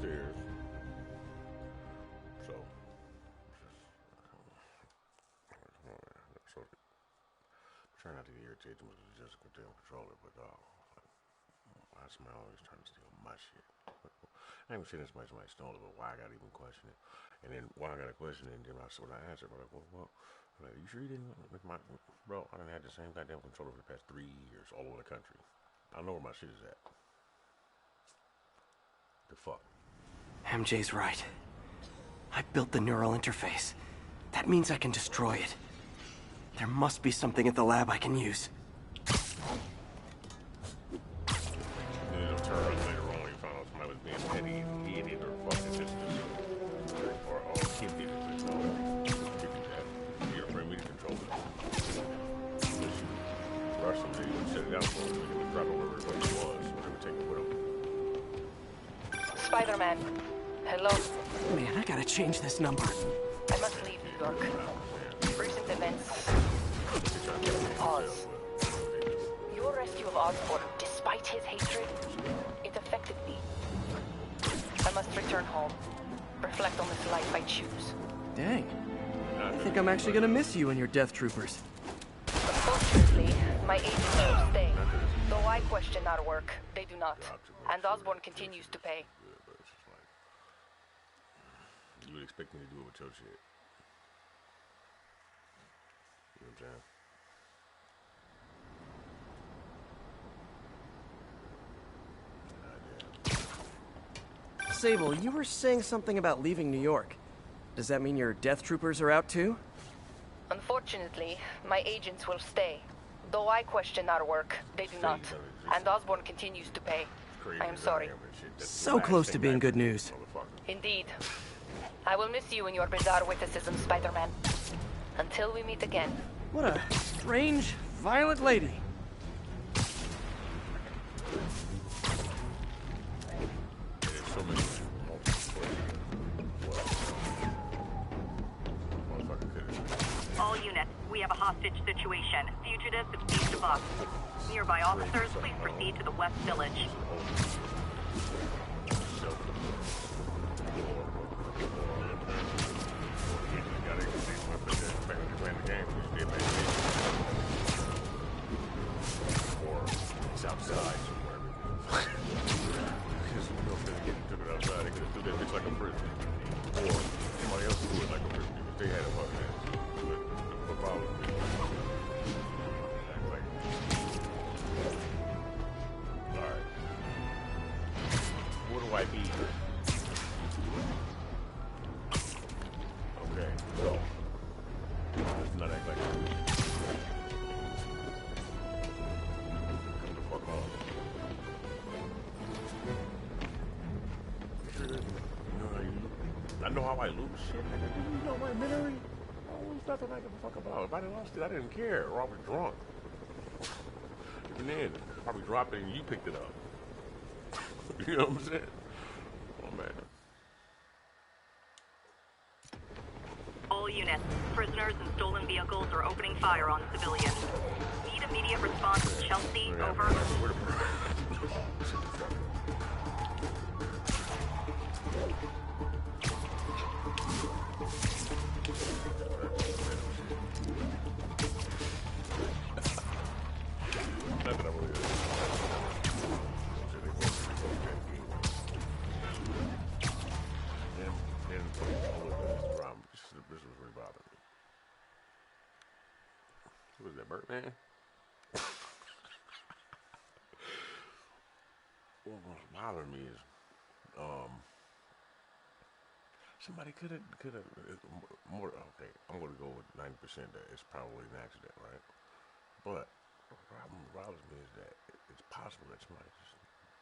upstairs. So, so try not to get irritated too much. Just continue to control it, but why is somebody always trying to steal my shit? I ain't seen this much somebody stole it, but why I gotta even question it? And then why I gotta question it? And then when I answer, I'm like, well, I'm like, you sure you didn't make my bro? I done had the same goddamn controller for the past 3 years all over the country. I know where my shit is at. The fuck? MJ's right. I built the neural interface. That means I can destroy it. There must be something at the lab I can use. Then it'll turn up later on when you found out somebody was being petty and idiot or fucking just or kid did it. No, kid did that. You're afraid we can control it. Rush them, they would shut it down for us. We would drop it wherever it was. They would take it with them. Spider-Man. Hello. Man, I gotta change this number. I must leave New York. Recent events. Pause. Your rescue of Osborn, despite his hatred, it affected me. I must return home. Reflect on this life I choose. Dang. I think I'm actually gonna miss you and your Death Troopers. Unfortunately, my agents will stay. Though I question our work, they do not. And Osborn continues to pay. You would expect me to do it with your shit. You know what I'm saying? Sable, you were saying something about leaving New York. Does that mean your Death Troopers are out too? Unfortunately, my agents will stay. Though I question our work, they do not. And Osborn continues to pay. I am sorry. So close to being good news. Indeed. I will miss you and your bizarre witticism, Spider-Man. Until we meet again. What a strange, violent lady. All units, we have a hostage situation. Fugitives have seized a bus. Nearby officers, please proceed to the West Village. Outside somewhere. Because you know, if they took it outside, they could have threw that bitch like a prison. Or somebody else threw it like a prison because they had a fucking ass. What problem? Alright. What do I need? Okay, so. Let's not act like I know how I lose shit, nigga. Do you know my memory? I lose nothing I give a fuck about. If I didn't lost it, I didn't care. Or I was drunk. Even then, probably dropped it and you picked it up. You know what I'm saying? Oh, man. All units, prisoners and stolen vehicles are opening fire on civilians. Need immediate response to Chelsea, over. What is that, Birdman? What's bothering me is, somebody could have, more, okay, I'm going to go with 90% that it's probably an accident, right? But the problem that bothers me is that it's possible that somebody just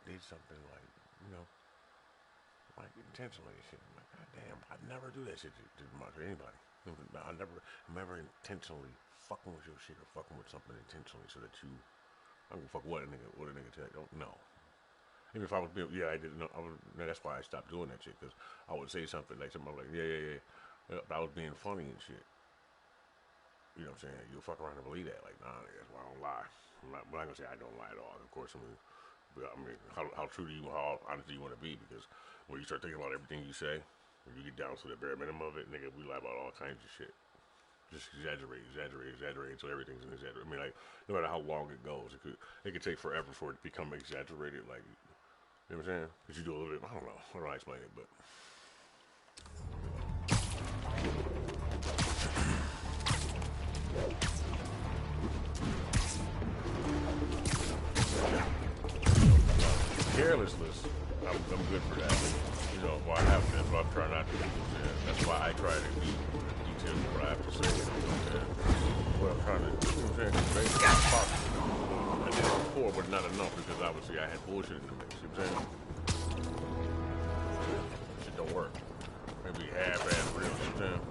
did something like, you know, like intentionally and shit. I'm like, God damn, I'd never do that shit to anybody. I never intentionally fucking with your shit or fucking with something intentionally so that you, I don't give a fuck what a nigga tell you, don't know. Even if I was being, yeah, I didn't know. That's why I stopped doing that shit, because I would say something like, yeah. But I was being funny and shit. You know what I'm saying? You'll fuck around and believe that. Like, nah, that's why I don't lie. I'm not gonna say I don't lie at all. Of course, I'm gonna I mean, how true do you, how honest do you want to be? Because when you start thinking about everything you say, when you get down to the bare minimum of it, nigga, we lie about all kinds of shit. Just exaggerate until everything's an exaggerate. I mean, like, no matter how long it goes, it could take forever for it to become exaggerated. Like, you know what I'm saying? Because you do a little bit, I don't know, how do I explain it, but. Carelessness, I'm good for that. You know, well, I have been, but I'm trying not to. That's why I try to be detailed with what I have to say. You know what I'm trying to do, you know what I'm saying? Make it possible. I did it before, but not enough because obviously I had bullshit in the mix. You know what I'm saying? Shit don't work. Maybe half-ass real. You know what I'm saying?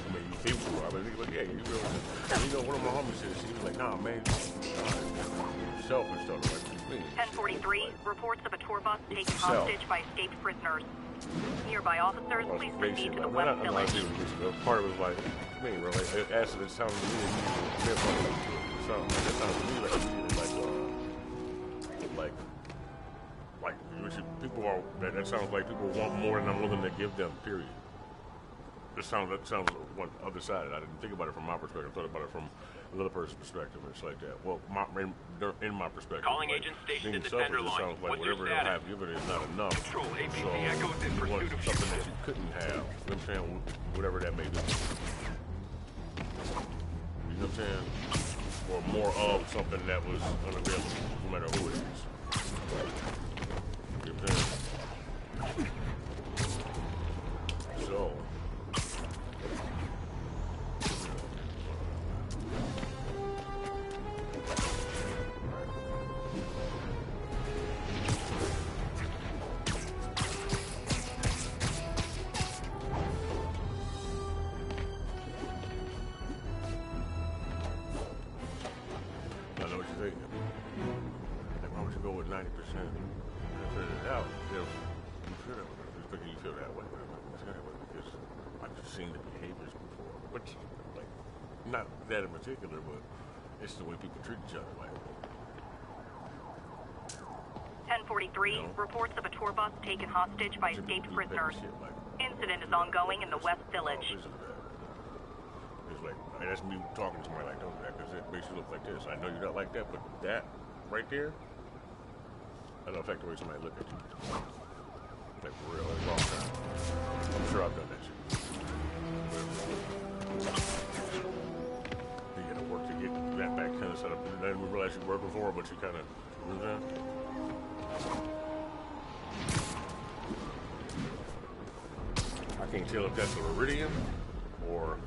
I mean, you think so. I mean, but yeah, you real. You know, one of my homies said, she was like, nah, man, selfish stuff. Like, 1043, reports of a tour bus taken hostage by escaped prisoners. Nearby officers, please proceed to the West Village. Part of it was like, I mean, bro, like, it asked it sounded to me something. That sounded to me like people are, that sounds like people want more than I'm willing to give them, period. That sounds one other side. I didn't think about it from my perspective. I thought about it from another person's perspective. It's like that. Well, in my perspective, calling like, agent station being at the selfish, tender it line. sounds like What's your whatever they'll status? have given is not enough. Control APC So echoes in you want pursuit of something that you couldn't have. You know what I'm saying? Whatever that may be. You know what I'm saying? Or more of something that was unavailable, no matter who it is. You know what I'm saying? So. I know what you're thinking. Like, why would you go with 90%? And figure it out if you feel that way. Just because you feel that way. Because I've seen the behaviors before. Which, like, not that in particular, but it's the way people treat each other. Like, 1043, you know, reports of a tour bus taken hostage by escaped prisoners. shit, like, Incident is ongoing in the West Village. It's like, that's me talking to somebody like, don't do that because it makes you look like this. I know you're not like that, but that right there, that'll affect the way somebody look at you. Like, for real, it's long time. I'm sure I've done that shit. You gotta work to get that back kind of set up. And then we realize you worked before, but you kind of, you know what I'm saying? I can't tell if that's a Iridium or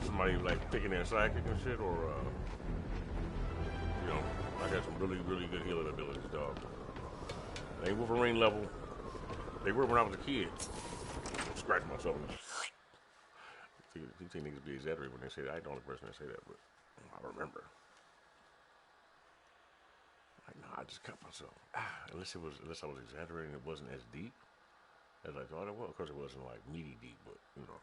somebody like picking their sidekick and shit, or you know, I got some really, really good healing abilities, dog. They ain't Wolverine level. They were when I was a kid. Scratch myself. You think niggas be exaggerated when they say that? I ain't the only person that say that, but I remember. Like, no, I just cut myself. Unless I was exaggerating, it wasn't as deep as I thought it was. Of course, it wasn't like meaty deep, but you know.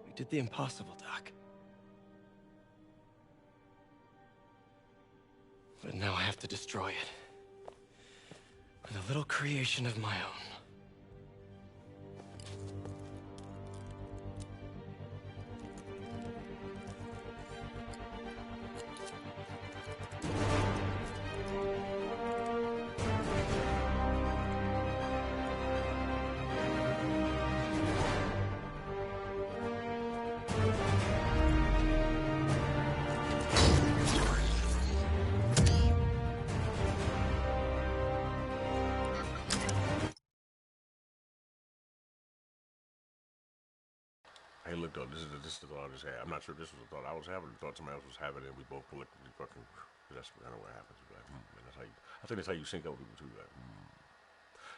We did the impossible, Doc. But now I have to destroy it. With a little creation of my own. Hey, look though, this is the thought I just had. I'm not sure if this was a thought I was having, or thought somebody else was having, and we both collectively fucking. That's kind of what happens. Like, and that's how you. I think that's how you sync up with people too. Like,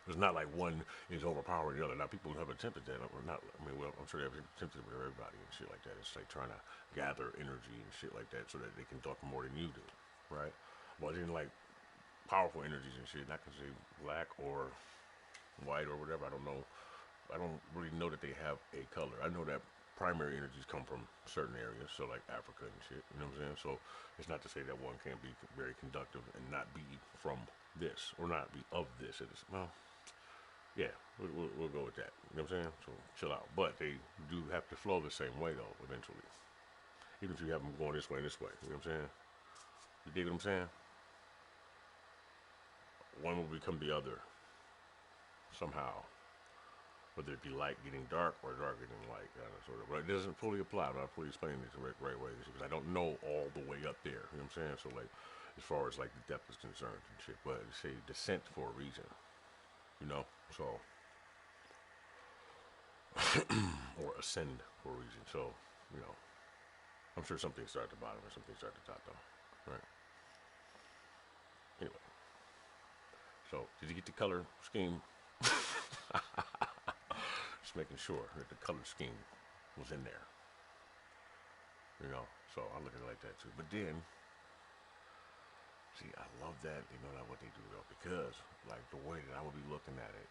It's not like one is overpowering the other. Now people have attempted that. Not, I mean, well, I'm sure they've attempted with everybody and shit like that. It's like trying to gather energy and shit like that so that they can talk more than you do, right? But then like powerful energies and shit. Not to say black or white or whatever. I don't know. I don't really know that they have a color. I know that primary energies come from certain areas, so like Africa and shit. You know what I'm saying? So it's not to say that one can't be very conductive and not be from this or not be of this. It is, well, yeah, we'll go with that. You know what I'm saying? So chill out. But they do have to flow the same way though, eventually. Even if you have them going this way and this way. You know what I'm saying? You dig what I'm saying? One will become the other somehow. Whether it be light getting dark or dark getting light, sort of. But it doesn't fully apply. I'm not fully explaining it the right way because I don't know all the way up there. You know what I'm saying? So like, as far as like the depth is concerned and shit, but it's a descent for a reason. You know, so or ascend for a reason. So you know, I'm sure something starts at the bottom and something starts at the top, though. Right. Anyway, so did you get the color scheme? Just making sure that the color scheme was in there. You know, so I look at it like that too. But then, see, I love that they know not what they do though, because like the way that I would be looking at it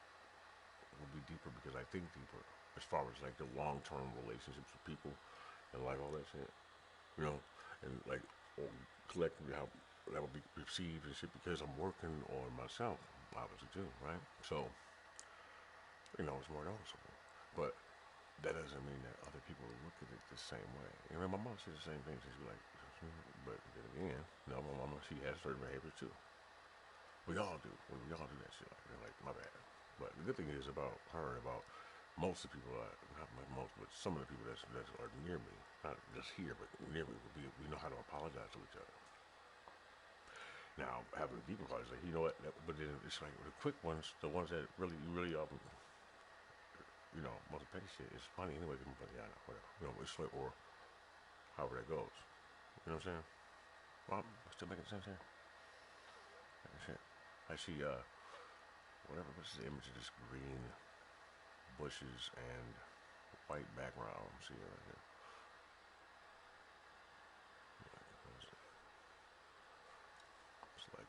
would be deeper because I think deeper as far as like the long-term relationships with people and like all that shit. You know, and like collectively how that would be perceived and shit because I'm working on myself, obviously too, right? So, you know, it's more noticeable. But that doesn't mean that other people look at it the same way. You know, my mom says the same thing. She's like, but then again, no, my mama, she has certain behaviors too. We all do. We all do that shit. Like, my bad. But the good thing is about her, about most of the people, not most, but some of the people that are near me, not just here, but near me, we know how to apologize to each other. Now, having a deep apology, like, you know what? But then it's like the quick ones, the ones that really, you know, most petty shit is funny anyway, but yeah, whatever. You know, it's like, or however that goes. You know what I'm saying? Well, I'm still making sense here. Shit. I see, whatever, what's the image of this green bushes and white background? See it right here. It's like,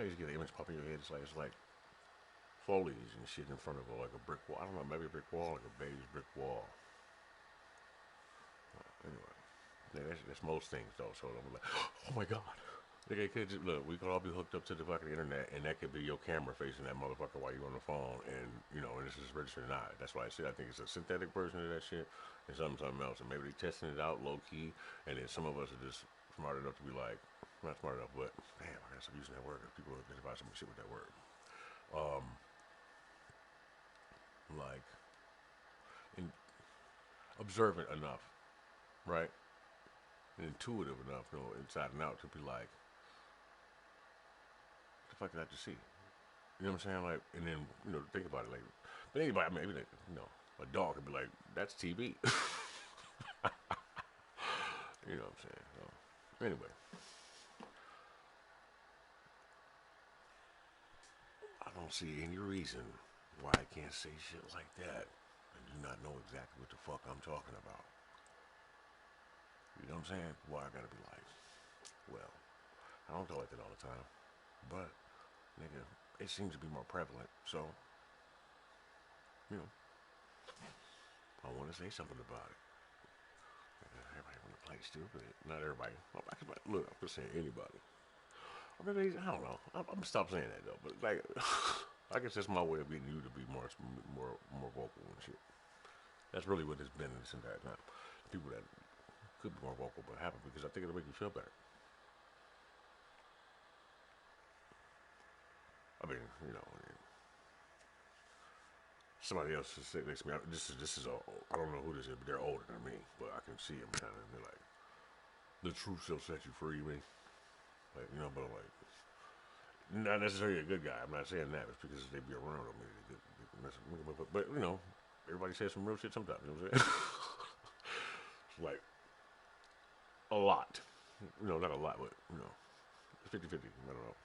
you just get the image pop in your head. It's like foliage and shit in front of like a brick wall. I don't know, maybe a brick wall, like a beige brick wall. Anyway, yeah, that's most things though. So I'm like, oh my god. Okay, look, we could all be hooked up to the fucking internet, and that could be your camera facing that motherfucker while you're on the phone, and you know, and this is registered or not. That's why I said I think it's a synthetic version of that shit, and something else, and maybe they're testing it out low key, and then some of us are just smart enough to be like, not smart enough, but damn, I gotta stop using that word. People get about some shit with that word. Like, in, observant enough, right? And intuitive enough, you know, inside and out to be like, what the fuck did I just see? You know what I'm saying? Like, and then, you know, think about it. Like, but anybody, maybe, like, you know, a dog could be like, that's TV. You know what I'm saying? So, anyway. I don't see any reason why I can't say shit like that and do not know exactly what the fuck I'm talking about. You know what I'm saying? Why I gotta be like, well, I don't talk like that all the time. But, nigga, it seems to be more prevalent. So, you know, I want to say something about it. Everybody want to play stupid. Not everybody. Look, I'm just saying anybody. Or maybe, I don't know. I'm gonna stop saying that though. But like, I guess that's my way of getting you to be more vocal and shit. That's really what it's been this entire time. People that could be more vocal but haven't because I think it'll make you feel better. I mean, you know, somebody else is sitting next to me. This is I don't know who this is, but they're older than me. But I can see them kind of. They're like, the truth shall set you free, me. Like, you know, but like, not necessarily a good guy. I'm not saying that. It's because they be around me. But you know, everybody says some real shit sometimes. You know what I'm saying? It's like a lot. You know, not a lot, but you know, 50-50. I don't know.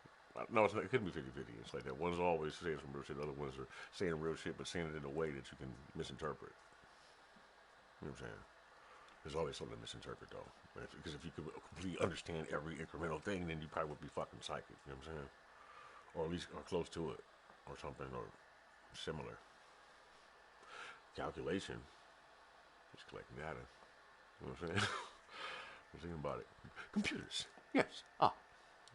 No, it couldn't be 50-50. It's like that. One's always saying some real shit. The other ones are saying real shit, but saying it in a way that you can misinterpret. You know what I'm saying? There's always something to misinterpret, though. Because if you could completely understand every incremental thing, then you probably would be fucking psychic. You know what I'm saying? Or at least or close to it, or something, or similar. Calculation. Just collecting data. You know what I'm saying? I'm thinking about it. Computers. Yes. Ah.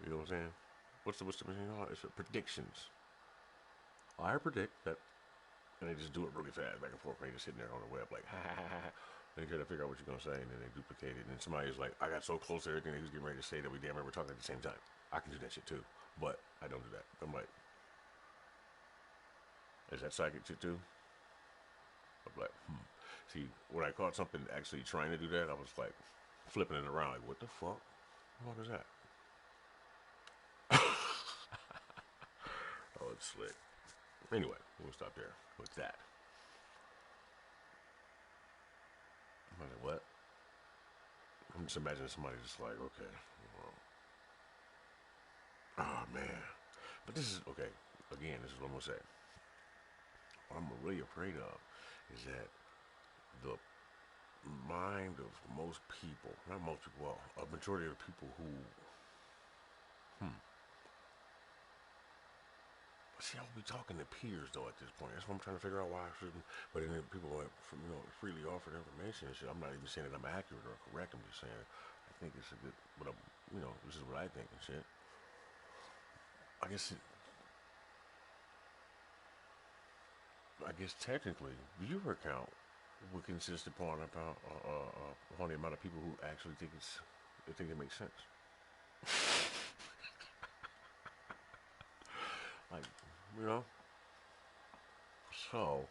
You know what I'm saying? What's the machine called? It's predictions. I predict that, and they just do it really fast, back and forth. And they just sitting there on the web like, ha ha ha ha. They try to figure out what you're gonna say, and then they duplicate it. And then somebody's like, I got so close to everything that he was getting ready to say that we damn near were talking at the same time. I can do that shit too, but I don't do that. I'm like, is that psychic shit too? I'm like, See, when I caught something actually trying to do that, I was like, flipping it around, like, what the fuck? What is that? Oh, it's slick. Anyway, we'll stop there with that. I'm like, what? I'm just imagining somebody just like, okay, well, oh man. But this is, okay, again, this is what I'm going to say. What I'm really afraid of is that the mind of most people, not most people, well, a majority of the people who, see, I would be talking to peers though at this point. That's what I'm trying to figure out why I shouldn't. But then people freely offered information and shit. I'm not even saying that I'm accurate or correct. I'm just saying I think it's a good. But this is what I think and shit. I guess technically, viewer count would consist upon upon the amount of people who actually think it makes sense. Like, you know. So,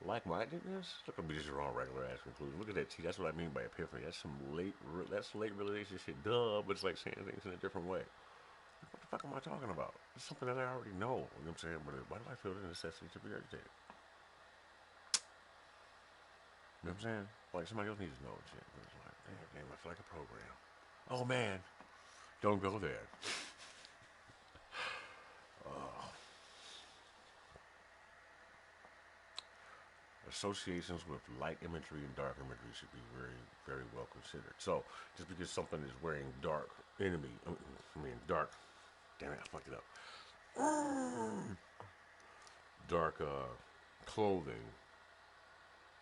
like-mindedness? Look at me just wrong regular ass conclusion. Look at that. See, that's what I mean by epiphany. That's late realization shit. Duh, but it's like saying things in a different way. What the fuck am I talking about? It's something that I already know. You know what I'm saying? But why do I feel the necessity to be agitated? You know what I'm saying? Like somebody else needs to know shit. But it's like, damn, I feel like a program. Oh man, don't go there. Associations with light imagery and dark imagery should be very, very well considered. So, just because something is wearing dark dark, damn it, I fucked it up. Dark clothing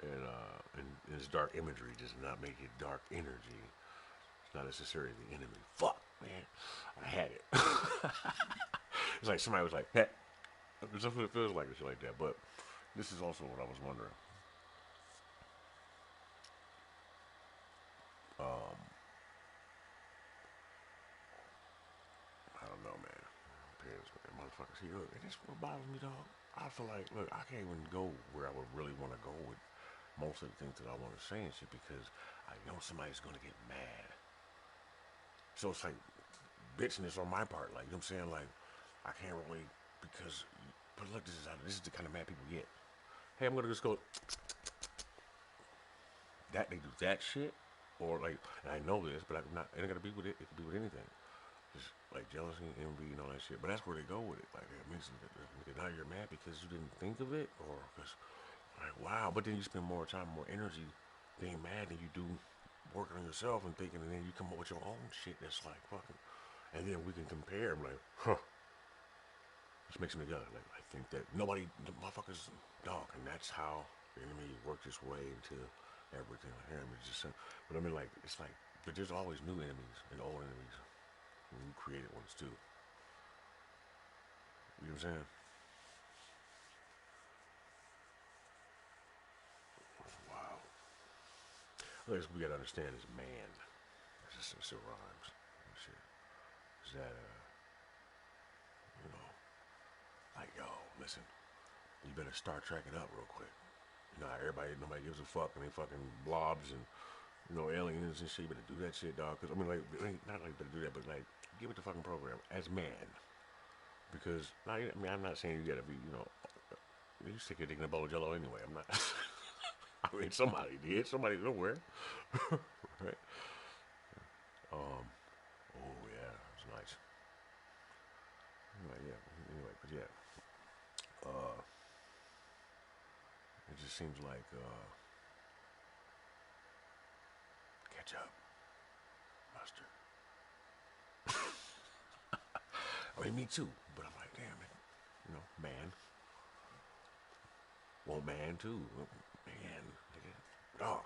and its dark imagery does not make it dark energy. It's not necessarily the enemy. Fuck, man, I had it. It's like somebody was like, hey, something that feels like shit like that. But this is also what I was wondering. I don't know, man. Depends, man. Motherfuckers, see, look, and this what bothers me, dog. I feel like, look, I can't even go where I would really want to go with most of the things that I want to say and shit because I know somebody's gonna get mad. So it's like bitchiness on my part, like you know what I'm saying, like I can't really because. But look, this is the kind of mad people get. Hey, I'm gonna just go. That they do that shit, or like, and I know this, but I'm not. It ain't gonna be with it. It could be with anything. Just like jealousy, envy, and all that shit. But that's where they go with it. Like it means that now you're mad because you didn't think of it, or because like wow. But then you spend more time, more energy being mad than you do working on yourself and thinking, and then you come up with your own shit that's like fucking. And then we can compare. I'm like, huh. Just mix them together. Like I think that nobody, the motherfuckers, dog, and that's how the enemy worked its way into everything. Like him, it's just, but I mean, like it's like, but there's always new enemies and old enemies. And you created ones too. You know what I'm saying? Wow. Look, we gotta understand is man. It's just it rhymes. Shit. Is that you know, like yo, listen, you better Star Trek it up real quick. You know, nobody gives a fuck, and they fucking blobs and aliens and shit. You better do that shit, dog. Cause I mean, like, not like better do that, but like, give it the fucking program as man. Because I mean, I'm not saying you gotta be, you stick your dick in a bowl of Jello anyway. I'm not. I mean, somebody did. Somebody nowhere, right? Oh yeah, it's nice. Like, yeah. Anyway, but yeah. It just seems like ketchup, mustard. I mean, me too. But I'm like, damn it. You know, man. Well, man too. Man. Oh.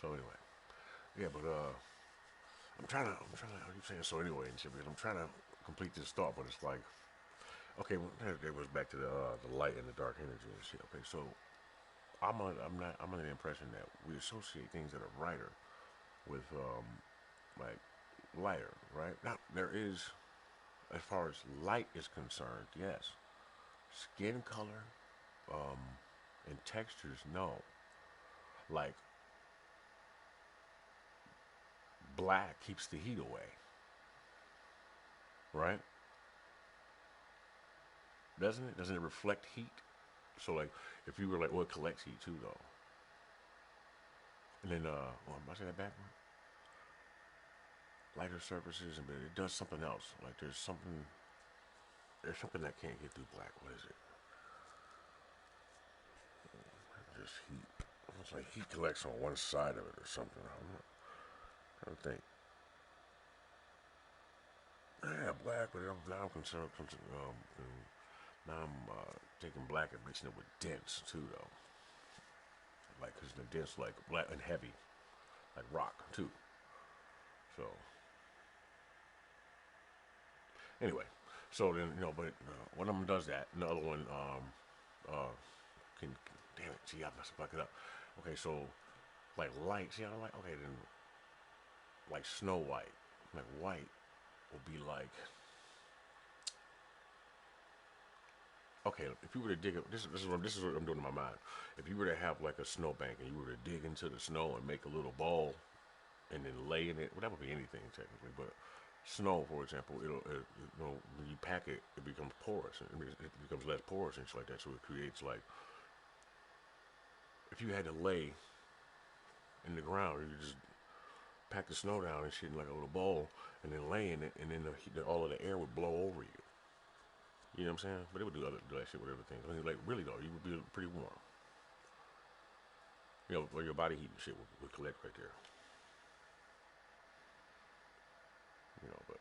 So anyway, yeah, but I'm trying to. I keep saying so anyway and shit because I'm trying to complete this thought, but it's like, okay, well, it goes back to the light and the dark energy and shit. Okay, so I'm under the impression that we associate things that are brighter with like lighter, right? Now there is, as far as light is concerned, yes. Skin color, and textures, no. Like black keeps the heat away, right? Doesn't it? Doesn't it reflect heat? So like, if you were like, well, it collects heat too, though. And then, well, am I saying that backward? Lighter surfaces, but it does something else. Like there's something that can't get through black. What is it? Just heat. It's like heat collects on one side of it or something. I'm not trying to think. Yeah, black, but now I'm concerned. Now I'm taking black and mixing it with dense too, though. Like, cause the dense like black and heavy, like rock too. So anyway, so then but one of them does that, and the other one uh can damn it, see I must fuck it up. Okay, so like light, see I don't like okay then like Snow White, like white will be like okay if you were to dig it, this is what I'm doing in my mind. If you were to have like a snowbank and you were to dig into the snow and make a little ball and then lay in it, well that would be anything technically, but snow, for example, when you pack it, it becomes porous. It becomes less porous and shit like that. So it creates like if you had to lay in the ground, you just pack the snow down and shit in like a little bowl, and then lay in it, and then all of the air would blow over you. You know what I'm saying? But it would do that shit with everything. I mean, like really though, you would be pretty warm. Where your body heat and shit would collect right there. But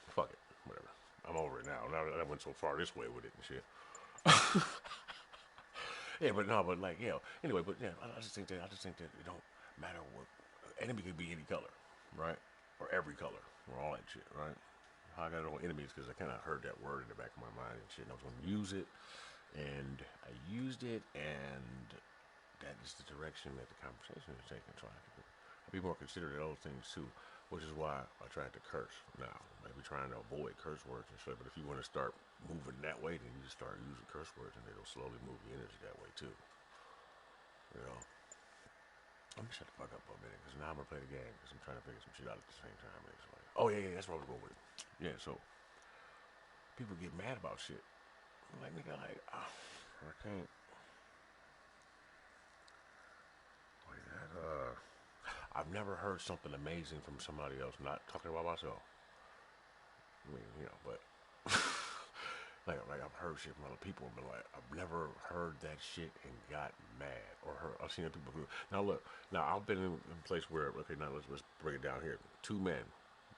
fuck it, whatever. I'm over it now. Now that I went so far this way with it and shit. Yeah, but no, but like Anyway, but yeah, I just think that it don't matter what enemy could be any color, right? Or every color, or all that shit, right? How I got it on enemies because I kind of heard that word in the back of my mind and shit. And I was gonna use it, and I used it, and that is the direction that the conversation is taking. So I can be more considerate of those things too, which is why I tried to curse. Now, maybe trying to avoid curse words and shit. But if you want to start moving that way, then you just start using curse words, and it'll slowly move the energy that way too. You know. I'm gonna shut the fuck up for a minute because now I'm gonna play the game because I'm trying to figure some shit out at the same time. And it's like, oh yeah, that's what I was going with. Yeah, so people get mad about shit. Like nigga, like I can't. Like that. I've never heard something amazing from somebody else. Not talking about myself. I mean, but like I've heard shit from other people, but like I've never heard that shit and got mad or heard. I've seen people who now look. Now I've been in a place where okay, now let's break it down here. Two men,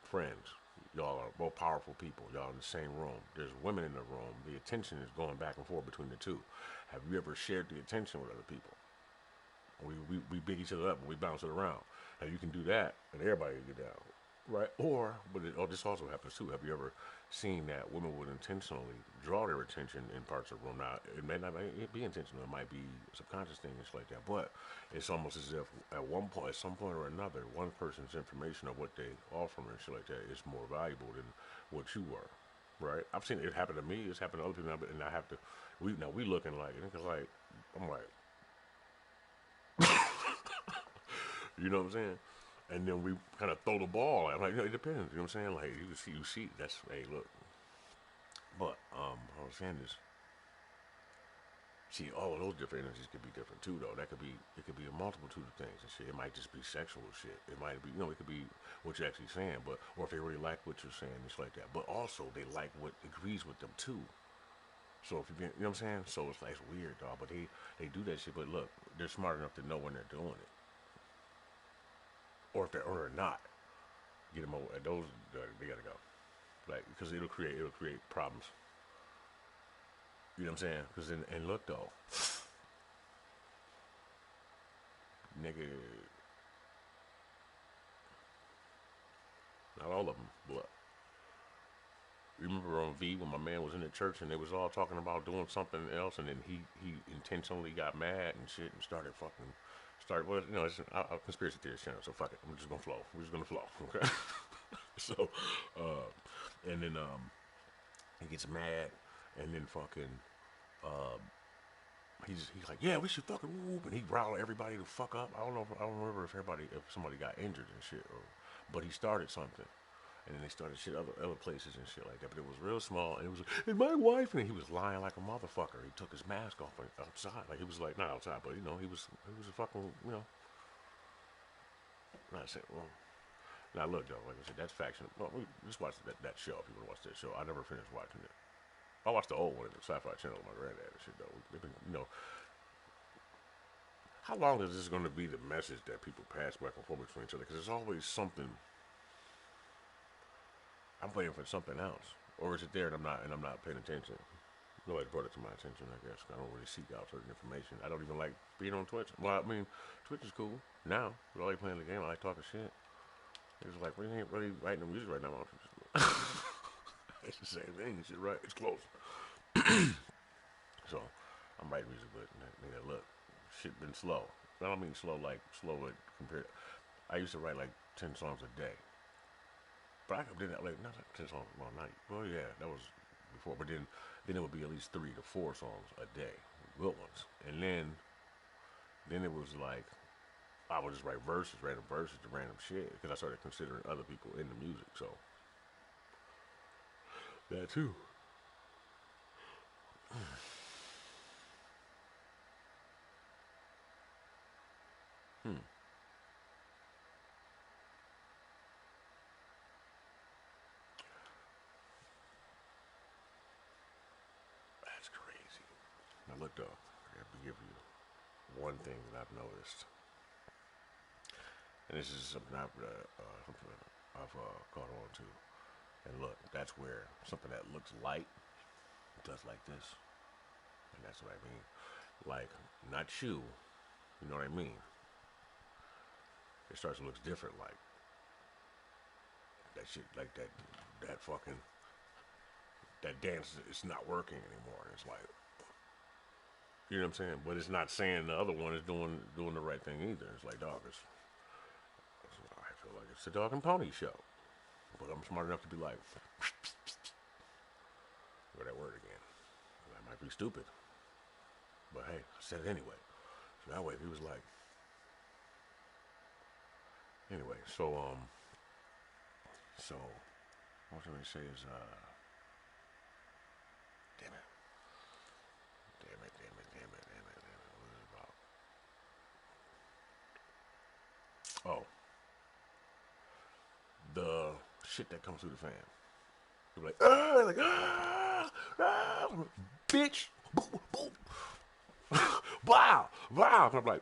friends. Y'all are both powerful people. Y'all in the same room. There's women in the room. The attention is going back and forth between the two. Have you ever shared the attention with other people? We big each other up and we bounce it around. Now you can do that and everybody can get down, right? This also happens too. Have you ever seen that women would intentionally draw their attention in parts of the room? Now it may not be intentional. It might be a subconscious thing and shit like that. But it's almost as if at some point or another, one person's information of what they offer and shit like that is more valuable than what you were. Right? I've seen it happen to me. It's happened to other people, and I have to. We looking like it. It's like I'm like. You know what I'm saying? And then we kind of throw the ball. I'm like, it depends. You know what I'm saying? Like, you see. That's, hey, look. But, I was saying this. See, all of those different energies could be different too, though. It could be a multitude of things and shit. It might just be sexual shit. It might be, it could be what you're actually saying, but or if they really like what you're saying, it's like that. But also, they like what agrees with them too. So if you know what I'm saying, so it's like it's weird, dog. But they do that shit. But look, they're smart enough to know when they're doing it, or if they're or not. Get them over. Those they gotta go, like because it'll create problems. You know what I'm saying? Because and look though, nigga, not all of them, but remember on V when my man was in the church and they was all talking about doing something else, and then he intentionally got mad and shit and started well, it's a conspiracy theorist channel, so fuck it, I'm just gonna flow. We're just gonna flow, okay? So, and then he gets mad, and then fucking he's like, yeah, we should fucking whoop, and he riled everybody to fuck up. I don't remember if somebody got injured and shit, but he started something. And then they started shit other places and shit like that. But it was real small, and it was, and my wife, and he was lying like a motherfucker. He took his mask off outside, like he was like not outside, but he was a fucking, not saying. Well, now look though, like I said, that's faction. Well, we just watched that show. If you want to watch that show, I never finished watching it. I watched the old one, the Sci-Fi Channel, with my granddad and shit though. They've been, how long is this going to be the message that people pass back and forth between each other? Because there's always something. I'm waiting for something else, or is it there and I'm not paying attention? Nobody brought it to my attention. I guess I don't really seek out certain information. I don't even like being on Twitch. Well, I mean, Twitch is cool now. But I like playing the game. I like talking shit. It's like we ain't really writing the music right now. It's the same thing. Shit, right? It's close. So I'm writing music, but nigga, look, shit been slow. I don't mean slow like slow compared. I used to write like 10 songs a day. But I did that like not 10 songs one night. Well, yeah, that was before. But then it would be at least 3 to 4 songs a day, good ones. And then it was like I would just write random verses to random shit because I started considering other people in the music. So that too. That's crazy. Now look though, I have to give you one thing that I've noticed, and this is something I've caught on to. And look, that's where something that looks light does like this, and that's what I mean. Like not you, you know what I mean? It starts to look different, like that shit, like that fucking that dance. It's not working anymore. It's like. You know what I'm saying? But it's not saying the other one is doing the right thing either. It's like, dog, I feel like it's a dog and pony show. But I'm smart enough to be like, go that word again. That might be stupid. But hey, I said it anyway. So that way, if he was like, anyway, so what I was going to say is, damn it. Oh, the shit that comes through the fan. You're like, bitch, boom, boom, wow, wow. And I'm like,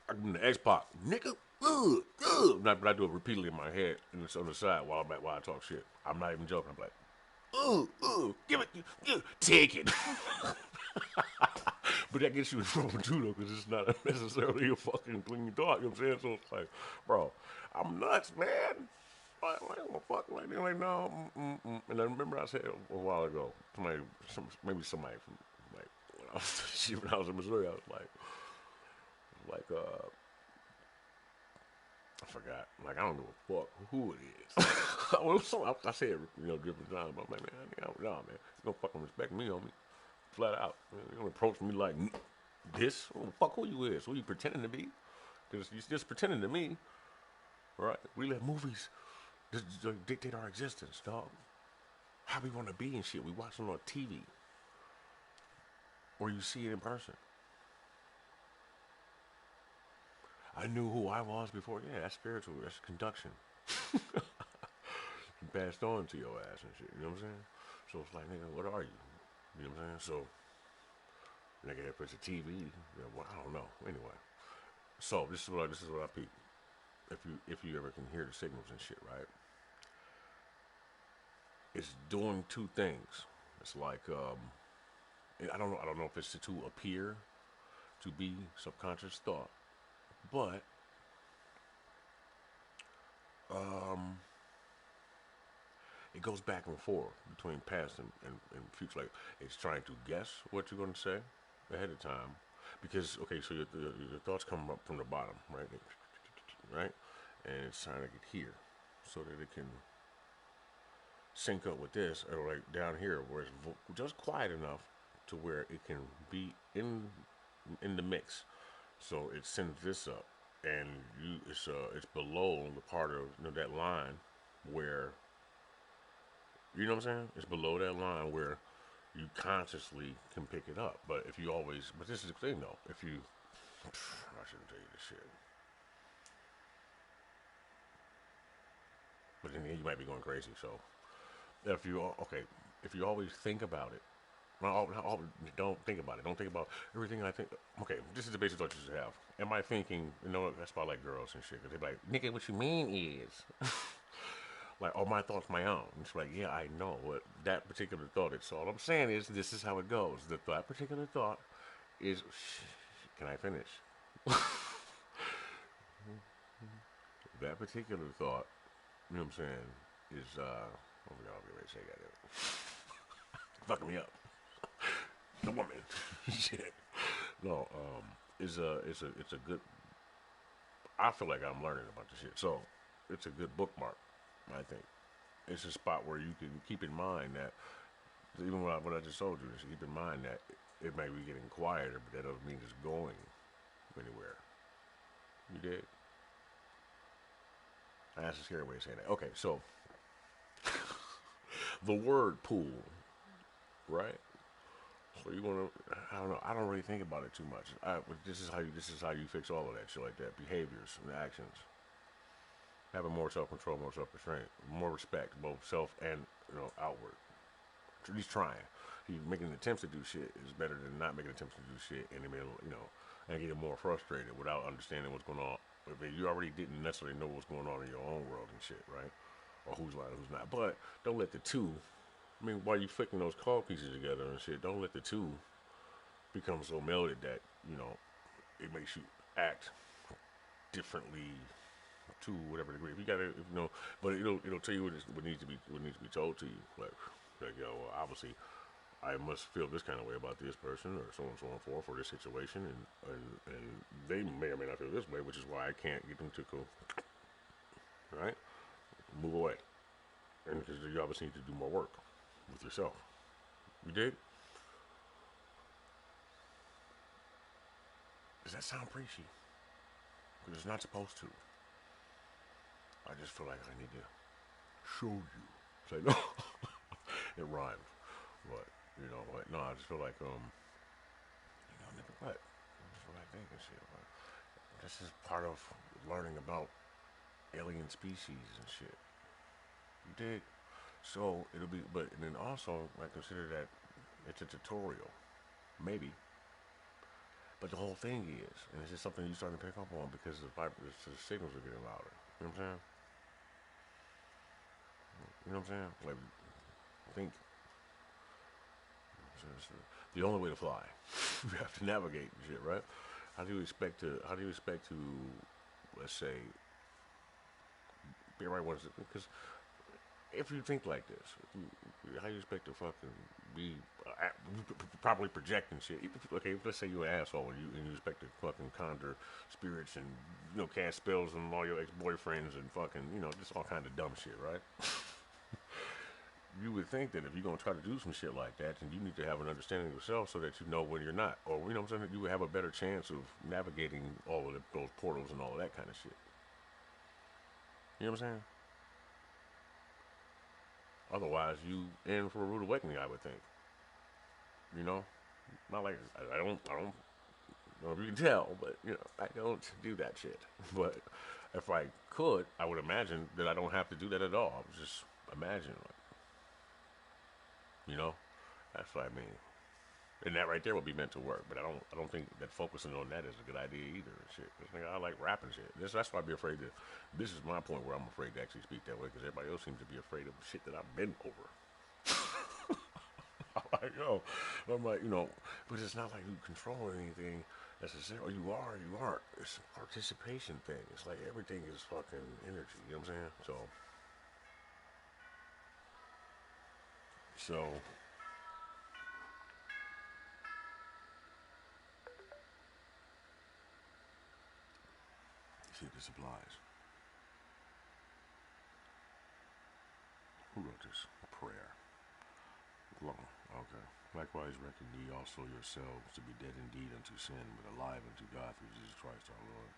I'm the X-Pac, nigga, but I do it repeatedly in my head and it's on the side while I talk shit. I'm not even joking. I'm like, give it, take it. But that gets you in trouble too, though, because it's not necessarily a fucking clean thought. You know what I'm saying? So it's like, bro, I'm nuts, man. I don't want to fuck like that. Like, no. And I remember I said a while ago, maybe somebody from, like, when I was in Missouri, I was like, I forgot. Like, I don't give a fuck who it is. I say it, different times, but I'm like, man, no, man. You don't fucking respect me, homie. Flat out. You don't approach me like this. Fuck who you is. Who you pretending to be? Because you're just pretending to me. Right? We let movies just dictate our existence, dog. How we want to be and shit. We watch them on TV. or you see it in person. I knew who I was before. Yeah, that's spiritual. That's conduction. Passed on to your ass and shit. You know what I'm saying? So it's like, nigga, what are you? You know what I'm saying? So, nigga, if it's a TV, yeah, well, I don't know. Anyway, so this is what I peep. If you ever can hear the signals and shit, right? It's doing two things. It's like I don't know if it's to appear to be subconscious thought, but it goes back and forth between past and future. Like it's trying to guess what you're going to say ahead of time, because okay, so your thoughts come up from the bottom, right, right, and it's trying to get here so that it can sync up with this, or like down here where it's just quiet enough to where it can be in the mix. So it sends this up, and it's below the part of that line where you know what I'm saying. It's below that line where you consciously can pick it up. But if you always, but this is the thing though. If you, I shouldn't tell you this shit. But then you might be going crazy. So if you okay, if you always think about it, don't think about it. Don't think about everything I think. Okay, this is the basic thought you should have. Am I thinking? That's why I like girls and shit. Cause they be like, nigga, what you mean is. Like, oh, my thought's my own. It's like, yeah, I know what that particular thought is. So all I'm saying is, this is how it goes. That particular thought is, can I finish? That particular thought, you know what I'm saying, is, oh my God, I'll be ready to say that. Fucking me up. The woman. Shit. No, it's a good, I feel like I'm learning about this shit. So, it's a good bookmark, I think. It's a spot where you can keep in mind that, even what I just told you, is keep in mind that it may be getting quieter, but that doesn't mean it's going anywhere. You did? That's a scary way of saying that. Okay, so the word pool, right? So you want to? I don't know. I don't really think about it too much. But this is how you fix all of that shit like that. Behaviors and actions. Having more self-control, more self-restraint, more respect, both self and outward. At least trying. He making attempts to do shit is better than not making attempts to do shit in the middle, and getting more frustrated without understanding what's going on. I mean, you already didn't necessarily know what's going on in your own world and shit, right? Or who's lying, who's not. But don't let the two. I mean, while you flicking those call pieces together and shit, don't let the two become so melded that it makes you act differently to whatever degree. If you gotta, but it'll tell you what needs to be told to you. Like well, obviously, I must feel this kind of way about this person, or so on and so on forth, for this situation, and they may or may not feel this way, which is why I can't get them to go right, move away, and because you obviously need to do more work with yourself. You dig? Does that sound preachy? Because it's not supposed to. I just feel like I need to show you. Say no. It rhymes, but no. I just feel like nigga, what? That's what I think and shit. But this is part of learning about alien species and shit. You dig? So it'll be, but and then also I consider that it's a tutorial, maybe. But the whole thing is, and it's just something you're starting to pick up on because the signals are getting louder. You know what I'm saying? You know what I'm saying? Like, think. The only way to fly. You have to navigate and shit, right? How do you expect to? Let's say, everybody wants to, because if you think like this, how do you expect to fucking be properly projecting shit? Okay, let's say you're an asshole and you expect to fucking conjure spirits and cast spells on all your ex-boyfriends and fucking just all kind of dumb shit, right? You would think that if you're gonna try to do some shit like that, then you need to have an understanding of yourself so that you know when you're not, or what I'm saying, you would have a better chance of navigating all of those portals and all of that kind of shit. You know what I'm saying? Otherwise, you in for a rude awakening, I would think. You know, Not like I don't know if you can tell, but you know, I don't do that shit. But if I could, I would imagine that I don't have to do that at all. I would just imagine, like, you know, that's what I mean. And that right there would be meant to work, but I don't think that focusing on that is a good idea either. And shit, 'cause, nigga, I like rapping shit. That's why I'd be afraid to. This is my point where I'm afraid to actually speak that way because everybody else seems to be afraid of shit that I've been over. I'm like, yo, I'm like, you know, but it's not like you control anything necessarily. Or you are, or you aren't. It's a participation thing. It's like everything is fucking energy. You know what I'm saying? So see if this applies. Who wrote this? Prayer. Long. Okay. Likewise, reckon ye also yourselves to be dead indeed unto sin, but alive unto God through Jesus Christ our Lord.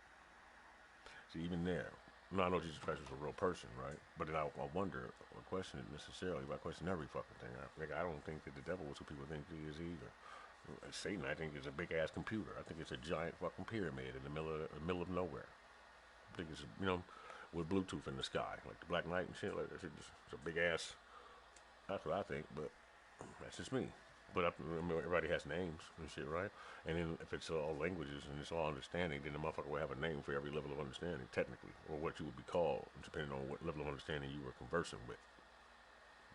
See, even there, no, I know Jesus Christ was a real person, right? But then I wonder, or question it necessarily, but I question every fucking thing. I don't think that the devil is who people think he is either. Satan, I think, is a big ass computer. I think it's a giant fucking pyramid in the middle of nowhere. I think it's, you know, with Bluetooth in the sky, like the Black Knight and shit. Like that. It's a big ass. That's what I think, but that's just me. But I mean, everybody has names and shit, right? And then if it's all languages and it's all understanding, then the motherfucker will have a name for every level of understanding, technically, or what you would be called, depending on what level of understanding you were conversing with,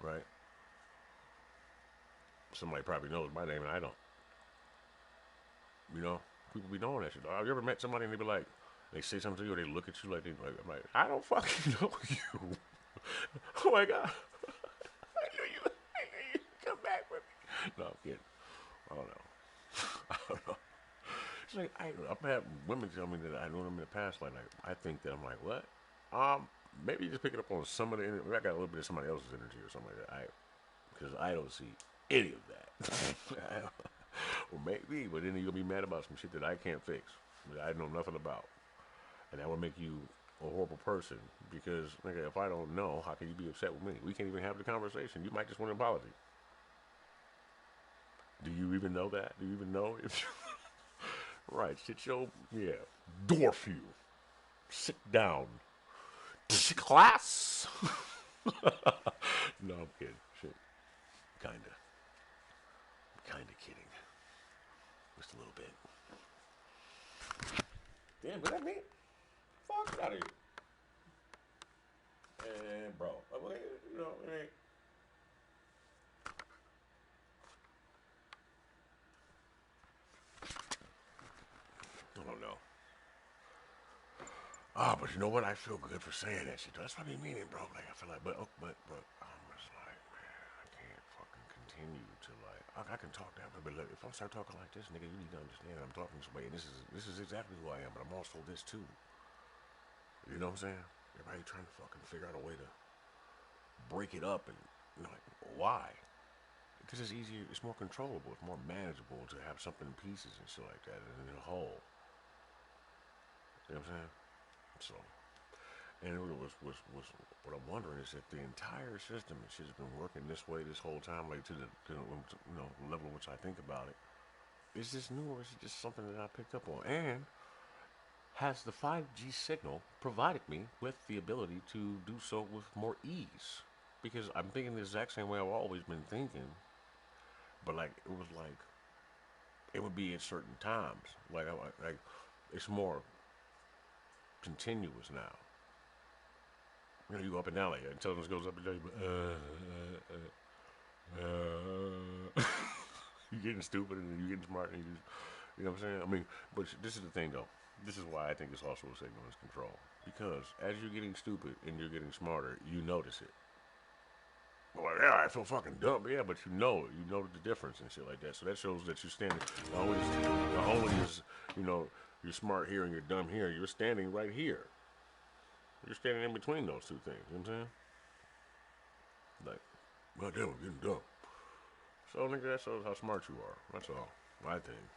right? Somebody probably knows my name and I don't. You know, people be knowing that shit. Have you ever met somebody and they be like, they say something to you or they look at you like I'm like, I don't fucking know you. Oh my god, I knew you come back with me. No, I'm kidding. I don't know. I don't know. It's like I've had women tell me that I know them in the past. Like I think that I'm like, what? Maybe just pick it up on some of the energy. Maybe I got a little bit of somebody else's energy or something like that. Because I don't see any of that. Well, maybe, but then you'll be mad about some shit that I can't fix, that I know nothing about, and that will make you a horrible person. Because, nigga, if I don't know, how can you be upset with me? We can't even have the conversation. You might just want an apology. Do you even know that? Do you even know if you... Right, sit your, yeah, dwarf you. Sit down. Class? No, I'm kidding. Shit. Kinda. Kinda kidding. Just a little bit. Damn, was that me? Fuck out of here. And, bro, you know, it ain't... I don't know. Ah, but you know what? I feel good for saying that shit. That's what I be meaning, bro. Like, I feel like, but I'm just like, man, I can't fucking continue to like. I can talk that, but look, if I start talking like this, nigga, you need to understand I'm talking this way. And this is exactly who I am, but I'm also this too. You know what I'm saying? Everybody trying to fucking figure out a way to break it up, and you know, like, why? Because it's easier, it's more controllable, it's more manageable to have something in pieces and shit like that, and in a whole. You know what I'm saying? So. And was what I'm wondering is that the entire system and shit has been working this way this whole time, like to you know level in which I think about it. Is this new or is it just something that I picked up on? And has the 5G signal provided me with the ability to do so with more ease? Because I'm thinking the exact same way I've always been thinking, but like it was like it would be at certain times. Like it's more continuous now. You know, you go up and down like that. Intelligence goes up and down. You getting stupid and then you getting smart and you know what I'm saying? I mean, but this is the thing though. This is why I think it's also a signal is control. Because as you're getting stupid and you're getting smarter, you notice it. Well, yeah, I feel fucking dumb. Yeah, but you know it. You know the difference and shit like that. So that shows that you're standing. Not only is you know you're smart here and you're dumb here. You're standing right here. You're standing in between those two things. You know what I'm saying? Like, well, damn, I'm getting dumb. So, nigga, that shows how smart you are. That's all. I think.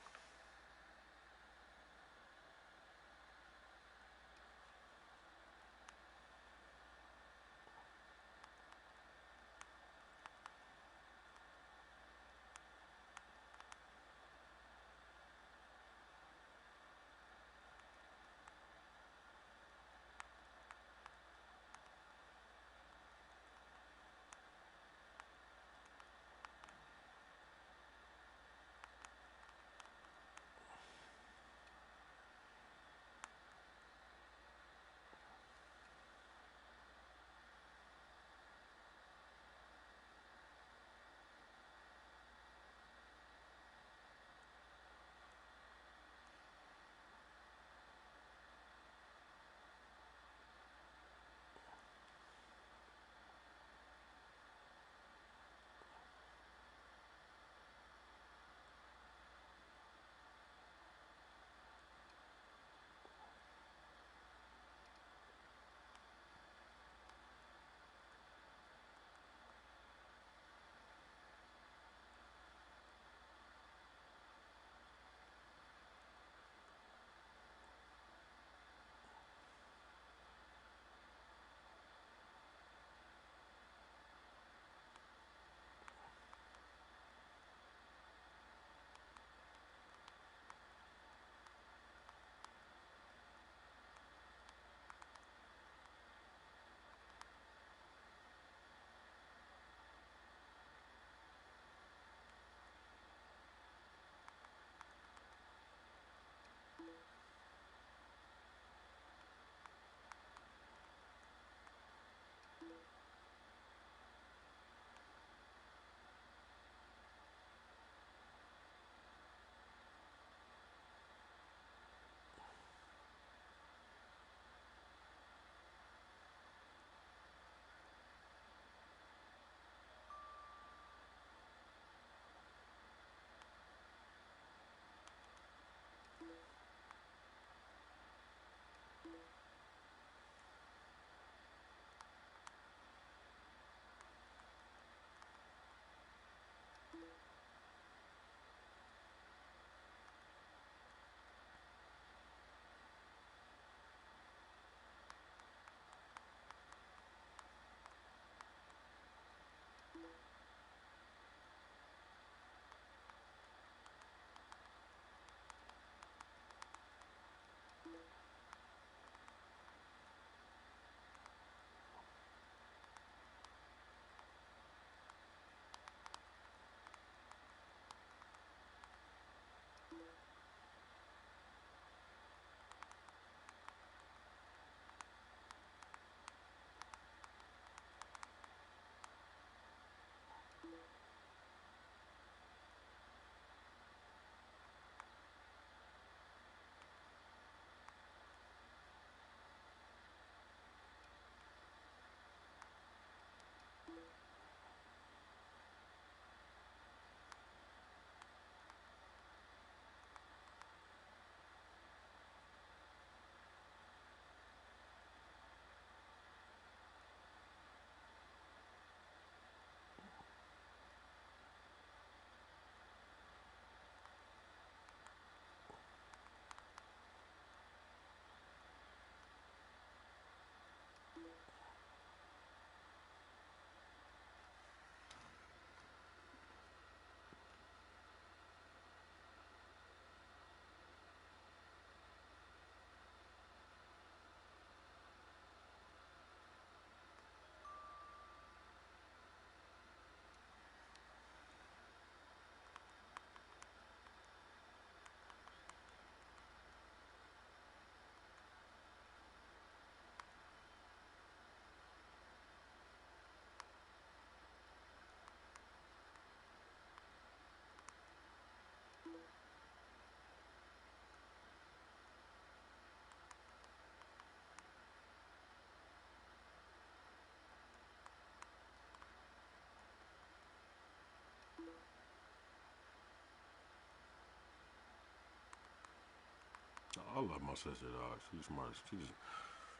I love my sister, dog. She's smart.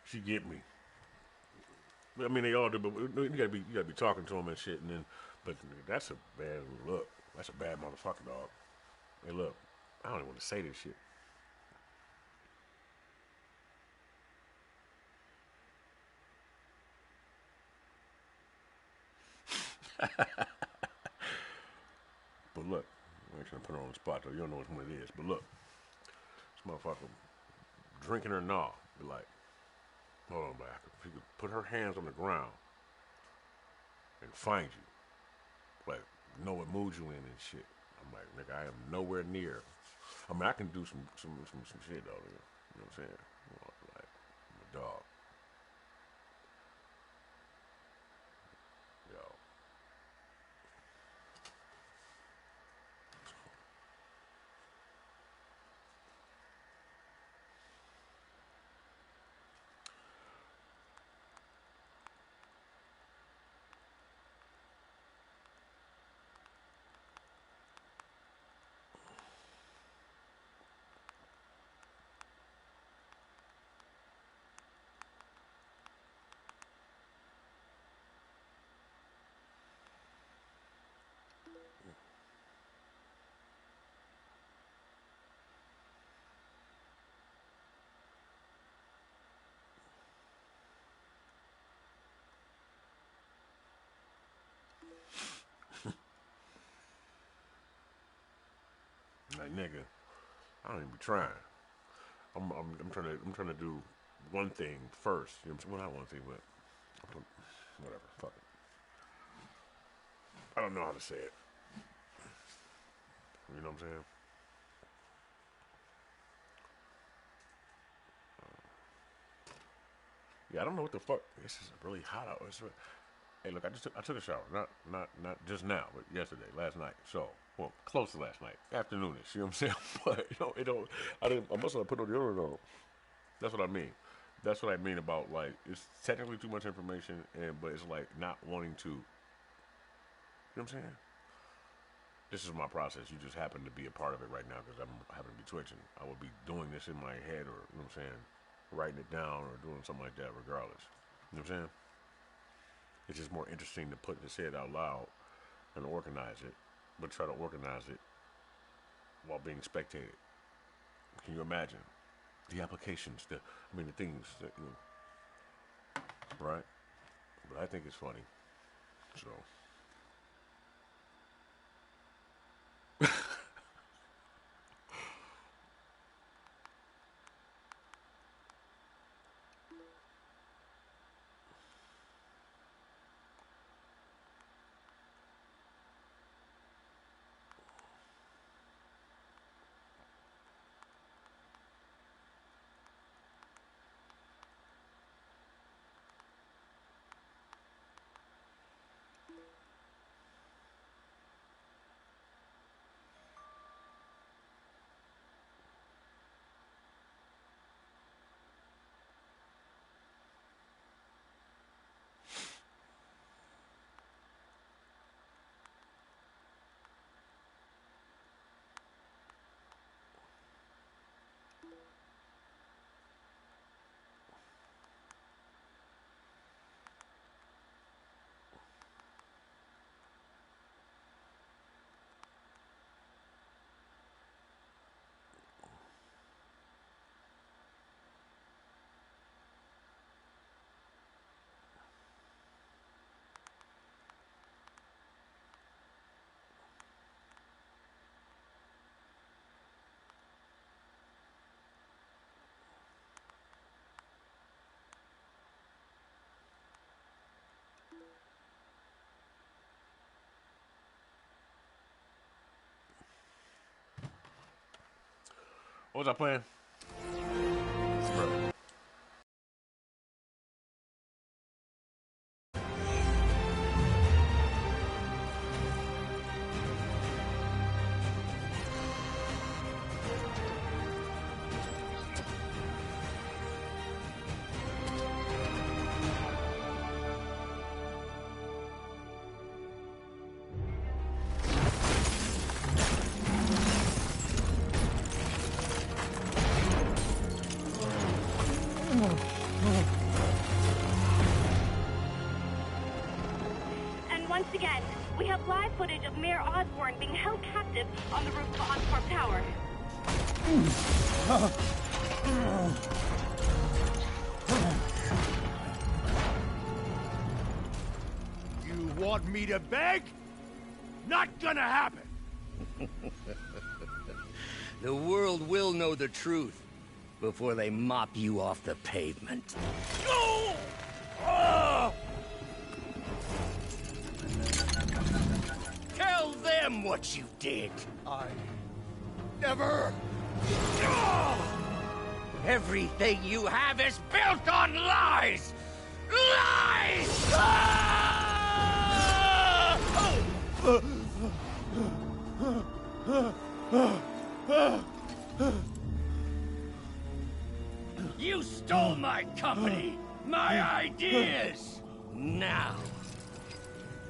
She get me. I mean, they all do, but you gotta be talking to them and shit. And then, but that's a bad look. That's a bad motherfucker, dog. Hey, look, I don't even want to say this shit. But look, I'm actually gonna put her on the spot though. You don't know which one it is. But look, this motherfucker drinking her gnaw. Be like, hold on, Black. If she could put her hands on the ground and find you, like, know what mood you in and shit. I'm like, nigga, I am nowhere near. I mean, I can do some shit though. You know what I'm saying? Like, I'm a dog. Yo. Like, nigga, I don't even be trying. I'm trying to do one thing first. You know what I'm saying? Well, not one thing, but whatever. Fuck it. I don't know how to say it. You know what I'm saying? Yeah, I don't know what the fuck. This is really hot out. Hey, look, I took a shower. Not just now, but yesterday, last night. So, well, close to last night, afternoonish. You know what I'm saying? But it don't. I must have put no deodorant on. That's what I mean. That's what I mean about, like, it's technically too much information, but it's like not wanting to. You know what I'm saying? This is my process. You just happen to be a part of it right now because I happen to be twitching. I would be doing this in my head, or you know what I'm saying, writing it down or doing something like that. Regardless, you know what I'm saying? It's just more interesting to say it out loud and organize it, but try to organize it while being spectated. Can you imagine the applications? The things that right? But I think it's funny. So. What was I playing? footage of Mayor Osborn being held captive on the roof of Oscorp Tower. You want me to beg? Not gonna happen! The world will know the truth before they mop you off the pavement. Go! Oh! Tell them what you did. I never... Everything you have is built on lies! Lies! Ah! You stole my company, my ideas! Now,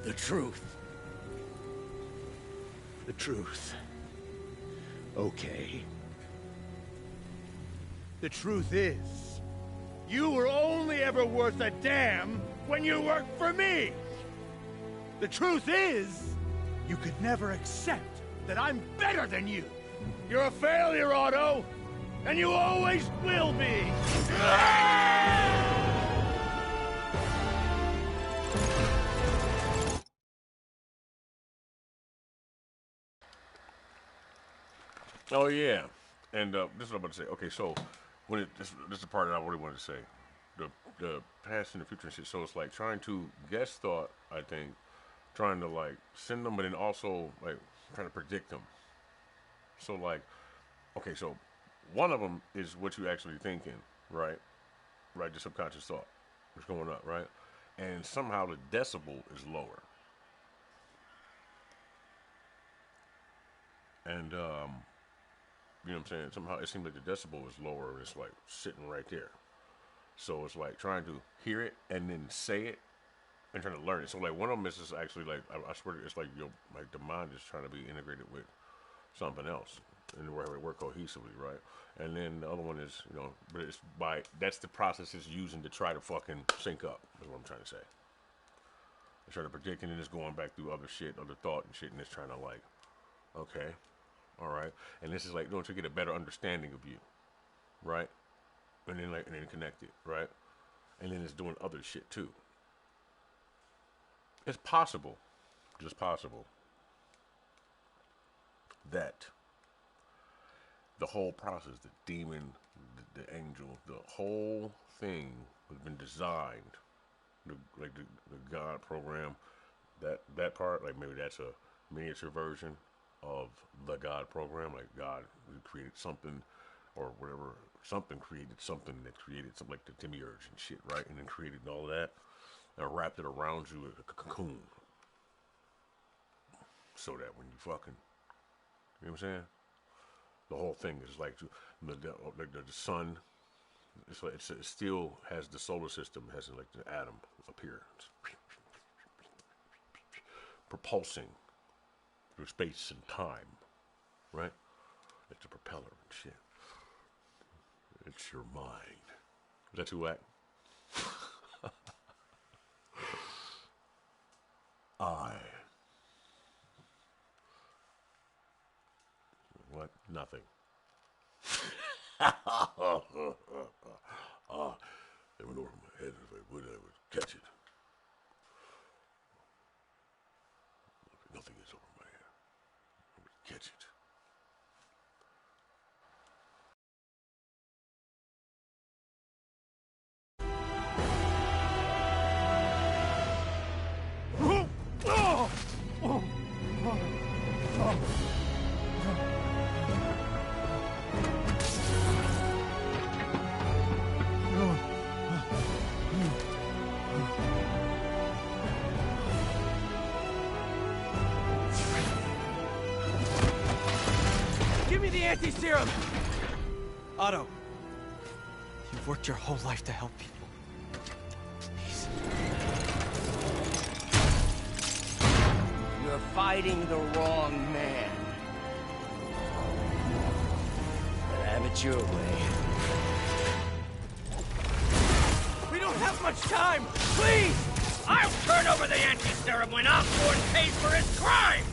the truth. The truth. Okay. The truth is, you were only ever worth a damn when you worked for me! The truth is, you could never accept that I'm better than you! You're a failure, Otto! And you always will be! Oh yeah, and this is what I'm about to say. Okay, so when this is the part that I really wanted to say, the past and the future and shit. So it's like trying to guess thought. I think trying to like send them, but then also like trying to predict them. So like, okay, so one of them is what you actually thinking, right? Right, the subconscious thought is going up, right? And somehow the decibel is lower. And you know what I'm saying? Somehow it seems like the decibel is lower. It's like sitting right there. So it's like trying to hear it and then say it and trying to learn it. So like one of them is just actually like I swear it's like your like the mind is trying to be integrated with something else and where it work cohesively, right? And then the other one is, you know, but it's by that's the process it's using to try to fucking sync up. Is what I'm trying to say. It's trying to predict and then it's going back through other shit, other thought and shit, and it's trying to like, okay. All right, and this is like to get a better understanding of you, right? And then connect it, right? And then it's doing other shit too. It's possible, just possible, that the whole process, the demon, the angel, the whole thing has been designed, the God program, that part, like maybe that's a miniature version of the God program, like God created something or whatever, something created something that created something like the demiurge and shit, right? And then created all that and wrapped it around you like a cocoon so that when you fucking, you know what I'm saying? The whole thing is like the sun, it's like it still has the solar system, has like the atom up here, propulsing through space and time, right? It's a propeller and shit. It's your mind. Is that too whack? What? Nothing. It went over my head. If I would, I would catch it. Nothing is over my head. I would catch it. Give me the anti-serum! Otto, you've worked your whole life to help people. Please. You're fighting the wrong man. But have it your way. We don't have much time! Please! I'll turn over the anti-serum when Osborn pays for his crime!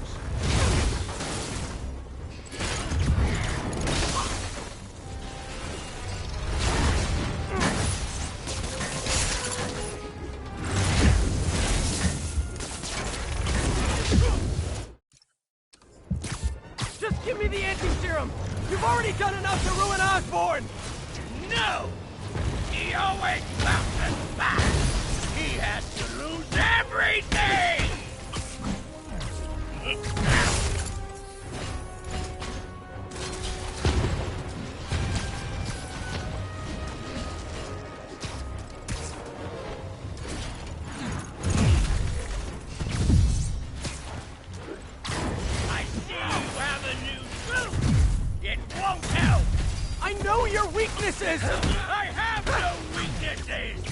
Give me the anti-serum! You've already done enough to ruin Osborn! No! He always bounces back! He has to lose everything! I see you have a new suit! It won't help! I know your weaknesses! I have no weaknesses!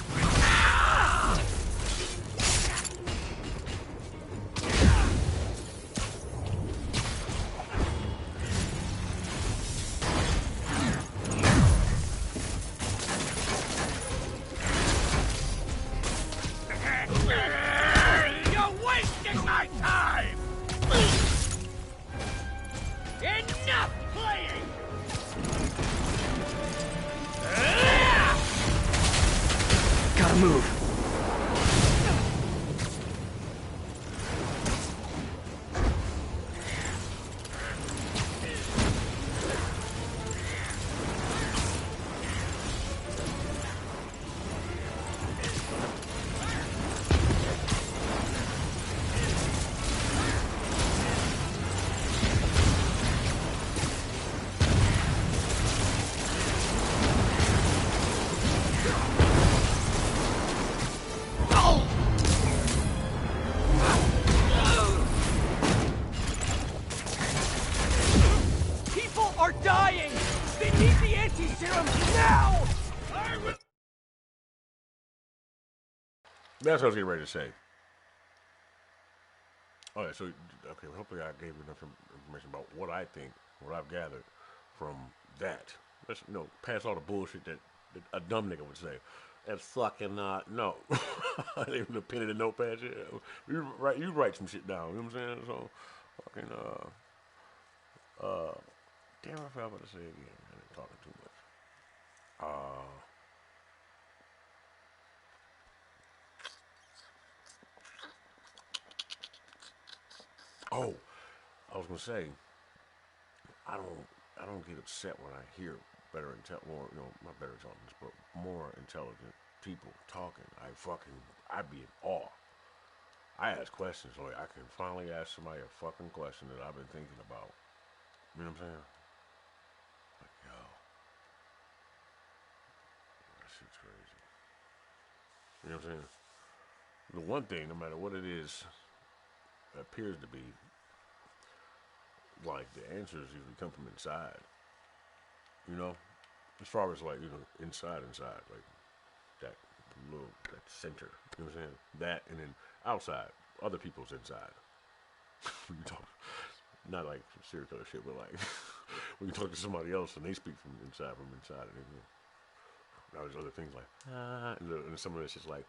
You're wasting my time! Enough playing! Gotta move. People are dying! They need the anti-serum now! That's what I was getting ready to say. All right, so okay, well, hopefully I gave you enough information about what I think, what I've gathered from that. Let's pass all the bullshit that a dumb nigga would say. That's fucking no. I didn't even pen in the notepad. You write some shit down. You know what I'm saying? So fucking damn, I forgot what to say again. I ain't talking too much. Oh, I was gonna say, I don't get upset when I hear not better intelligence, but more intelligent people talking. I'd be in awe. I ask questions, like I can finally ask somebody a fucking question that I've been thinking about. You know what I'm saying? Like, yo, that shit's crazy. You know what I'm saying? The one thing, no matter what it is, appears to be like the answers usually come from inside. You know, as far as like inside, like that that center. You know what I'm saying? That and then outside, other people's inside. When you talk, not like serial killer shit, but like when you talk to somebody else and they speak from inside, and now there's other things like and some of it's just like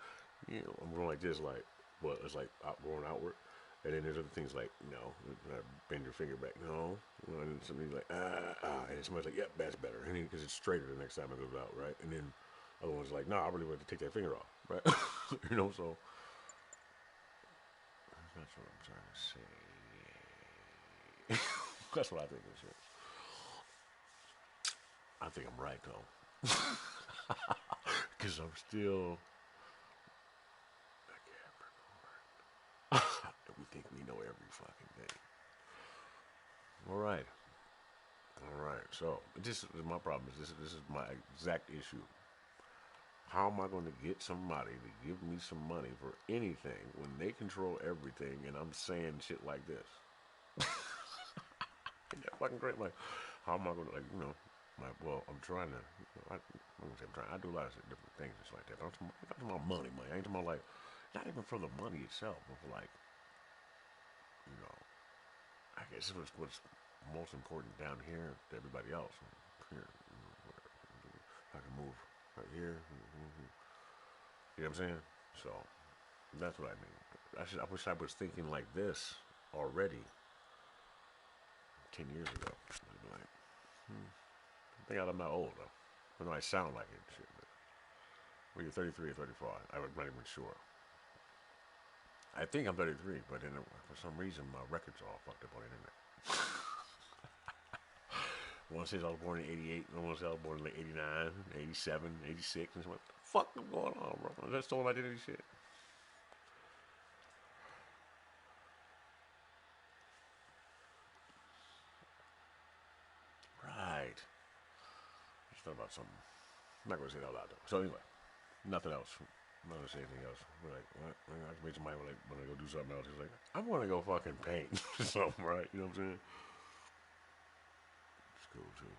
I'm going like this, like well, it's like going outward. And then there's other things like, bend your finger back, no. And somebody's like, and somebody's like, yep, that's better. And because it's straighter the next time it goes out, right? And then other one's like, no, I really want to take that finger off, right? So that's what I'm trying to say. That's what I think of shit. I think I'm right, though. Because I'm still we think we know every fucking thing. All right. So this is my problem. This is my exact issue. How am I going to get somebody to give me some money for anything when they control everything and I'm saying shit like this? Isn't that fucking great? Like, how am I going to I'm trying to. I'm gonna say I'm trying. I do a lot of different things just like that. I'm talking about money. I ain't talking about like not even for the money itself, but for like. I guess what's most important down here to everybody else. Here, I can move right here. You know what I'm saying? So that's what I mean. I wish I was thinking like this already 10 years ago. I'd be like, I think I'm not old though. I know I sound like it. Shit, but when you're 33 or 34, I'm not even sure. I think I'm 33, but then for some reason my record's all fucked up on the internet. One says I was born in 88, and one says I was born in like 89, 87, 86, and so what the fuck is going on, bro? That's stolen identity shit. Right. Just thought about something. I'm not gonna say that out loud though. So anyway, nothing else. I'm not gonna say anything else. We're like, what? I can make somebody like when I go do something else. He's like, I'm gonna go fucking paint something, right? You know what I'm saying? It's cool too.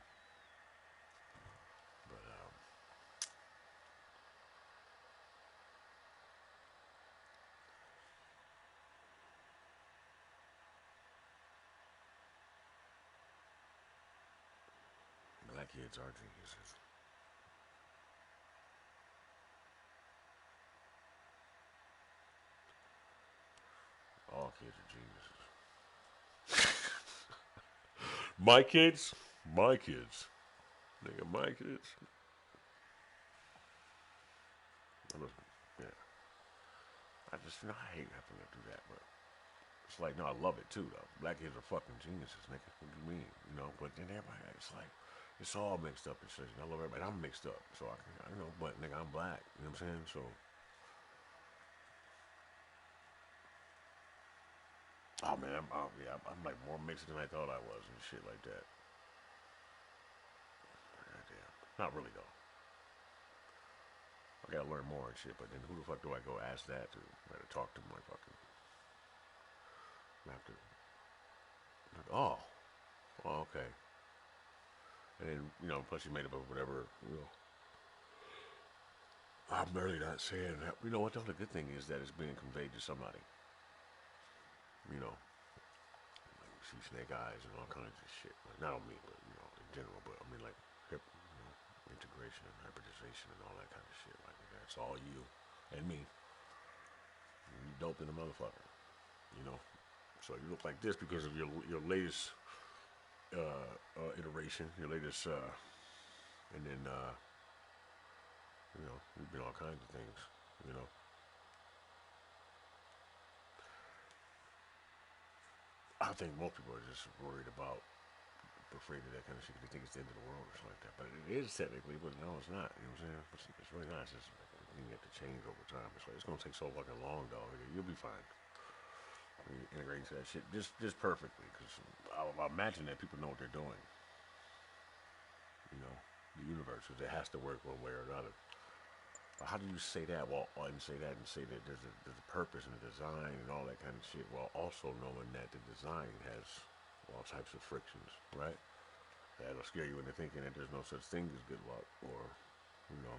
But black kids are geniuses. All kids are geniuses. My kids? My kids. Nigga, my kids. Yeah. I just, I hate having to do that, but it's like, no, I love it too, though. Black kids are fucking geniuses, nigga. What do you mean? You know, but then everybody, it's like, it's all mixed up and shit. I love everybody. I'm mixed up, so I know, but nigga, I'm black. You know what I'm saying? So. Oh man, I'm like more mixed than I thought I was and shit like that. Goddamn. Not really though. I gotta learn more and shit, but then who the fuck do I go ask that to? I gotta talk to my fucking. I have to. Like, oh, okay. And then, you know, plus you made up of whatever, you know. I'm barely not saying that. You know what though? The good thing is that it's being conveyed to somebody. You know, like see snake eyes and all kinds of shit. Like, not on me, but you know, in general. But I mean, like, you know, integration and hybridization and all that kind of shit. Like, it's all you and me. You dope in the motherfucker. You know, so you look like this because of your latest iteration, your latest, and then you know, you've been all kinds of things. You know. I think most people are just worried about, afraid of that kind of shit. They think it's the end of the world or something like that. But it is technically, but no, it's not. You know what I'm saying? It's really not. It's just like you have to change over time. It's like, it's going to take so fucking long, dog. You'll be fine. You integrate into that shit just perfectly. Because I imagine that people know what they're doing. You know, the universe, because it has to work one way or another. But how do you say that? Well, and say that and say that there's a purpose and a design and all that kind of shit, while also knowing that the design has all types of frictions, right? That'll scare you into thinking that there's no such thing as good luck or, you know,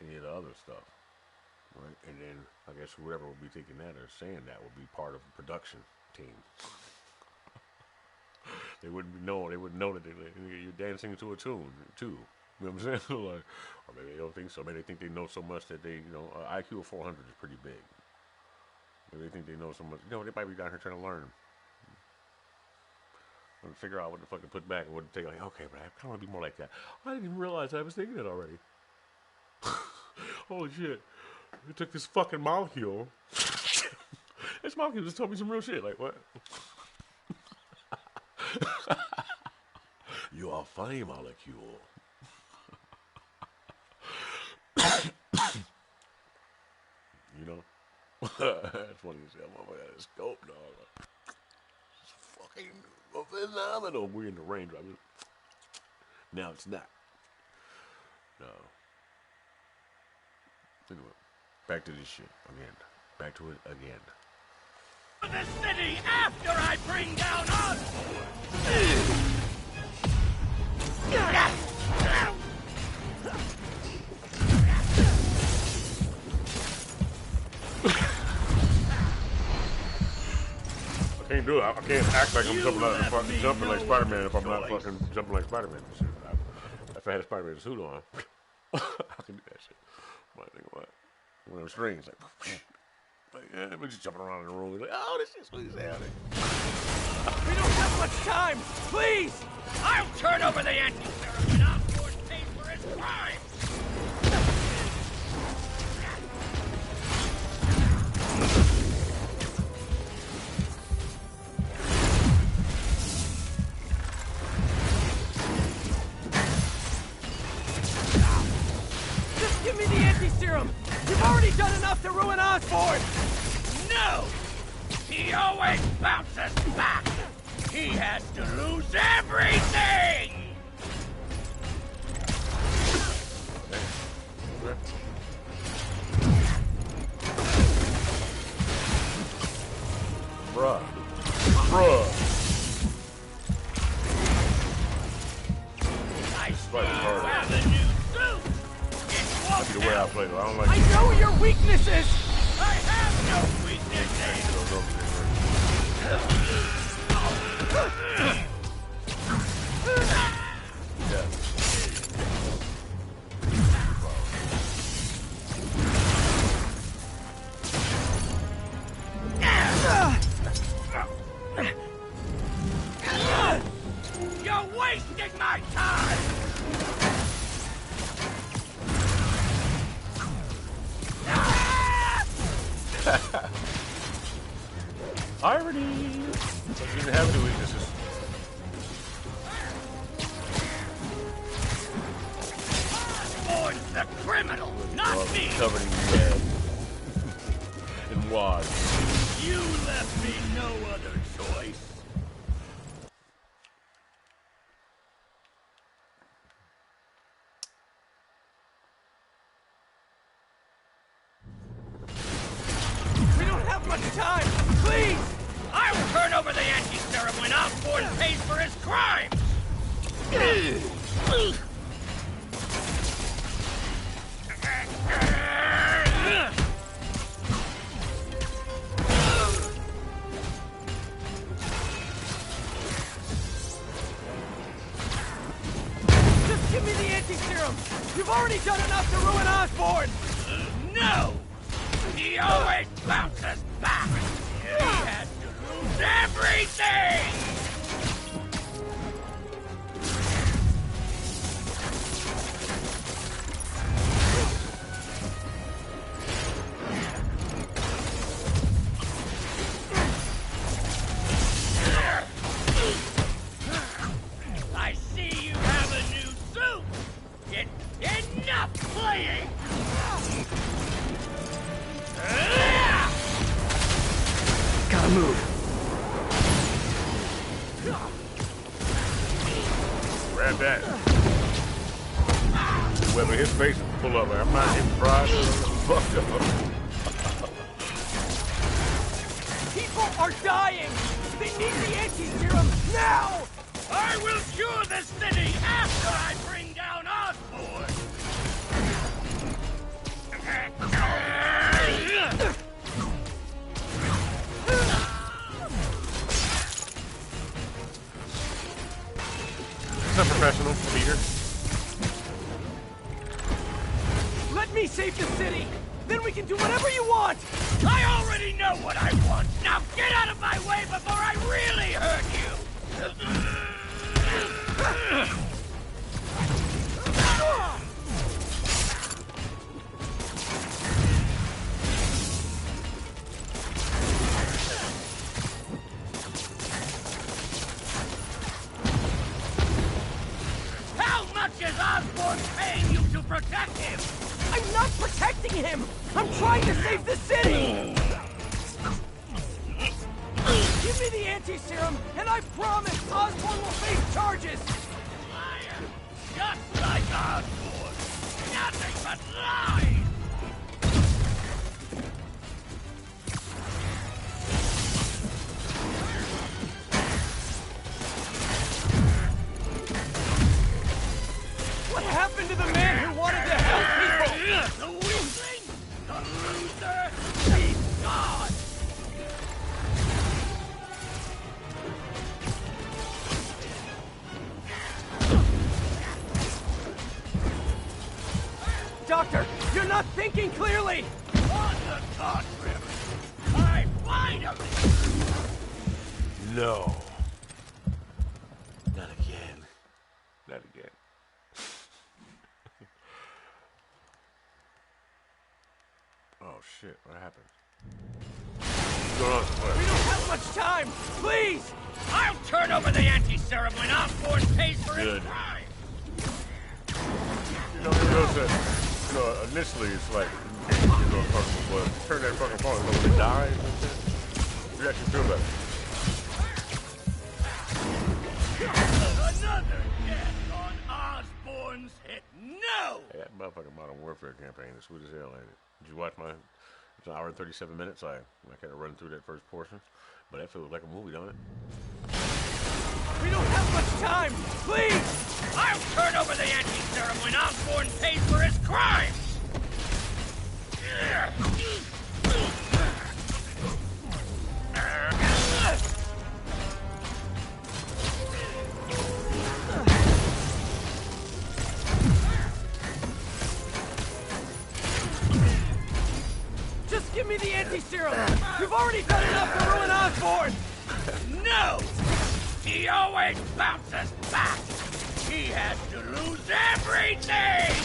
any of the other stuff, right? And then I guess whoever will be thinking that or saying that will be part of the production team. They wouldn't know. They wouldn't know that you're dancing to a tune too. You know what I'm saying? Like, or maybe they don't think so. Maybe they think they know so much that they, you know, IQ of 400 is pretty big. Maybe they think they know so much. You know, they might be down here trying to learn. And figure out what the fuck to put back and what to take. Like, okay, but I kind of want to be more like that. I didn't even realize I was thinking that already. Holy shit. It took this fucking molecule. This molecule just told me some real shit. Like, what? You are a funny molecule. You know? That's funny as hell. I got a scope, dog. It's fucking phenomenal. We're in the range right now. Now it's not. No. Anyway, back to this shit again. Back to it again. The city after I bring down us! I can't do it. I can't act like I'm jumping out of the fucking jumping like Spider-Man if I'm not fucking jumping like Spider-Man. If I had a Spider-Man suit on, I can do that shit. But I think what? One of them strings, like yeah, we're just jumping around in the room. Like, oh, this shit's sweet as hell. We don't have much time! Please! I'll turn over the anti-serum and Osborn pays for his crime! enough to ruin Osborn! No! He always bounces back! He has to lose everything! Bruh. Bruh. I Right, hard. have a new suit! It won't The way I play, I don't like I know your weaknesses! I have no weaknesses! You're wasting my time! Irony! So you didn't have any weaknesses. Osborn's the criminal, not me! Covered in red. And wad. You left me no other choice. We don't have much time! Please! I'll turn over the anti-serum when Osborn pays for his crimes! Just give me the anti-serum! You've already done enough to ruin Osborn! No! He always bounces back! He has to lose everything! I see you have a new suit! Enough playing! Gotta move. Grab that. Whether his face is full up, like, I'm not even fried. Fucked up. People are dying! They need the anti-serum now! I will cure the city after I bring down Osborn! It's unprofessional, Peter. Let me save the city! Then we can do whatever you want! I already know what I want! Now get out of my way before I really hurt you! How much is Osborn paying you to protect him? I'm not protecting him! I'm trying to save the city! Give me the anti-serum, and I promise Osborn will face charges! Liar! Just like Osborn! Nothing but lies! What happened to the man who wanted to help people? The weakling! The loser! He's gone! Doctor, you're not thinking clearly! On the contrary, I finally... No. Not again. Not again. Oh shit, what happened? What's going on? We don't have much time! Please! I'll turn over the anti-serum when Osborn pays for his Good. crime! You know, it goes that, initially it's like, Turn that fucking phone when it dies and shit. You actually feel better. Another death on Osborn's hit. No! Hey, that motherfucking Modern Warfare campaign is sweet as hell, ain't it? Did you watch my? It's an hour and 37 minutes. I kind of run through that first portion, but that feels like a movie, don't it? We don't have much time! Please! I'll turn over the anti-serum when Osborn pays for his crimes! Just give me the anti-serum! You've already done enough to ruin Osborn! No! He always bounces back! He has to lose everything!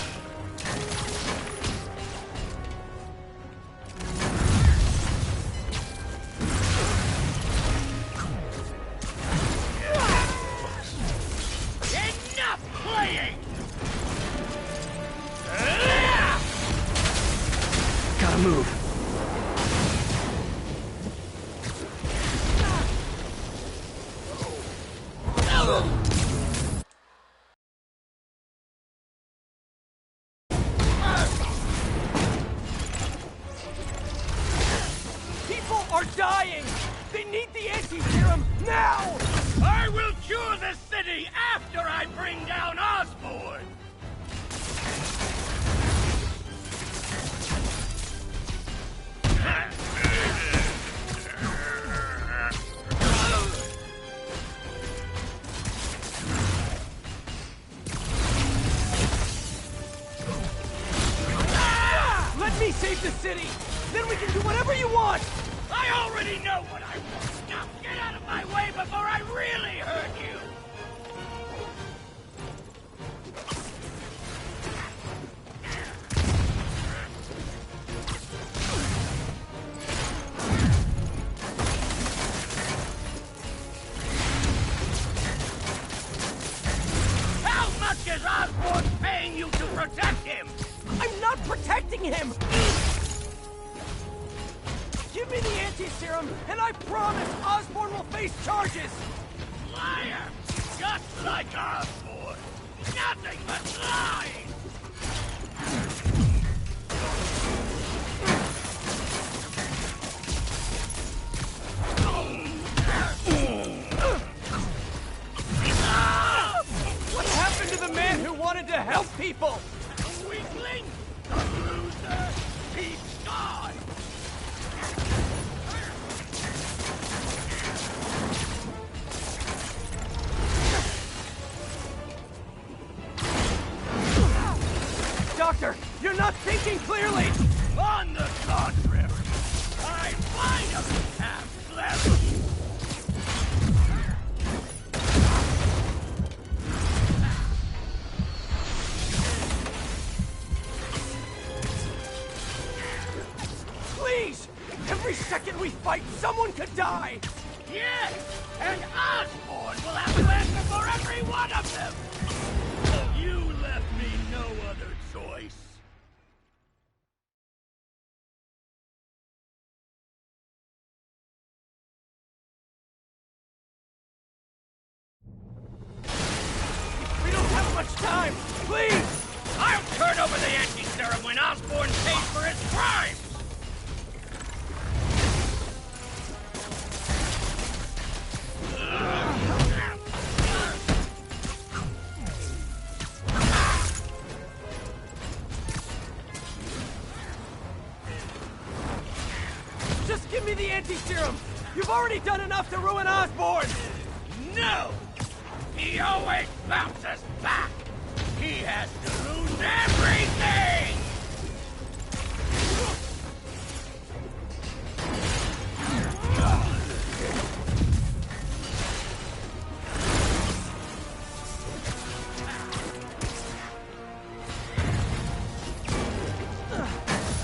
Enough playing! Gotta move. People are dying! They need the anti-serum now! I will cure the city after I bring down Osborn! Let me save the city! Then we can do whatever you want! I already know what I want! Now get out of my way before I really hurt you! How much is Osborn paying you to protect him? I'm not protecting him! Give me the anti-serum, and I promise Osborn will face charges! Liar! Just like Osborn! Nothing but lies! What happened to the man who wanted to help people? The weakling! The loser! He's gone! Doctor, you're not thinking clearly! On the contrary, I finally have clarity! Please! Every second we fight, someone could die! Yes! And Osborn will have to answer for every one of them! You left me no other choice. We don't have much time! Please! I'll turn over the anti-serum when Osborn pays for his crimes! Just give me the anti-serum! You've already done enough to ruin Osborn! No! He always bounces back! He has to lose everything!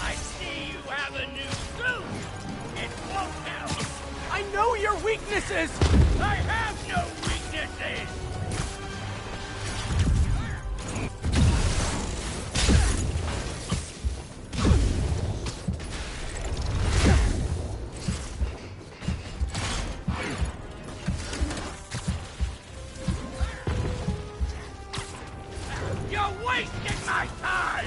I see you have a new suit! It won't help! I know your weaknesses! I have no weaknesses! wasting my time!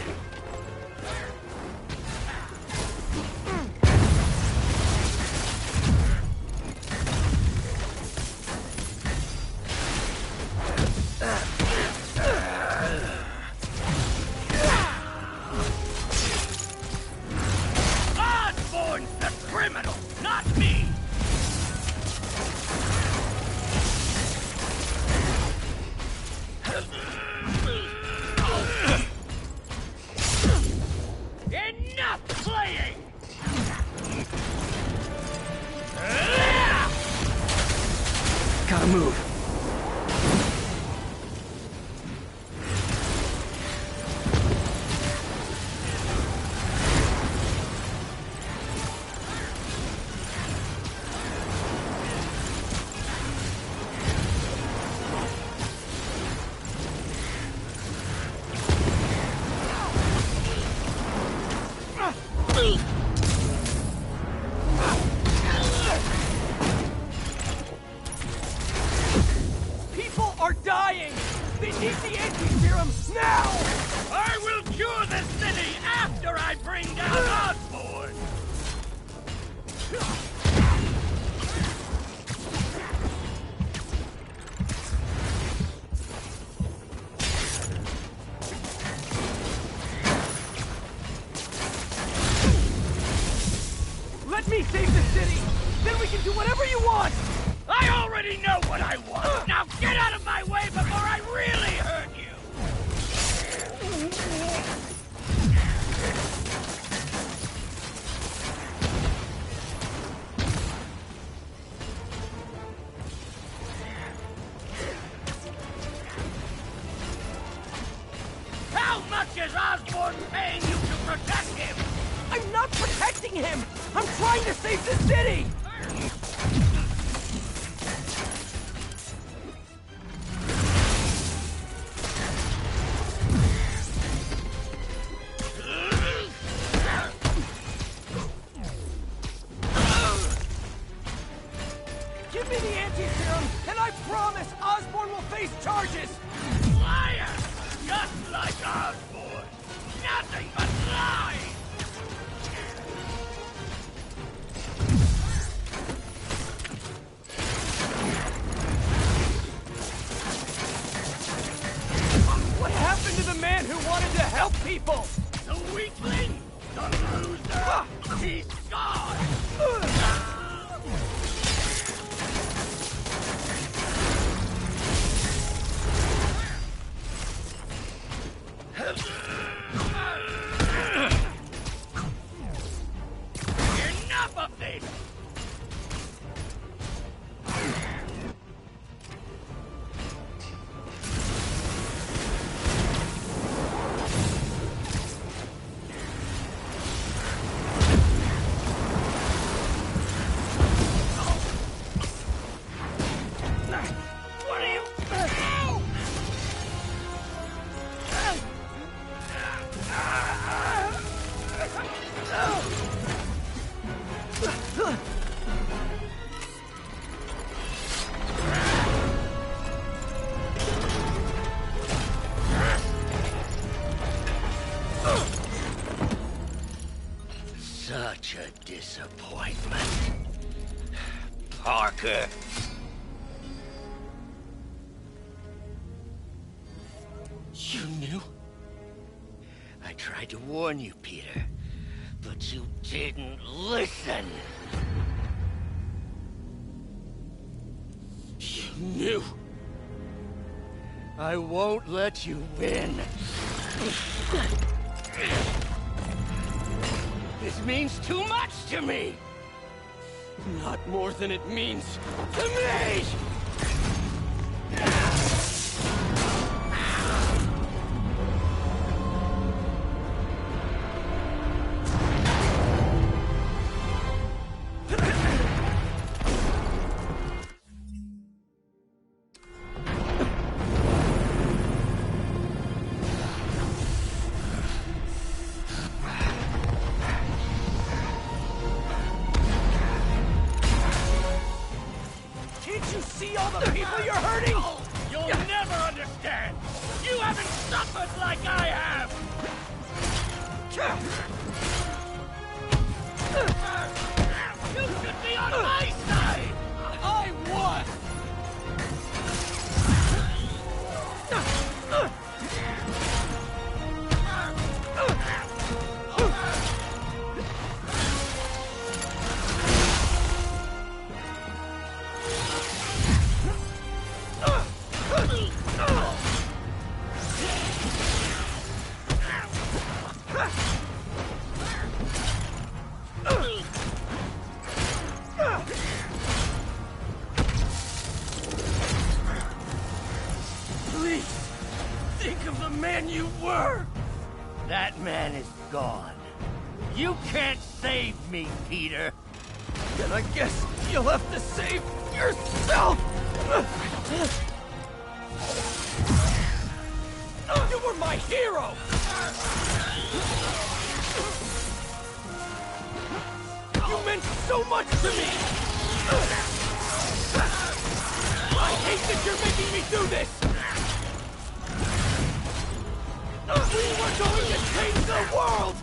Osborn's the criminal, not me! Enough playing! Gotta move. People are dying! They need the anti-serum now! I will cure the city after I bring down Osborn! Let me save the city! Then we can do whatever you want! I already know what I want! Now get out of my way before I really hurt you! How much is Osborn paying you to protect him? I'm not protecting him! I'm trying to save the city! Give me the anti-serum, and I promise Osborn will face charges! Liar! Just like Osborn! Nothing but lies! What happened to the man who wanted to help people? The weakling! The loser! He's gone! Enough of this! What are you... Such a disappointment. Parker. You knew? I tried to warn you, Peter, but you didn't listen. You knew. I won't let you win. This means too much to me! Not more than it means to me! Can't you see think of the man you were! That man is gone. You can't save me, Peter. Then I guess you'll have to save yourself! You were my hero! You meant so much to me! I hate that you're making me do this! We were going to change the world!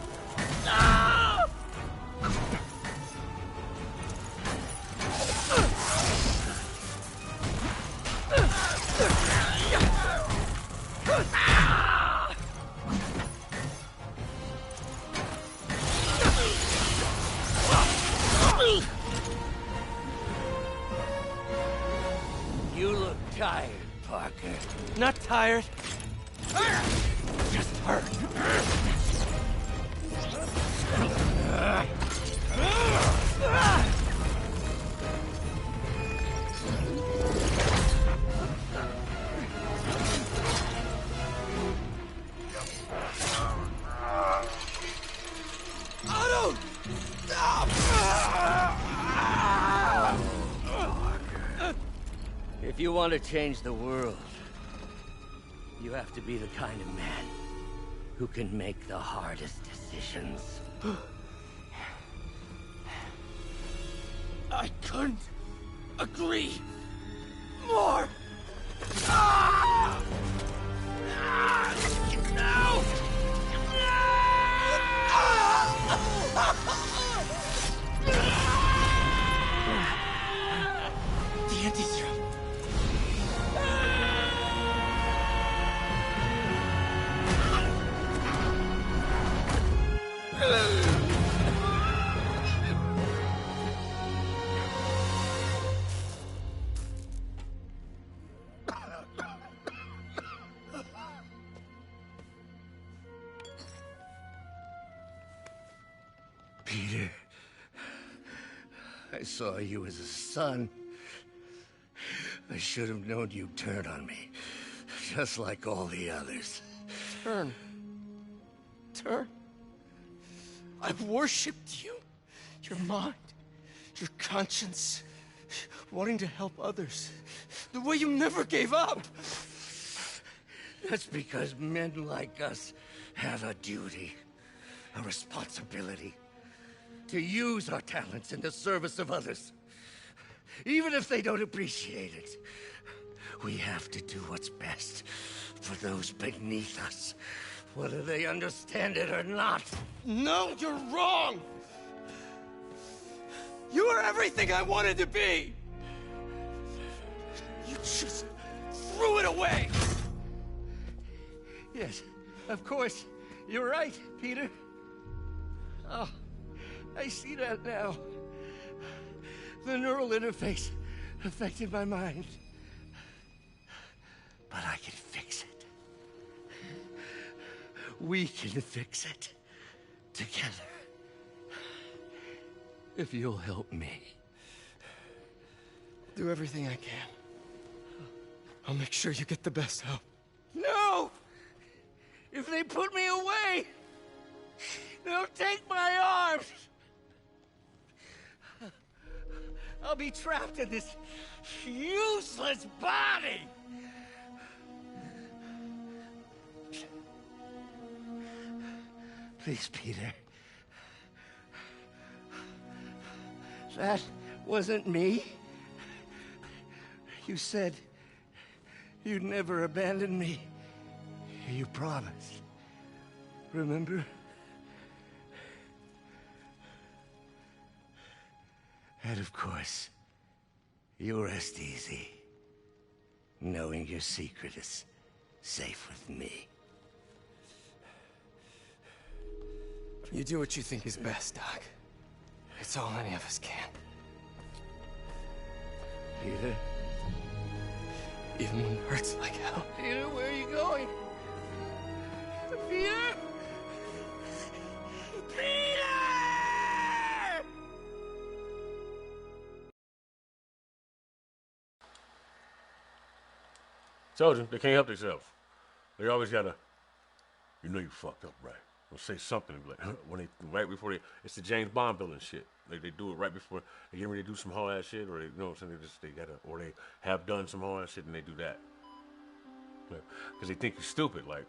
You look tired, Parker. Not tired. Just hurt. Otto! Stop! If you want to change the world, you have to be the kind of man who can make the hardest decisions. I couldn't agree more! No! The anti-serum. Peter, I saw you as a son. I should have known you'd turn on me, just like all the others. Turn. I've worshipped you. Your mind, your conscience, wanting to help others. The way you never gave up. That's because men like us have a duty, a responsibility, to use our talents in the service of others. Even if they don't appreciate it, we have to do what's best for those beneath us, whether they understand it or not. No, you're wrong! You are everything I wanted to be! You just threw it away! Yes, of course. You're right, Peter. Oh, I see that now. The neural interface affected my mind. But I can fix it. We can fix it. Together. If you'll help me. Do everything I can. I'll make sure you get the best help. No! If they put me away, they'll take my arms. I'll be trapped in this useless body. Please, Peter. That wasn't me. You said you'd never abandon me. You promised. Remember? And of course, you rest easy, knowing your secret is safe with me. You do what you think is best, Doc. It's all any of us can. Peter? Even when it hurts like hell. Peter, where are you going? Peter? Peter! Told you, they can't help themselves. They always gotta, you know, you fucked up, right? Or say something like when they right before they. It's the James Bond villain shit. Like they do it right before they get ready to do some whole ass shit, or they, you know what I'm saying? They gotta, or they have done some whole ass shit and they do that because they think you're stupid. Like,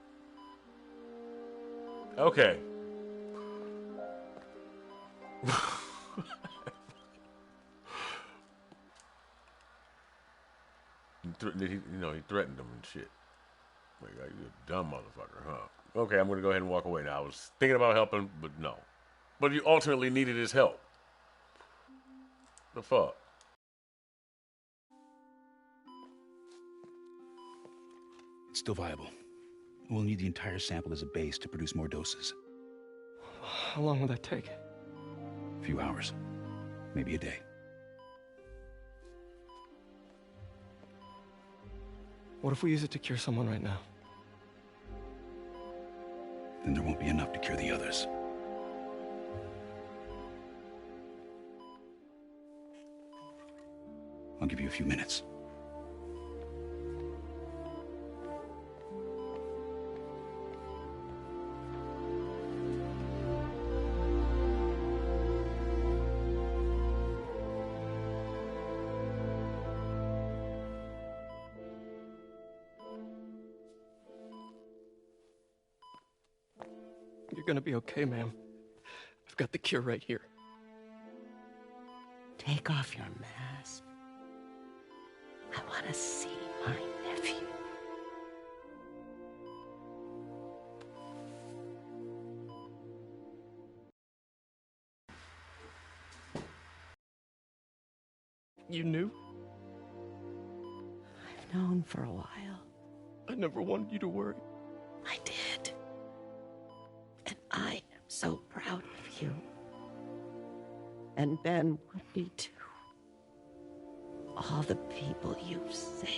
okay. He threatened them and shit. Like, you a dumb motherfucker, huh? Okay, I'm gonna go ahead and walk away now. I was thinking about helping, but no. But you ultimately needed his help. The fuck? It's still viable. We'll need the entire sample as a base to produce more doses. How long will that take? A few hours. Maybe a day. What if we use it to cure someone right now? Then there won't be enough to cure the others. I'll give you a few minutes. You're gonna be okay, ma'am. I've got the cure right here. Take off your mask. I want to see my nephew. You knew? I've known for a while. I never wanted you to worry. I did. And I am so proud of you. And Ben would be too. All the people you've saved.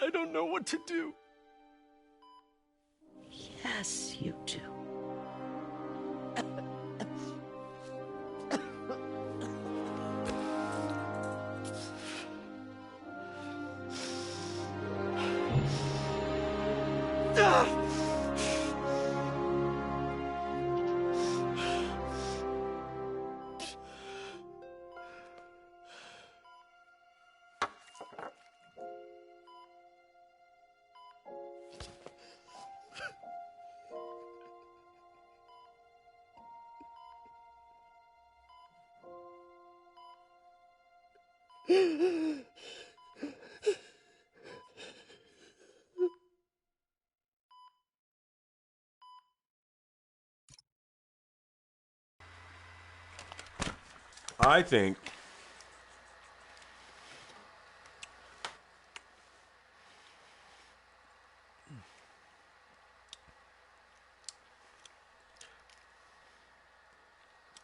I don't know what to do. Yes, you do.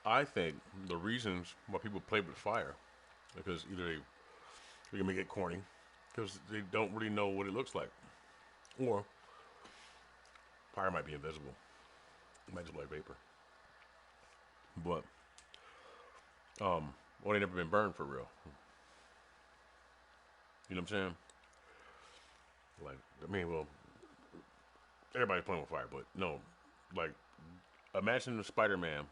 I think the reasons why people play with fire, because either they can make it corny, because they don't really know what it looks like, or fire might be invisible, it might just be like vapor, but or they never been burned for real. You know what I'm saying? Like, I mean, well, everybody's playing with fire, but no, like, imagine the Spider-Man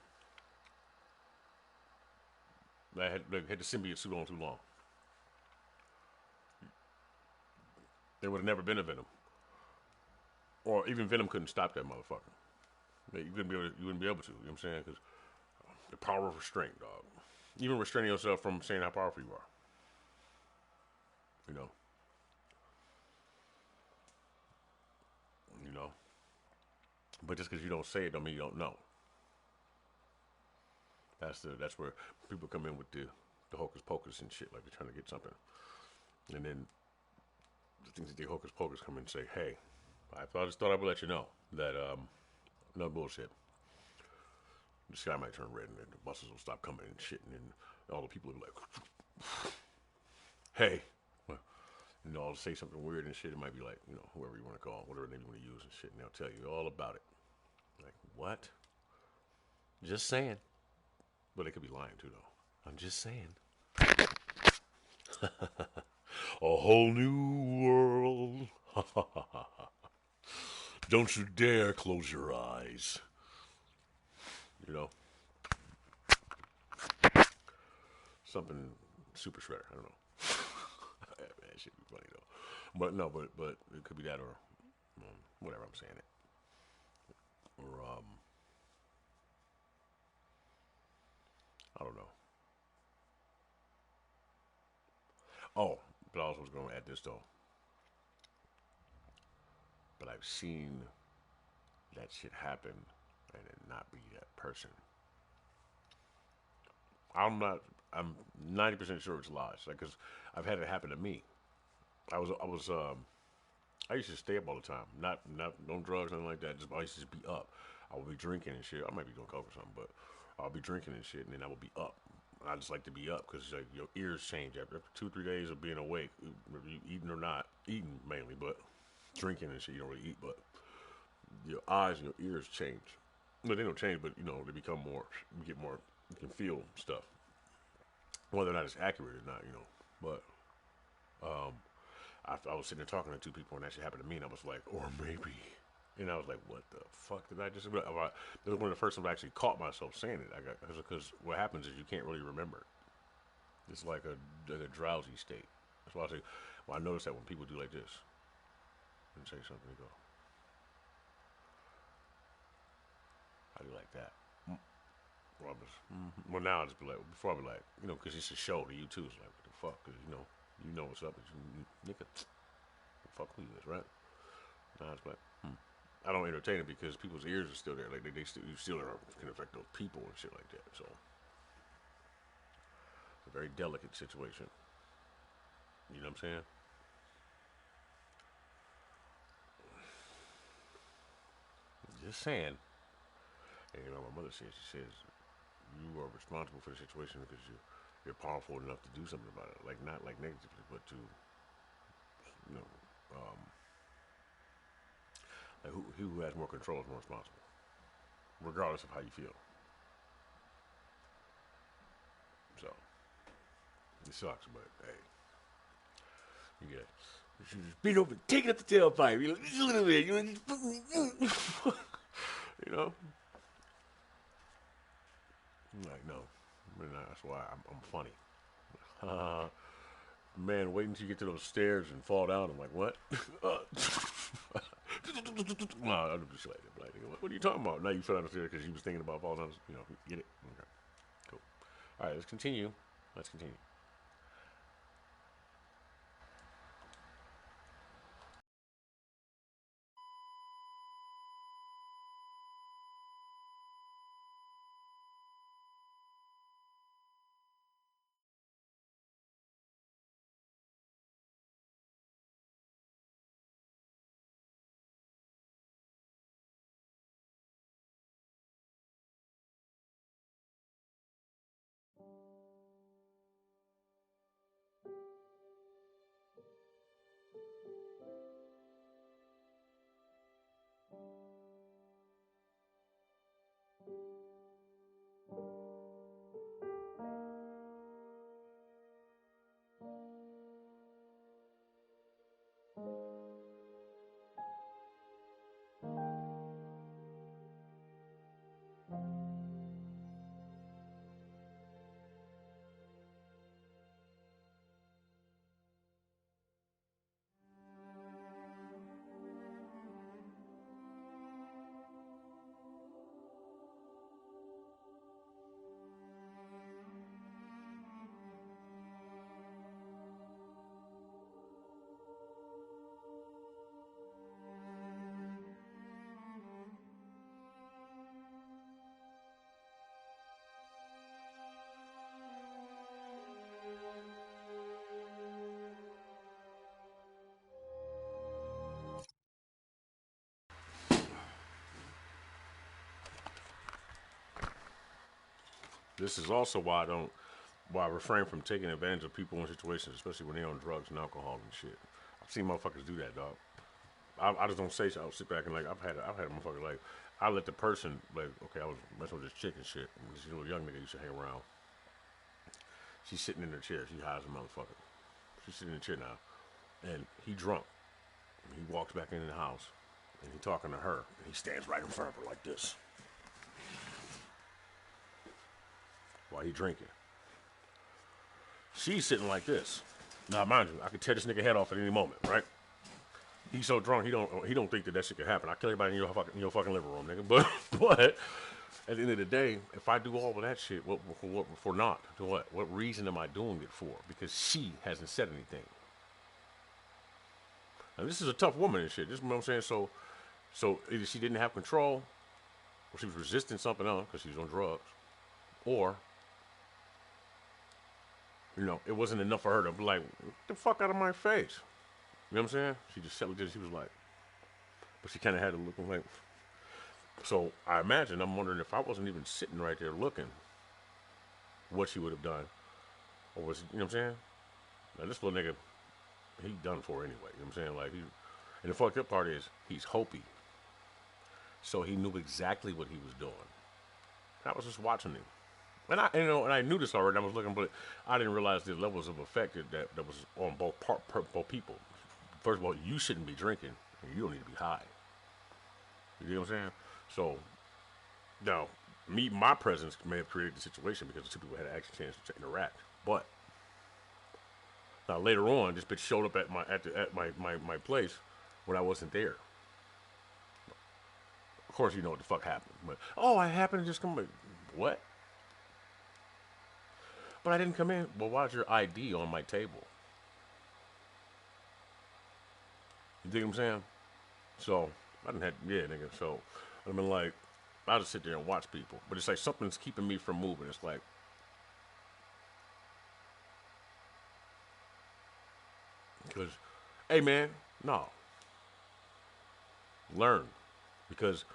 that had the symbiote suit on too long. There would have never been a Venom, or even Venom couldn't stop that motherfucker. You wouldn't be able to. You know what I'm saying? Because the power of restraint, dog. Even restraining yourself from saying how powerful you are. You know. You know. But just because you don't say it don't mean you don't know. That's where people come in with the hocus pocus and shit, like they're trying to get something. And then the things that the hocus pocus come in and say, hey, I just thought I would let you know that no bullshit. The sky might turn red and then the buses will stop coming and shit, and then all the people will be like, hey, and they'll say something weird and shit. It might be like, you know, whoever you want to call, whatever name you want to use and shit, and they'll tell you all about it. Like, what? Just saying. But they could be lying too, though. I'm just saying. A whole new world. Don't you dare close your eyes. You know? Something super shredder. I don't know. That should be funny though. But no, but it could be that or whatever I'm saying it. Or I don't know. Oh, but I also was going to add this though. But I've seen that shit happen and it not be that person. I'm 90% sure it's lies. Like, cause I've had it happen to me. I used to stay up all the time. Not no drugs, nothing like that. Just I used to just be up. I would be drinking and shit. I might be doing coke or something, but I'll be drinking and shit, and then I would be up. I just like to be up because like your ears change after 2 3 days of being awake, whether you eating or not. Eating mainly, but drinking and shit you don't really eat. But your eyes and your ears change. No, they don't change, but you know they become more. You get more. You can feel stuff. Whether or not it's accurate or not, you know. But I was sitting there talking to two people, and that shit happened to me, and I was like, or maybe. And I was like, what the fuck did I just... It was one of the first times I actually caught myself saying it. Because what happens is you can't really remember. It's like a drowsy state. That's why I say, well, I notice that when people do like this and say something, they go, how do you like that? Well, well, now I just be like, before I be like, you know, because it's a show to you too. It's like, what the fuck? Because, you know what's up. But you nigga, fuck who you is, right? Now it's like, I don't entertain it because people's ears are still there. Like, they still can affect those people and shit like that. So, it's a very delicate situation. You know what I'm saying? Just saying. And you know, my mother says, she says, you are responsible for the situation because you're powerful enough to do something about it. Like, not like negatively, but to, you know, like who has more control is more responsible, regardless of how you feel. So, it sucks, but hey, you get been over, taking up the tailpipe. You know, just a little bit. You know, I'm like, no, that's why I'm funny. Man, wait until you get to those stairs and fall down. I'm like, what? No, I don't do shit like that. Like, what are you talking about? Now you fell down the stairs because you was thinking about falling down. You know, get it? Okay, cool. All right, let's continue. This is also why I refrain from taking advantage of people in situations, especially when they're on drugs and alcohol and shit. I've seen motherfuckers do that, dog. I just don't say shit. I'll sit back and like I've had a motherfucker like I let the person like okay I was messing with this chick and shit. And this young nigga used to hang around. She's sitting in her chair. She high as a motherfucker. She's sitting in the chair now. And he drunk. He walks back into the house, and he talking to her, and he stands right in front of her like this while he drinking. She's sitting like this. Now, mind you, I could tear this nigga head off at any moment, right? He's so drunk, he don't think that shit could happen. I kill everybody in your fucking living room, nigga. But at the end of the day, if I do all of that shit, what for not? To what? What reason am I doing it for? Because she hasn't said anything. Now, this is a tough woman and shit. This is what I'm saying. So either she didn't have control, or she was resisting something else because she was on drugs, or it wasn't enough for her to be like, get the fuck out of my face. You know what I'm saying? She just settled it. She was like, but she kind of had to look like. So I imagine, I'm wondering if I wasn't even sitting right there looking, what she would have done. Or was, you know what I'm saying? Now this little nigga, he done for anyway. You know what I'm saying? Like, and the fucked up part is, he's Hopi. So he knew exactly what he was doing. I was just watching him. And I knew this already. I was looking, but I didn't realize the levels of effect that was on both people. First of all, you shouldn't be drinking, and you don't need to be high. You know what I'm saying? So, now, my presence may have created the situation because the two people had an actual chance to interact. But now later on, this bitch showed up at my place when I wasn't there. Of course, you know what the fuck happened. But I happened to just come. What? But I didn't come in. Well, why's your ID on my table? You dig what I'm saying? So, I didn't have, nigga. So, I mean, like, I just sit there and watch people. But it's like something's keeping me from moving. It's like, because, hey, man, no. Learn. Because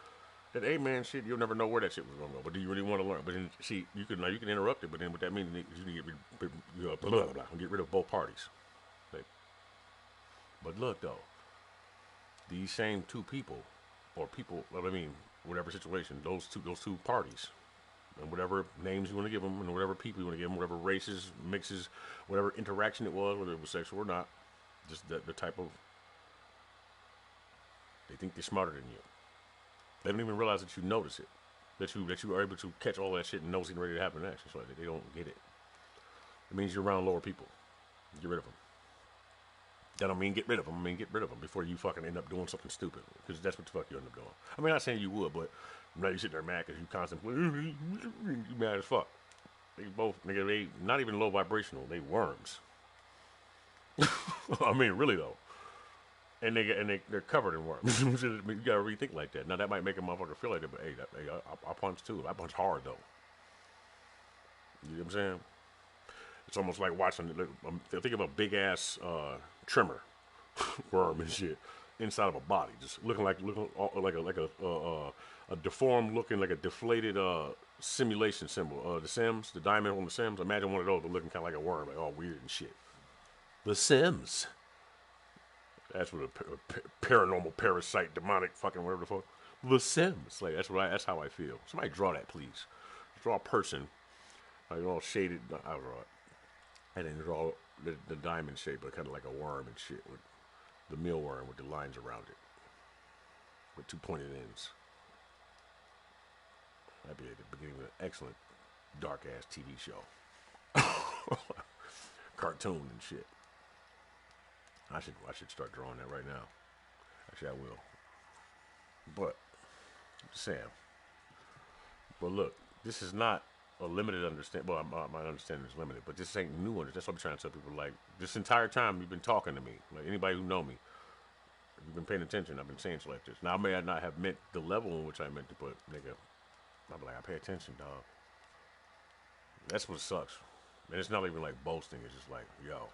that man shit, you'll never know where that shit was going to go. But do you really want to learn? But then, see, you can interrupt it, but then what that means is you get rid of both parties. Like, but look, though. These same two people, or people, whatever situation, those two parties, and whatever names you want to give them, and whatever people you want to give them, whatever races, mixes, whatever interaction it was, whether it was sexual or not, just the type of, they think they're smarter than you. They don't even realize that you notice it, that you are able to catch all that shit and know it's getting ready to happen next. So they don't get it. It means you're around lower people. Get rid of them. That don't mean get rid of them. I mean get rid of them before you fucking end up doing something stupid. Because that's what the fuck you end up doing. I mean, I'm not saying you would, but now you sit there mad because you constantly, you mad as fuck. They both, nigga, they not even low vibrational. They worms. I mean, really though. And they're covered in worms. You gotta rethink like that. Now that might make a motherfucker feel like that, but hey, I punch too. I punch hard though. You know what I'm saying? It's almost like watching. Think of a big ass trimmer worm and shit inside of a body, just looking like a deformed looking, like a deflated simulation symbol. The Sims, the diamond on the Sims. Imagine one of those, but looking kind of like a worm, like all weird and shit. The Sims. That's what a paranormal, parasite, demonic, fucking whatever the fuck. The Sims. Like that's how I feel. Somebody draw that, please. Draw a person, like all shaded. I'll draw it. And then draw the diamond shape, but kind of like a worm and shit, with the mealworm with the lines around it, with two pointed ends. That'd be at the beginning of an excellent dark ass TV show, cartoon and shit. I should start drawing that right now. Actually, I will. But Sam. But look, this is not a limited understanding. Well, my understanding is limited, but this ain't new. That's what I'm trying to tell people. Like, this entire time you've been talking to me, like anybody who know me, if you've been paying attention, I've been saying shit like this. Now, I may not have meant the level in which I meant to put, nigga. I'm like, I pay attention, dog. That's what sucks. And it's not even like boasting. It's just like, yo,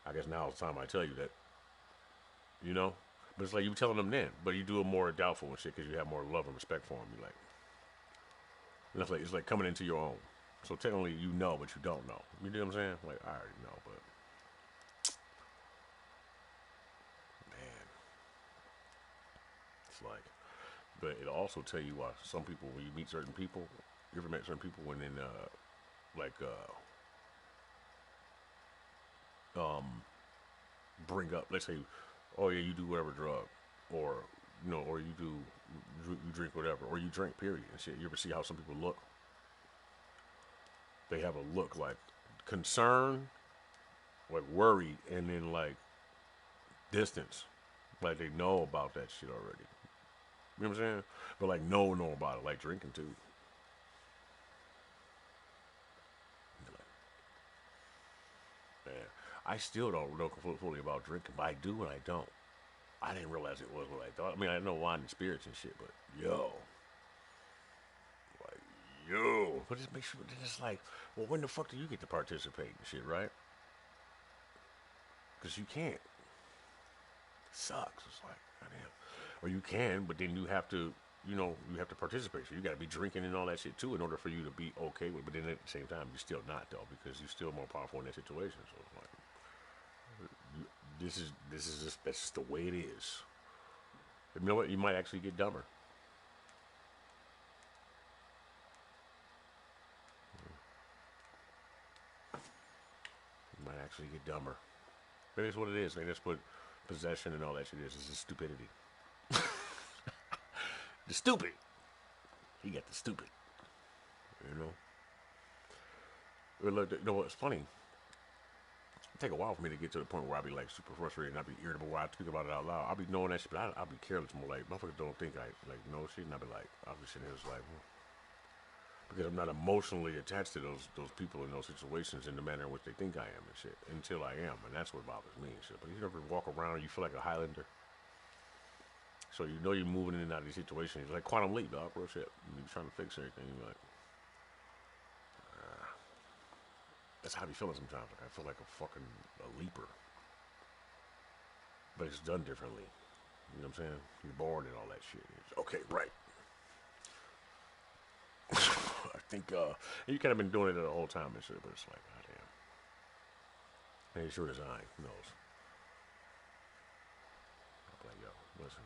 I guess now it's time I tell you that, you know? But it's like you telling them then, but you do it more doubtful and shit because you have more love and respect for them. You like, and it's like coming into your own. So technically you know, but you don't know. You know what I'm saying? Like, I already know, but man, it's like, but it'll also tell you why some people, when you meet certain people, you ever met certain people when in bring up, let's say, oh yeah, you do whatever drug, or you know, or you do you drink whatever, or you drink, period, and shit. You ever see how some people look? They have a look like concern, like worried, and then like distance, like they know about that shit already. You know what I'm saying? But like know about it, like drinking too. Man, I still don't know fully about drinking, but I do and I don't. I didn't realize it was what I thought. I mean, I know wine and spirits and shit, but but just make sure that it's like, well, when the fuck do you get to participate and shit, right? Because you can't. It sucks. It's like, goddamn. Or you can, but then you have to, you know, you have to participate. So you got to be drinking and all that shit too in order for you to be okay with it. But then at the same time, you're still not though, because you're still more powerful in that situation. So it's like, this is just, that's just the way it is. You know what? You might actually get dumber. You might actually get dumber. But it's what it is, man. That's what possession and all that shit is. It's just stupidity. The stupid. He got the stupid. You know? You know what's funny? It take a while for me to get to the point where I'll be like super frustrated and I'll be irritable where I speak about it out loud. I'll be knowing that shit, but I'll be careless more like, motherfuckers don't think I like know shit, and I'll be like, I'll be sitting here just like, because I'm not emotionally attached to those people in those situations in the manner in which they think I am and shit, until I am, and that's what bothers me and shit. But you ever walk around and you feel like a Highlander? So you know you're moving in and out of these situations. It's like Quantum Leap, dog, real shit. You're trying to fix everything, you're like, that's how I be feeling sometimes. Like I feel like a fucking leaper. But it's done differently. You know what I'm saying? You're born and all that shit. It's, okay, right. I think you kind of been doing it the whole time and shit, but it's like, goddamn. Ain't sure as I knows. I'm like, yo, listen.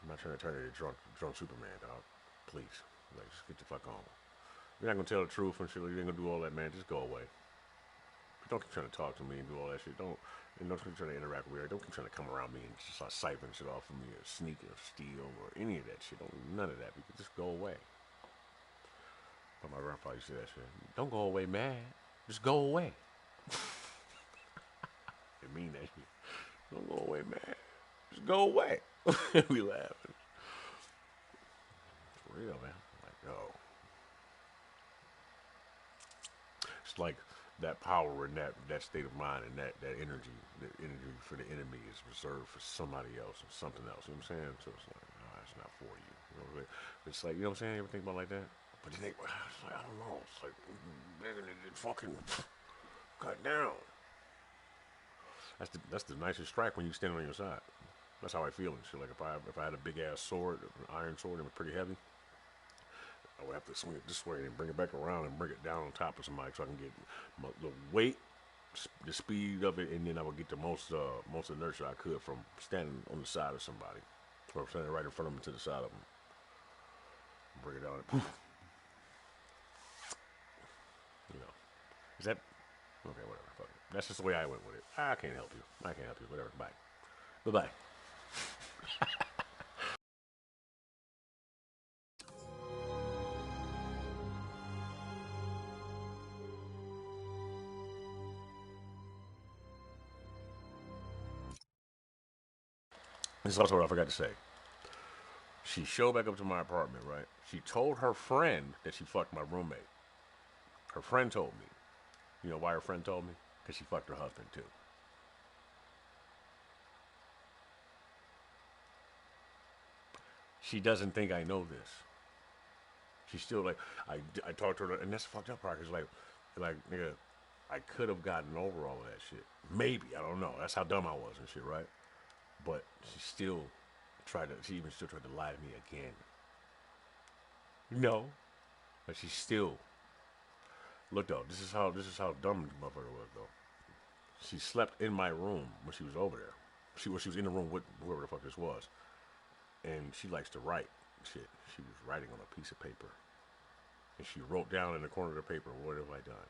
I'm not trying to turn into drunk Superman, dog. Please. Like, just get the fuck on. You're not gonna tell the truth and shit. You ain't gonna do all that, man. Just go away. Don't keep trying to talk to me and do all that shit. Don't keep trying to interact with me. Don't keep trying to come around me and just start siphoning shit off of me or sneak or steal or any of that shit. None of that. You can just go away. But my grandpa used to say that shit. Don't go away mad. Just go away. I mean that shit. Don't go away mad. Just go away. We laughing. It's real, man. Like, yo. It's like that power and that state of mind and that energy, the energy for the enemy is reserved for somebody else or something else. You know what I'm saying? So it's like, no, it's not for you. You know, it's like, you know what I'm saying? Ever think about it like that? But then it's like, I don't know. It's like, they're gonna get fucking cut down. That's the nicest strike when you stand on your side. That's how I feel and shit. Like if I had a big ass sword, an iron sword, and it was pretty heavy, I would have to swing it this way and bring it back around and bring it down on top of somebody so I can get the weight, the speed of it, and then I would get the most inertia I could from standing on the side of somebody, or standing right in front of them to the side of them. Bring it down and poof. You know, is that okay? Whatever. Fuck it. That's just the way I went with it. I can't help you. Whatever. Bye. Bye. This is also what I forgot to say. She showed back up to my apartment, right? She told her friend that she fucked my roommate. Her friend told me. You know why her friend told me? Because she fucked her husband too. She doesn't think I know this. She's still like, I talked to her, and that's fucked up part, because like, nigga, I could have gotten over all of that shit. Maybe, I don't know. That's how dumb I was and shit, right? But she even still tried to lie to me again. No. But she still, look though, this is how dumb the motherfucker was though. She slept in my room when she was over there. She was in the room with whoever the fuck this was. And she likes to write shit. She was writing on a piece of paper. And she wrote down in the corner of the paper, what have I done?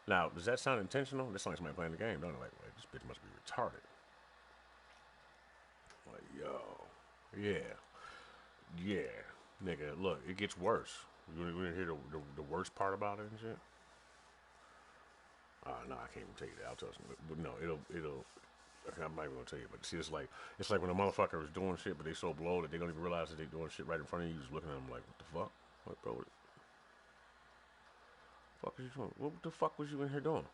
Now, does that sound intentional? That sounds like somebody playing the game, don't it? Like, this bitch must be retarded. Like, yo, yeah, nigga. Look, it gets worse. You want to hear the worst part about it and shit? No, I can't even tell you that. I'll tell you. But no, it'll. I'm not even gonna tell you. But see, it's like when a motherfucker is doing shit, but they so blow that they don't even realize that they doing shit right in front of you. You just looking at them like, what the fuck? What, bro? What the fuck is you doing? What the fuck was you in here doing?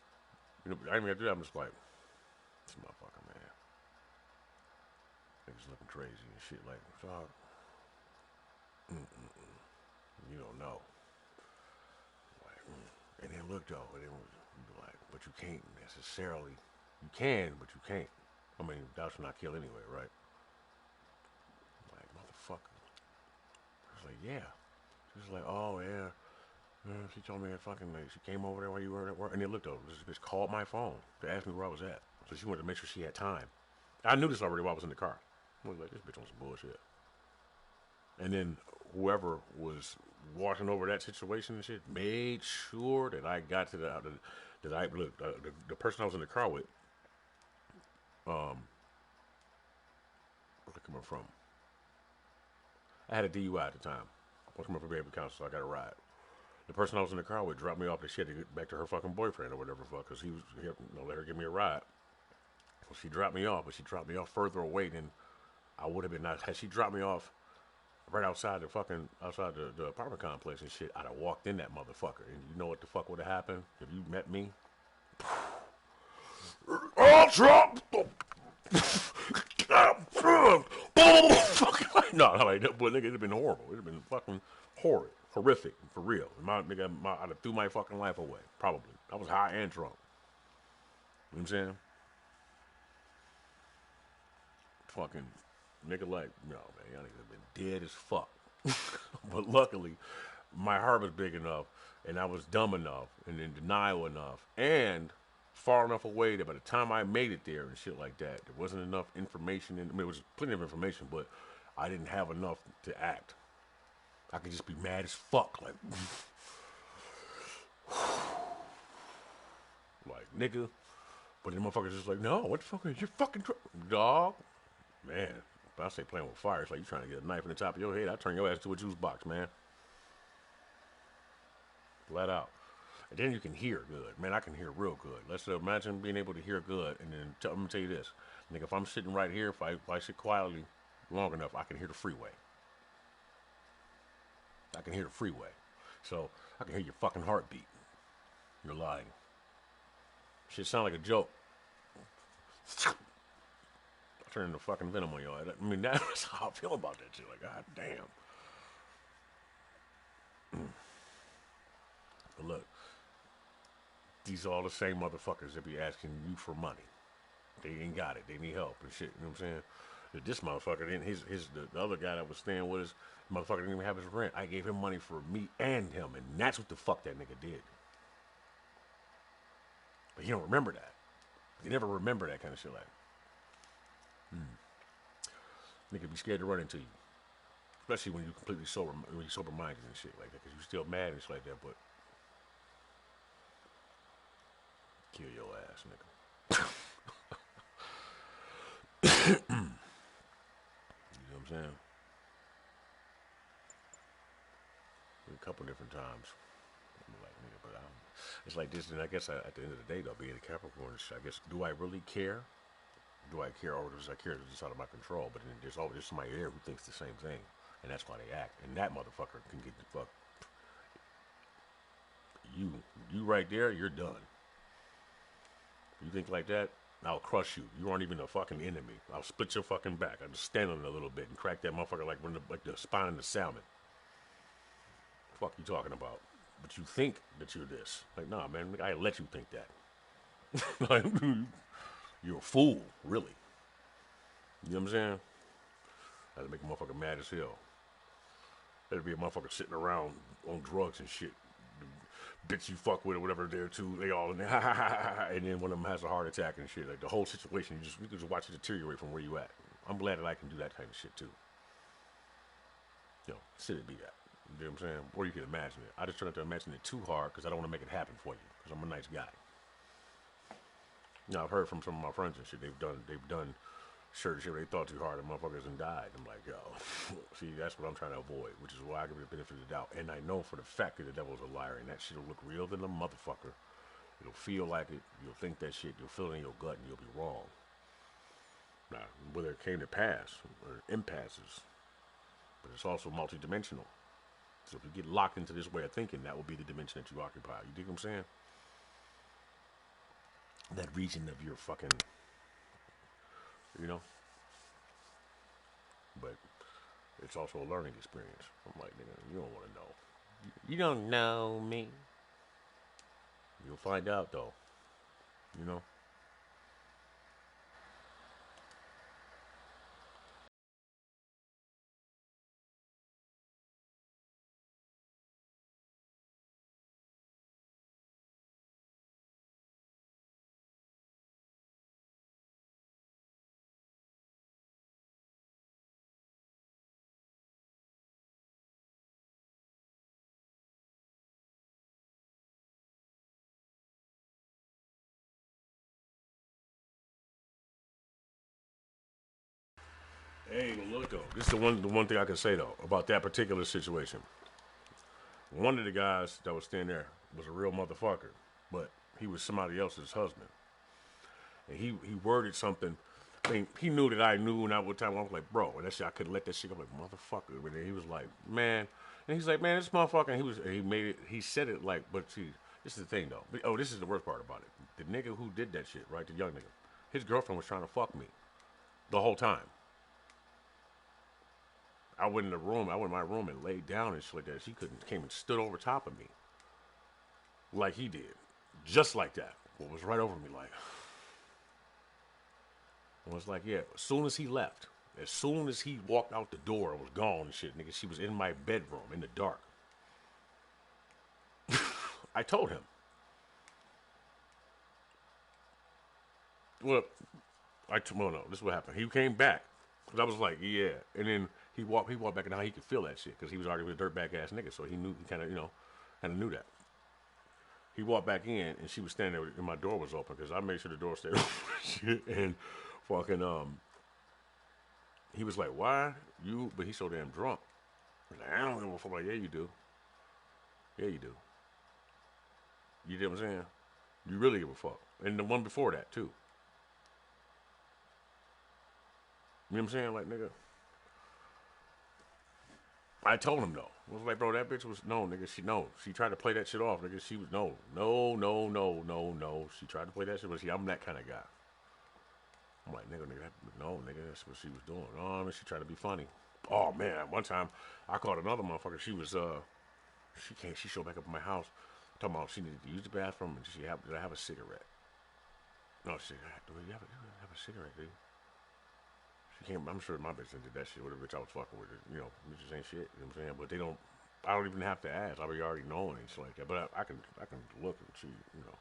You know, I ain't even gonna do that. I'm just like, this motherfucker, man. Niggas looking crazy and shit. Like, dog. You don't know. Like, and then look though, and then like, but you can't necessarily. You can, but you can't. I mean, thou shalt not kill anyway, right? Like, motherfucker. I was like, yeah. She was like, oh yeah. She told me that fucking like, she came over there while you were at work, and then looked over. This bitch called my phone to ask me where I was at. So she wanted to make sure she had time. I knew this already while I was in the car. I was like, this bitch on some bullshit. And then whoever was watching over that situation and shit made sure that I got to the person I was in the car with. Where they coming from? I had a DUI at the time. I was coming from Baby Council, so I got a ride. The person I was in the car with dropped me off the shit to get back to her fucking boyfriend or whatever the fuck, because he let her give me a ride. So she dropped me off, but she dropped me off further away than I would have been. Had she dropped me off right outside the apartment complex and shit, I'd have walked in that motherfucker. And you know what the fuck would have happened if you met me? Oh, Trump! No, like that, boy, nigga, it'd have been horrible. It'd have been fucking horrid, horrific, for real. I'd have threw my fucking life away, probably. I was high and drunk. You know what I'm saying? Fucking nigga, like, no, man, y'all niggas have been dead as fuck. But luckily, my heart was big enough, and I was dumb enough, and in denial enough, and far enough away that by the time I made it there and shit like that, there wasn't enough information. I mean, there was plenty of information, but I didn't have enough to act. I could just be mad as fuck, like, like, nigga. But the motherfuckers just like, no, what the fuck is your fucking dog? Man, if I say playing with fire, it's like you trying to get a knife in the top of your head. I turn your ass to a juice box, man. Flat out. And then you can hear good. Man, I can hear real good. Let's imagine being able to hear good. And then I'm going to tell you this. Nigga, if I'm sitting right here, if I sit quietly long enough, I can hear the freeway. I can hear the freeway. So I can hear your fucking heartbeat. You're lying. Shit sound like a joke. I turn into fucking venom on your head. I mean, that's how I feel about that shit. Like, god damn. But look, these are all the same motherfuckers that be asking you for money. They ain't got it. They need help and shit. You know what I'm saying? This motherfucker, then the other guy that was staying with us, motherfucker didn't even have his rent. I gave him money for me and him, and that's what the fuck that nigga did. But he don't remember that. He never remember that kind of shit like. Nigga be scared to run into you. Especially when you're completely sober, when you're sober-minded and shit like that, because you're still mad and shit like that, but kill your ass, nigga. You know what I'm saying? A couple different times. I'm like, nigga, but it's like this, and I guess at the end of the day, though, being a Capricorn, I guess, do I really care? Do I care, or does I care that's just out of my control? But then there's always somebody there who thinks the same thing, and that's why they act. And that motherfucker can get the fuck. You right there, you're done. You think like that, I'll crush you. You aren't even a fucking enemy. I'll split your fucking back. I'll just stand on it a little bit and crack that motherfucker like the spine of the salmon. The fuck you talking about? But you think that you're this. Like, nah, man, I let you think that. Like, you're a fool, really. You know what I'm saying? That'd make a motherfucker mad as hell. That'd be a motherfucker sitting around on drugs and shit. The bitch you fuck with or whatever there too, they all in there, and then one of them has a heart attack and shit. Like the whole situation, you can just watch it deteriorate from where you at. I'm glad that I can do that kind of shit too. You know, sit and be that. You know what I'm saying? Or you can imagine it. I just try not to imagine it too hard because I don't want to make it happen for you because I'm a nice guy. You know, I've heard from some of my friends and shit. They've done certain shit where they thought too hard and motherfuckers and died. I'm like, yo, see, that's what I'm trying to avoid, which is why I give it the benefit of the doubt. And I know for the fact that the devil's a liar, and that shit'll look real than a motherfucker. It'll feel like it. You'll think that shit. You'll feel it in your gut, and you'll be wrong. Now, whether it came to pass or impasses, but it's also multidimensional. So if you get locked into this way of thinking, that will be the dimension that you occupy. You dig what I'm saying? That region of your fucking, you know? But it's also a learning experience. I'm like, nigga, you don't want to know. You don't know me. You'll find out, though. You know? Hey, look though. This is the one thing I can say though about that particular situation. One of the guys that was standing there was a real motherfucker, but he was somebody else's husband, and he worded something. I mean, he knew that I knew, and I would time I was like, bro, and that shit I couldn't let that shit go. I'm like, motherfucker. But then he was like, man, and he's like, man, this motherfucker. And he made it. He said it like, but see, this is the thing though. Oh, this is the worst part about it. The nigga who did that shit, right? The young nigga, his girlfriend was trying to fuck me the whole time. I went in the room. I went in my room and laid down and shit like that. She came and stood over top of me, like he did, just like that. What was right over me, like. It was like, yeah. As soon as he left, as soon as he walked out the door and was gone and shit, nigga, she was in my bedroom in the dark. I told him. Well, well, no. This is what happened. He came back. Cause I was like, yeah, and then he walked back, and how he could feel that shit because he was arguing with a dirtbag ass nigga, so he kind of knew that. He walked back in, and she was standing there, and my door was open because I made sure the door stayed open. And fucking he was like, "Why you?" But he's so damn drunk. Like, I don't give a fuck. Like, yeah, you do. Yeah, you do. You know what I'm saying? You really give a fuck. And the one before that too. You know what I'm saying? Like, nigga. I told him though. I was like, bro, that bitch was no, nigga. She tried to play that shit off, nigga. She was no. She tried to play that shit, but I'm that kind of guy. I'm like, nigga, no, nigga, that's what she was doing. Oh, I mean, she tried to be funny. Oh man, one time I caught another motherfucker. She showed back up at my house, talking about she needed to use the bathroom and did I have a cigarette? No, she said, do you have a cigarette, dude? I'm sure my bitch did that shit. Whatever bitch I was fucking with, you know, bitches ain't shit. You know what I'm saying? But I don't even have to ask. I be already knowing and shit like that. But I can look and see, you know.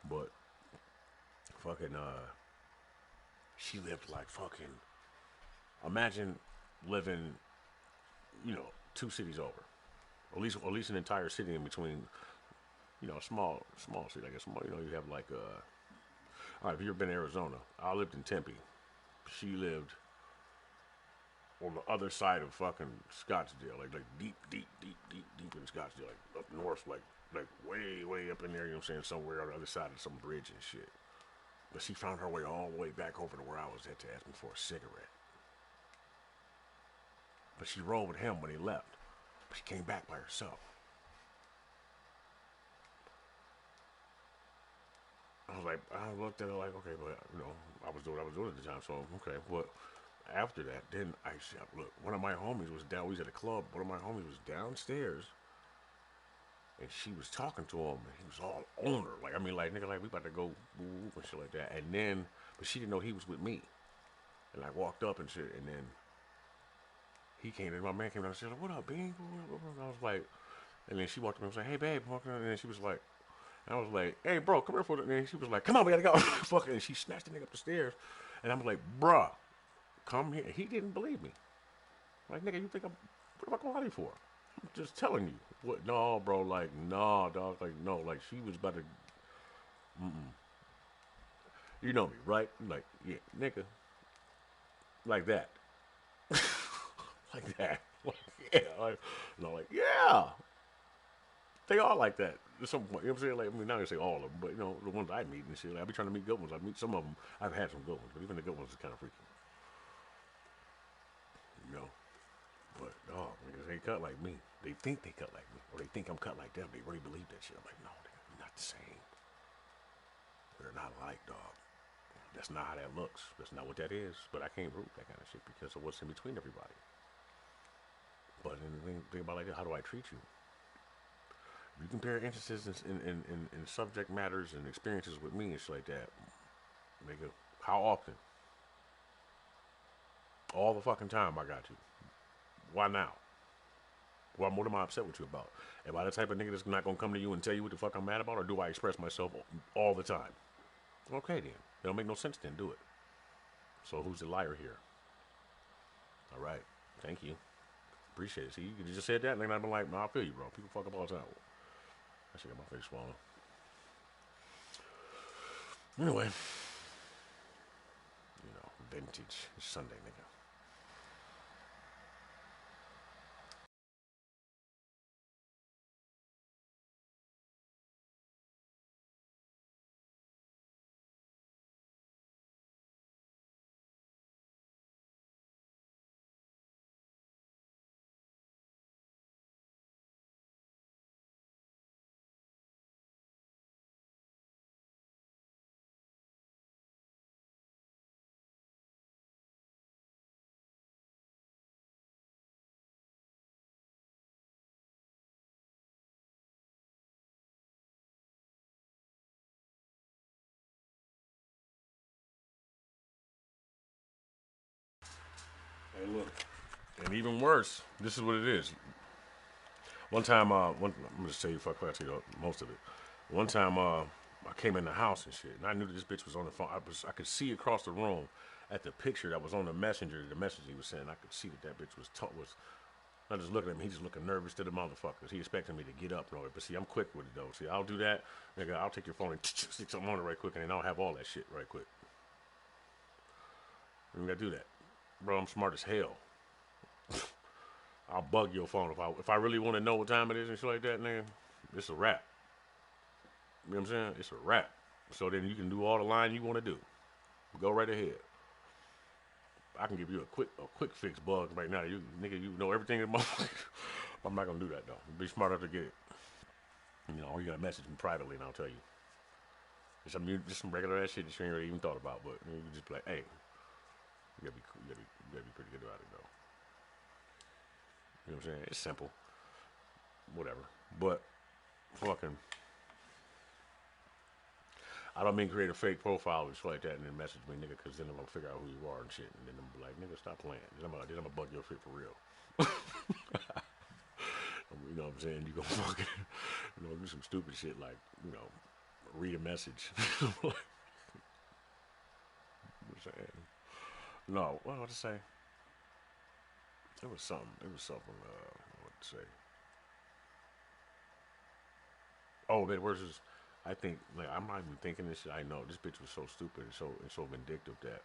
But fucking, she lived like fucking. Imagine living, you know, 2 cities over, at least an entire city in between. You know, a small city. I guess you know, you have like all right, if you've ever been to Arizona, I lived in Tempe. She lived on the other side of fucking Scottsdale, like deep in Scottsdale, like up north, like way up in there, you know what I'm saying, somewhere on the other side of some bridge and shit. But she found her way all the way back over to where I was at to ask me for a cigarette. But she rolled with him when he left. But she came back by herself. I looked at her like, okay, but you know, I was doing what I was doing at the time, so okay, but after that, then I said, look, one of my homies was down. We was at a club. One of my homies was downstairs, and she was talking to him, and he was all on her. Like, I mean, like, nigga, like, we about to go and shit like that. And then, but she didn't know he was with me. And I walked up and shit, and then he came in. My man came down and said, what up, Bean? I was like, and then she walked up and was like, hey, babe. And then she was like, and I was like, hey, bro, come here for it. And then she was like, come on, we gotta go. Fucking, and she snatched the nigga up the stairs. And I'm like, bruh. Come here. He didn't believe me. Like, nigga, you think what am I going out here for? I'm just telling you. What? No, bro. Like, no, dog. Like, no. Like, she was about to. You know me, right? Like, yeah, nigga. Like that. Like that. Like, yeah. Like, no, like, yeah. They all like that at some point. You know what I'm saying? Like, I mean, not gonna say all of them, but, you know, the ones I meet and shit. Like, I be trying to meet good ones. I meet some of them. I've had some good ones, but even the good ones is kind of freaky. You know? But, dog, niggas ain't cut like me. They think they cut like me. Or they think I'm cut like them. They really believe that shit. I'm like, no, nigga, we're not the same. We're not alike, dog. That's not how that looks. That's not what that is. But I can't prove that kind of shit because of what's in between everybody. But then think about like that, how do I treat you? If you compare interests in subject matters and experiences with me and shit like that, nigga, how often? All the fucking time I got you. Why now? What am I upset with you about? Am I the type of nigga that's not gonna come to you and tell you what the fuck I'm mad about, or do I express myself all the time? Okay then. It don't make no sense then, do it. So who's the liar here? All right. Thank you. Appreciate it. See, you just said that, and then I've been like, no, I feel you, bro. People fuck up all the time. I should get my face swollen. Anyway. You know, vintage Sunday, nigga. Hey, look. And even worse, this is what it is. One time, I'm gonna just tell you, fuck, I'll tell you most of it. One time, I came in the house and shit, and I knew that this bitch was on the phone. I could see across the room at the picture that was on the messenger, the message he was sending. I could see that bitch was not just looking at me, he just looking nervous to the motherfuckers. He expecting me to get up and all that. But see, I'm quick with it though. See, I'll do that, nigga. I'll take your phone and stick something on it right quick, and then I'll have all that shit right quick. You gotta do that, bro. I'm smart as hell. I'll bug your phone if I really want to know what time it is and shit like that, nigga. It's a wrap. You know what I'm saying? It's a wrap. So then you can do all the line you want to do. Go right ahead. I can give you a quick fix bug right now. You nigga, you know everything about. I'm not gonna do that though. Be smart enough to get it. You know, you gotta message me privately and I'll tell you. Just some regular ass shit that you ain't really even thought about, but you can just be like, hey, you gotta be pretty good about it though. You know what I'm saying? It's simple. Whatever. But fucking I don't mean create a fake profile and shit like that and then message me, nigga, because then I'm gonna figure out who you are and shit, and then I'm be like, nigga, stop playing. Then I'm gonna bug your shit for real. You know what I'm saying? You gonna fucking, do some stupid shit like, read a message. What I'm saying? No, what to say? It was something. What to say? Oh, that versus. I think like I'm not even thinking this shit. I know this bitch was so stupid and so vindictive that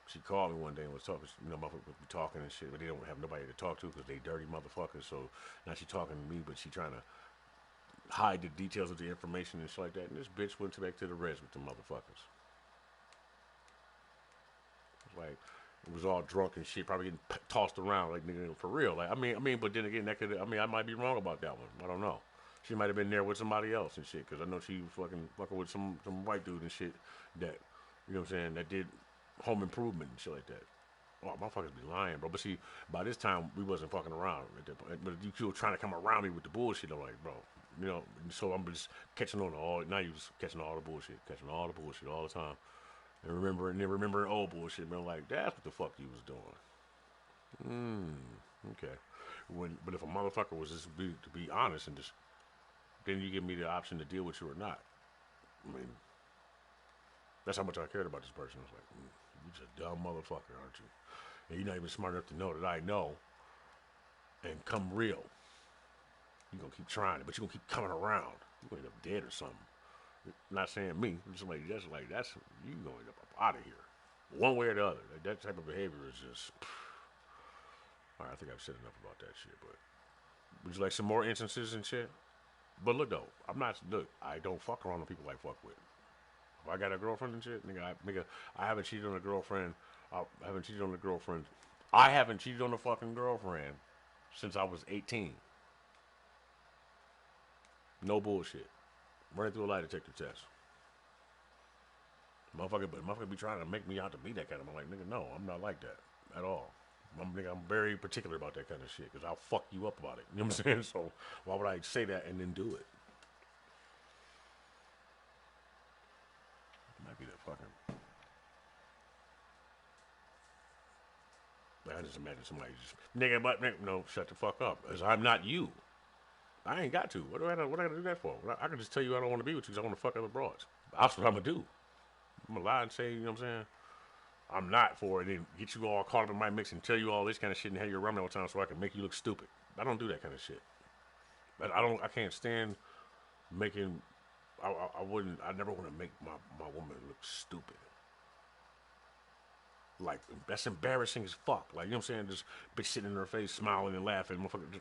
she called me one day and was talking. Motherfuckers would be talking and shit, but they don't have nobody to talk to because they dirty motherfuckers. So now she talking to me, but she trying to hide the details of the information and shit like that. And this bitch went back to the res with the motherfuckers. Like it was all drunk and shit, probably getting tossed around like nigga for real. Like I mean, but then again, I might be wrong about that one. I don't know. She might have been there with somebody else and shit, because I know she was fucking with some white dude and shit that, you know what I'm saying, that did home improvement and shit like that. Oh, motherfuckers be lying, bro. But see, by this time, we wasn't fucking around at that point. But you still trying to come around me with the bullshit. I'm like, bro, so I'm just catching on to now you just catching all the bullshit all the time. And remembering old bullshit, man, like, that's what the fuck you was doing. Okay. But if a motherfucker was just to be honest and just then you give me the option to deal with you or not. I mean, that's how much I cared about this person. I was like, you just a dumb motherfucker, aren't you? And you're not even smart enough to know that I know and come real. You're going to keep trying it, but you're going to keep coming around. You're going to end up dead or something. Not saying me. Just like that's you going up out of here, one way or the other. Like, that type of behavior is just. All right, I think I've said enough about that shit. But would you like some more instances and shit? But look though, I'm not. Look, I don't fuck around with people I fuck with. If I got a girlfriend and shit, nigga, I haven't cheated on a girlfriend. I haven't cheated on a girlfriend. I haven't cheated on a fucking girlfriend since I was 18. No bullshit. Running through a lie detector test. Motherfucker be trying to make me out to be that kind of. I'm like, nigga, no, I'm not like that at all. I'm very particular about that kind of shit because I'll fuck you up about it. You know what I'm saying? So why would I say that and then do it? Might be that fucking. I just imagine somebody just nigga, but nigga, no, shut the fuck up. As I'm not you. I ain't got to. What I gotta do that for? I can just tell you I don't want to be with you because I want to fuck other broads. That's what I'm gonna do. I'm gonna lie and say, you know what I'm saying? I'm not for it and get you all caught up in my mix and tell you all this kind of shit and have you around me all the time so I can make you look stupid. I don't do that kind of shit. But I can't stand making, I never want to make my woman look stupid. Like, that's embarrassing as fuck. Like, you know what I'm saying? Just bitch sitting in her face, smiling and laughing. Motherfucker.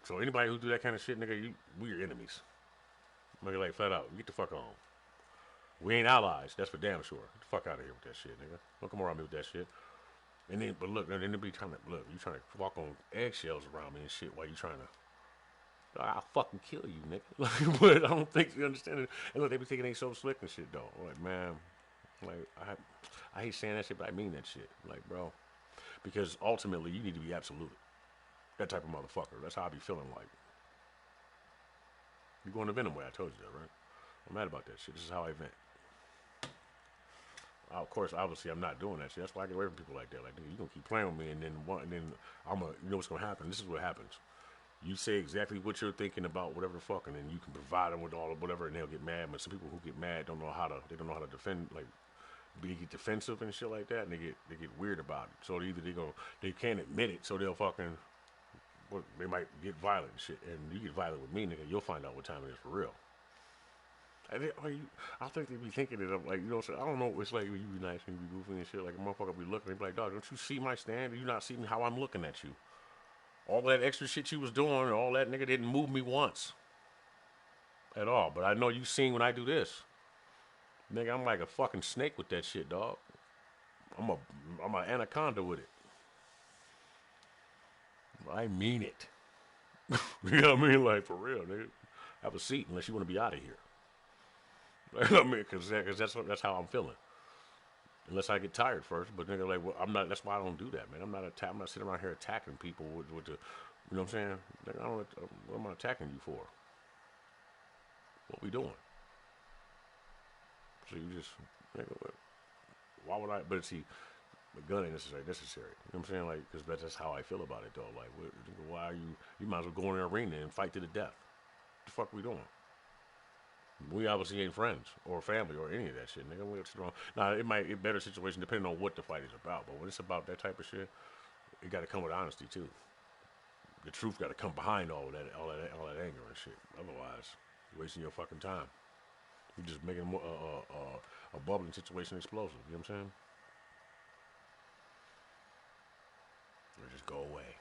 So anybody who do that kind of shit, nigga, we're enemies. Nigga, like, flat out, get the fuck on. We ain't allies. That's for damn sure. Get the fuck out of here with that shit, nigga. Don't come around me with that shit. And then, but look, then they be trying to, look, you trying to walk on eggshells around me and shit while you trying to, I'll fucking kill you, nigga. But I don't think you understand it. And look, they be thinking they so slick and shit, though. Like, man, like, I hate saying that shit, but I mean that shit. Like, bro, because ultimately, you need to be absolute. That type of motherfucker. That's how I be feeling like. You going to Venom way, I told you that, right? I'm mad about that shit. This is how I vent. Of course, obviously, I'm not doing that shit. That's why I get away from people like that. Like, you gonna keep playing with me, and then I'm gonna, you know what's gonna happen? This is what happens. You say exactly what you're thinking about, whatever the fuck, and then you can provide them with all of whatever, and they'll get mad. But some people who get mad don't know how to defend, like, they get defensive and shit like that, and they get weird about it. So either they can't admit it, so they'll fucking, well, they might get violent and shit. And you get violent with me, nigga, you'll find out what time it is for real. I think they be thinking it up, like, you know what I'm saying? I don't know, it's like you be nice and you be goofy and shit, like a motherfucker be looking, they be like, dog, don't you see my stand? Do you not see me how I'm looking at you? All that extra shit you was doing, all that nigga didn't move me once. At all. But I know you seen when I do this. Nigga, I'm like a fucking snake with that shit, dog. I'm a anaconda with it. I mean it. You know what I mean? Like, for real, nigga. Have a seat unless you want to be out of here. I mean, cause that's how I'm feeling. Unless I get tired first, but nigga, like, well, I'm not. That's why I don't do that, man. I'm not sitting around here attacking people with the, you know what I'm saying? Nigga, what am I attacking you for? What we doing? So you just, nigga, why would I? But see, the gun ain't necessary. You know what I'm saying? Like, cause that's how I feel about it, though. Like, why are you? You might as well go in the arena and fight to the death. What the fuck we doing? We obviously ain't friends or family or any of that shit, nigga. What's wrong? Now, it might be a better situation depending on what the fight is about, but when it's about that type of shit, it got to come with honesty too. The truth got to come behind all that anger and shit. Otherwise, you're wasting your fucking time. You're just making a bubbling situation explosive. You know what I'm saying? Or just go away.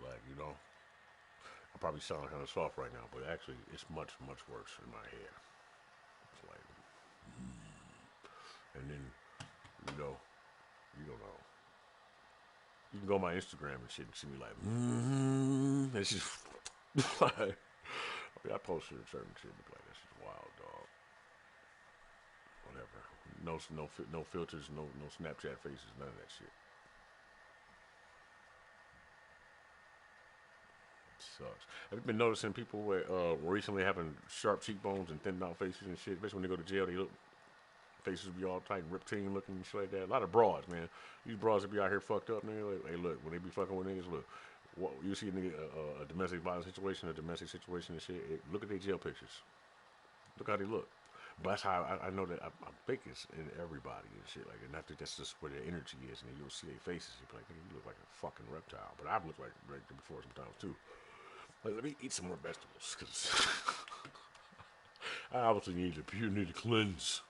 Like, you know. I probably sound kind of soft right now, but actually, it's much, much worse in my head. It's like, and then, you know, you don't know. You can go on my Instagram and shit and see me like, it's just, like, I posted certain shit, but like, that's just wild, dog. Whatever. No filters, no Snapchat faces, none of that shit. Sucks. Have you been noticing people recently having sharp cheekbones and thin out faces and shit? Especially when they go to jail, they look faces be all tight and reptilian looking and shit like that. A lot of broads, man. These broads that be out here fucked up, nigga. Like, hey, look, when they be fucking with niggas, look, you see a nigga a domestic violence situation, and shit. Look at their jail pictures. Look how they look. But that's how I know that I think it's in everybody and shit like that. And I think that's just where their energy is. And then you'll see their faces. You'll be like, you look like a fucking reptile. But I've looked like before sometimes too. Like, let me eat some more vegetables, because I obviously need to cleanse.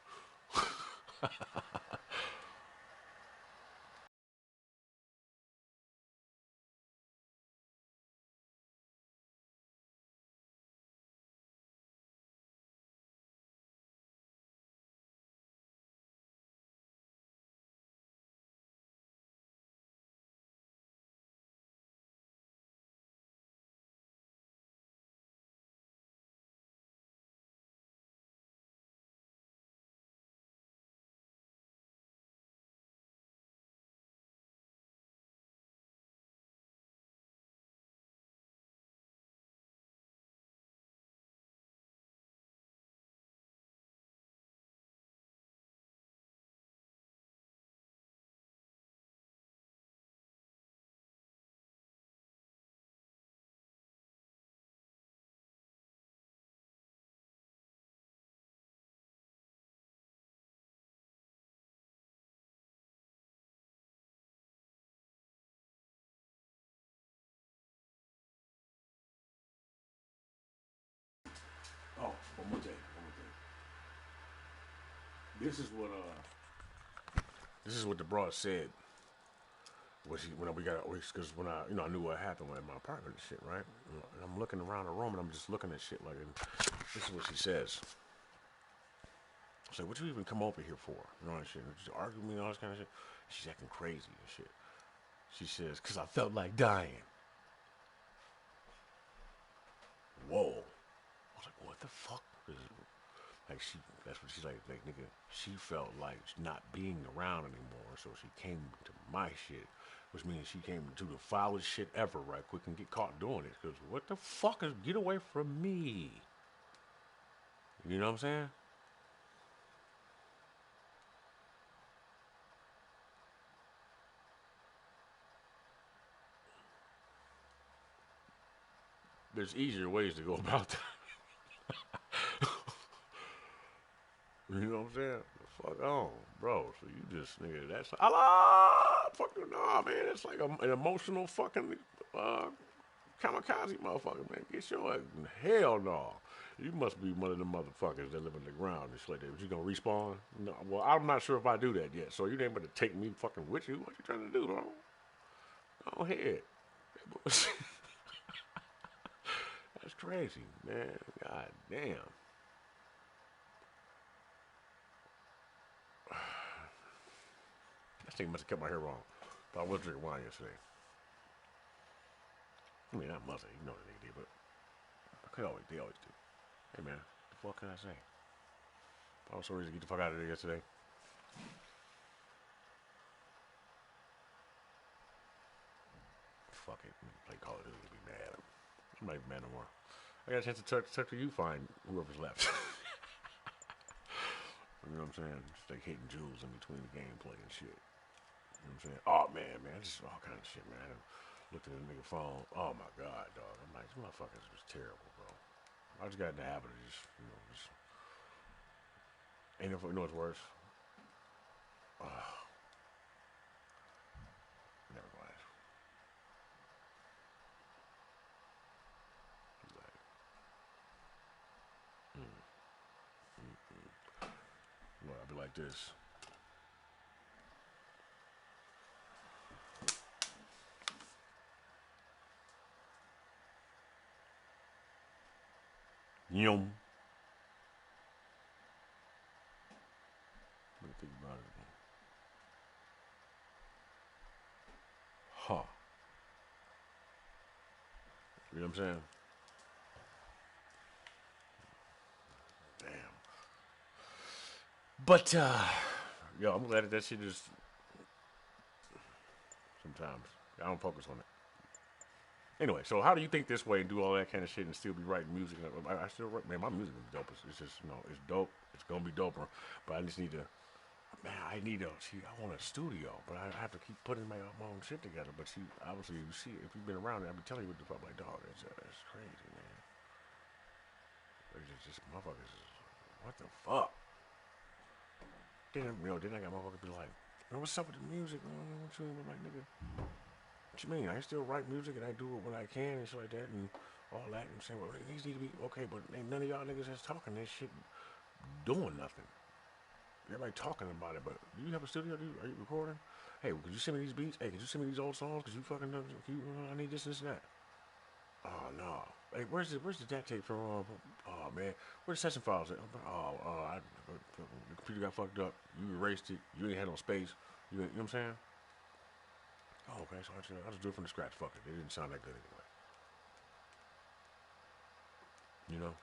Oh, one more thing. This is what the broad said. When we got, because when I knew what happened in my apartment and shit, right? And I'm looking around the room and I'm just looking at shit like, and this is what she says. I said, what you even come over here for? You know that shit? Just argue with me and all this kind of shit. She's acting crazy and shit. She says, because I felt like dying. Whoa. I was like, what the fuck? Like that's what she's like, nigga, she felt like not being around anymore, so she came to my shit, which means she came to the foulest shit ever right quick and get caught doing it, because what the fuck is, get away from me? You know what I'm saying? There's easier ways to go about that. You know what I'm saying? Fuck on, bro. So you just, nigga, that's Allah, fucking nah, man. It's like an emotional fucking kamikaze motherfucker, man. Get your hell no. You must be one of them motherfuckers that live in the ground and shit like that. But you gonna respawn? No. Well, I'm not sure if I do that yet. So you ain't able to take me fucking with you. What you trying to do, bro? Go ahead. That's crazy, man. God damn. That thing must have kept my hair wrong. But I was drinking wine yesterday. I mean, I must have. You know what they did, but they always do. Hey, man, what the fuck can I say? I was so ready to get the fuck out of there yesterday. Fuck it. Play Call of Duty. Be mad. I'm not even mad no more. I got a chance to talk to you, find whoever's left. You know what I'm saying? Just like hitting jewels in between the gameplay and shit. You know what I'm saying? Oh, man. Just all kind of shit, man. I looked at the nigga phone. Oh, my God, dog. I'm like, this motherfuckers was terrible, bro. I just got in the habit of just, ain't no, you know what's worse? Never mind. Well, I'll be like this. Yum. What do you think about it? Huh. You know what I'm saying? Damn. But, yo, I'm glad that shit is. Sometimes. I don't focus on it. Anyway, so how do you think this way and do all that kind of shit and still be writing music? I still write, man, my music is dope. It's just, it's dope. It's going to be doper. But I just need to, I want a studio. But I have to keep putting my own shit together. But see, obviously, you see, if you've been around, I'll be telling you what the fuck, like, dog, it's crazy, man. It's just motherfuckers, what the fuck? Then I got motherfuckers be like, what's up with the music? I'm like, nigga, what you mean? I still write music and I do it when I can and shit like that. And all that. I'm saying, well, these need to be okay, but ain't none of y'all niggas that's talking this shit doing nothing. Everybody talking about it, but do you have a studio? Are you recording? Hey, could you send me these beats? Hey, could you send me these old songs? Cause you fucking know, I need this and that. Oh no. Hey, where's the DAT tape from? Oh man, where's the session files at? The computer got fucked up. You erased it. You ain't had no space. You know what I'm saying? Oh, okay, so I'll just do it from the scratch. Fuck it. It didn't sound that good anyway. You know?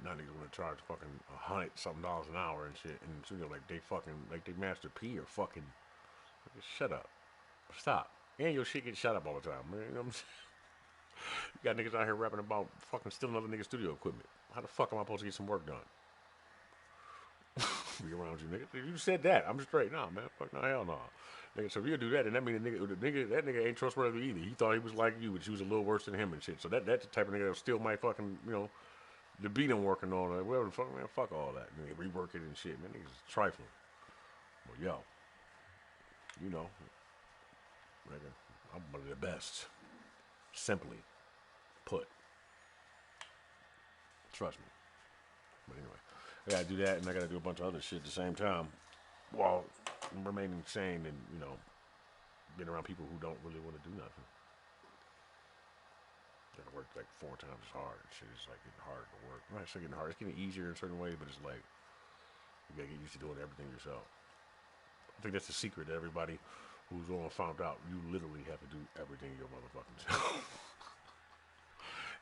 Now niggas want to charge fucking $100-something an hour and shit, and so, you know, like they Master P or fucking. Shut up. Stop. And your shit gets shut up all the time, man. You know what I'm saying? You got niggas out here rapping about fucking stealing other niggas' studio equipment. How the fuck am I supposed to get some work done? Be around you, nigga. You said that. I'm straight. Nah, man. Fuck no, hell no. Nigga, so if you do that, then that means that nigga ain't trustworthy either. He thought he was like you, but you was a little worse than him and shit. So that's the type of nigga that'll steal my fucking, you know, the beat I'm working on, or whatever the fuck, man. Fuck all that. Nigga, rework it and shit, man. Niggas trifling. But yo, you know, nigga, I'm one of the best. Simply put. Trust me. But anyway, I gotta do that, and I gotta do a bunch of other shit at the same time, while remaining sane and, you know, being around people who don't really want to do nothing. Gotta work like 4 times as hard and shit. It's like getting harder to work. Not actually getting harder. It's getting easier in certain ways, but it's like you gotta get used to doing everything yourself. I think that's the secret that everybody who's on found out. You literally have to do everything your motherfucking self.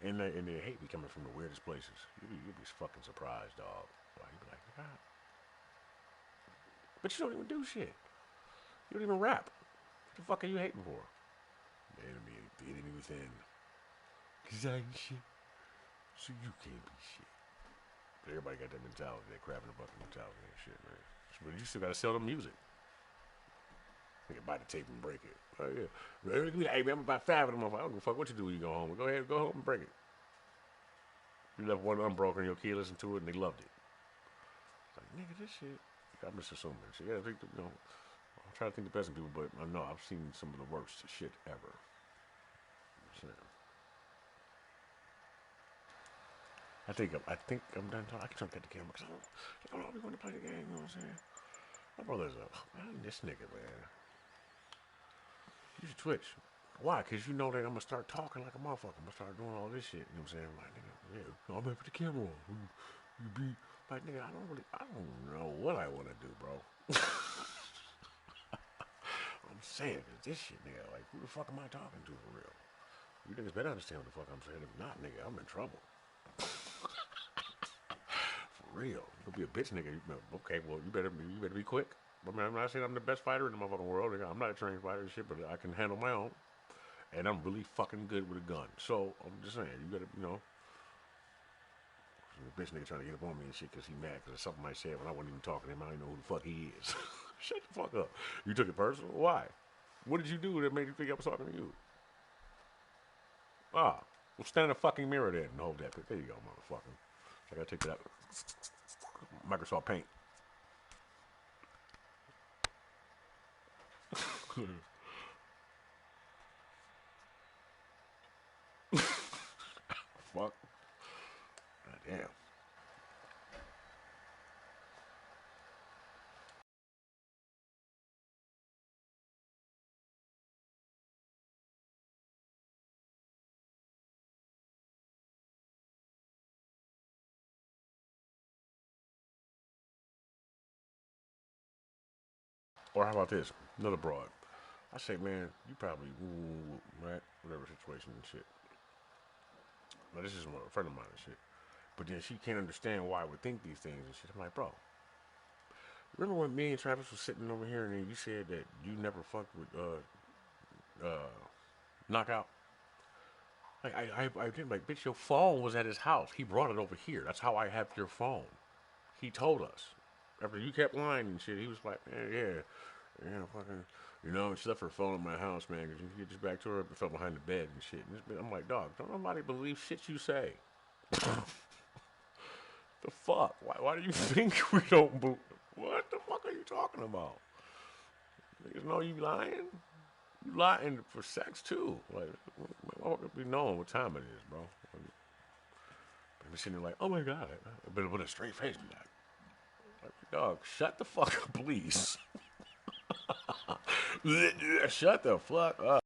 And they hate me coming from the weirdest places. You'd be fucking surprised, dog. Like, you'd be like, God. But you don't even do shit. You don't even rap. What the fuck are you hating for? The enemy within. Cause I ain't shit. So you can't be shit. But everybody got that mentality, that crab in the bucket mentality and shit, man. But you still gotta sell them music. You can buy the tape and break it. Oh, yeah. Hey, man, I'm about 5 of them. I don't give a fuck what you do when you go home. Go ahead, go home and break it. You left one unbroken, your kid listened to it, and they loved it. It's like, nigga, this shit. I'm just assuming. So, yeah, I think, you know, I'm trying to think the best in people, but I know I've seen some of the worst shit ever. I think I'm done talking. I can turn the camera because I don't know if we want to play the game. You know what I'm saying? My brother's up. Man, this nigga, man. You should Twitch. Why? Because you know that I'm going to start talking like a motherfucker. I'm going to start doing all this shit. You know what I'm saying? Like, nigga, yeah, I'm going to put the camera on. You be like, nigga, I don't know what I want to do, bro. I'm saying, cause this shit, nigga, like, who the fuck am I talking to for real? You niggas better understand what the fuck I'm saying. If not, nigga, I'm in trouble. For real. You'll be a bitch, nigga. Okay, well, you better be quick. I mean, I'm not saying I'm the best fighter in the motherfucking world. Nigga. I'm not a trained fighter and shit, but I can handle my own. And I'm really fucking good with a gun. So, I'm just saying, you gotta, you know. The bitch nigga trying to get up on me and shit because he mad because of something I said when I wasn't even talking to him. I don't even know who the fuck he is. Shut the fuck up. You took it personal? Why? What did you do that made you think I was talking to you? Well, stand in the fucking mirror there and hold that. There you go, motherfucker. I gotta take that Microsoft Paint. Fuck. God damn. Or how about this? Another broad. I say, man, you probably, right? Whatever situation and shit. Now, this is a friend of mine and shit. But then she can't understand why I would think these things and shit. I'm like, bro, remember when me and Travis was sitting over here and then you said that you never fucked with Knockout? Like, I didn't, like, bitch, your phone was at his house. He brought it over here. That's how I have your phone. He told us. After you kept lying and shit, he was like, man, yeah, fucking, you know, she left her phone in my house, man, because you get just back to her, fell behind the bed and shit. And I'm like, dog, don't nobody believe shit you say. The fuck? Why do you think we don't believe? What the fuck are you talking about? Niggas know you lying? You lying for sex, too. Like, we know what time it is, bro. I'm sitting there like, oh my god, but with a straight face, like, dog, shut the fuck up, please. Shut the fuck up.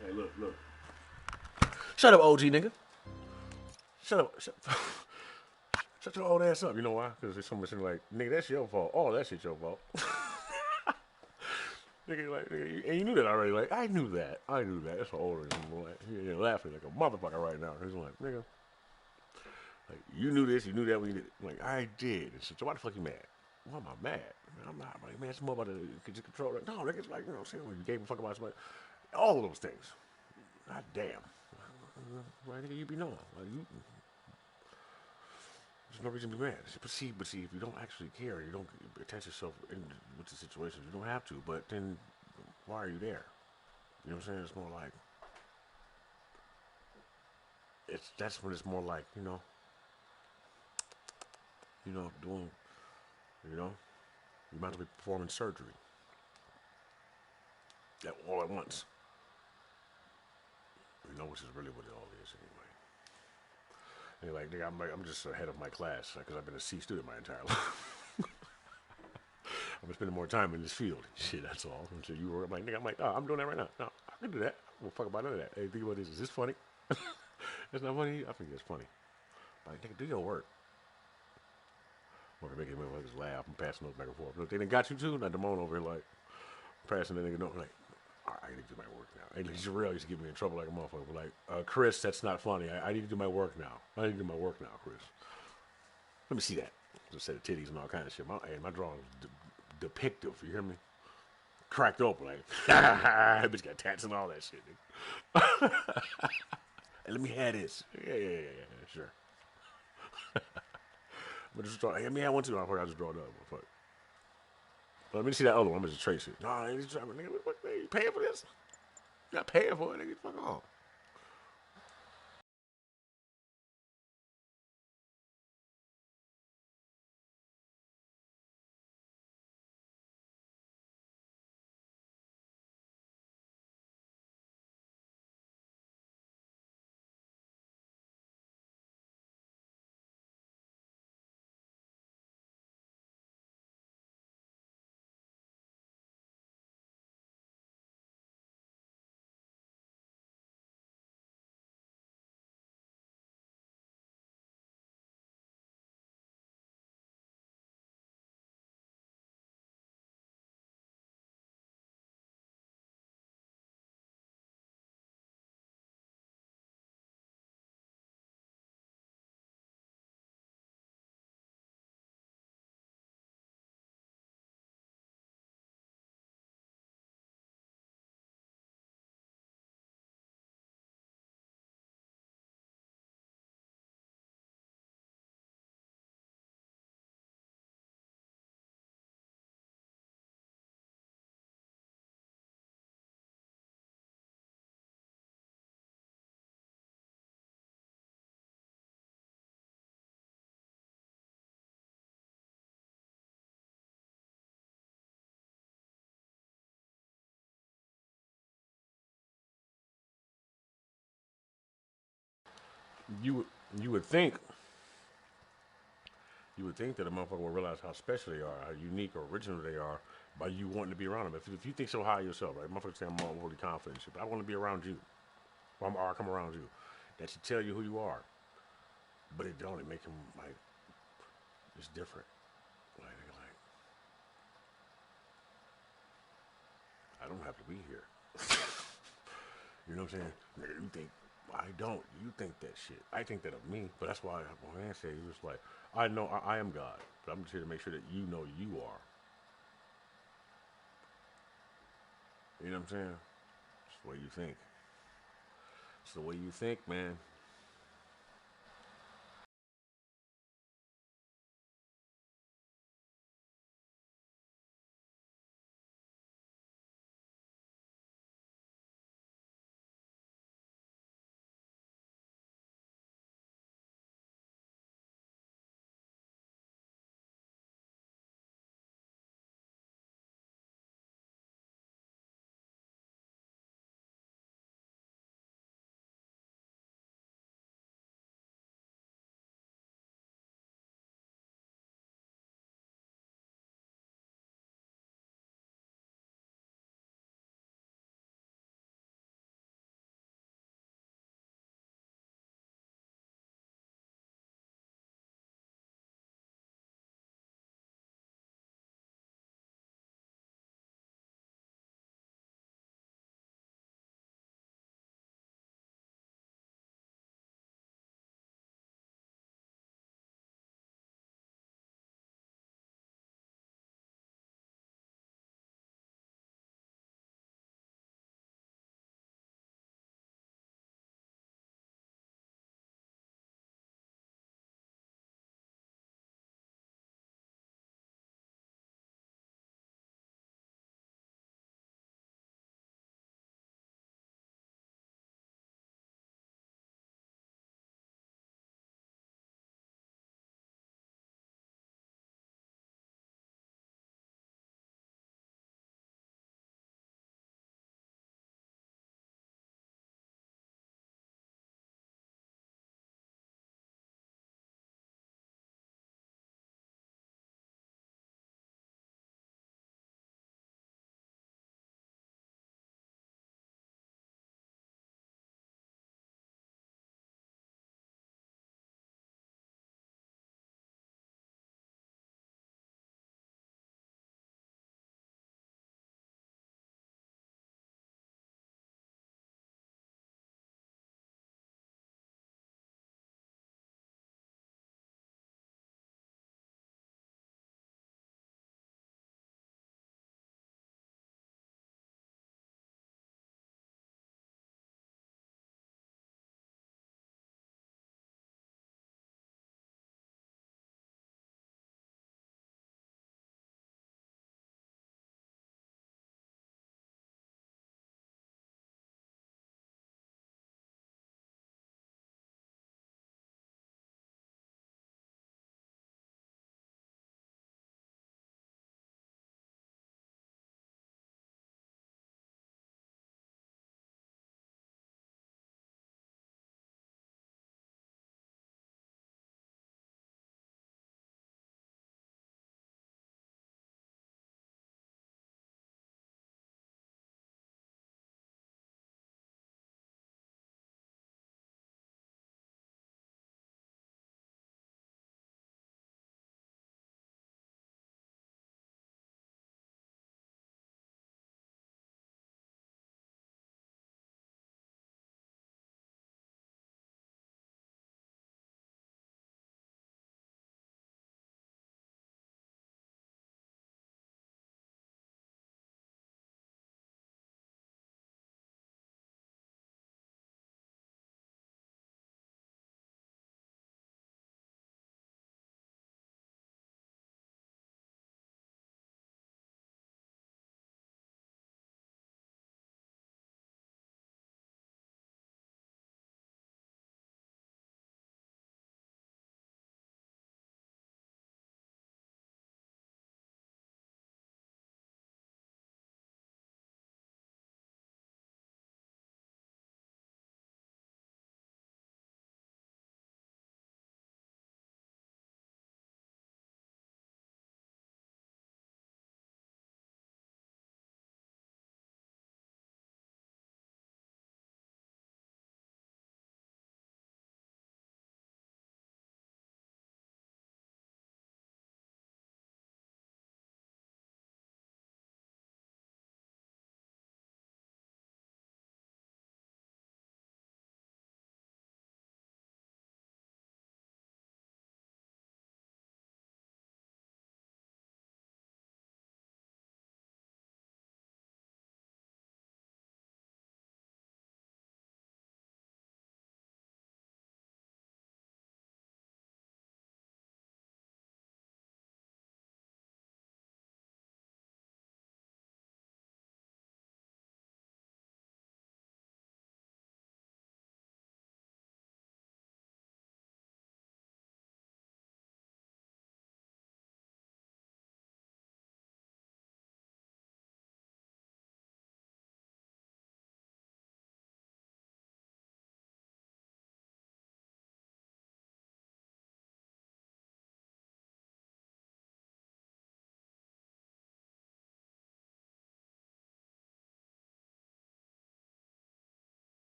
Hey, look. Shut up, OG nigga. Shut up. Shut your old ass up. You know why? Because there's someone sitting like, nigga, that's your fault. All that shit's your fault. Nigga, like, nigga, and you knew that already. Like, I knew that. That's an older nigga. Like, you're laughing like a motherfucker right now. He's like, nigga, like, you knew this, you knew that when you did it. Like, I did. So why the fuck you mad? Why am I mad? I'm not like, man, it's more about the control. Like, no, nigga, it's like, you know what I'm saying? When you gave a fuck about somebody. All of those things. God damn. Why nigga you be knowing? Like, there's no reason to be mad. But see, if you don't actually care, you don't attach yourself with the situation, you don't have to. But then, why are you there? You know what I'm saying? It's more like, that's when it's more like, doing, you might as well be performing surgery. All at once. Which is really what it all is anyway. And like, nigga, I'm just ahead of my class because I've been a C student my entire life. I've been spending more time in this field. Shit, that's all. Until you were like, nigga, I'm like, oh, I'm doing that right now. No, I can do that. I don't fuck about none of that. Hey, think about this. Is this funny? That's not funny? I think it's funny. But like, nigga, do your work. Or making motherfuckers laugh and passing those back and forth. Look, they done got you too? Not Damone over here like passing that nigga note like, all right, I need to do my work now. Hey, Jarrell used to get me in trouble like a motherfucker. Like, Chris, that's not funny. I need to do my work now. Chris. Let me see that. Just say the titties and all kind of shit. My drawing is depictive. You hear me? Cracked open like, bitch got tats and all that shit. Nigga. Hey, let me have this. Yeah, sure. But just draw. Hey, let me have one too. I just draw it up. Fuck. Let me see that other one. I'm gonna just trace it. No, I ain't just trying. Nigga, what, you paying for this? You not paying for it, nigga. Fuck off. You would think that a motherfucker will realize how special they are, how unique or original they are by you wanting to be around them. If you think so high of yourself, right? Motherfuckers say I'm overly confident, but I want to be around you. Or I come around you. That should tell you who you are. But it don't. It make him like, it's different. Like, I don't have to be here. You know what I'm saying? Nigga, you think I don't. You think that shit. I think that of me, but that's why my man said he was like, I know I am God, but I'm just here to make sure that you know you are. You know what I'm saying? It's the way you think. It's the way you think, man.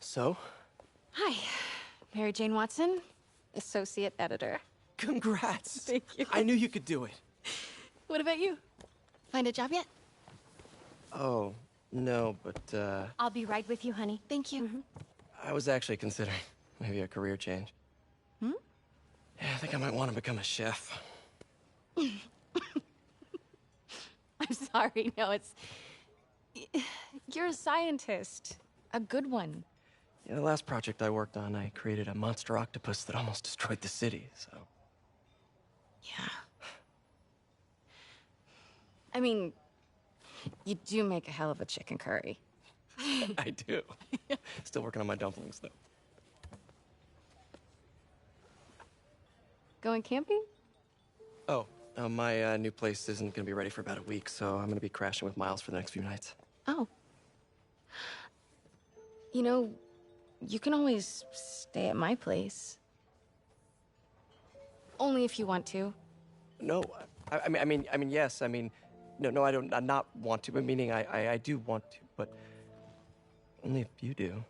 So? Hi, Mary Jane Watson, associate editor. Congrats. Thank you. I knew you could do it. What about you? Find a job yet? Oh, no, but, I'll be right with you, honey. Thank you. I was actually considering maybe a career change. Hmm? Yeah, I think I might want to become a chef. I'm sorry. No, it's... You're a scientist. A good one. Yeah, the last project I worked on, I created a monster octopus that almost destroyed the city, so... Yeah. I mean, you do make a hell of a chicken curry. I do. Still working on my dumplings, though. Going camping? Oh, my new place isn't gonna be ready for about a week, so I'm gonna be crashing with Miles for the next few nights. Oh. You know, you can always stay at my place. Only if you want to. No, I mean, yes. I mean, no, I don't. I not want to. But meaning, I do want to, but only if you do.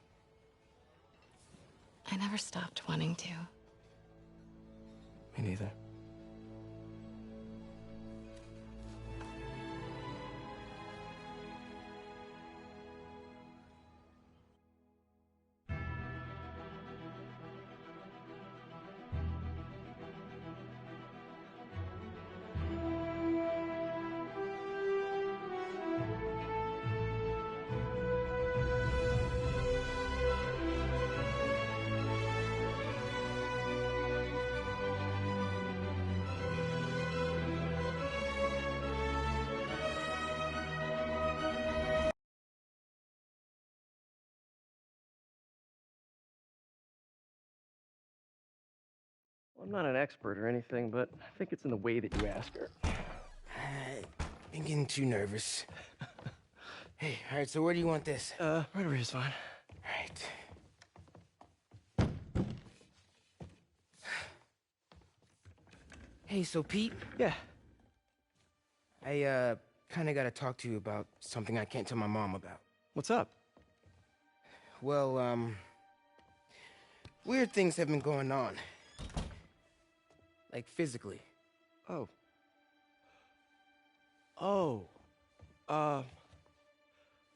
I never stopped wanting to. Me neither. Well, I'm not an expert or anything, but I think it's in the way that you ask her. I'm getting too nervous. Hey, all right, so where do you want this? Right over here is fine. All right. Hey, so Pete? Yeah. I, kinda gotta talk to you about something I can't tell my mom about. What's up? Well, weird things have been going on. Like, physically. Oh. Oh.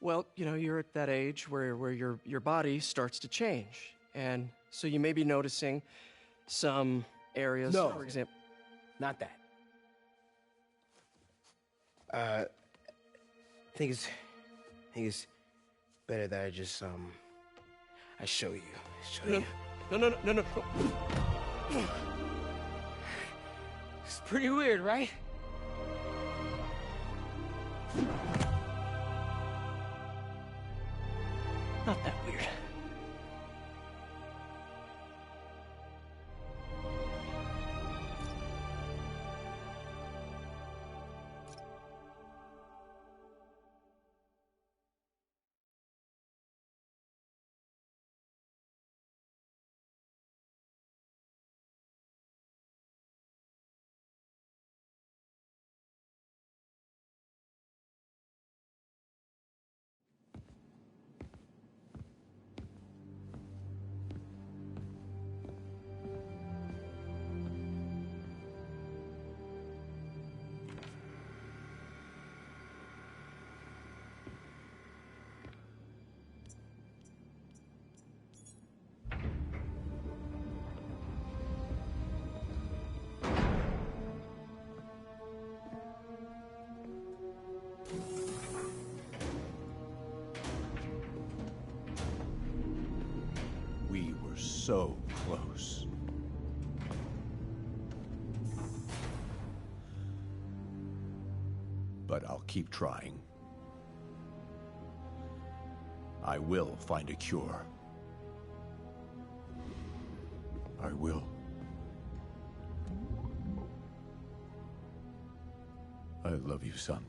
Well, you know, you're at that age where your body starts to change. And so you may be noticing some areas, No. for example. Not that. I think it's better that I just, I show you. No. It's pretty weird, right? Not that weird. We were so close. But I'll keep trying. I will find a cure. I will. I love you, son.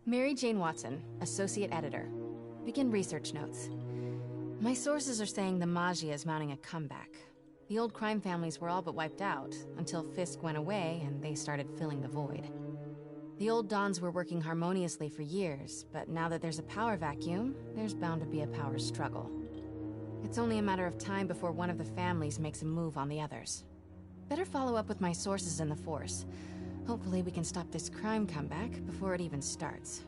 Mary Jane Watson, Associate Editor. Begin research notes. My sources are saying the Maggia is mounting a comeback. The old crime families were all but wiped out, until Fisk went away and they started filling the void. The old Dons were working harmoniously for years, but now that there's a power vacuum, there's bound to be a power struggle. It's only a matter of time before one of the families makes a move on the others. Better follow up with my sources in the Force. Hopefully we can stop this crime comeback before it even starts.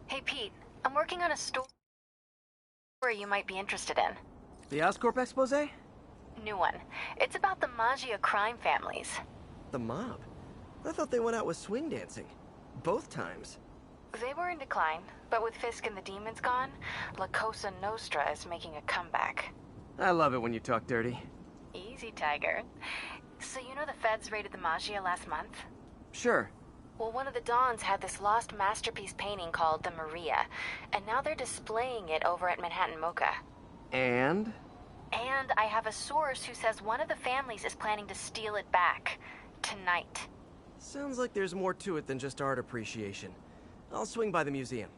Hey Pete, I'm working on a story you might be interested in. The Oscorp expose? New one. It's about the Maggia crime families. The mob? I thought they went out with swing dancing. Both times. They were in decline, but with Fisk and the demons gone, La Cosa Nostra is making a comeback. I love it when you talk dirty. Easy, Tiger. So you know the feds raided the Maggia last month? Sure. Well, one of the Dons had this lost masterpiece painting called the Maria, and now they're displaying it over at Manhattan Mocha. And? And I have a source who says one of the families is planning to steal it back. Tonight. Sounds like there's more to it than just art appreciation. I'll swing by the museum.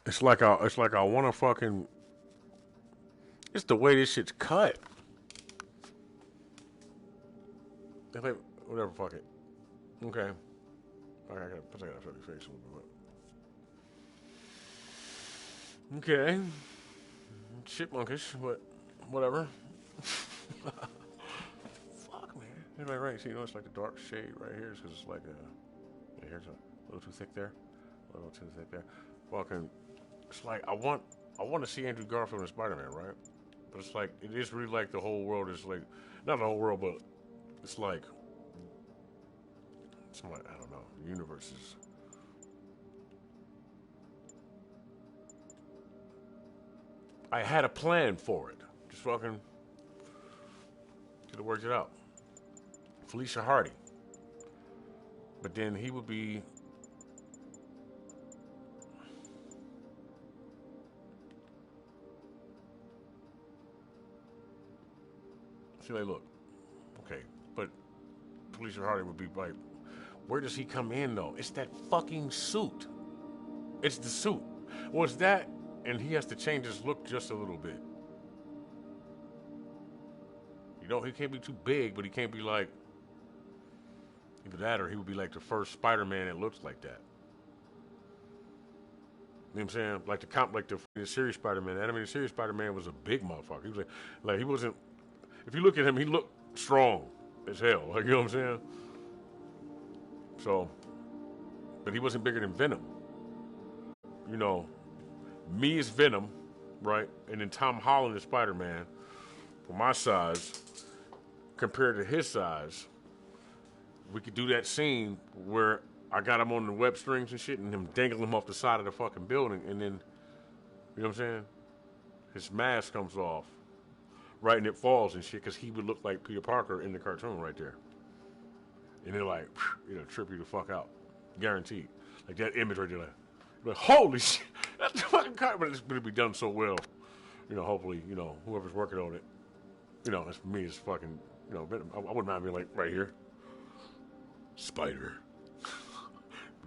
It's like I want to fucking. It's the way this shit's cut. Whatever, fuck it. Okay. I gotta show your face a little bit. Okay. Shit monkish, but whatever. Fuck, man. Anyway, right. See, you know, it's like the dark shade right here. It's because it's like yeah, here's a little too thick there. A little too thick there. Fucking. It's like I want to see Andrew Garfield and Spider-Man, right? But it's like it is really like the whole world is like not the whole world, but it's like I don't know. The universe is. I had a plan for it. Just fucking could have worked it out. Felicia Hardy. But then he would be... See, like, look. Okay, but Felicia Hardy would be like, where does he come in, though? It's that fucking suit. It's the suit. Well, it's that, and he has to change his look just a little bit. You know, he can't be too big, but he can't be like... Either that or he would be like the first Spider-Man that looks like that. You know what I'm saying? Like the series Spider-Man. The animated series Spider-Man was a big motherfucker. He was like he wasn't... If you look at him, he looked strong as hell. Like, you know what I'm saying? So, but he wasn't bigger than Venom. You know, me is Venom, right? And then Tom Holland is Spider-Man. For my size, compared to his size, we could do that scene where I got him on the web strings and shit and him dangling him off the side of the fucking building, and then, you know what I'm saying? His mask comes off, right, and it falls and shit, because he would look like Peter Parker in the cartoon right there. And they're like, you know, trip you the fuck out. Guaranteed. Like that image right there, like holy shit, that's the fucking car, but it's going to be done so well. You know, hopefully, you know, whoever's working on it, you know, that's for me, it's fucking, you know, I wouldn't mind being like, right here. Spider.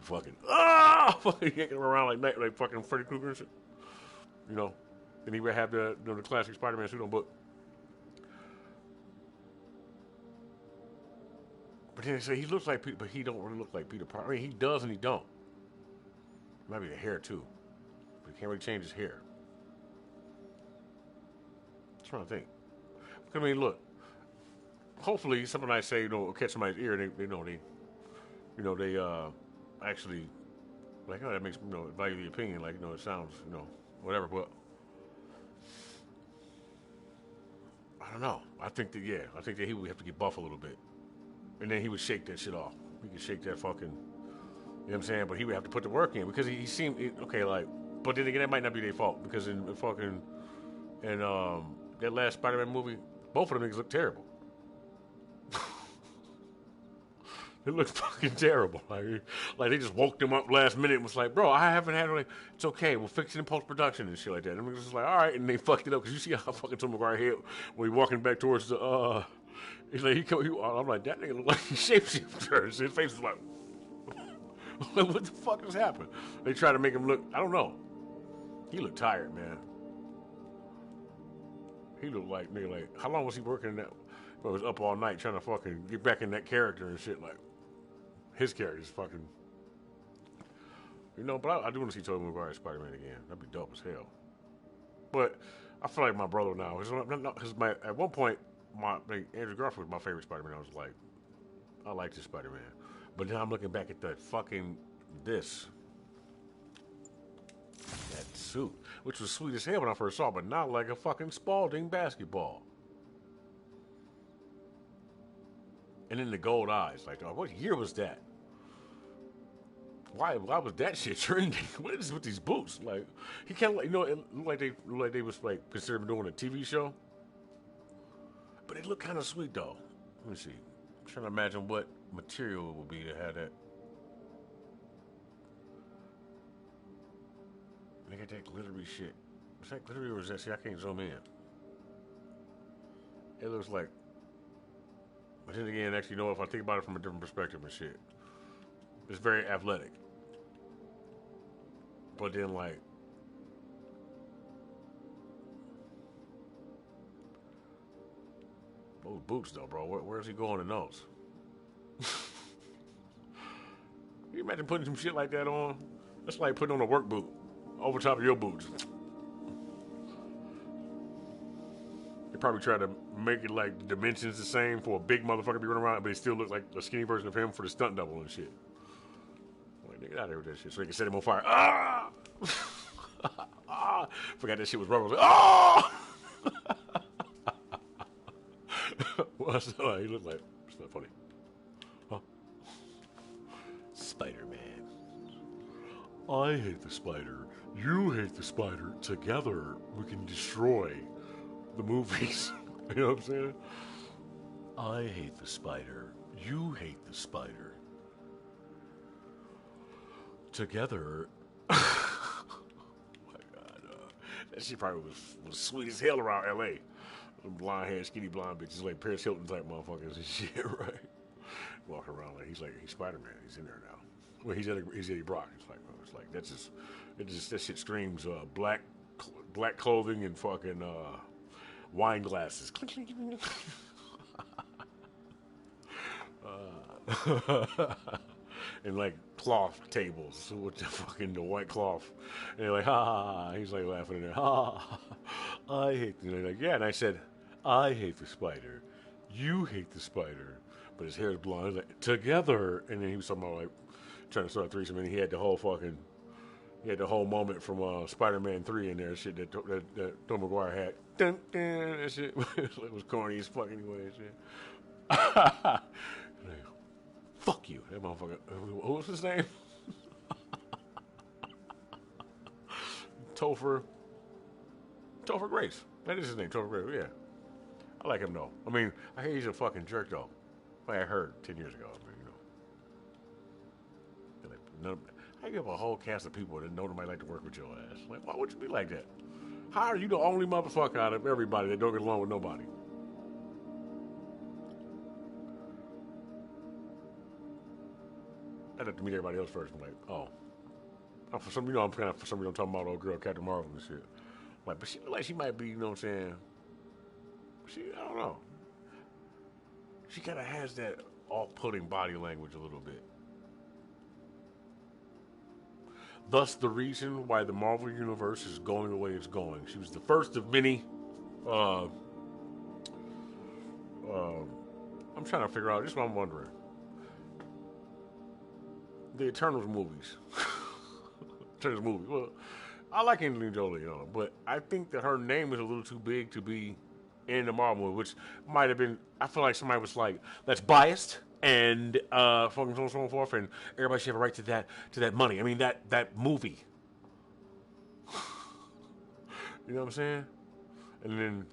Fucking, fucking yanking him around like fucking Freddy Krueger and shit. You know, and he would have the classic Spider-Man suit on, but then they say he looks like Peter, but he don't really look like Peter Parker. I mean, he does and he don't. Maybe the hair too, but he can't really change his hair. I'm trying to think. I mean, look. Hopefully, something I say, you know, will catch somebody's ear. And they actually, like, oh, that makes, you know, value the opinion. Like, you know, it sounds, you know, whatever. But I don't know. I think that he would have to get buff a little bit, and then he would shake that shit off. He could shake that fucking, you know what I'm saying? But he would have to put the work in because he seemed okay. Like, but then again, that might not be their fault because in that last Spider-Man movie, both of them niggas look terrible. It looked fucking terrible. Like they just woke them up last minute and was like, bro, I haven't had it's okay. We'll fix it in post-production and shit like that. And I'm just like, all right. And they fucked it up because you see how fucking Tom McGuire hit when he walking back towards the, he's like, I'm like, that nigga look like he shapeshifter. His face is like, what the fuck just happened? They try to make him look, I don't know. He looked tired, man. He looked like, nigga, like, how long was he working in that? But was up all night trying to fucking get back in that character and shit. Like, his character's fucking, you know. But I do want to see Tobey Maguire Spider-Man again. That'd be dope as hell. But I feel like my brother now. At one point, Andrew Garfield was my favorite Spider-Man. I was like, I like this Spider-Man. But now I'm looking back at that that suit, which was sweet as hell when I first saw it, but not like a fucking Spalding basketball. And then the gold eyes. Like, oh, what year was that? Why was that shit trending? What is with these boots? Like, he can't, like, you know, it looked like they was like considering doing a TV show. But it looked kind of sweet though. Let me see. I'm trying to imagine what material it would be to have that. They got that glittery shit. Is that glittery or is that? See, I can't zoom in. It looks like. But then again, actually, you know, if I think about it from a different perspective and shit, it's very athletic. But then, like, those boots, though, bro. Where's he going in those? Can you imagine putting some shit like that on? That's like putting on a work boot over top of your boots. They probably try to make it like the dimensions the same for a big motherfucker to be running around, but it still looks like a skinny version of him for the stunt double and shit. Like, nigga, get out of here with that shit so they can set him on fire. Ah! Ah! Forgot that shit was rubber. I was like, ah! Well, he looked like, it's not funny. Huh? Spider-Man. I hate the spider. You hate the spider. Together, we can destroy the movies. You know what I'm saying? I hate the spider. You hate the spider. Together. Oh my God. That shit probably was sweet as hell around L.A. Them blonde hair, skinny blonde bitches like Paris Hilton type motherfuckers and shit, right? Walking around like he's Spider-Man. He's in there now. Well, he's Eddie Brock. It's like that shit screams black clothing and fucking wine glasses. And like cloth tables with the white cloth, and they're like, ha ha ha. He's like laughing in there, ha ha. I hate. And they're like, yeah. And I said, I hate the spider. You hate the spider. But his hair is blonde. He's like, together. And then he was talking about like trying to start a threesome, and he had the whole moment from Spider-Man 3 in there. Shit that Tom McGuire had. Dun, dun, that shit it was corny as fuck anyway. And shit. Like, fuck you, that motherfucker. What was his name? Topher Grace. That is his name, Topher Grace. Yeah, I like him though. I mean, I hear he's a fucking jerk though. Like I heard 10 years ago. I mean, I give a whole cast of people that know nobody like to work with your ass. Like, why would you be like that? How are you the only motherfucker out of everybody that don't get along with nobody? I'd have to meet everybody else first. I'm like, oh. For some reason, I'm talking about old girl, Captain Marvel and shit. Like, but she like she might be, you know what I'm saying? I don't know. She kind of has that off-putting body language a little bit. Thus, the reason why the Marvel Universe is going the way it's going. She was the first of many. I'm trying to figure out. Just what I'm wondering. The Eternals movies. Eternals movie. Well, I like Angelina Jolie, but I think that her name is a little too big to be in the Marvel movie, which might have been. I feel like somebody was like, "That's biased," and fucking so on and so forth, and everybody should have a right to that money. I mean, that movie. You know what I'm saying? And then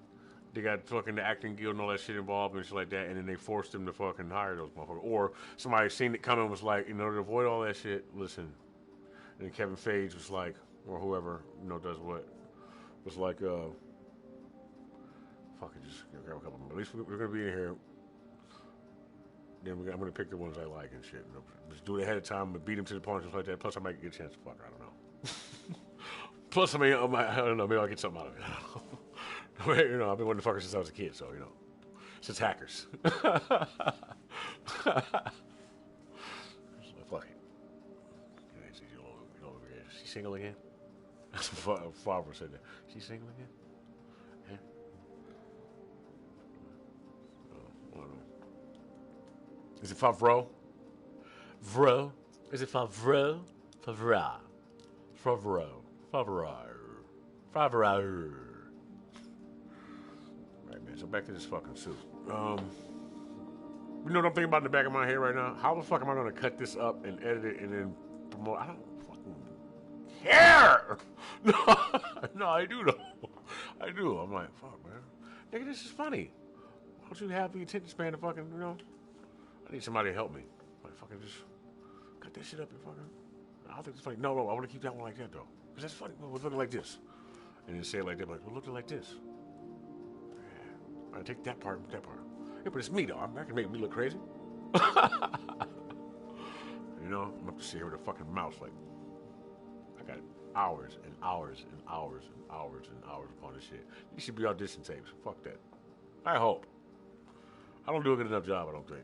they got fucking the acting guild and all that shit involved and shit like that, and then they forced them to fucking hire those motherfuckers. Or somebody seen it coming and was like, in order to avoid all that shit, listen. And then Kevin Feige was like, or whoever, does what, was like, fuck it, just grab a couple of them. At least we're going to be in here. Then I'm going to pick the ones I like and shit. Just do it ahead of time and beat them to the punch and stuff like that. Plus, I might get a chance to fuck her. I don't know. Plus, I don't know, maybe I'll get something out of it. I've been wanting to fuck her since I was a kid, so, since Hackers. So, fuck it. Is she single again? Father said that. She single again? Yeah. I don't know. Is it Favreau? Vro? Is it Favreau? Favreau. Right, man. So back to this fucking suit. You know what I'm thinking about in the back of my head right now? How the fuck am I going to cut this up and edit it and then promote? I don't fucking care. No, I do though. I do. I'm like, fuck, man. Nigga, this is funny. Why don't you have the attention span to fucking, I need somebody to help me. Like, fucking just cut that shit up and fucking. I think it's funny. No, I want to keep that one like that though. Because that's funny. We're looking like this. And then say it like that, like, we're looking like this. Yeah. I take that part and that part. Yeah, but it's me though. I can make me look crazy. I'm up to sit here with a fucking mouse like, I got hours and hours and hours and hours and hours upon this shit. You should be audition tapes. Fuck that. I hope. I don't do a good enough job, I don't think.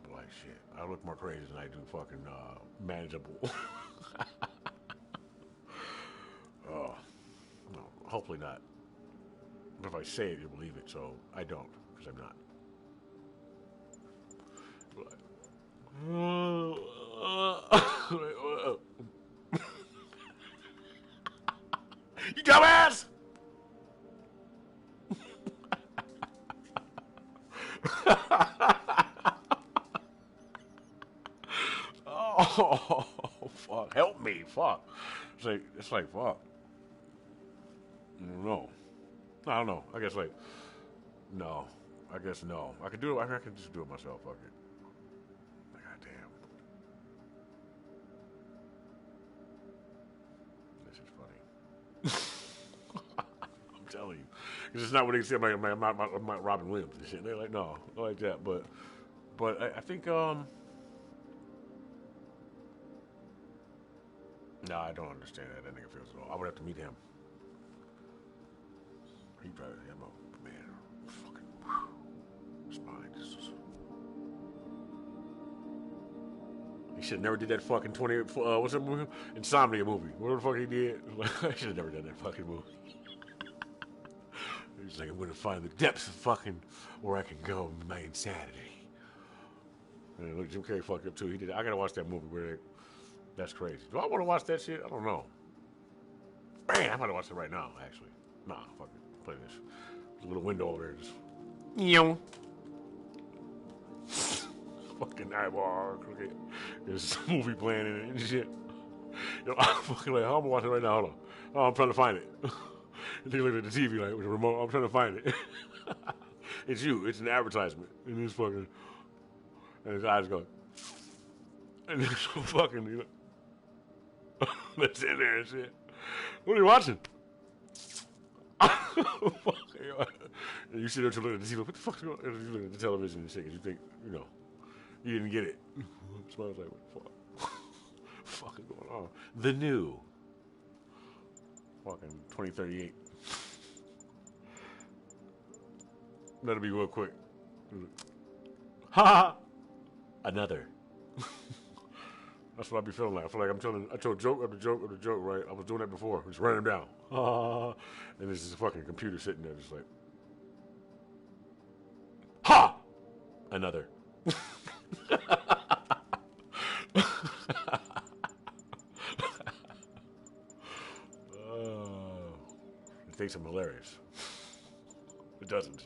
But like shit, I look more crazy than I do fucking manageable. Oh, no, hopefully not. But if I say it, you'll believe it, so I don't, because I'm not. You dumbass! Oh, fuck. Help me. Fuck. It's like fuck. I don't know. I guess no. I guess no. I could do it. I can just do it myself. Fuck it. Like, goddamn. This is funny. I'm telling you. Because it's not what they say. I'm not Robin Williams and shit. They're like, no, not like that. But I think, nah, I don't understand how that nigga feels at all. I would have to meet him. He probably, man, fucking spine. He should have never did that fucking 20. What's that movie? Insomnia movie. What the fuck he did? I should have never done that fucking movie. He's like, I'm gonna find the depths of fucking where I can go in my insanity. And look, Jim Carrey fucked up too. He did. I gotta watch that movie where that's crazy. Do I want to watch that shit? I don't know. Man, I'm gonna watch it right now. Actually, nah, fuck it. Play this. There's a little window over there. Just, fucking eyeball. Okay. There's a movie playing in it and shit. Yo, I'm fucking like, I'm gonna watch it right now. Hold on. Oh, I'm trying to find it. And they look at the TV like with the remote. I'm trying to find it. It's you. It's an advertisement. And he's fucking. And his eyes go. And it's so fucking. You know, that's in there and shit. What are you watching? And you sit there to look at the TV. What the fuck's going on? You look at the television and shit because you think, you know, you didn't get it. So I was like, what the fuck? Fucking going on? The new. Fucking 2038. That'll be real quick. Ha! Another. That's what I be feeling like. I feel like I told joke after joke after joke, right? I was doing that before. Just writing them down. And there's this fucking computer sitting there just like, ha! Another. It thinks I'm hilarious. It doesn't.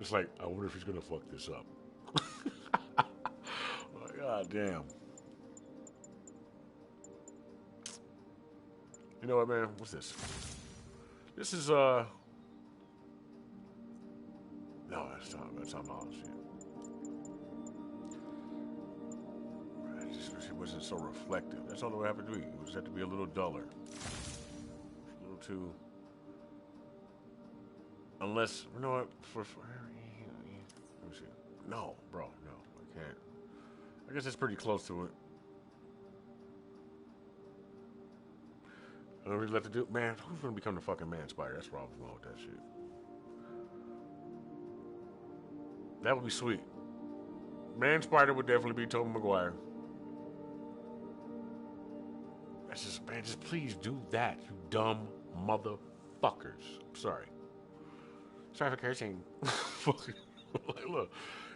It's like, I wonder if he's gonna fuck this up. God damn. You know what, man? What's this? This is no, that's not all shit. It wasn't so reflective. That's all it would have to be. It just had to be a little duller. A little too. Unless, you know what? Let me see. No, bro, no, I can't. I guess it's pretty close to it. I don't really let the dude. Man, who's gonna become the fucking man spider? That's wrong with that shit. That would be sweet. Man spider would definitely be Tobey Maguire. That's just, man, just please do that, you dumb motherfuckers. I'm sorry. Sorry for cursing. Like, look,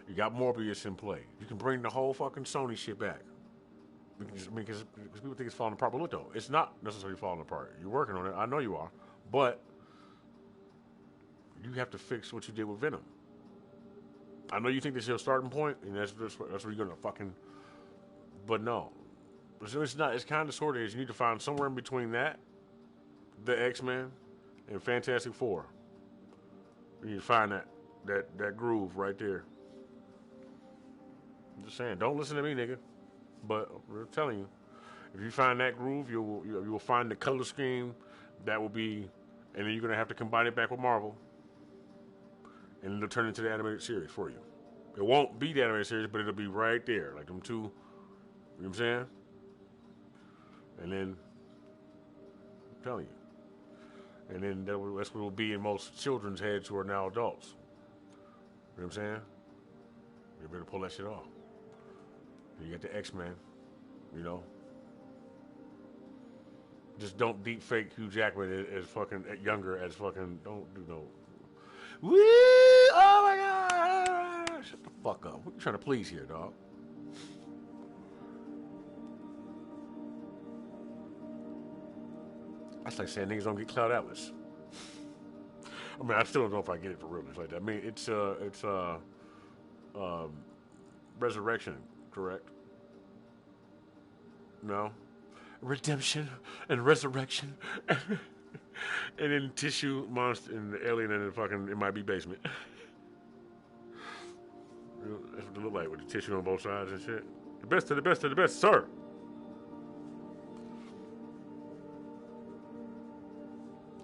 you got Morbius in play. You can bring the whole fucking Sony shit back. Because people think it's falling apart. But look, though, it's not necessarily falling apart. You're working on it. I know you are. But you have to fix what you did with Venom. I know you think this is your starting point, and that's where you're going to fucking... But no. It's not. It's kind of sort of is. You need to find somewhere in between that, the X-Men, and Fantastic Four. You need to find that groove right there. I'm just saying, don't listen to me, nigga. But we're telling you, if you find that groove, you will find the color scheme that will be, and then you're gonna have to combine it back with Marvel, and it'll turn into the animated series for you. It won't be the animated series, but it'll be right there, like them two. You know what I'm saying? And then, I'm telling you. And then that's what it will be in most children's heads who are now adults. You know what I'm saying? You better pull that shit off. You got the X-Men, you know. Just don't deep fake Hugh Jackman as fucking younger as fucking, don't do no. Woo! Oh my God! Shut the fuck up. What are you trying to please here, dog? That's like saying niggas don't get Cloud Atlas. I mean, I still don't know if I get it for real. It's like that. I mean, it's Resurrection, correct? No? Redemption and resurrection. And then tissue monster and the alien in the fucking MIB basement. That's what it look like with the tissue on both sides and shit. The best of the best of the best, sir.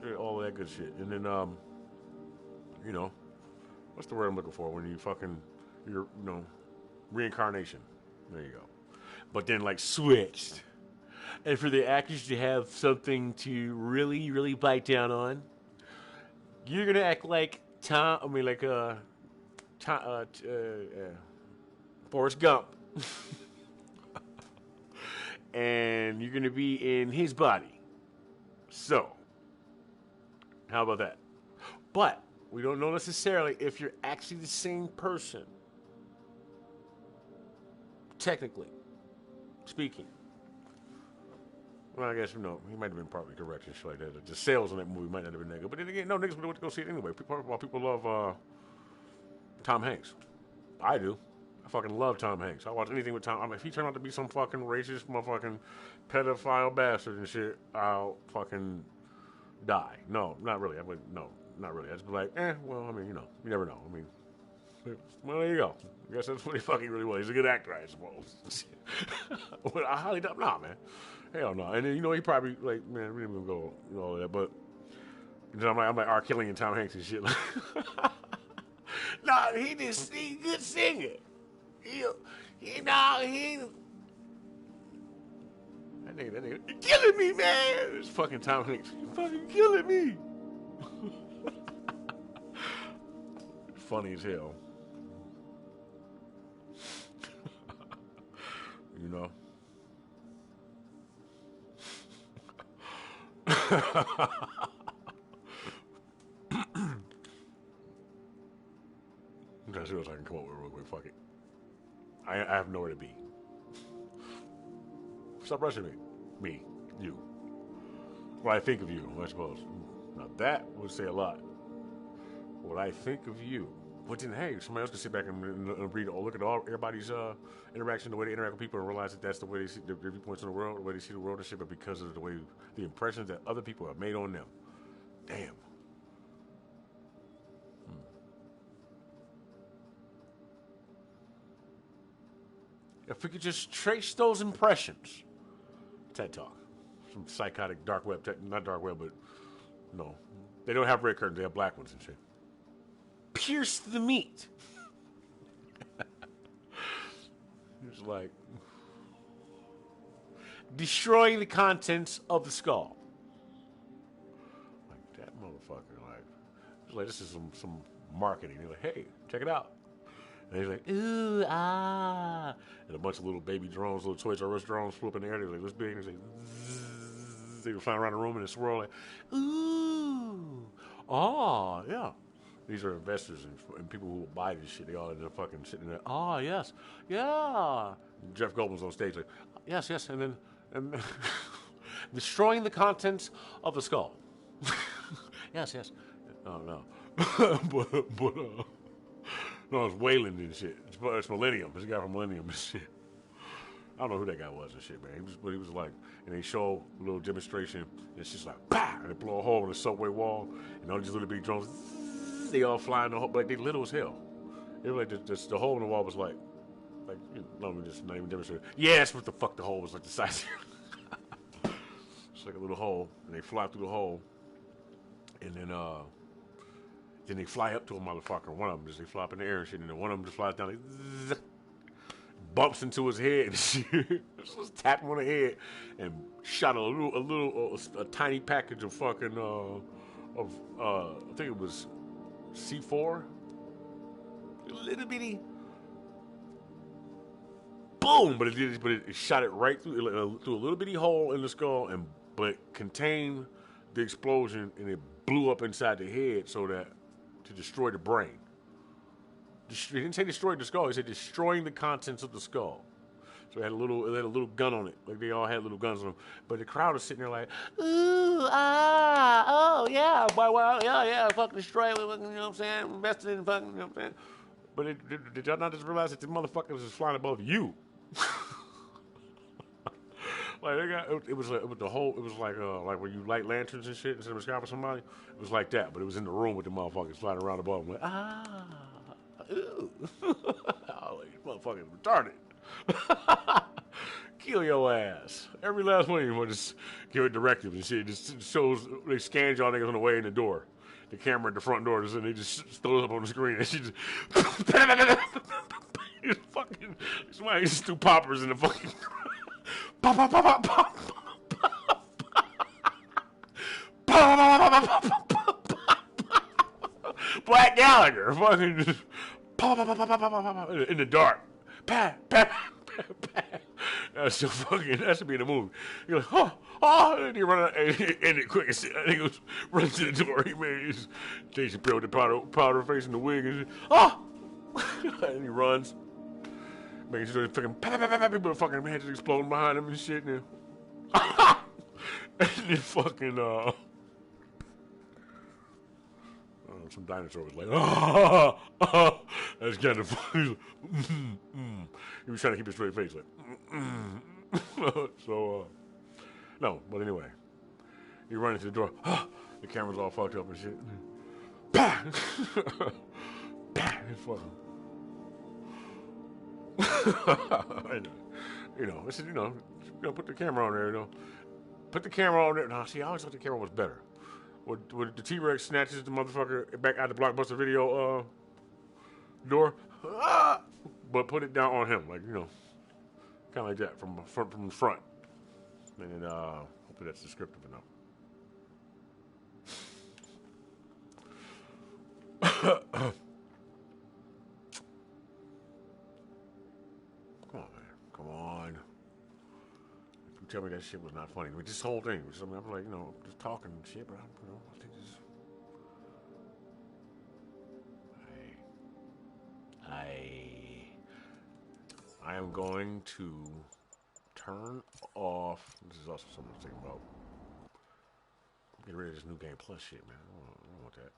Yeah, all of that good shit. And then, you know, what's the word I'm looking for when you fucking, you're, you know, reincarnation. There you go. But then, like, switched. And for the actors to have something to really, really bite down on, you're gonna act like Forrest Gump. And you're gonna be in his body. So, how about that? But we don't know necessarily if you're actually the same person. Technically speaking. Well, I guess, you know, he might have been partly correct and shit like that. The sales on that movie might not have been that good. But then again, no, niggas would want to go see it anyway. People love Tom Hanks. I do. I fucking love Tom Hanks. I watch anything with Tom. I mean, if he turned out to be some fucking racist, motherfucking pedophile bastard and shit, I'll fucking die. No, not really. No, not really. I'd just be like, well, I mean, you know, you never know. I mean, well, there you go. I guess that's what he fucking really was. He's a good actor, I suppose. But I highly doubt, nah, man. Hell no. And then, you know, he probably, like, man, we didn't even go, you know, all that, but, you know, I'm like R. Kelly and Tom Hanks and shit. Nah, he good singer. That nigga, you're killing me, man. It's fucking Tom Hanks. You're fucking killing me. Funny as hell. You know? I'm trying to see what I can come up with real quick. Fuck it. I have nowhere to be. Stop rushing me. Me. You. What I think of you, I suppose. Now that would say a lot. What I think of you. But then, hey, somebody else can sit back and read, look at everybody's interaction, the way they interact with people, and realize that that's the way they see their viewpoints on the world, the way they see the world and shit, but because of the way, the impressions that other people have made on them. Damn. If we could just trace those impressions. TED Talk. Some psychotic dark web, not dark web, but no. They don't have red curtains, they have black ones and shit. Pierce the meat. It's like destroying the contents of the skull. Like that motherfucker. Like this is some marketing. They're like, hey, check it out. And he's like, ooh, ah. And a bunch of little baby drones, little Toys R Us drones flew up in the air. They're like, let's be. And he's like, zzz. They were flying around the room and it's swirling. Like, ooh, oh, yeah. These are investors and people who will buy this shit. They all end up fucking sitting there. Oh, yes. Yeah. And Jeff Goldblum's on stage like, yes. And then destroying the contents of the skull. Yes. Oh, no. but no, it's Wayland and shit. It's Millennium. It's a guy from Millennium and shit. I don't know who that guy was and shit, man. He was like, and they show a little demonstration, and it's just like, bah! And they blow a hole in the subway wall, and all these little big drones, they all fly in the hole, like they little as hell. It was like the hole in the wall was like, you know, let me just not even demonstrate. Yeah, that's what the fuck the hole was like the size. It's like a little hole, and they fly through the hole, and then they fly up to a motherfucker. One of them they fly up in the air and shit, and then one of them just flies down, like, zzz, bumps into his head and shit. Just tapped him on the head and shot a tiny package of fucking I think it was C4, a little bitty. Boom! But it shot it right through a little bitty hole in the skull, but it contained the explosion, and it blew up inside the head so that to destroy the brain. He didn't say destroy the skull. He said destroying the contents of the skull. So it had a little gun on it. Like they all had little guns on them. But the crowd is sitting there like, ooh, ah, oh, yeah, well, yeah, fucking destroy it. You know what I'm saying? Invested in fucking, you know what I'm saying? But did y'all not just realize that the motherfuckers is flying above you? Like they got it was the whole. It was like when you light lanterns and shit instead of scalping somebody. It was like that, but it was in the room with the motherfuckers flying around above. I'm like, ooh, oh, these motherfuckers retarded. Kill your ass. Every last one of you want to give it directives and shit. It just shows they scanned y'all niggas on the way in the door. The camera at the front door, and they just throw it up on the screen, and she just fucking somebody just threw poppers in the fucking pop pop pop pop pop pop pop. Black Gallagher, fucking just pop pop pop pop pop pop in the dark. Pat pat pat pat. That's so fucking. That should be in the movie. You're like, oh, and you run out and it quick and shit. And he goes, runs to the door. He made his Dave Chappelle with the powder face and the wig and shit. And he runs. Making sure the fucking people fucking head just exploding behind him and shit. And then fucking some dinosaur was like, that's kind of funny. He was trying to keep a straight face, like, so, no, but anyway, you run into the door, the camera's all fucked up and shit. Bah! It's fucking. And, it's, put the camera on there, Put the camera on there. Now, see, I always thought the camera was better. When the T-Rex snatches the motherfucker back out the Blockbuster Video door, but put it down on him, like, kind of like that from the front. And then hopefully that's descriptive enough. Come on, man. Come on. You tell me that shit was not funny. I mean, this whole thing was something I'm like, just talking and shit, but I think this. I am going to turn off. This is also something to think about. Get rid of this New Game Plus shit, man. I don't want that.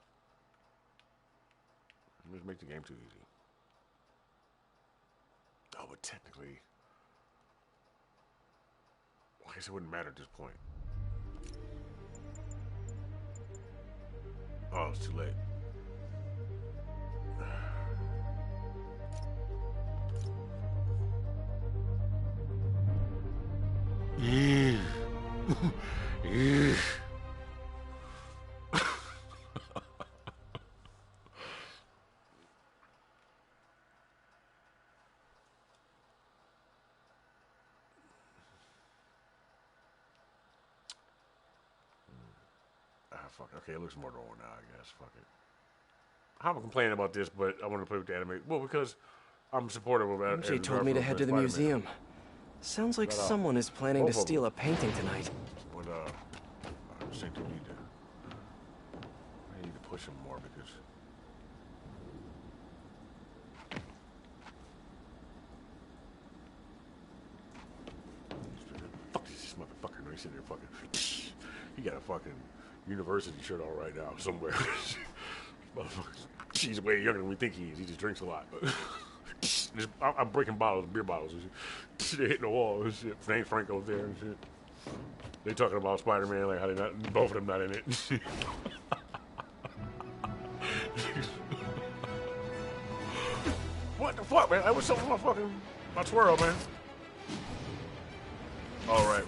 Just make the game too easy. Oh, but technically, I guess it wouldn't matter at this point. Oh, it's too late. Fuck it. Okay, it looks more normal now, I guess. Fuck it. I'm complaining about this, but I want to play with the anime. Well, because I'm supportive of that. MJ told me to head to the museum. Sounds like someone is planning to steal a painting tonight. But I just think I need to push him more because. Fuck this motherfucker! No, he's sitting there fucking. He got a fucking university shirt on right now somewhere. He's way younger than we think he is. He just drinks a lot. I'm breaking bottles, beer bottles and shit. They hitting the wall and shit. Frank over there and shit. They talking about Spider-Man, like how they not, both of them not in it. What the fuck, man? That was something with my twirl, man. Oh, right.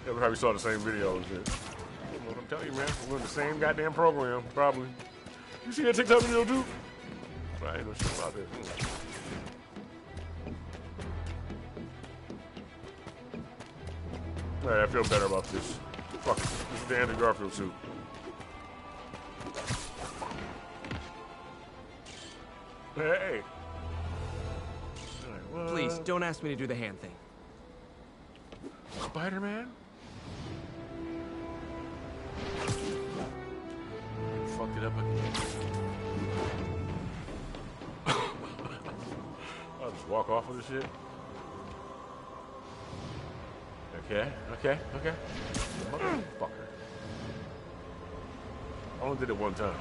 Yeah, we probably saw the same video and shit. What I'm telling you, man, we're in the same goddamn program, probably. You see that TikTok video, too? I ain't no shit about this. Alright, I feel better about this. Fuck, this is the Andrew Garfield suit. Hey! Right, please, don't ask me to do the hand thing. Spider-Man? Fucked it up again. I'll just walk off with this shit. Okay. Motherfucker. I only did it one time.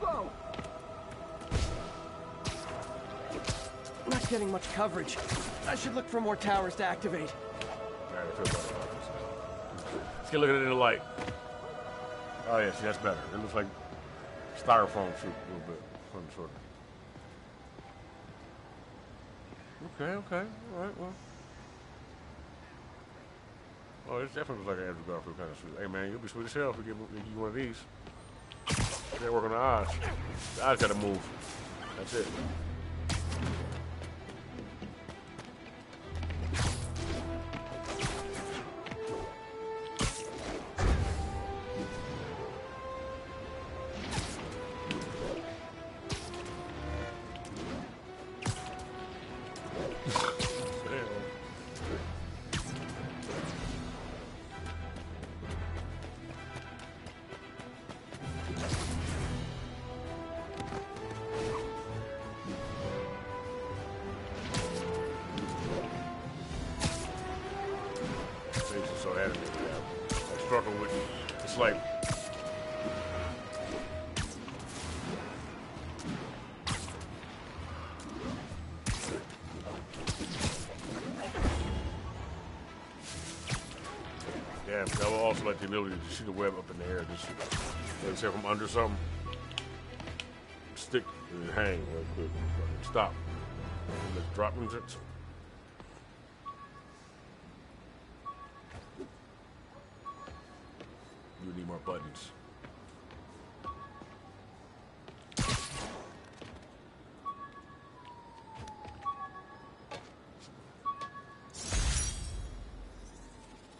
Whoa! getting much coverage. I should look for more towers to activate. Let's get looking at it in the light. Oh yeah, see that's better. It looks like styrofoam shoot a little bit. Some sort of. Okay. Alright, well. Oh, it definitely looks like an Andrew Garfield kind of suit. Hey man, you'll be sweet as hell if we give you one of these. They work on the eyes. The eyes gotta move. That's it. So animated, I struggle with it. It's like yeah, I would also like the ability to shoot the web up in the air. Just like say from under something, stick and hang real quick. Stop. Let's drop into it. You need more buttons.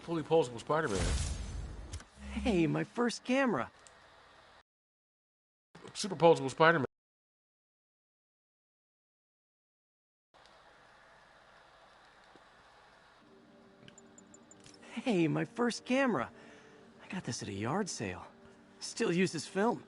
Fully pulsable Spider-Man. Hey, my first camera. Super pulsable Spider-Man. Hey, my first camera. I got this at a yard sale. Still uses film.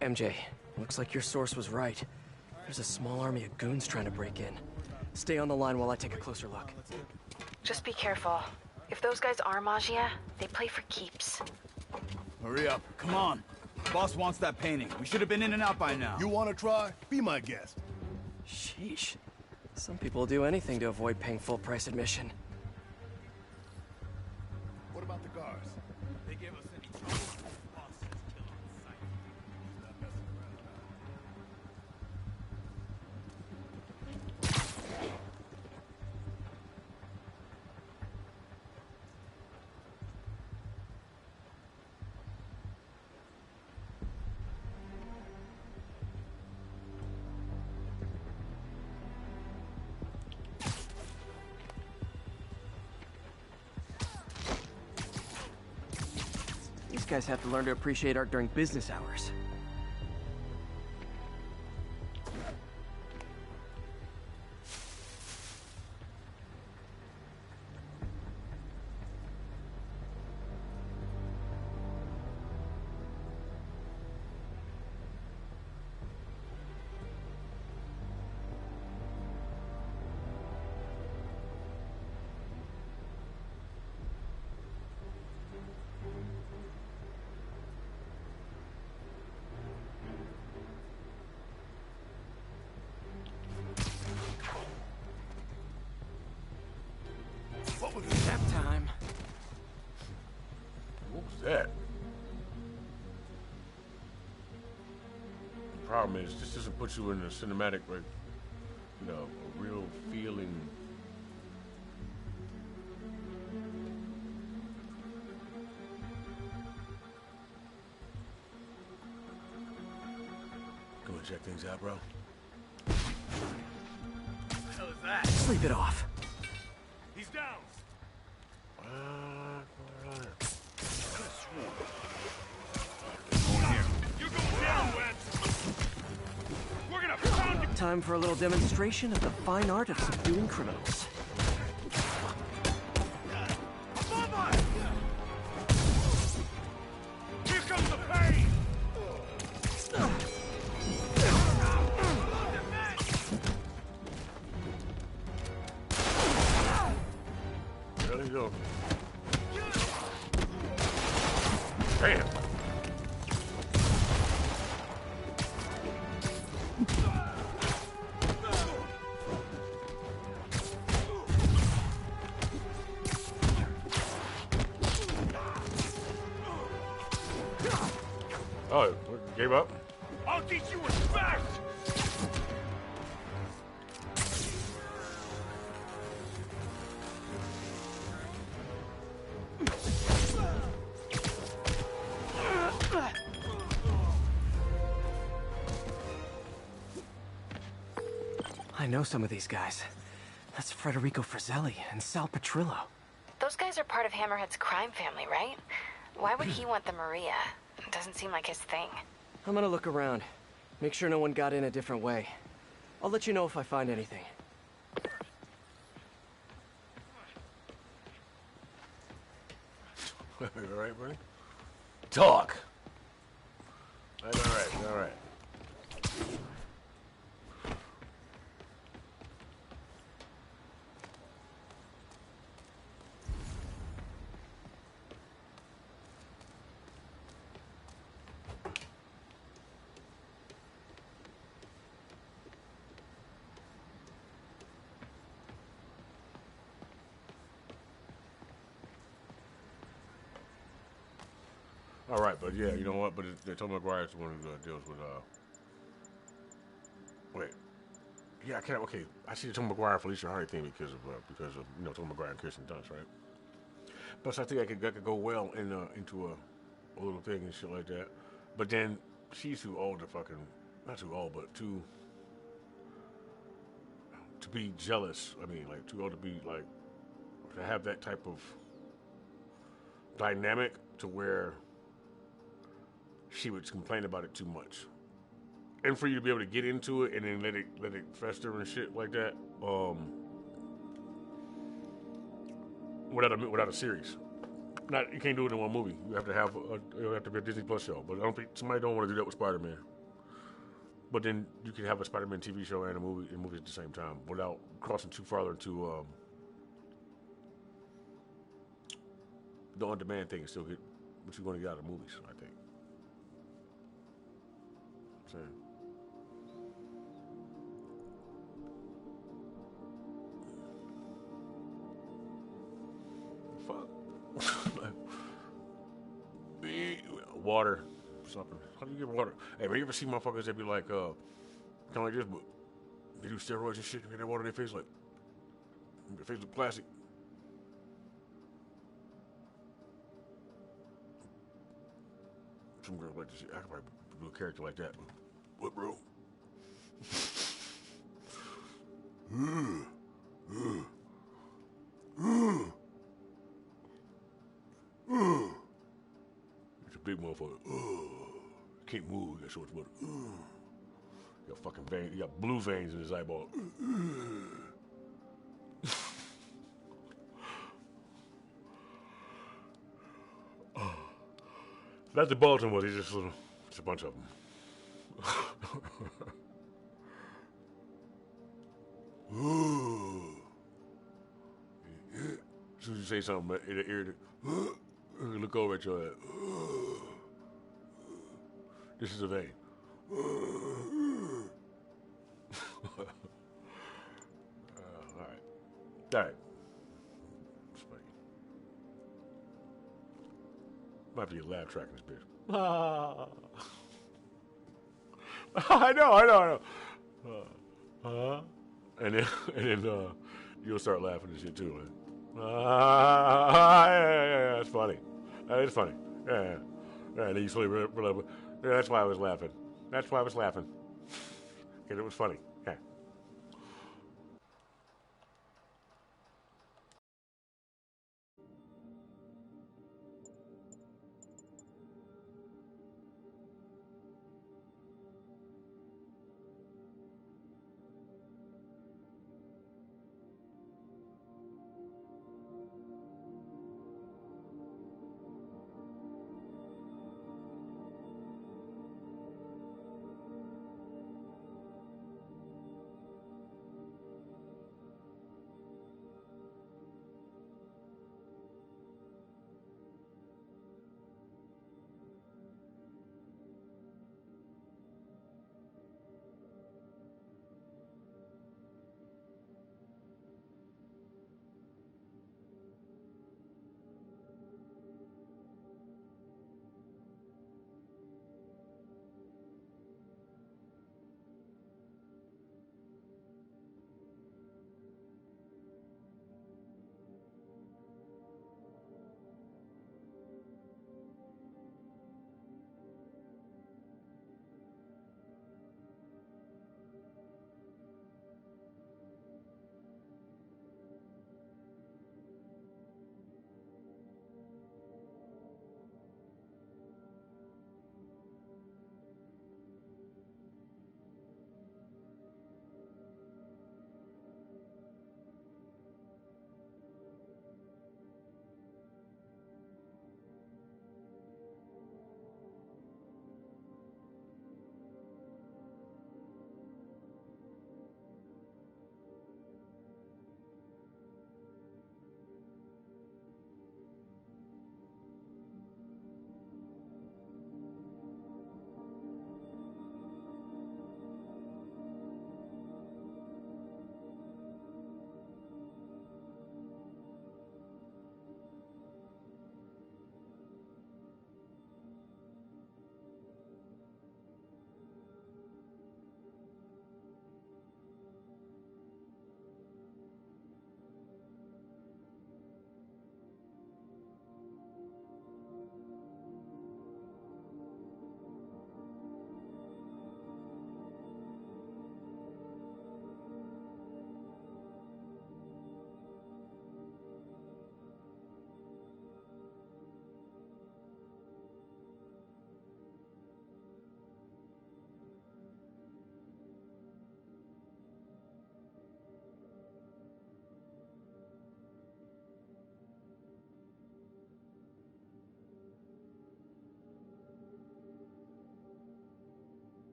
MJ, looks like your source was right. There's a small army of goons trying to break in. Stay on the line while I take a closer look. Just be careful. If those guys are Magia, they play for keeps. Hurry up. Come on. Boss wants that painting. We should have been in and out by now. You want to try? Be my guest. Sheesh. Some people do anything to avoid paying full price admission. What about the guards? They gave us any trouble. Boss says kill on sight. Not messing around. These guys have to learn to appreciate art during business hours. What was Nap time. What was that? The problem is, this doesn't put you in a cinematic, like, you know, a real feeling. Come and check things out, bro. the hell is that? Sleep it off. He's down. time for a little demonstration of the fine art of subduing criminals. Here comes the pain! There you go. Damn. Oh, gave up? I'll teach you respect! I know some of these guys. That's Federico Fratelli and Sal Petrillo. Those guys are part of Hammerhead's crime family, right? Why would he want the Maria? It doesn't seem like his thing. I'm gonna look around. Make sure no one got in a different way. I'll let you know if I find anything. You all right, buddy? Talk. All right, all right. All right, but yeah, you know what? But Tom McGuire's the one who deals with wait, yeah, I can't. Okay, I see the Tom McGuire and Felicia Hardy thing because of you know, Tom McGuire and Kirsten Dunst, right? Plus, I think I could go well into a little thing and shit like that. But then she's too old to fucking, not too old, but to be jealous. I mean, like too old to be like to have that type of dynamic to where she would complain about it too much, and for you to be able to get into it and then let it fester and shit like that, without a series. Not you can't do it in one movie. You have to have be a Disney Plus show. But I don't think somebody don't want to do that with Spider-Man. But then you can have a Spider-Man TV show and a movie at the same time without crossing too far into the on-demand thing and still get what you're going to get out of movies, I think. Fuck. Water. Something. How do you get water? Hey, have you ever seen motherfuckers that be like, kind of like this, but they do steroids and shit and get that water in their face like, their face look plastic. Some girls like to see, I could probably do a character like that. What, bro? It's a big motherfucker. Can't move. You got so much water. You got fucking veins. You got blue veins in his eyeball. That's the Baltimore. He's just a bunch of them. As soon as you say something, it'll irritate. Look over at your head. This is a vein. All right. All right. It's funny. Might be a laugh track in this bitch. I know. And then you'll start laughing and shit too, man. Yeah, that's funny. It's funny. Yeah. And then you slowly realize, yeah, that's why I was laughing. Because it was funny. Yeah.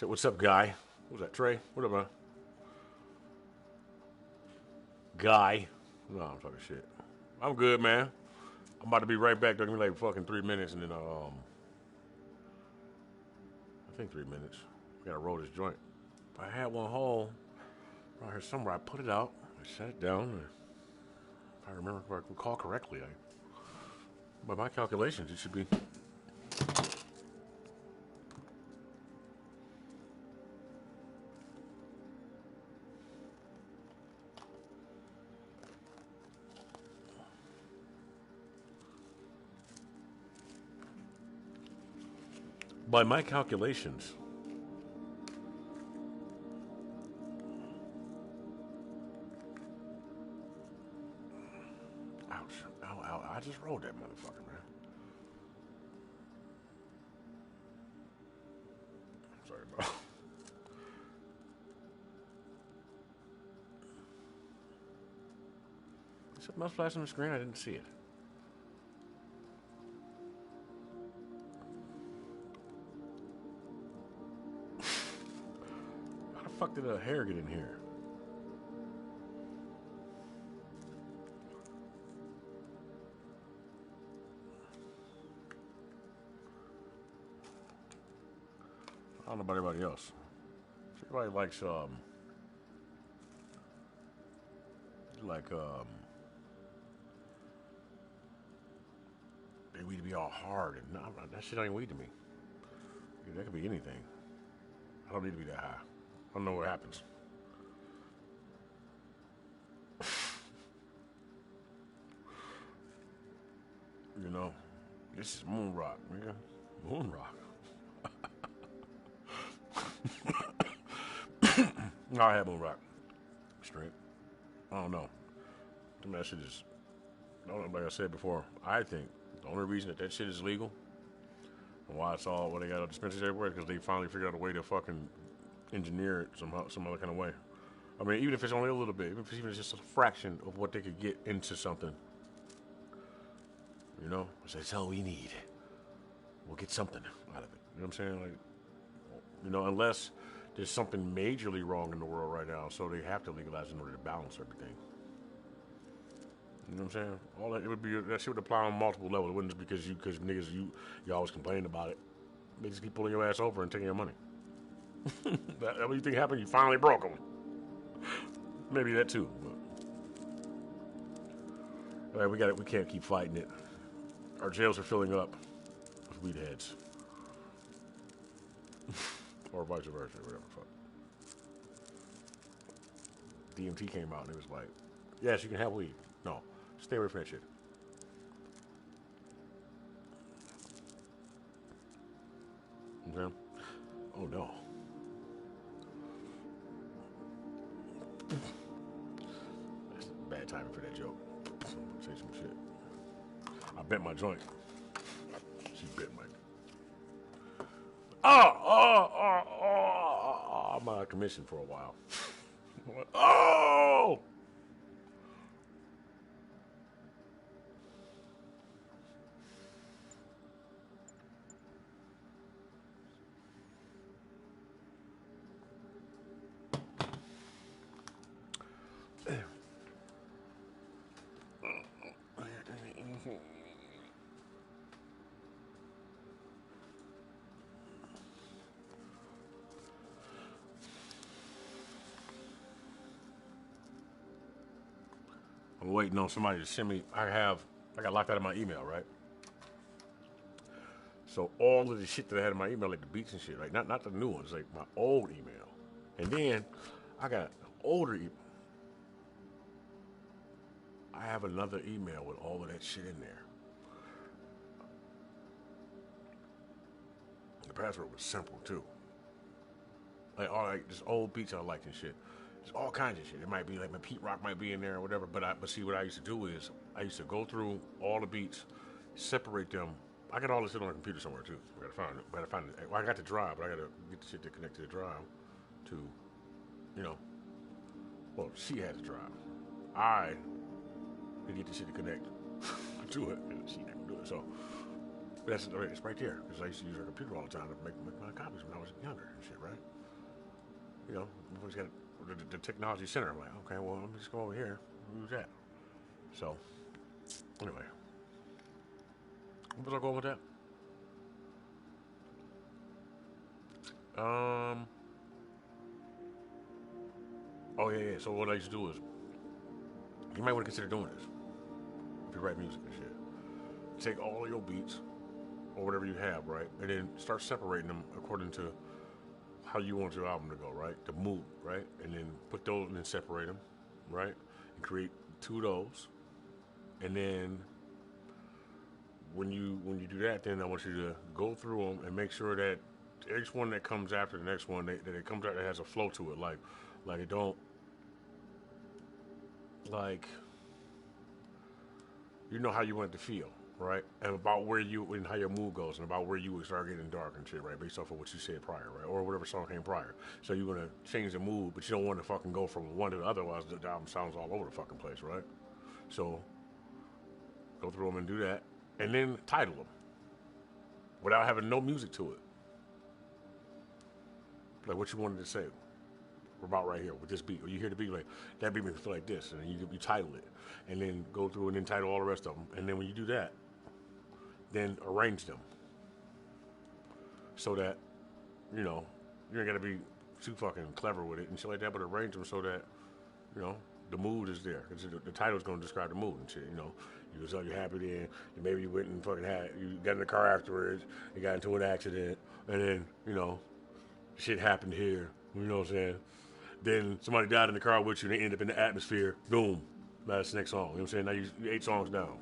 Said, what's up, Guy? What's that, Trey? What up, man? Guy. No, I'm talking shit. I'm good, man. I'm about to be right back. They're gonna be like fucking 3 minutes, and then I think 3 minutes. We gotta roll this joint. If I had one hole right here somewhere, I put it out. I set it down. And if I remember, if I recall correctly, by my calculations, it should be. By my calculations, ouch, ow, ow, I just rolled that motherfucker, man. Sorry, bro. Something else flashed on the screen, I didn't see it. How the fuck did a hair get in here? I don't know about everybody else. Everybody likes they weed to be all hard, and no, that shit ain't weed to me. Dude, that could be anything. I don't need to be that high. I don't know what happens. You know, this is moon rock, nigga. Moon rock. No, I had moon rock. Straight. I don't know. To me, that shit is. Like I said before, I think the only reason that shit is legal and why it's all they got dispensaries everywhere is because they finally figured out a way to fucking engineer it somehow, some other kind of way. I mean, even if it's only a little bit, even if it's just a fraction of what they could get into something, you know, that's all we need. We'll get something out of it. You know what I'm saying? Like, you know, unless there's something majorly wrong in the world right now, so they have to legalize in order to balance everything. You know what I'm saying? All that, it would be, that shit would apply on multiple levels. It wouldn't just because niggas you always complain about it. They just keep pulling your ass over and taking your money. That what you think happened? You finally broke them. Maybe that too. But. All right, we can't keep fighting it. Our jails are filling up with weed heads, or vice versa, whatever the fuck. DMT came out and it was like, yes, you can have weed. No, stay away from that shit. Okay. Oh no. That's bad timing for that joke. Say some shit. I bent my joint. She bent my. I'm out of commission for a while. Oh! I'm waiting on somebody to send me. I got locked out of my email, right? So all of the shit that I had in my email, like the beats and shit, like not the new ones, like my old email. And then I got an older email. I have another email with all of that shit in there. The password was simple too. Like all like just old beats I liked and shit. There's all kinds of shit. It might be like my Pete Rock might be in there or whatever. But see, what I used to do is I used to go through all the beats, separate them. I got all this shit on my computer somewhere too. I gotta find it. Well, I got the drive, but I gotta get the shit to connect to the drive. To, you know. Well, she had the drive. I didn't get the shit to connect to it, and she didn't do it. So It's right there because I used to use our computer all the time to make my copies when I was younger and shit, right? You know, we always got the technology center. I'm like, okay, well, let me just go over here. Who's that? So, anyway, where was I going with that? Oh yeah. So what I used to do is, you might want to consider doing this if you write music and shit. Take all of your beats or whatever you have, right, and then start separating them according to how you want your album to go, right? The mood, right? And then put those and then separate them, right? And create 2 of those. And then when you do that, then I want you to go through them and make sure that each one that comes after the next one, that it comes out that has a flow to it, like it don't, like, you know how you want it to feel, right? And about where you and how your mood goes, and about where you would start getting dark and shit, right? Based off of what you said prior, right? Or whatever song came prior. So you're gonna change the mood, but you don't want to fucking go from one to the other, otherwise the album sounds all over the fucking place, right? So go through them and do that, and then title them without having no music to it. Like what you wanted to say. We're about right here with this beat, or you hear the beat like that beat makes me feel like this, and then you title it, and then go through and then title all the rest of them, and then when you do that, then arrange them so that you know you ain't gotta be too fucking clever with it and shit like that, but arrange them so that you know the mood is there, because the title's gonna describe the mood and shit. You know, you was you're happy then, maybe you went and fucking you got in the car afterwards, you got into an accident, and then you know shit happened here. You know what I'm saying? Then somebody died in the car with you and they end up in the atmosphere. Boom. That's the next song. You know what I'm saying? Now you're 8 songs down.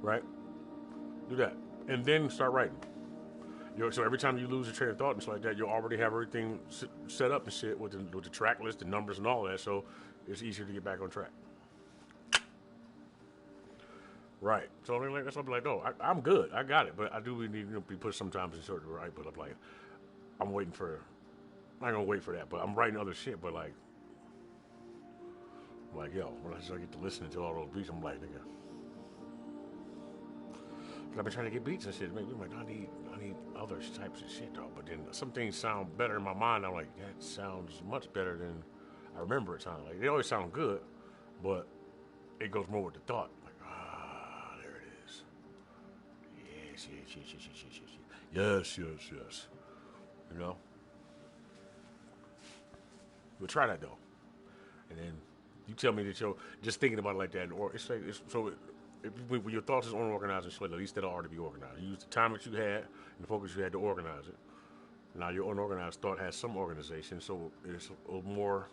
Right? Do that. And then start writing. So every time you lose a train of thought and stuff like that, you'll already have everything set up and shit with the track list, the numbers and all that. So it's easier to get back on track. Right. So that's what I'm like, no, I'm good. I got it. But I do need to be pushed sometimes in certain right. But I'm like, I'm waiting for... I'm not gonna wait for that, but I'm writing other shit. But like yo, when I get to listening to all those beats, I'm like, nigga, I've been trying to get beats and shit. Maybe like I need other types of shit though. But then some things sound better in my mind. I'm like, that sounds much better than I remember it sounding. Like they always sound good, but it goes more with the thought. Like there it is. Yes. You know. We'll try that though, and then you tell me that you're just thinking about it like that, or when your thoughts is unorganized and shit, at least that'll already be organized. You use the time that you had and the focus you had to organize it. Now your unorganized thought has some organization, so it's more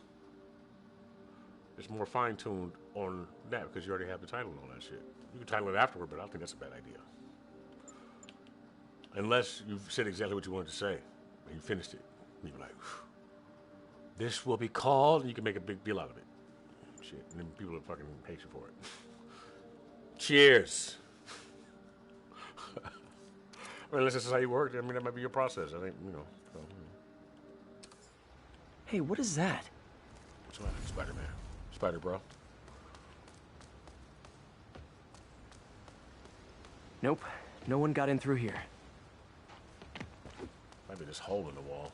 fine-tuned on that because you already have the title and all that shit. You can title it afterward, but I think that's a bad idea. Unless you've said exactly what you wanted to say and you finished it, and you're like, this will be called, and you can make a big deal out of it. Shit, and then people will fucking hate you for it. Cheers. Unless this is how you work, I mean, that might be your process. I think, you know. So, Hey, what is that? Spider-Man. Spider, bro. Nope, no one got in through here. Might be this hole in the wall.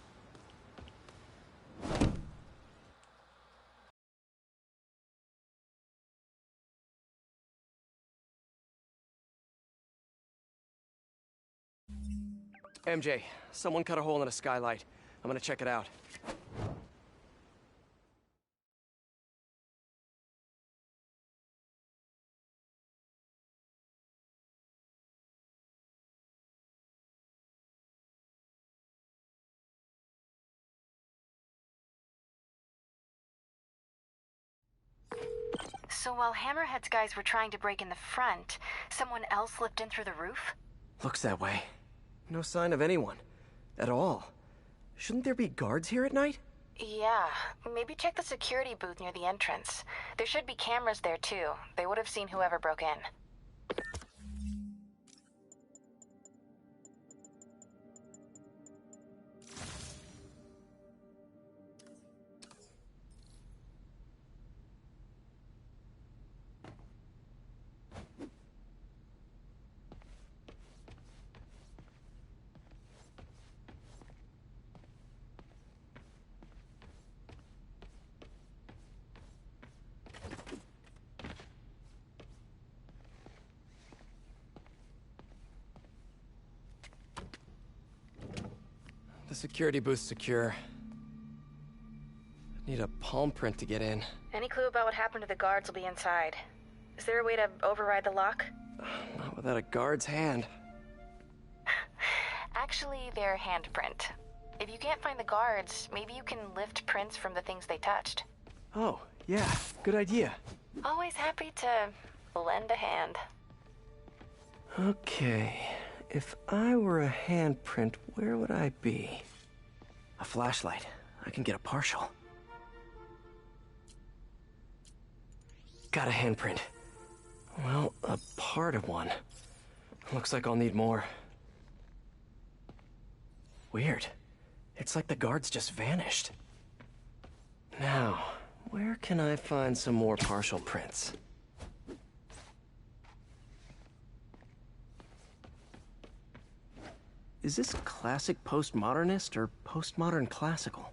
MJ, someone cut a hole in a skylight. I'm gonna check it out. So while Hammerhead's guys were trying to break in the front, someone else slipped in through the roof? Looks that way. No sign of anyone. At all. Shouldn't there be guards here at night? Yeah, maybe check the security booth near the entrance. There should be cameras there too. They would have seen whoever broke in. The security booth's secure. Need a palm print to get in. Any clue about what happened to the guards will be inside. Is there a way to override the lock? Not without a guard's hand. Actually, their handprint. If you can't find the guards, maybe you can lift prints from the things they touched. Oh, yeah, good idea. Always happy to lend a hand. Okay, if I were a handprint, where would I be? A flashlight. I can get a partial. Got a handprint. Well, a part of one. Looks like I'll need more. Weird. It's like the guards just vanished. Now, where can I find some more partial prints? Is this classic postmodernist or postmodern classical?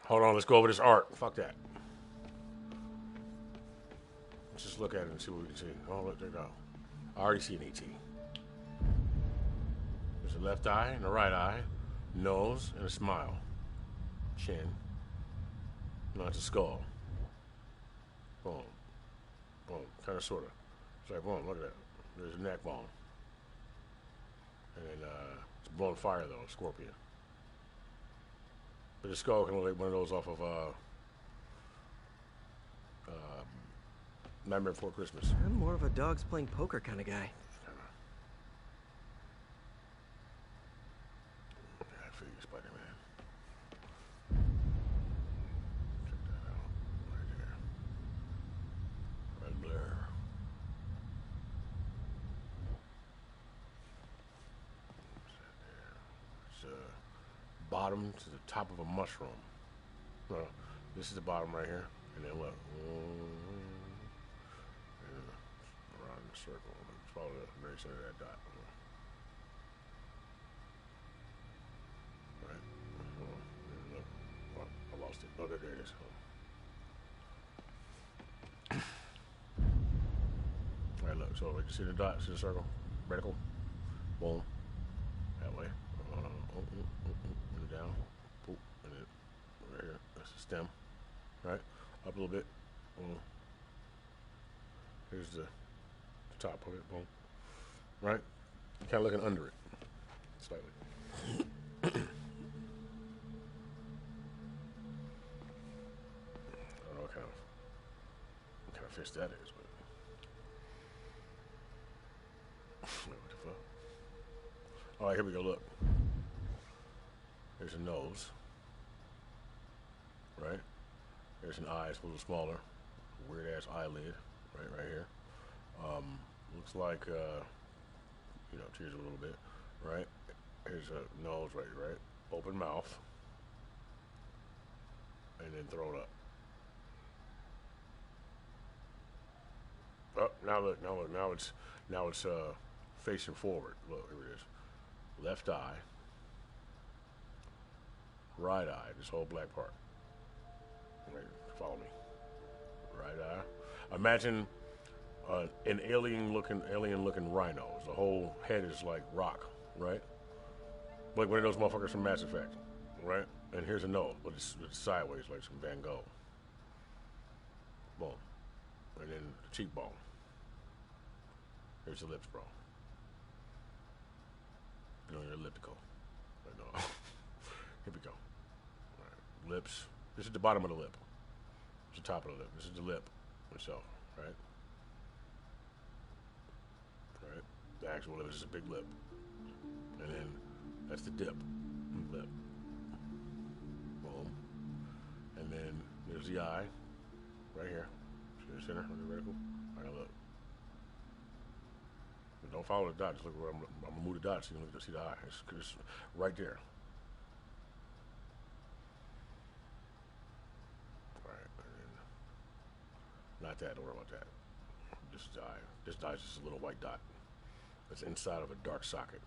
Hold on, let's go over this art. Fuck that. Let's just look at it and see what we can see. Oh, look, there you go. I already see an ET. There's a left eye and a right eye, nose, and a smile. Chin. No, it's a skull. Boom. Boom. Kind of, sort of. It's like, boom, look at that. There's a neck bone. And then, it's blowing fire, though, scorpion. But the skull can look like one of those off of, Nightmare Before Christmas. I'm more of a dogs playing poker kind of guy. Yeah, I feel you, Spider-Man. Check that out. Right there. Red Blair. It's bottom to the top of a mushroom. No, this is the bottom right here. And then look. Around the circle. Let's follow the very center of that dot. Right. Look. Oh, I lost it. Oh, there it is. Alright, look. So, you see the dot? See the circle? Vertical. Boom. That way. And down. Boop. And then right here. That's the stem. Right? Up a little bit. Boom. Here's the top of it. Boom. Right? Kind of looking under it. Slightly. I don't know what kind of fish that is, but what the fuck? All right, here we go. Look, there's a nose, right? There's an eye. It's a little smaller. Weird ass eyelid, right here. Looks like tears a little bit, right? Here's a nose, right? Open mouth, and then throw it up. Oh, now look, now it's facing forward. Look, here it is. Left eye, right eye, this whole black part. Right, follow me. Right eye. Imagine an alien looking rhino. The whole head is like rock, right? Like one of those motherfuckers from Mass Effect, right? And here's a nose, but it's sideways like some Van Gogh. Boom. And then the cheekbone. Here's the lips, bro. You know, you're elliptical. Right, no. Here we go. All right. Lips. This is the bottom of the lip. This is the top of the lip. This is the lip itself, right? Right? The actual lip is a big lip. And then that's the dip lip. Boom. And then there's the eye. Right here. See the center of the reticle? All right, look. But don't follow the dot. Just look where I'm gonna move the dot so you can see the eye. It's right there. Alright, and then not that, don't worry about that. This is the eye. This eye is just a little white dot. That's inside of a dark socket.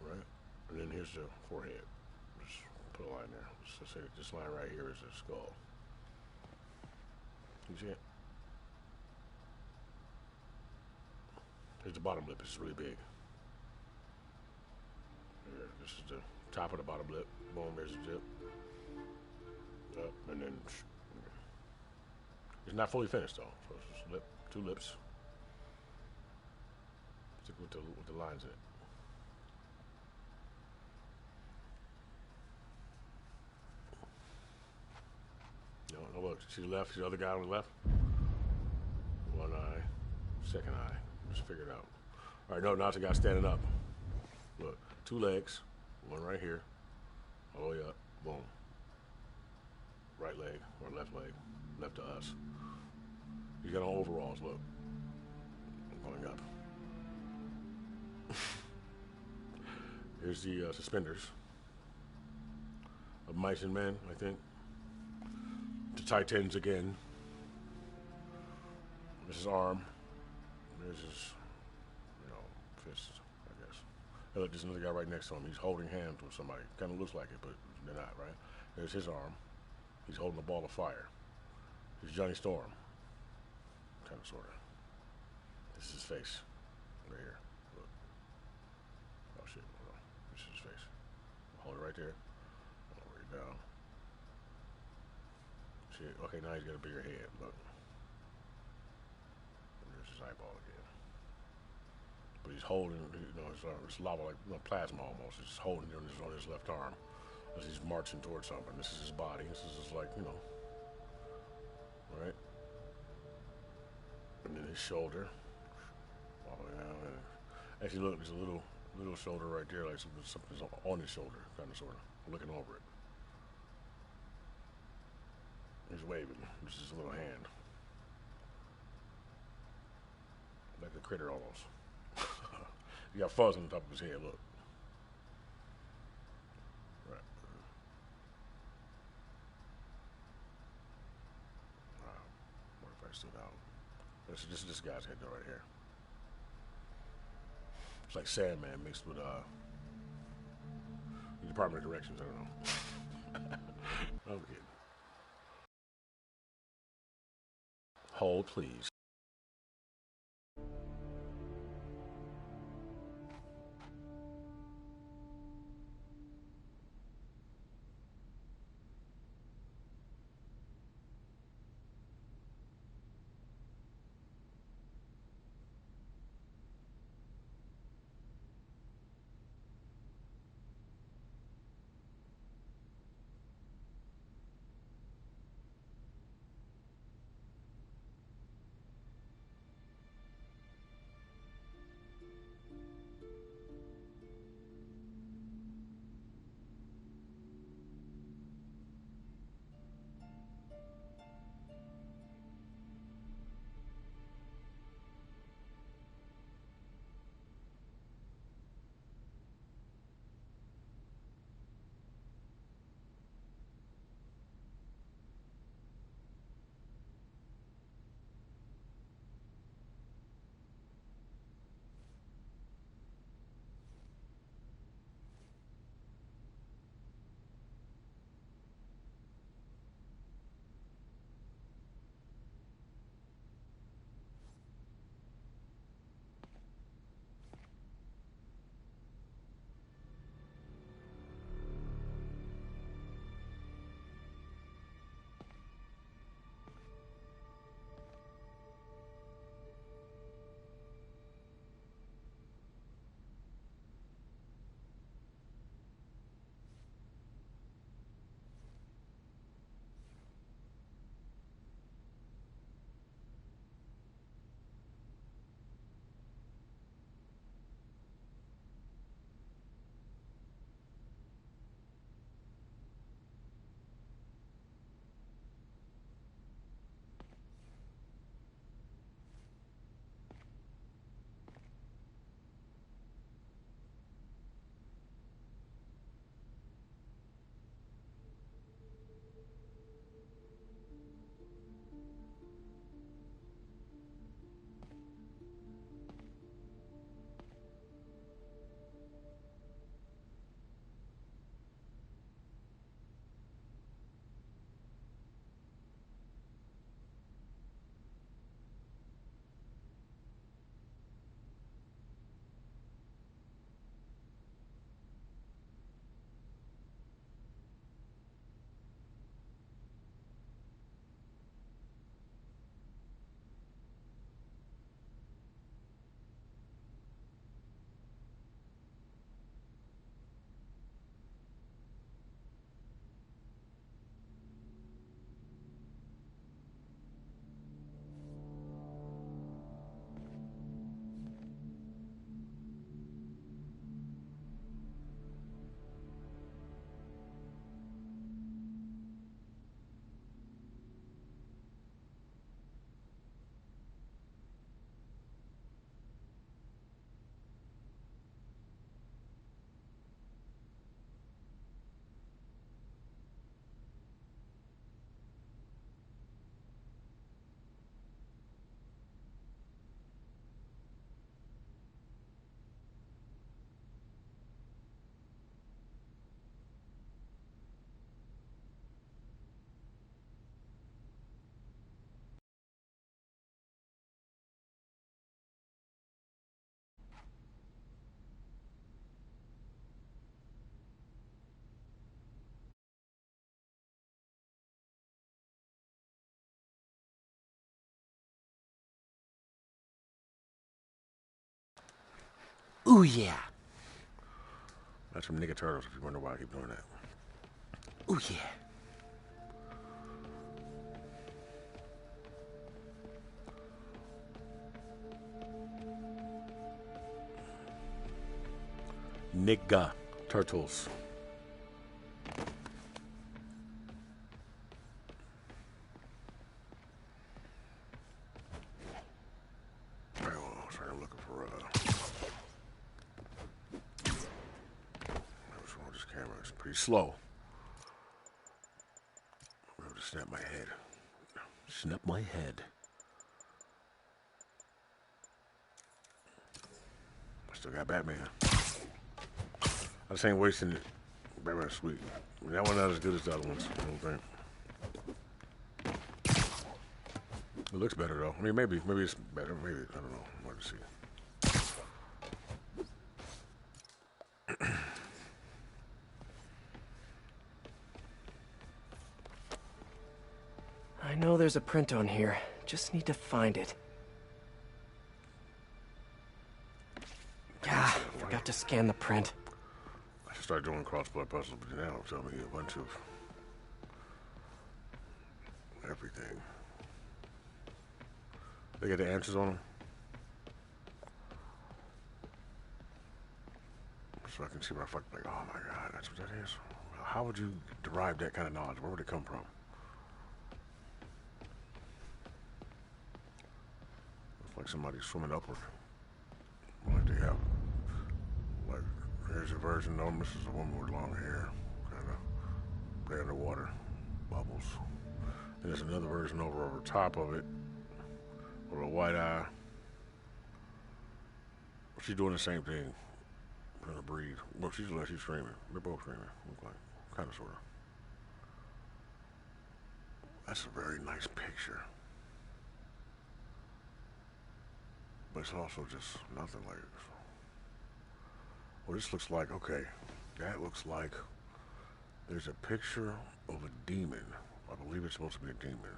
Right? And then here's the forehead. Just put a line there. So say this line right here is a skull. You see it? Here's the bottom lip. It's really big. Here, this is the top of the bottom lip. Boom, there's the tip. Up, and then it's not fully finished though. So it's just lip, 2 lips. Stick with the lines in it. No, look. See the left. See the other guy on the left. One eye, second eye. Just figure it out. All right, no, now it's the guy standing up. Look, 2 legs, one right here, all the way up. Boom. Right leg or left leg, left to us. He's got on overalls. Look, going up. Here's the suspenders of Mice and Men, I think. The Titans again. This is arm. There's his, fist, I guess. Hey, look, there's another guy right next to him. He's holding hands with somebody. Kind of looks like it, but they're not, right? There's his arm. He's holding a ball of fire. This is Johnny Storm. Kind of, sort of. This is his face. Right here. Look. Oh, shit. Hold on. This is his face. Hold it right there. All the way down. Shit. Okay, now he's got a bigger head. Look. And there's his eyeball again. But he's holding, it's lava like plasma almost. He's holding it on his left arm as he's marching towards something. This is his body. This is just like, right? And then his shoulder, all the way down. And actually, look, there's a little shoulder right there, like something's on his shoulder, kind of, sort of, looking over it. He's waving. This is a little hand, like a critter almost. He got fuzz on the top of his head. Look. Right. Wow. What if I stood out? This is this guy's head right here. It's like Sandman mixed with the Department of Corrections. I don't know. I'm kidding. Hold, please. Ooh, yeah. That's from Ninja Turtles, if you wonder why I keep doing that. Ooh, yeah. Ninja Turtles. Alright, well, I was trying to look for what's wrong with this camera? It's pretty slow. I'm gonna snap my head. Snap my head. I still got Batman. I just ain't wasting it. Batman's sweet. I mean, that one not as good as the other ones, I don't think. It looks better though. I mean, maybe it's better. Maybe I don't know. Hard to see. I know there's a print on here. Just need to find it. Ah, forgot to scan the print. I should start doing crossblood puzzles, but now it'll tell me a bunch of everything. They get the answers on them, so I can see what I fuck. Like, oh my god, that's what that is. How would you derive that kind of knowledge? Where would it come from? Looks like somebody's swimming upward. Like they have, like, here's a version of them. This is a woman with long hair, kind of play underwater, bubbles. And there's another version over top of it with a white eye. She's doing the same thing. Trying to breathe. Well, she's screaming. They're both screaming. Look like, kind of, sort of. That's a very nice picture. But it's also just nothing like it. Well, this looks like, okay, that looks like there's a picture of a demon. I believe it's supposed to be a demon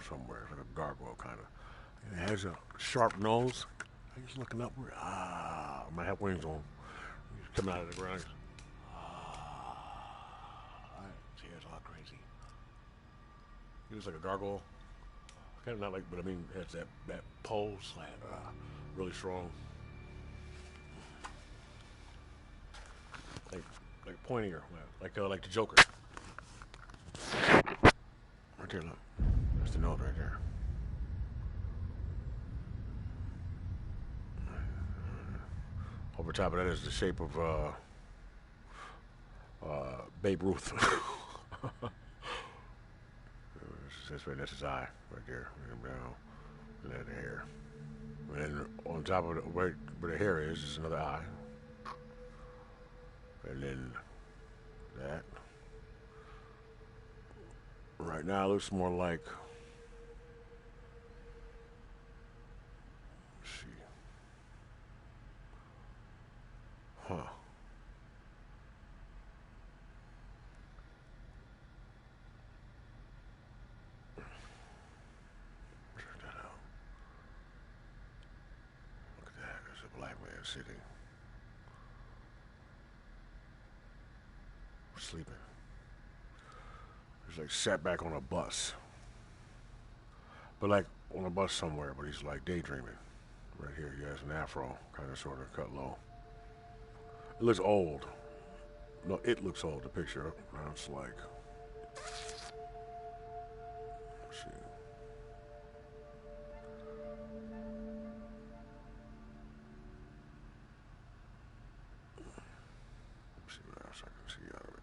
somewhere, like a gargoyle kind of. And it has a sharp nose. He's looking upward. Ah, might have wings on. He's coming out of the ground. See, it's all crazy. He looks like a gargoyle. Kind of not like, but I mean, has that pose, like, really strong. Like pointier, like the Joker. Right there, look. That's the nose right there. Over top of that is the shape of Babe Ruth. That's his eye right there, and down, and then the hair. And then on top of where the hair is another eye. And then that. Right now it looks more like, let's see. Huh. Check that out. Look at that. There's a black man sitting. Sleeping. He's like sat back on a bus. But like on a bus somewhere, but he's like daydreaming. Right here, he has an afro, kind of sort of cut low. It looks old. No, it looks old, the picture. Now it's like, let's see. Let's see what else I can see out of it.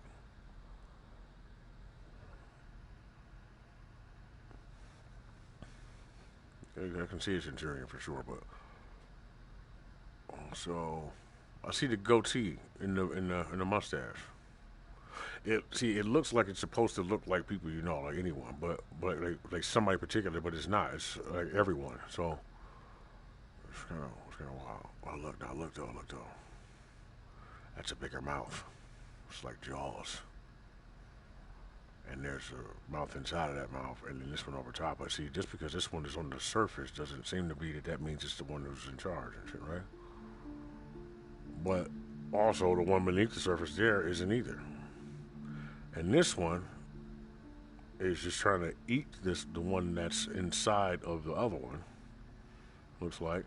I can see his interior for sure, but also I see the goatee in the mustache. It looks like it's supposed to look like people you know, like anyone, but like somebody particular, but it's not. It's like everyone. So it's kind of wild. Oh, look though. That's a bigger mouth. It's like Jaws. And there's a mouth inside of that mouth, and then this one over top. But see, just because this one is on the surface doesn't seem to be that means it's the one who's in charge and shit, right? But also the one beneath the surface there isn't either. And this one is just trying to eat the one that's inside of the other one. Looks like.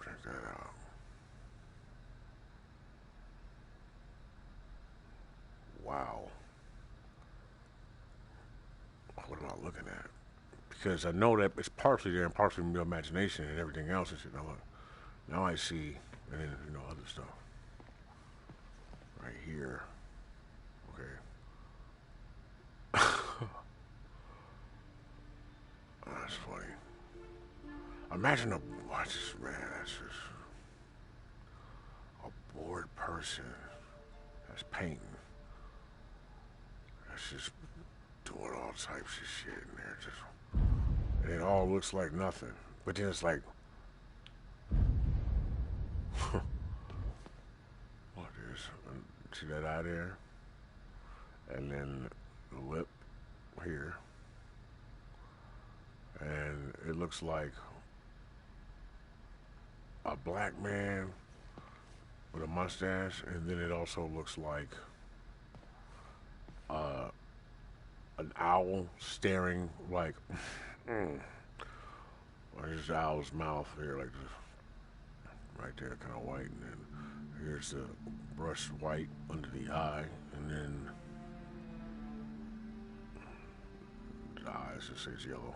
Check that out. Wow. What am I looking at? Because I know that it's partially there and partially in your imagination and everything else and shit. Now I see, and then, other stuff. Right here. Okay. That's funny. Imagine that's just a bored person that's painting. That's just doing all types of shit in there. And it all looks like nothing. But then it's like, what is, see that eye there? And then the lip here. And it looks like a black man with a mustache, and then it also looks like an owl staring like there's the owl's mouth here, like this, right there, kind of white, and then here's the brushed white under the eye, and then the eyes just says yellow,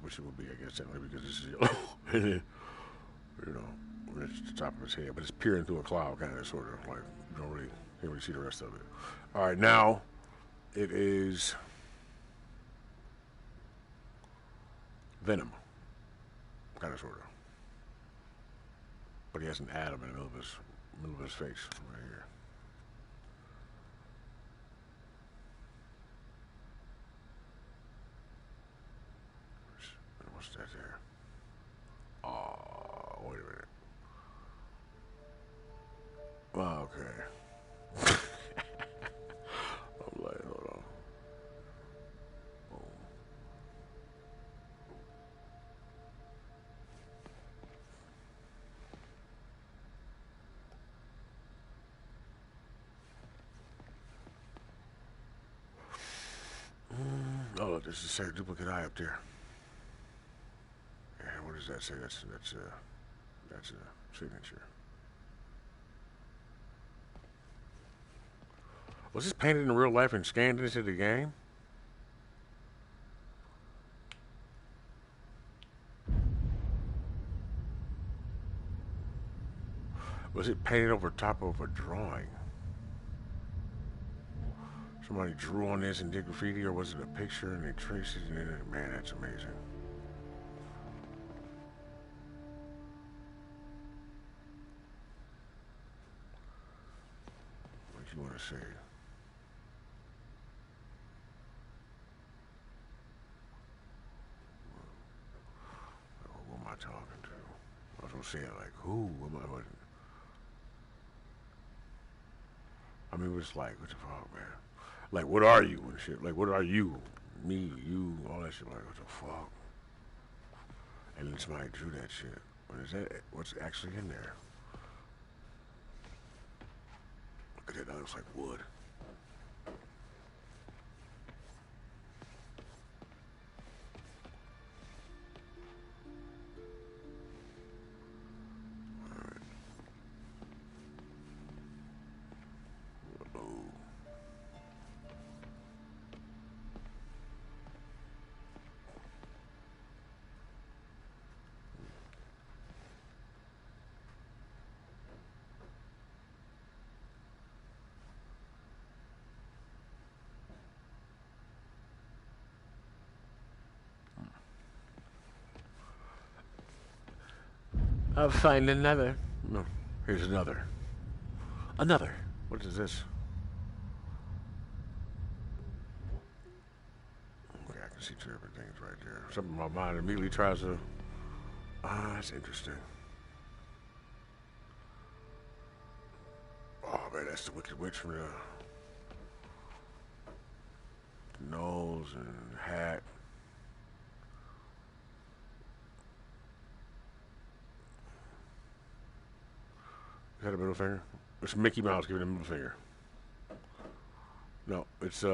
which it would be, I guess, technically, because this is yellow. And then, it's the top of his head, but it's peering through a cloud, kind of, sort of, like, you can't really see the rest of it. All right, now it is Venom, kind of, sort of. But he has an atom in the middle of his face, right here. What's that there? Oh, wait a minute. Oh, okay. I'm like, hold on. Oh, look, there's a second duplicate eye up there. And what does that say? That's a signature. Was this painted in real life and scanned into the game? Was it painted over top of a drawing? Somebody drew on this and did graffiti, or was it a picture and they traced it in it? Man, that's amazing. What you want to say? What am I talking to? I was gonna say it like, who? I mean, it was like, what the fuck, man? Like, what are you and shit? Like, what are you? Me, you, all that shit. Like, what the fuck? And then somebody drew that shit. What is that? What's actually in there? Look at it. That looks like wood. I'll find another. No, here's another. Another. What is this? Okay, I can see two different things right there. Something in my mind immediately tries to. That's interesting. Oh man, that's the Wicked Witch from the nose and the hat. got a middle finger? It's Mickey Mouse giving a middle finger. No, it's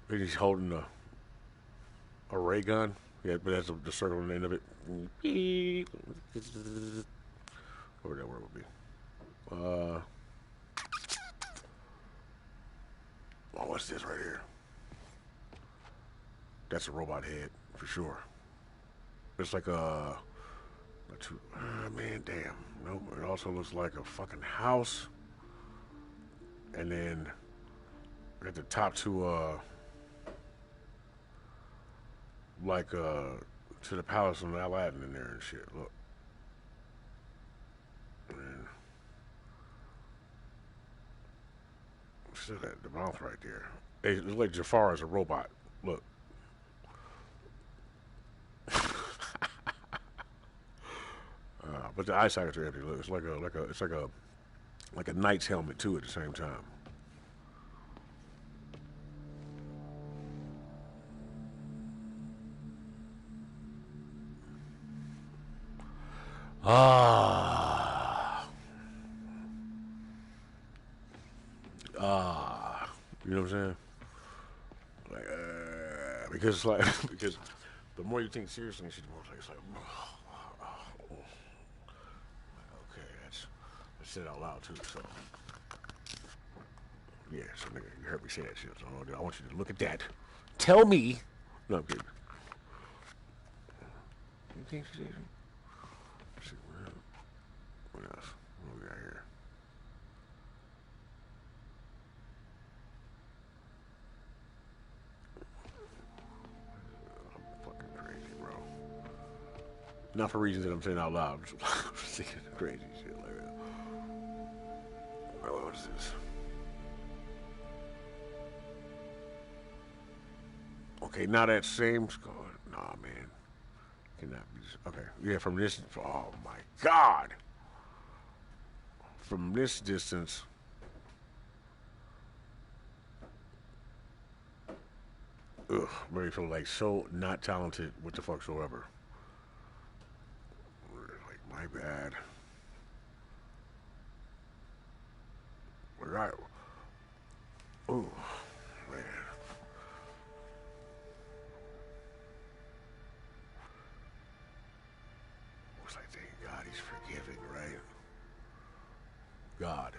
he's holding a ray gun. Yeah, but that's the circle on the end of it. Whatever that word would be. Oh, what's this right here? That's a robot head for sure. It's like man, damn. Nope. It also looks like a fucking house. And then at the top to to the palace on Aladdin in there and shit. Look. And still that the mouth right there. It looks like Jafar is a robot. Look. But the eye sockets are empty. Look, it's like a knight's helmet too at the same time. You know what I'm saying? Like, because because the more you think seriously, the more it's like. Said out loud too, so yeah. So nigga, you heard me say that shit. So I want you to look at that. Tell me. No, I'm kidding. You think she's Asian? Shit, what else? What we got here? I'm fucking crazy, bro. Not for reasons that I'm saying out loud. I'm just thinking crazy shit like that. What is this? Okay, now that same score. Nah, man. Cannot be. Okay, yeah, from this. Oh my God. From this distance. Ugh, made me feel like so not talented what the fuck so ever. Like, my bad. Right. Ooh, man. Looks like, thank God he's forgiving, right? God.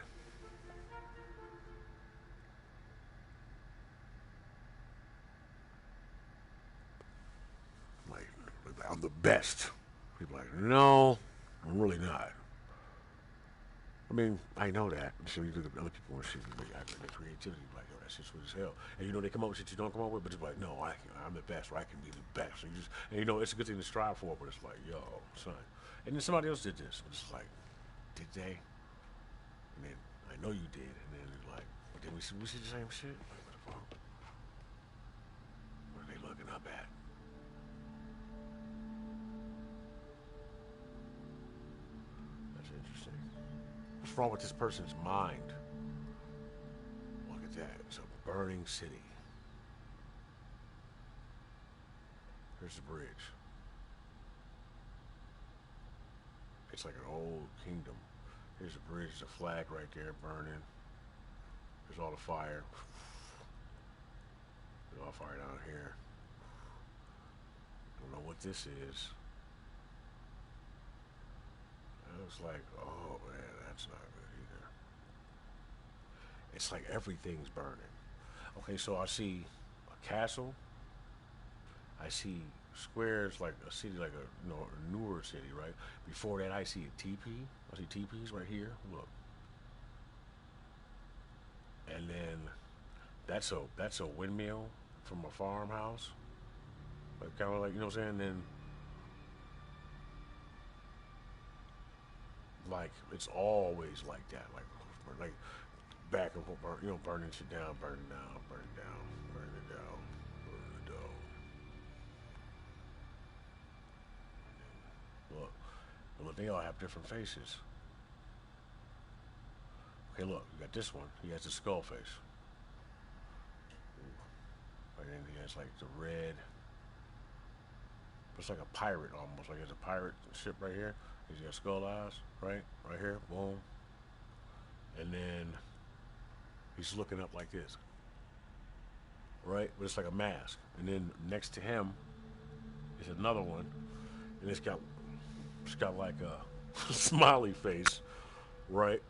Like, I'm the best. People are like, no, I'm really not. I mean, I know that. So you look at other people and shit, like, their creativity, like, yo, that shit's sweet as hell. And you know, they come up with shit you don't come up with, but it's like, no, I'm the best, or I can be the best. So and you know, it's a good thing to strive for, but it's like, yo, son. And then somebody else did this, but it's like, did they? And then, I know you did. And then it's like, but then we see the same shit? Like, what the fuck? What are they looking up at? That's interesting. What's wrong with this person's mind? Look at that. It's a burning city. Here's the bridge. It's like an old kingdom. Here's the bridge, the flag right there burning. There's all the fire. There's all fire down here. Don't know what this is. It looks like, oh man, that's not good either. It's like everything's burning. Okay, so I see a castle. I see squares like a city, like a newer city, right? Before that, I see a teepee. I see teepees right here. Look, and then that's a windmill from a farmhouse, like kind of like, you know what I'm saying. Then like it's always like that, like back and forth, burning shit down, burning down, burning down, burning it down, burning it down. Look, they all have different faces. Okay, look, you got this one. He has the skull face. And then he has like the red. It's like a pirate almost. Like it's a pirate ship right here. He's got skull eyes, right? Right here. Boom. And then he's looking up like this. Right? But it's like a mask. And then next to him is another one. And it's got like a smiley face, right?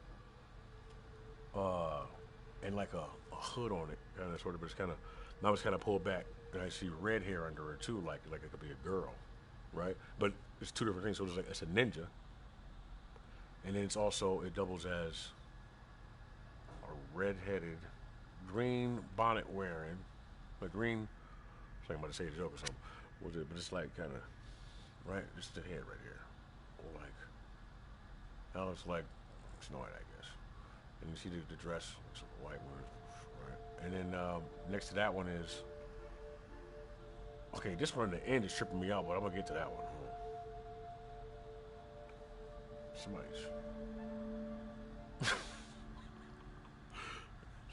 And like a hood on it, kind of sort of, but it's kind of, now it's kind of pulled back. And I see red hair under her too, like it could be a girl, right? But it's two different things. So it's like, it's a ninja. And then it's also, it doubles as a red-headed, green bonnet wearing, like green, it's like I'm about to say a joke or something, was it? But it's like kind of, right? It's the head right here. Like, now it's like Snow White, I guess. And you see the dress, it's a white one, right? And then next to that one is, okay, this one in the end is tripping me out, but I'm gonna get to that one. Somebody's.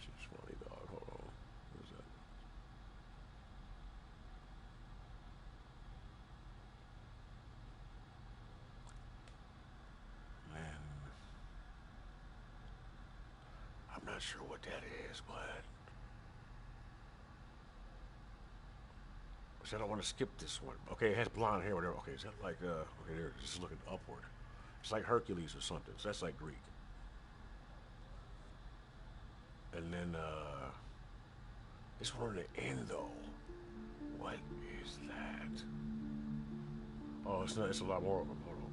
She's funny, dog. Hold on. What is that? Man. I'm not sure what that is, but. I don't want to skip this one. Okay, it has blonde hair, whatever. Okay, is that like, okay, there, just looking upward. It's like Hercules or something. So that's like Greek. And then, this one on the end, though. What is that? Oh, it's not, it's a lot more of them. Hold on.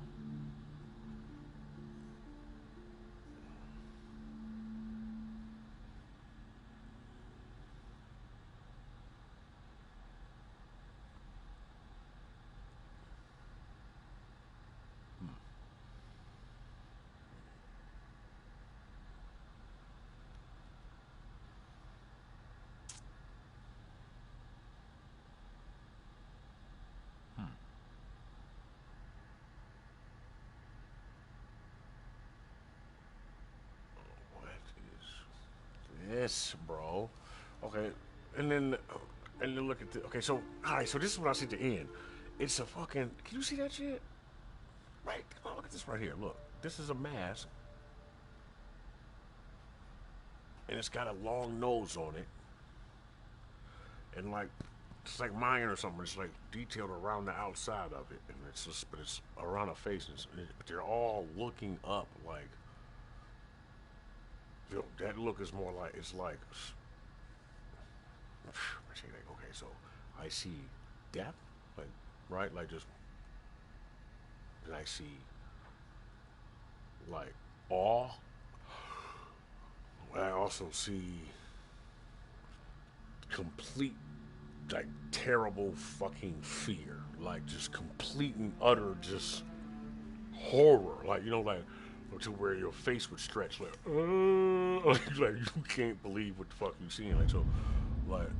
This, bro. Okay, and then look at the. Okay, so all right, so this is what I see at the end. It's a fucking. Can you see that shit? Right. Oh, look at this right here. Look, this is a mask, and it's got a long nose on it, and like it's like Mayan or something. It's like detailed around the outside of it, and it's just, but it's around a face, but they're all looking up like. That look is more like, it's like, okay, so I see death, like, right, like just, and I see, like, awe, I also see complete, like, terrible fucking fear, like, just complete and utter, just horror, like, you know, like, to where your face would stretch like you can't believe what the fuck you seeing. Like, so, like,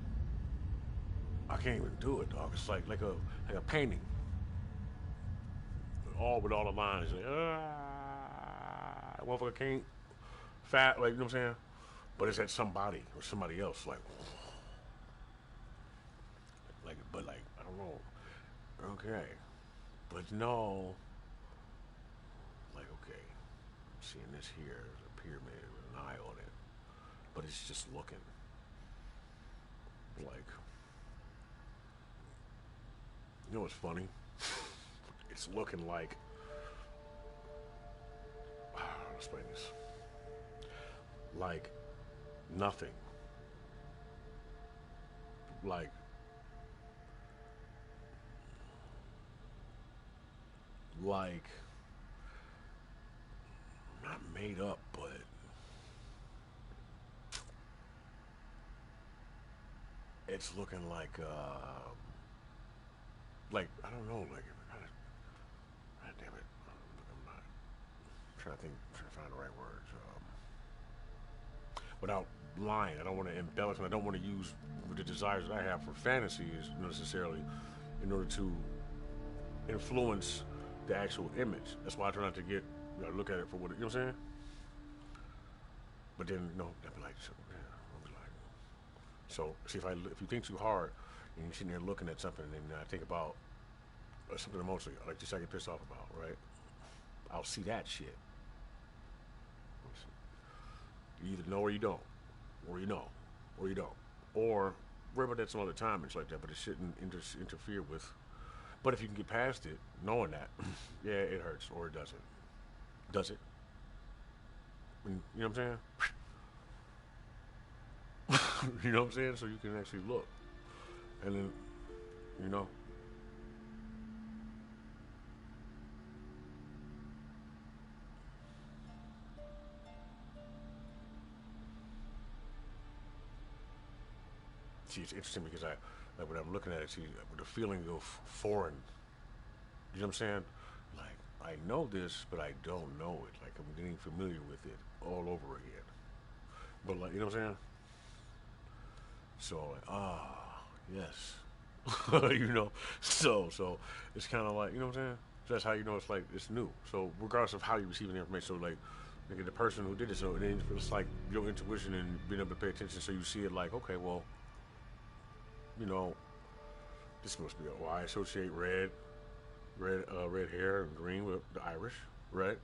I can't even do it, dog. It's like a painting, all with all the lines. Like, motherfucker can't fat, like, you know what I'm saying? But it's at somebody or somebody else, like, but like, I don't know. Okay, but no. Seeing this here, there's a pyramid with an eye on it, but it's just looking like, you know what's funny? It's looking like, I'll explain this, like nothing, like not made up, but it's looking like I don't know, like, God damn it, I'm not trying to think, trying to find the right words, without lying. I don't want to embellish, and I don't want to use the desires that I have for fantasies necessarily in order to influence the actual image. That's why I try not to get. You gotta look at it for what it, you know what I'm saying? But then, no, I'd be like, so, yeah, I'll be like, so, see, if you think too hard, and you're sitting there looking at something, and then I think about something emotionally, like just I get pissed off about, right? I'll see that shit. You either know or you don't, or you know, or you don't, or worry about that some other time and shit like that. But it shouldn't interfere with. But if you can get past it, knowing that, yeah, it hurts or it doesn't. Does it? You know what I'm saying? You know what I'm saying? So you can actually look, and then, you know. See, it's interesting because like when I'm looking at it, see, with the feeling of foreign. You know what I'm saying? Like, I know this, but I don't know it. Like, I'm getting familiar with it all over again. But, like, you know what I'm saying? So, like, yes. You know? So it's kind of like, you know what I'm saying? So that's how you know it's like, it's new. So, regardless of how you receive the information, so, like, the person who did it, so then it's like your intuition and being able to pay attention, so you see it like, okay, well, you know, this must be, I associate red hair and green with the Irish, right?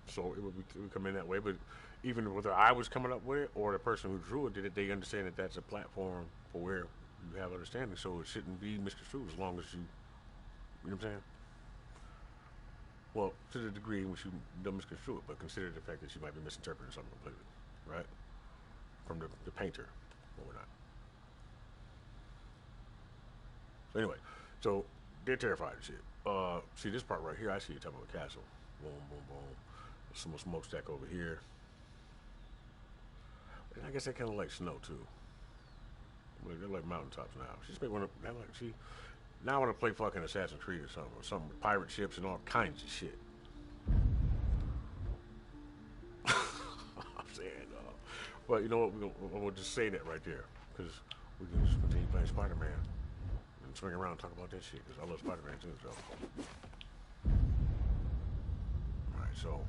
So it would come in that way. But even whether I was coming up with it or the person who drew it did it, they understand that that's a platform for where you have understanding. So it shouldn't be misconstrued as long as you know what I'm saying? Well, to the degree in which you don't misconstrue it, but consider the fact that you might be misinterpreting something completely, right? From the painter or whatnot. So anyway, so they're terrified of shit. See this part right here, I see you talking about a castle. Boom, boom, boom. Some smokestack over here. And I guess they kind of like snow too. They're like mountaintops now. She just want to, now I want to play fucking Assassin's Creed or something with pirate ships and all kinds of shit. I'm saying, but you know what? We'll just say that right there because we can just continue playing Spider-Man. Swing around and talk about that shit because I love Spider-Man too. So, all right. So,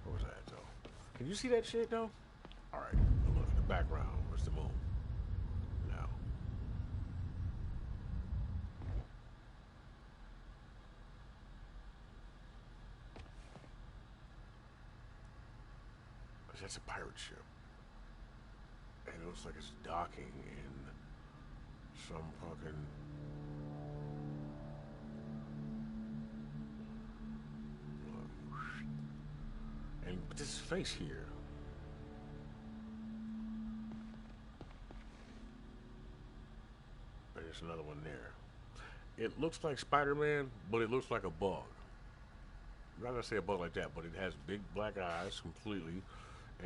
what was that? So, can you see that shit though? All right. Look in the background. Where's the moon? Now, that's a pirate ship, and it looks like it's docking in some fucking. And this face here. There's another one there. It looks like Spider-Man, but it looks like a bug. I'm not gonna say a bug like that, but it has big black eyes completely,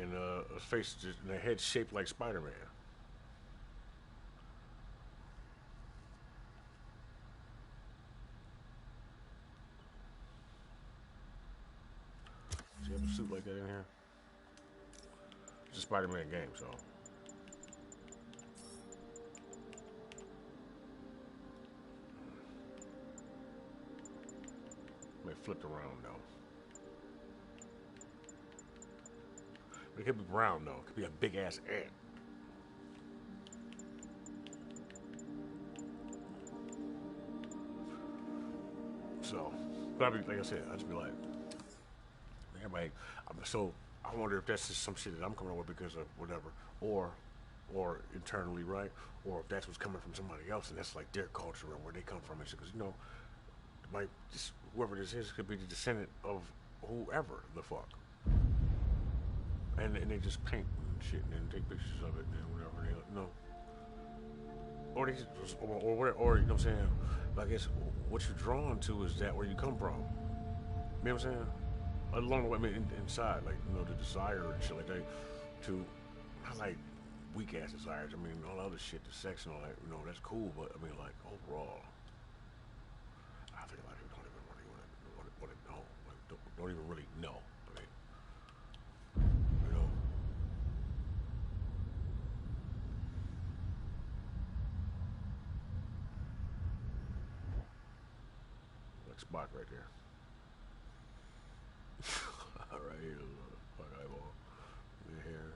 and a face and a head shaped like Spider-Man. Do you have a suit like that in here? It's a Spider-Man game, so. May flip around though. But it could be brown though. It could be a big ass ant. So, but I'd be, like I said, I'd just be like, everybody. So I wonder if that's just some shit that I'm coming up with because of whatever, or internally, right? Or if that's what's coming from somebody else, and that's like their culture and where they come from, and shit. Because you know, like just whoever this is could be the descendant of whoever the fuck, and they just paint and shit and then take pictures of it and whatever they you know. Or they just, or you know what I'm saying? I guess what you're drawn to is that where you come from. You know what I'm saying? Along the way, I mean, inside, like, you know, the desire and shit like that, to, not like weak ass desires. I mean, all the other shit, the sex and all that, you know, that's cool, but I mean, like, overall, I think a lot of people don't even really want to know. Like, don't even really know. I mean, you know. Like Spock right there. Right here, fuck eyeball. The hair.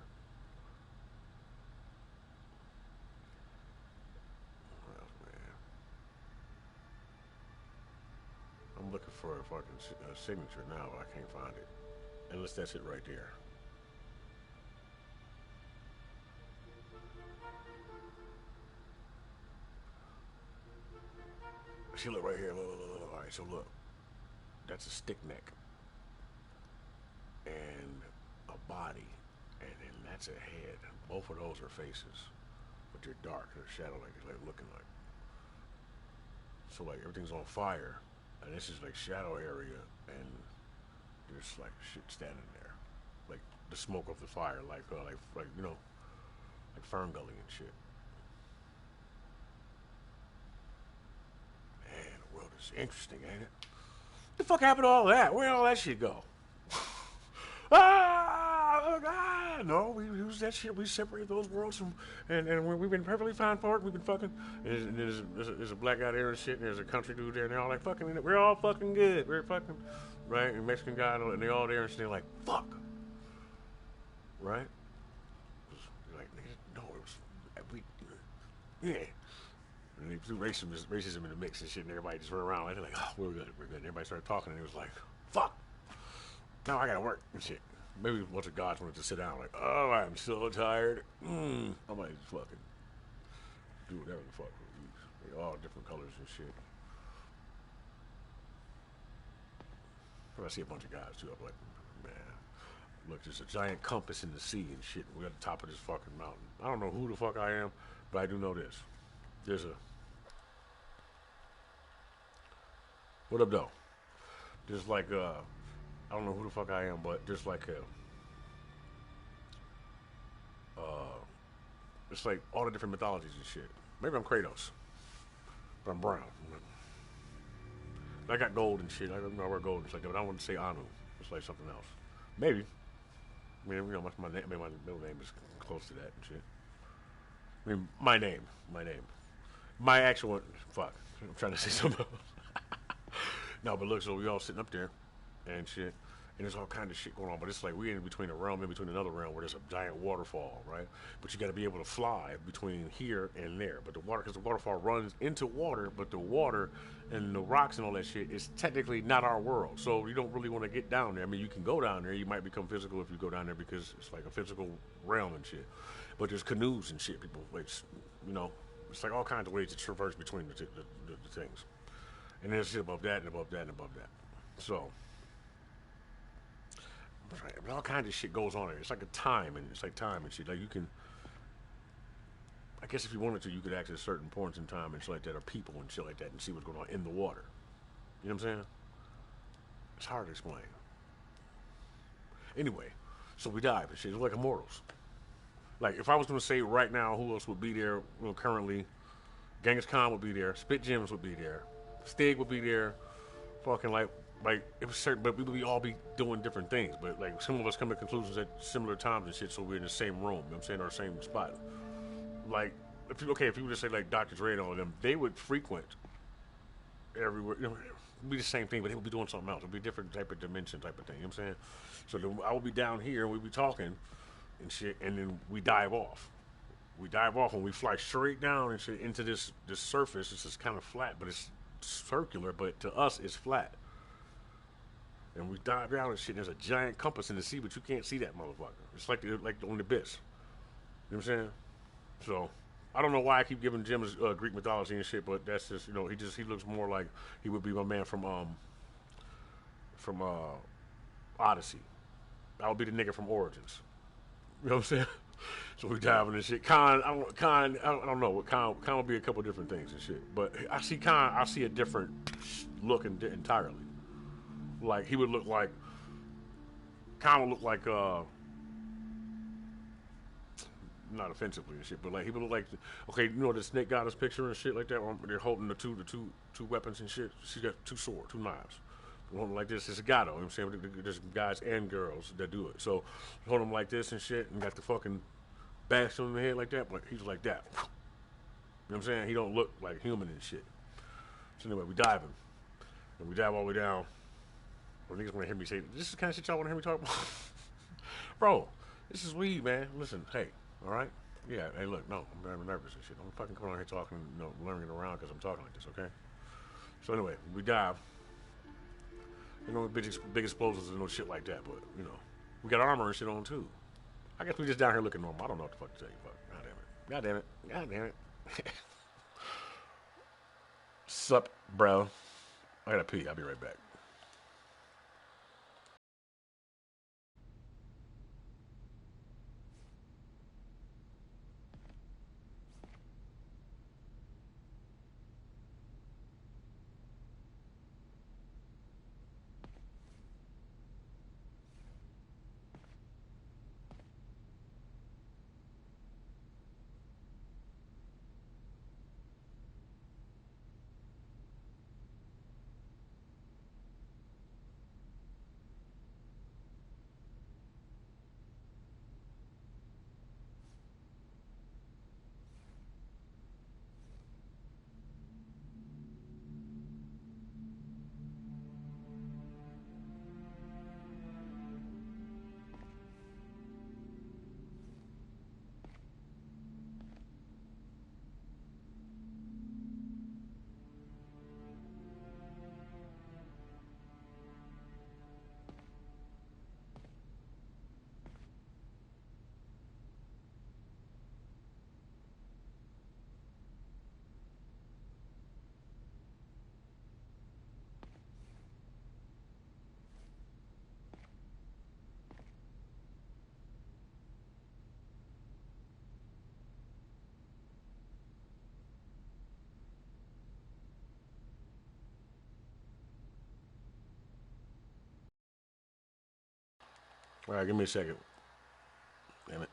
What else, man? for a fucking signature now, but I can't find it. Unless that's it right there. See, look right here. Look. All right, so look. That's a stick neck. And a body. And then that's a head. Both of those are faces. But they're dark. They're shadow like they're looking like. So like everything's on fire. And this is like shadow area. And there's like shit standing there. Like the smoke of the fire. Like you know, like Fern Gully and shit. Man, the world is interesting, ain't it? The fuck happened to all that? Where'd all that shit go? No, we use that shit. We separate those worlds from, and we've been perfectly fine for it. We've been fucking. And there's a black guy there and shit, and there's a country dude there, and they're all like fucking. We're all fucking good. We're fucking, right? And Mexican guy, and they're all there, and they're like, fuck, right? Like, no, it was we, yeah. And they threw racism in the mix and shit, and everybody just went around like, they're like, oh, we're good. And everybody started talking, and it was like, fuck. Now I gotta work and shit. Maybe a bunch of gods wanted to sit down, like, oh, I'm so tired. I might just fucking do whatever the fuck. They're all different colors and shit. But I see a bunch of guys too. I'm like, man, look, there's a giant compass in the sea and shit. We're at the top of this fucking mountain. I don't know who the fuck I am, but I do know this. There's a. What up, though? There's like I don't know who the fuck I am, but there's like a, it's like all the different mythologies and shit. Maybe I'm Kratos, but I'm brown. I got gold and shit. I wear gold and shit, but I want to say Anu. It's like something else. Maybe. I mean, you know, my middle name is close to that and shit. I mean, my name. My actual one, fuck. I'm trying to say something else. No, but look, so we all sitting up there and shit, and there's all kind of shit going on, but it's like we're in between a realm, in between another realm where there's a giant waterfall, right? But you got to be able to fly between here and there. But the water, because the waterfall runs into water, but the water and the rocks and all that shit is technically not our world, so you don't really want to get down there. I mean, you can go down there, you might become physical if you go down there because it's like a physical realm and shit. But there's canoes and shit, people, like, you know, it's like all kinds of ways to traverse between the things. And there's shit above that and above that and above that. So, all kinds of shit goes on there. It's like a time, and it's like time and shit. Like you can, I guess if you wanted to, you could access certain points in time and shit like that, or people and shit like that, and see what's going on in the water. You know what I'm saying? It's hard to explain. Anyway, so we dive and shit. It's like immortals. Like if I was going to say right now who else would be there, you know, currently, Genghis Khan would be there, Spit Gems would be there, Stig would be there, fucking like it was certain, but we would all be doing different things. But like some of us come to conclusions at similar times and shit, so we're in the same room. You know what I'm saying, or same spot. Like if you were to say like Dr. Dre and all of them, they would frequent everywhere. You know, it'd be the same thing, but they would be doing something else. It'd be a different type of dimension type of thing. You know what I'm saying? So I would be down here and we'd be talking and shit, and then we dive off. We dive off and we fly straight down and shit into this surface. It's just kind of flat, but it's circular. But to us, it's flat. And we dive down and shit. And there's a giant compass in the sea, but you can't see that motherfucker. It's like on the abyss. You know what I'm saying? So I don't know why I keep giving Jim Greek mythology and shit, but that's just, you know, he looks more like he would be my man from Odyssey. I would be the nigga from Origins. You know what I'm saying? So we diving and shit. Khan, I don't know what Khan would be a couple different things and shit. But I see a different look entirely. Like he would look like Khan would look like not offensively and shit, but like he would look like, okay, you know the snake goddess picture and shit like that. They're holding the two weapons and shit. She's got two knives. Holding like this. It's a guy though. You know what I'm saying? There's guys and girls that do it. So hold him like this and shit, and got the fucking bash on the head like that, but he's like that. You know what I'm saying? He don't look like human and shit. So anyway, we dive him, and we dive all the way down. Well, niggas want to hear me say, this is the kind of shit y'all want to hear me talk about? Bro, this is weed, man. Listen, hey, all right? Yeah, hey, look, no, I'm very nervous and shit. I'm fucking coming on here talking, you know, learning it around because I'm talking like this, okay? So anyway, we dive. You know, big explosives and no shit like that. But you know, we got armor and shit on too. I guess we just down here looking normal. I don't know what the fuck to tell you. Fuck. God damn it. God damn it. Sup, bro? I gotta pee. I'll be right back. All right, give me a second. Damn it.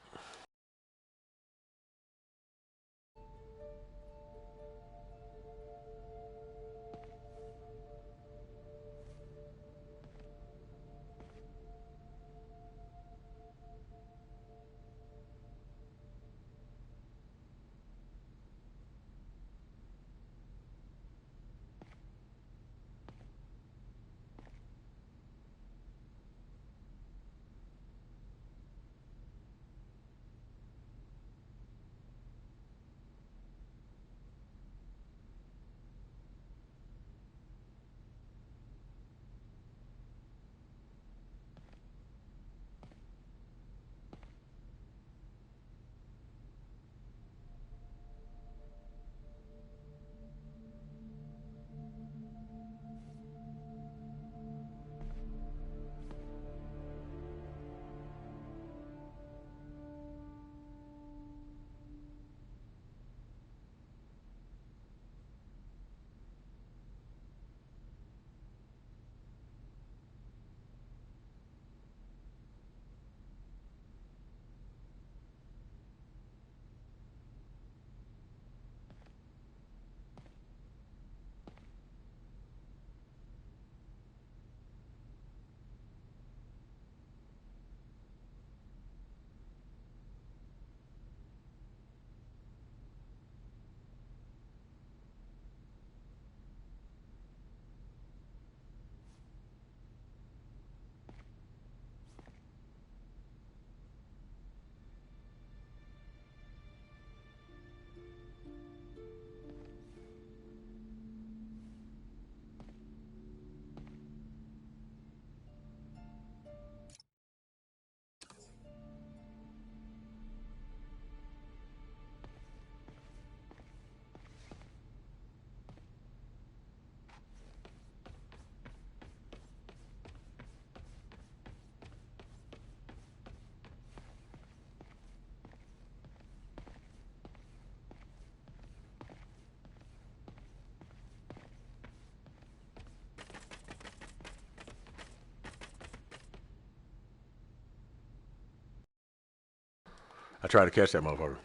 I tried to catch that motherfucker.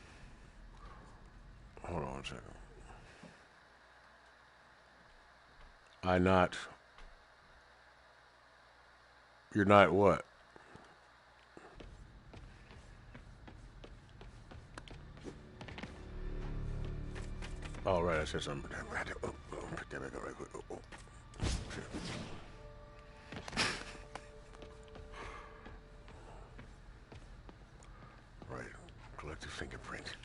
Hold on a second. You're not what? Oh, right, I said something. Pick that back up right quick. Oh, shit. Right, collective fingerprint.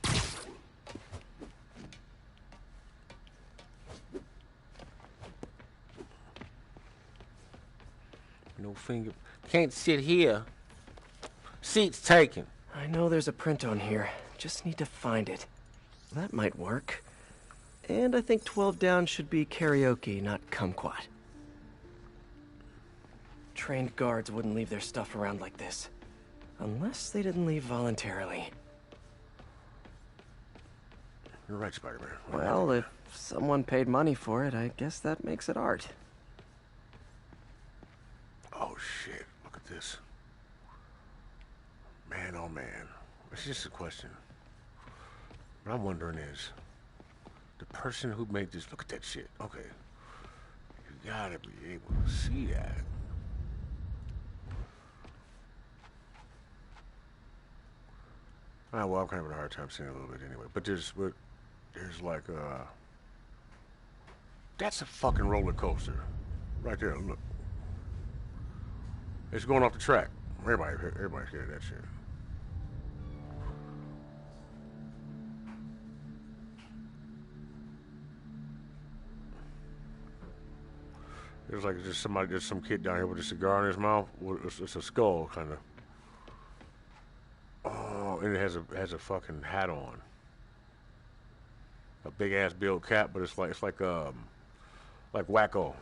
No finger. Can't sit here. Seat's taken. I know there's a print on here. Just need to find it. That might work. And I think 12 down should be karaoke, not kumquat. Trained guards wouldn't leave their stuff around like this. Unless they didn't leave voluntarily. You're right, Spider-Man. Well, if someone paid money for it, I guess that makes it art. Oh, shit. Look at this. Man, oh, man. It's just a question. What I'm wondering is, the person who made this... Look at that shit. Okay. You gotta be able to see that. Well, I'm kind of having a hard time seeing it a little bit anyway. But there's like, that's a fucking roller coaster. Right there, look. It's going off the track. Everybody's scared of that shit. There's like there's some kid down here with a cigar in his mouth. It's a skull, kind of. Oh, and it has a fucking hat on. A big ass Bill cap, but it's like Wacko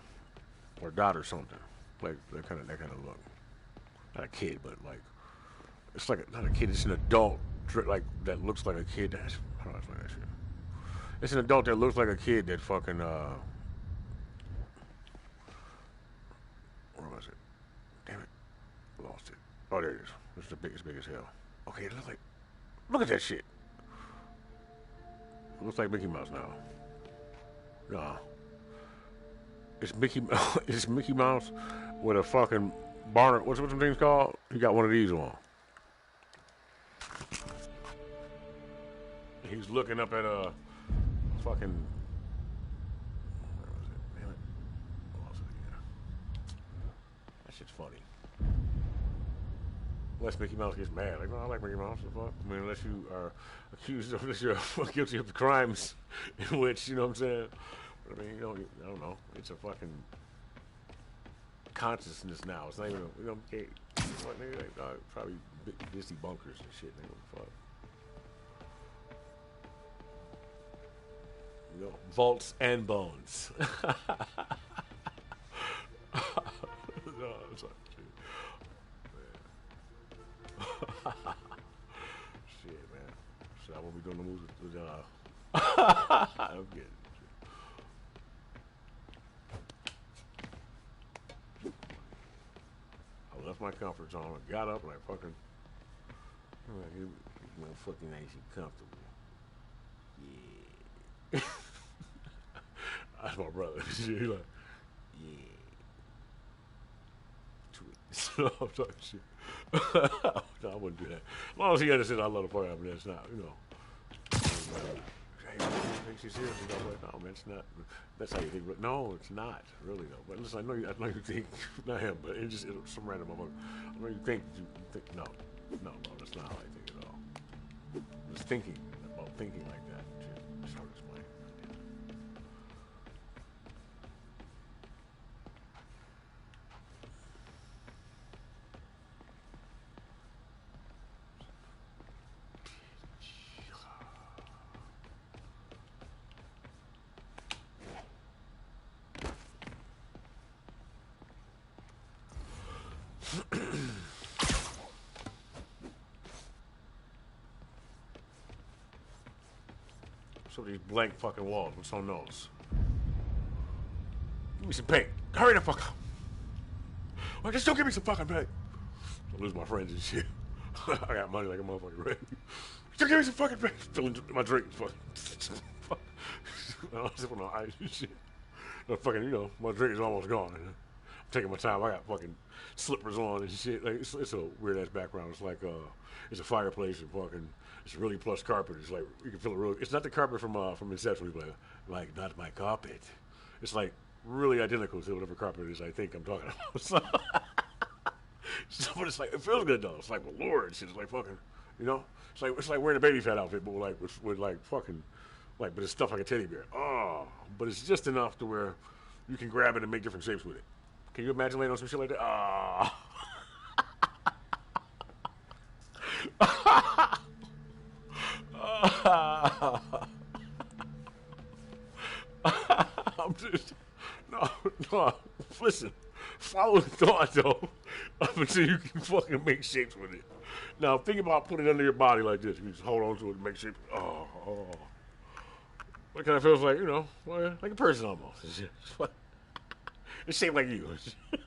or Dot or something. Like that kind of look. Not a kid, but like it's like not a kid. It's an adult like that looks like a kid. How do I explain that shit? It's an adult that looks like a kid that fucking where was it? Damn it, lost it. Oh, there it is. It's big as hell. Okay, it looks like. Look at that shit. It looks like Mickey Mouse now. No. It's Mickey Mouse with a fucking Barnard. What's some things called? He got one of these on. He's looking up at a fucking. Where was it? Damn it. I lost it again. That shit's funny. Unless Mickey Mouse gets mad. Like, no, I like Mickey Mouse. The fuck? I mean, unless you are accused of, unless you're guilty of the crimes in which, you know what I'm saying? But I mean, I don't know. It's a fucking consciousness now. It's not even, okay. What, nigga, like, probably Disney bunkers and shit, nigga. Fuck. Vaults and bones. No, I'm sorry. Shit, man. So I won't be doing the moves with I'm getting I left my comfort zone. I got up and I fucking fucking nice and comfortable. Yeah. That's my brother. He's like, yeah. So I'm talking shit. No, I wouldn't do that. As long as he understands I love the fuck out of him, that's not, Hey, makes you serious? No, man, it's not. That's how you think. But no, it's not really though. But listen, I know you think not him, but it's just some random motherfucker. I know you think no, bro, that's not how I think at all. Just thinking about thinking like that. Shit, it's hard to explain. So these blank fucking walls. What's on those? Give me some paint. Hurry the fuck up. Well, just don't give me some fucking paint. I'll lose my friends and shit. I got money like a motherfucker, right? Just give me some fucking paint. Filling my drink. Fuck. I'm sipping on ice and shit. No fucking, my drink is almost gone. I'm taking my time. I got fucking slippers on and shit. Like it's a weird ass background. It's like it's a fireplace and fucking. It's really plush carpet. It's like you can feel it really. It's not the carpet from Inception. Like not my carpet. It's like really identical to whatever carpet it is I think I'm talking about. So but it's like it feels good though. It's like well, Lord, shit. It's like fucking, It's like wearing a baby fat outfit, but with like fucking, but it's stuffed like a teddy bear. Oh, but it's just enough to where you can grab it and make different shapes with it. Can you imagine laying on some shit like that? Ah. I'm just no. Listen, follow the thought though, up until you can fucking make shapes with it. Now think about putting it under your body like this. You just hold on to it and make shapes. Oh. What kind of feels like, you know, like a person almost. It's shaped like you. You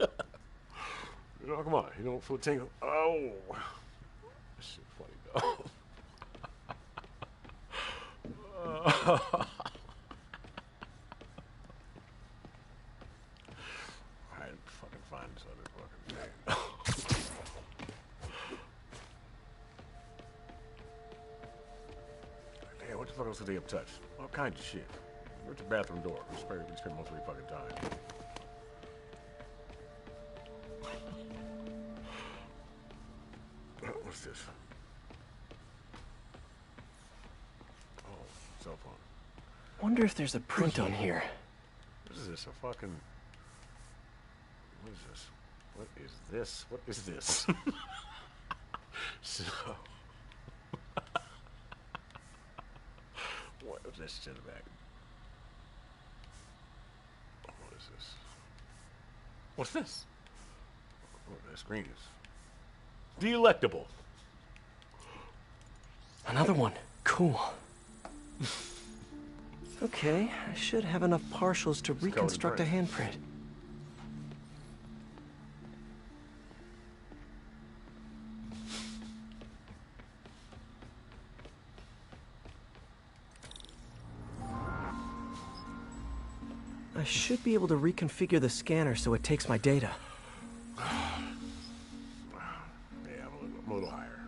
know, come on. You don't feel tingle. Oh. That shit funny though. I had to fucking find this other fucking thing. Damn, what the fuck else did they have touched? All kinds of shit. Where's the bathroom door? We spend most of the fucking time. What's this? Oh, cell phone. Wonder if there's a print on here. What is this? A fucking... What is this? What is this? What is this? So... What is this in the back? What is this? What's this? Oh, the screen is... Delectable. Another one. Cool. Okay, I should have enough partials to reconstruct a handprint. I should be able to reconfigure the scanner so it takes my data. I'm a little higher.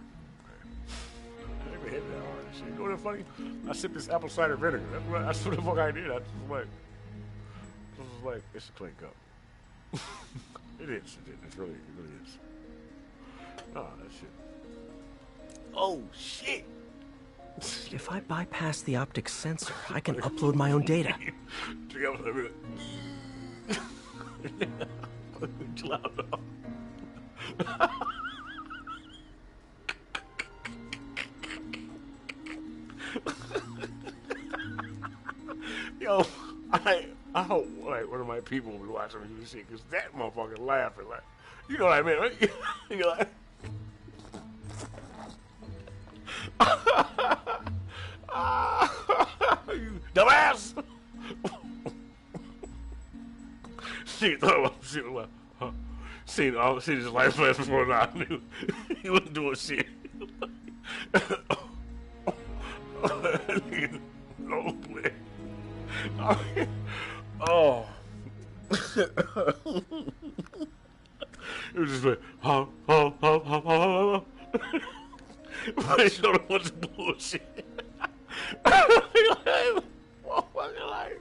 I never hit that hard. You know what's funny? I sipped this apple cider vinegar. That's what the fuck I did. I was like, it's a clean cup. It is. It really is. Oh, that shit. Oh, shit. If I bypass the optics sensor, I can upload my own data. Chill out, though. Yo, I hope like one of my people will be watching you shit, because that motherfucker laughing like, you know what I mean, right? You're like, you dumbass. She thought shit like, seen his life flash before now. He wasn't doing shit. No play. Oh. It was just like, I don't know what's bullshit. Like,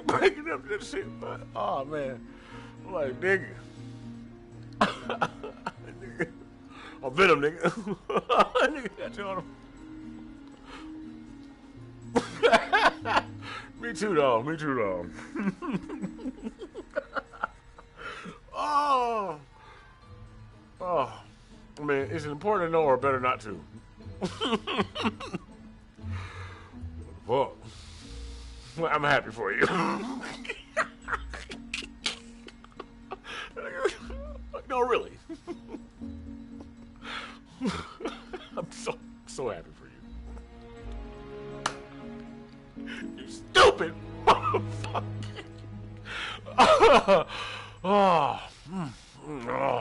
breaking up that shit, but oh man, I'm like, nigga. I'm Venom, nigga. Nigga got you on him. Me too, dog. Oh. I mean, is it important to know or better not to? Fuck. Well, I'm happy for you. No, really. I'm so happy for you. You stupid motherfucker. Oh,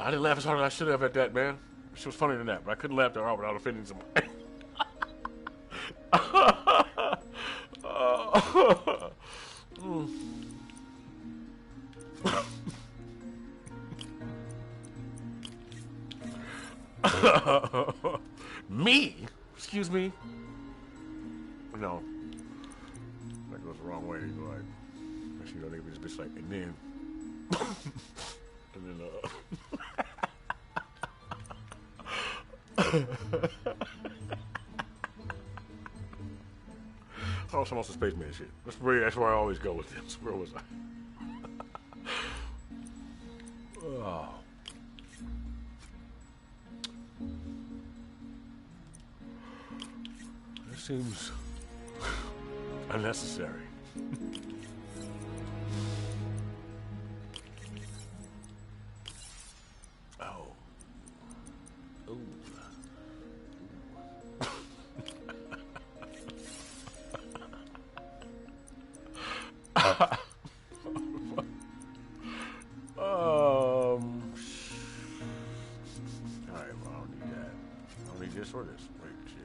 I didn't laugh as hard as I should have at that, man. She was funnier than that, but I couldn't laugh that hard without offending somebody. Me? Excuse me? No. That goes the wrong way. You go like, actually, you know, they be this bitch like, and then, oh, some also spaceman shit. That's where I always go with this. Where was I? Oh. This seems unnecessary. Oh. Ooh. Alright, well, I don't need that. I don't need this or this. Wait, shit.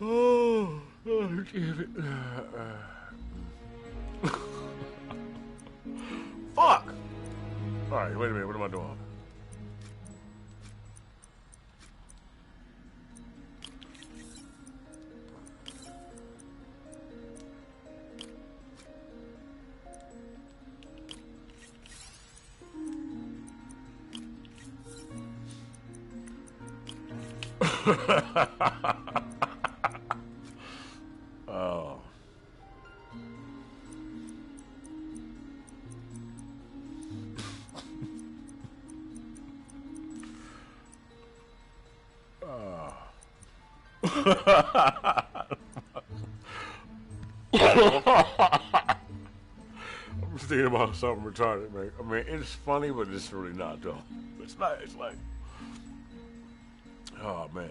Oh, damn it. Fuck! Alright, wait a minute, what am I doing? Oh. I'm just thinking about something retarded, man. I mean, it's funny, but it's really not, though. It's not, it's like, oh, man.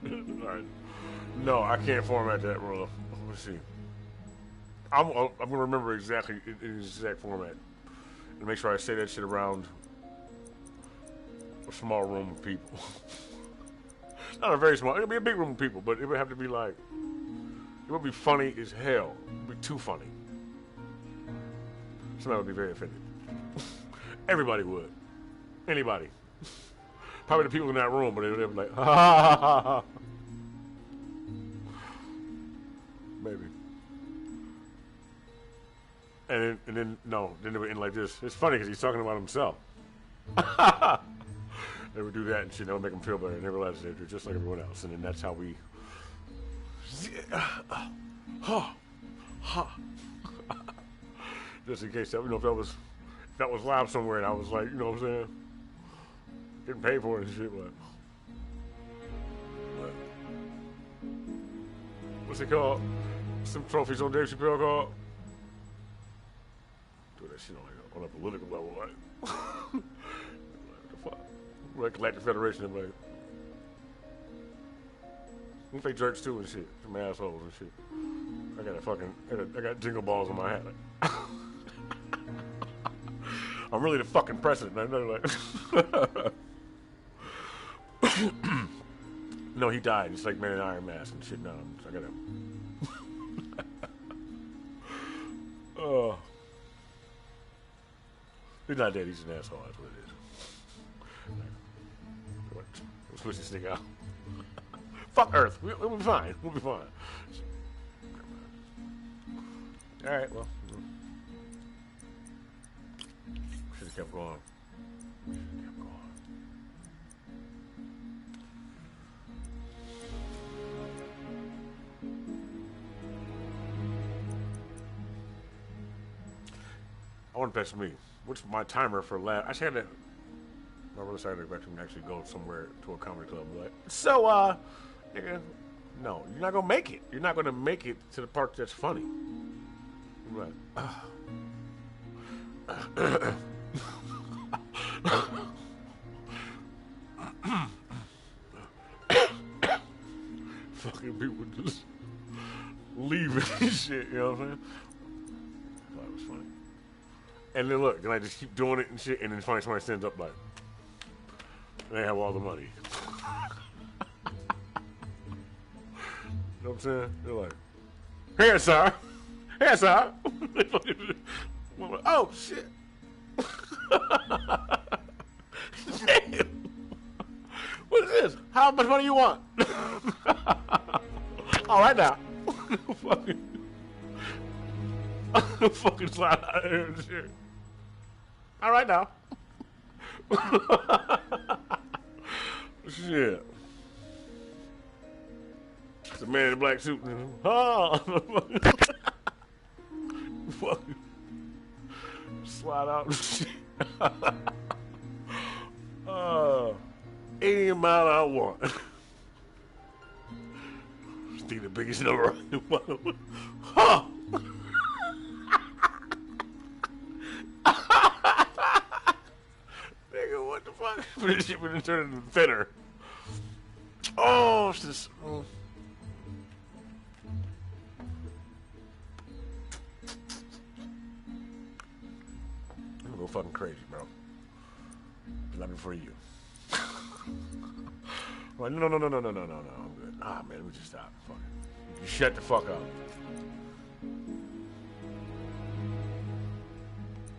All right. No, I can't format that, bro. Let's see. I'm gonna remember exactly in the exact format and make sure I say that shit around a small room of people. Not a very small. It'll be a big room of people, but it would have to be like, it would be funny as hell. It would be too funny. Somebody would be very offended. Everybody would. Anybody. Probably the people in that room, but they would be like, ha ha ha ha. Maybe. And then they would end like this. It's funny because he's talking about himself. They would do that and shit. That would make them feel better, and they realize they're just like everyone else. And then that's how we. Just in case that, if that was live somewhere, and I was like, you know what I'm saying, getting paid for it and shit, but what's it called? Some trophies on Dave Chappelle called. Do that shit on a political level, like. What the fuck? Like Galactic Federation and like. We fake jerks too and shit. Some assholes and shit. I got jingle balls on my hat. Like. I'm really the fucking president, man. Like. No, he died. It's like Man in Iron Mask and shit. No, I gotta. Oh. He's not dead. He's an asshole. That's what it is. Let's push this thing out. Fuck Earth. We'll be fine. We'll be fine. All right. Well, should have kept going. I want to bet me. What's my timer for lab? I had to. My brother started to actually go somewhere to a comedy club. Like, so, nigga, no, you're not gonna make it. You're not gonna make it to the part that's funny. You're like, fucking people just leaving and shit. You know what I'm saying? I thought it was funny. And then look, and I just keep doing it and shit, and then finally somebody stands up like, and they have all the money. You know what I'm saying? They're like, here, sir. Here, sir. Oh, shit. Damn. What is this? How much money you want? All right now. Fucking slide out of here and shit. All right now. Shit. It's a man in a black suit. Oh. Fucking slide out. Any amount I want. Think the biggest number. Huh. Nigga, what the fuck? This shit would turn into thinner. Oh, it's just. I'm gonna go fucking crazy, bro. Not for you. Like, no, I'm good. Ah, man, let me just stop. Fuck it. You shut the fuck up.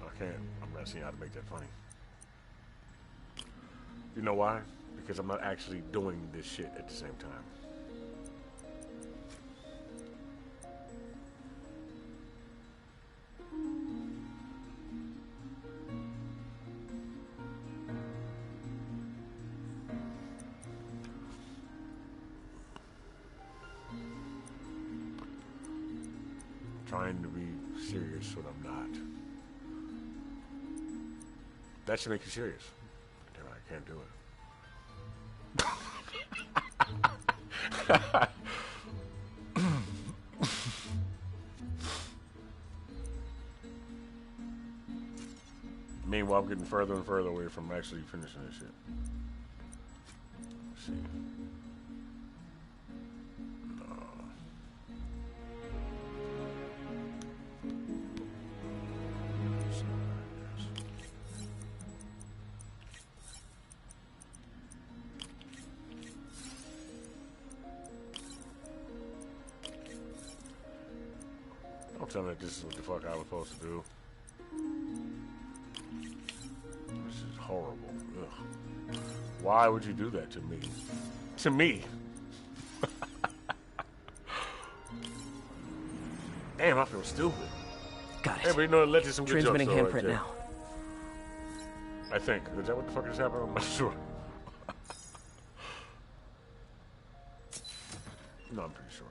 I can't. I'm not seeing how to make that funny. You know why? Because I'm not actually doing this shit at the same time. Trying to be serious when I'm not. That should make you serious. Damn, I can't do it. Meanwhile, I'm getting further and further away from actually finishing this shit. Let's see. Don't tell me that this is what the fuck I was supposed to do. This is horrible. Ugh. Why would you do that to me? To me? Damn, I feel stupid. Got it. Hey, but you know, let you some good Transmitting jokes, handprint right now. I think. Is that what the fuck just happened? I'm not sure. No, I'm pretty sure.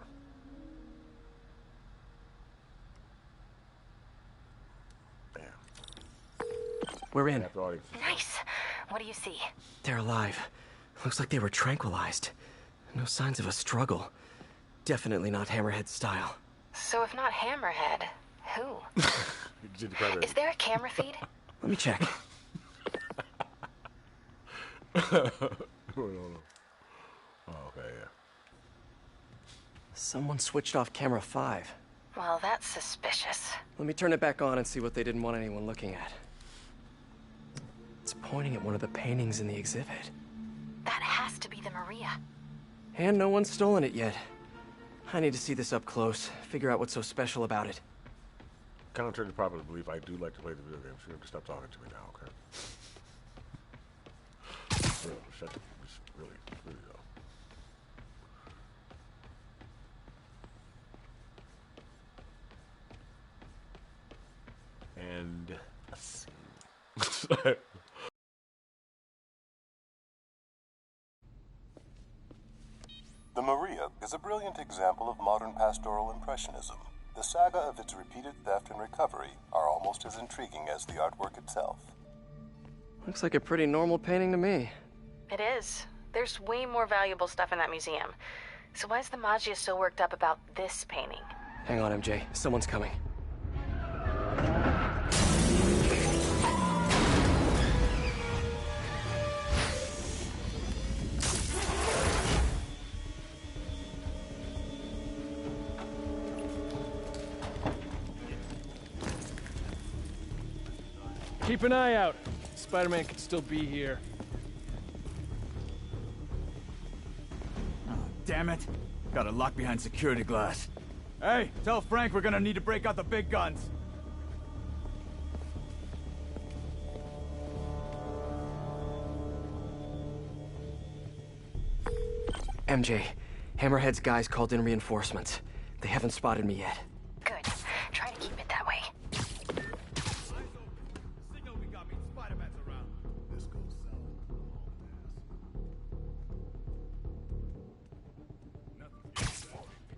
We're in. Nice. What do you see? They're alive. Looks like they were tranquilized. No signs of a struggle. Definitely not Hammerhead style. So if not Hammerhead, who? Is there a camera feed? Let me check. Oh, okay, yeah. Someone switched off camera 5. Well, that's suspicious. Let me turn it back on and see what they didn't want anyone looking at. It's pointing at one of the paintings in the exhibit. That has to be the Maria. And no one's stolen it yet. I need to see this up close, figure out what's so special about it. Counter to popular belief, I do like to play the video games. You have to stop talking to me now, okay? Really, shut the, really though. And let's see. The Maria is a brilliant example of modern pastoral impressionism. The saga of its repeated theft and recovery are almost as intriguing as the artwork itself. Looks like a pretty normal painting to me. It is. There's way more valuable stuff in that museum. So why is the Maggia so worked up about this painting? Hang on, MJ. Someone's coming. Keep an eye out. Spider-Man could still be here. Oh, damn it. Got it locked behind security glass. Hey, tell Frank we're gonna need to break out the big guns. MJ, Hammerhead's guys called in reinforcements. They haven't spotted me yet. Good. Try to keep it that way.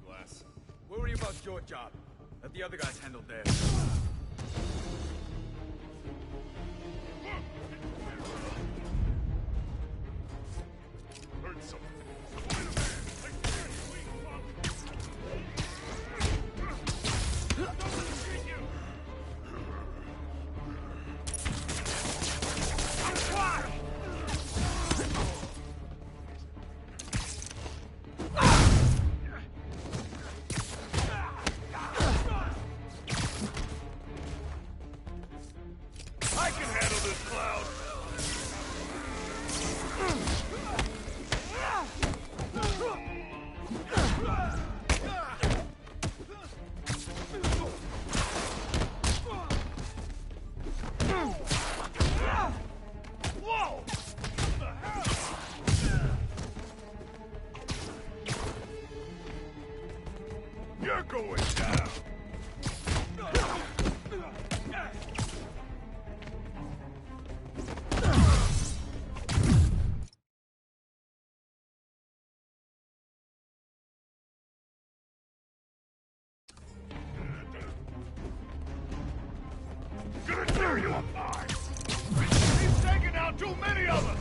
Glass. What worry about your job? Let the other guys handle theirs. Heard something. I can handle this, Cloud! Whoa! What the hell? You're going down! Gonna tear you apart! He's taking out too many of us!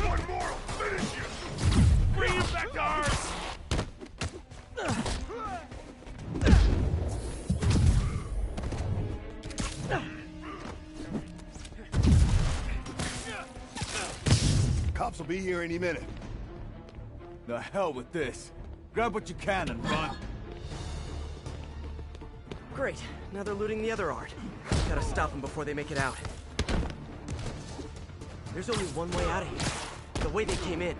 One more will finish you! Bring him back to ours! Cops will be here any minute. The hell with this. Grab what you can and run. Great. Now they're looting the other art. Gotta stop them before they make it out. There's only one way out of here. The way they came in.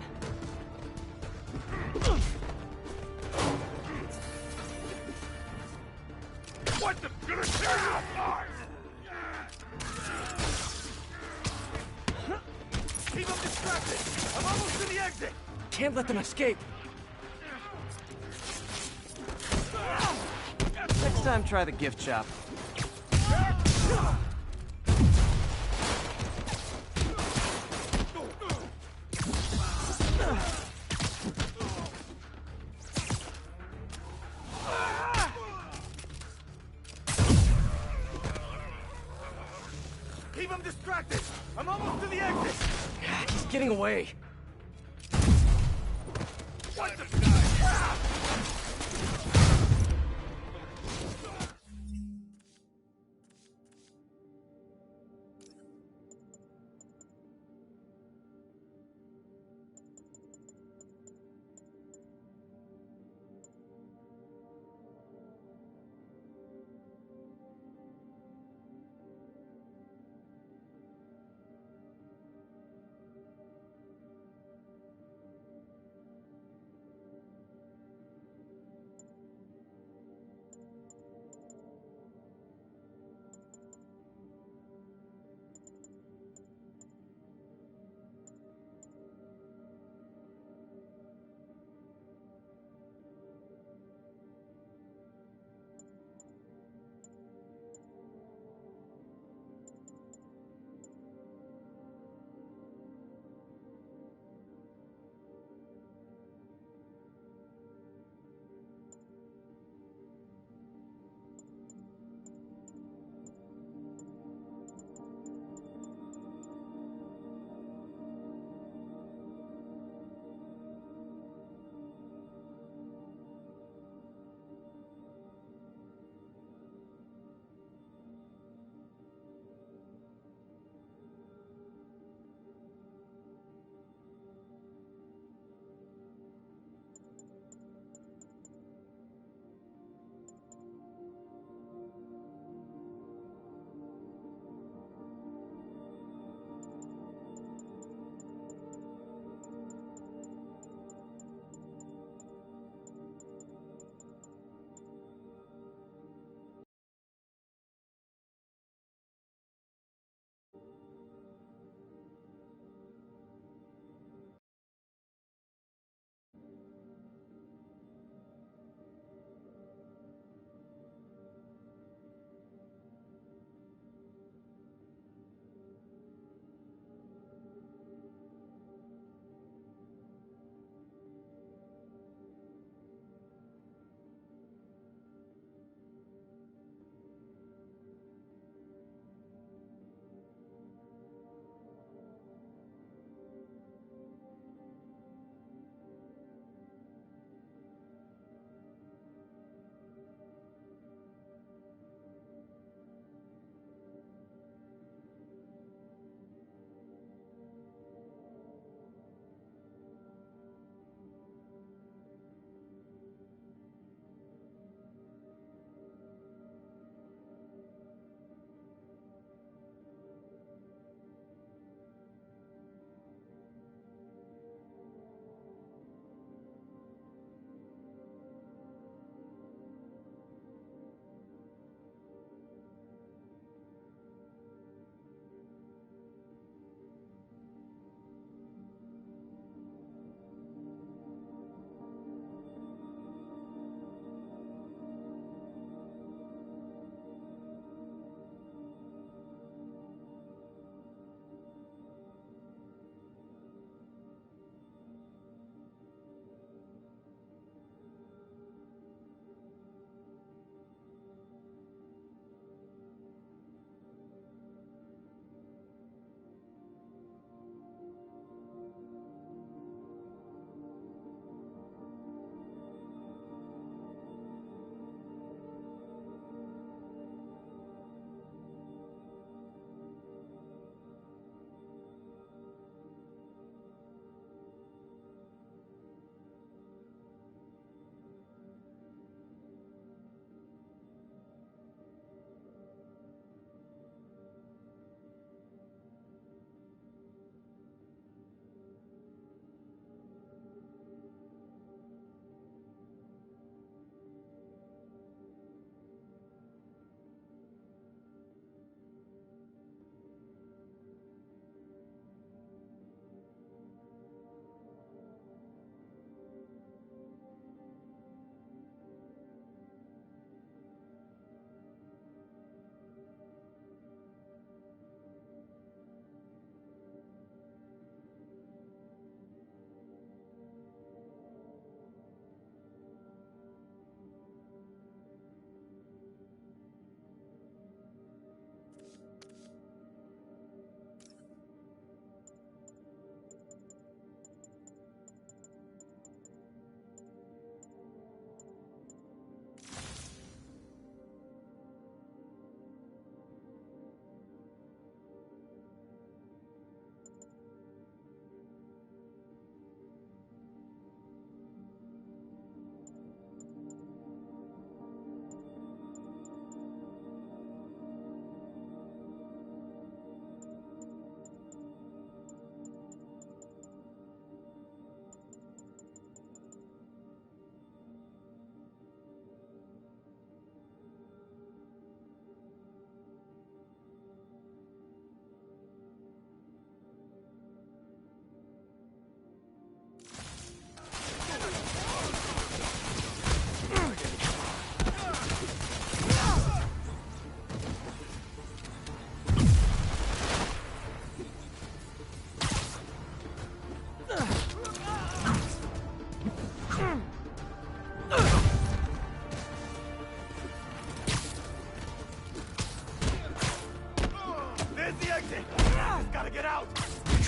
What the? Gonna tear you apart! Keep them distracted! I'm almost to the exit! Can't let them escape. Next time, try the gift shop. Keep him distracted! I'm almost to the exit! He's getting away. What the?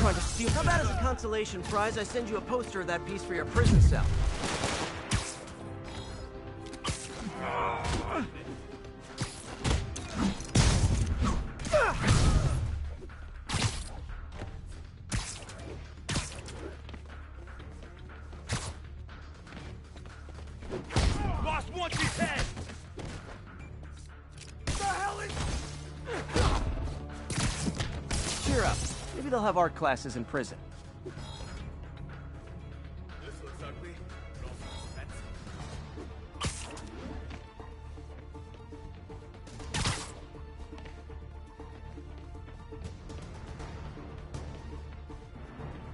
trying to steal. How about as a consolation prize, I send you a poster of that piece for your prison cell? Lost one piece head! The hell is... Cheer up. Maybe they'll have art classes in prison. This looks ugly, but also expensive.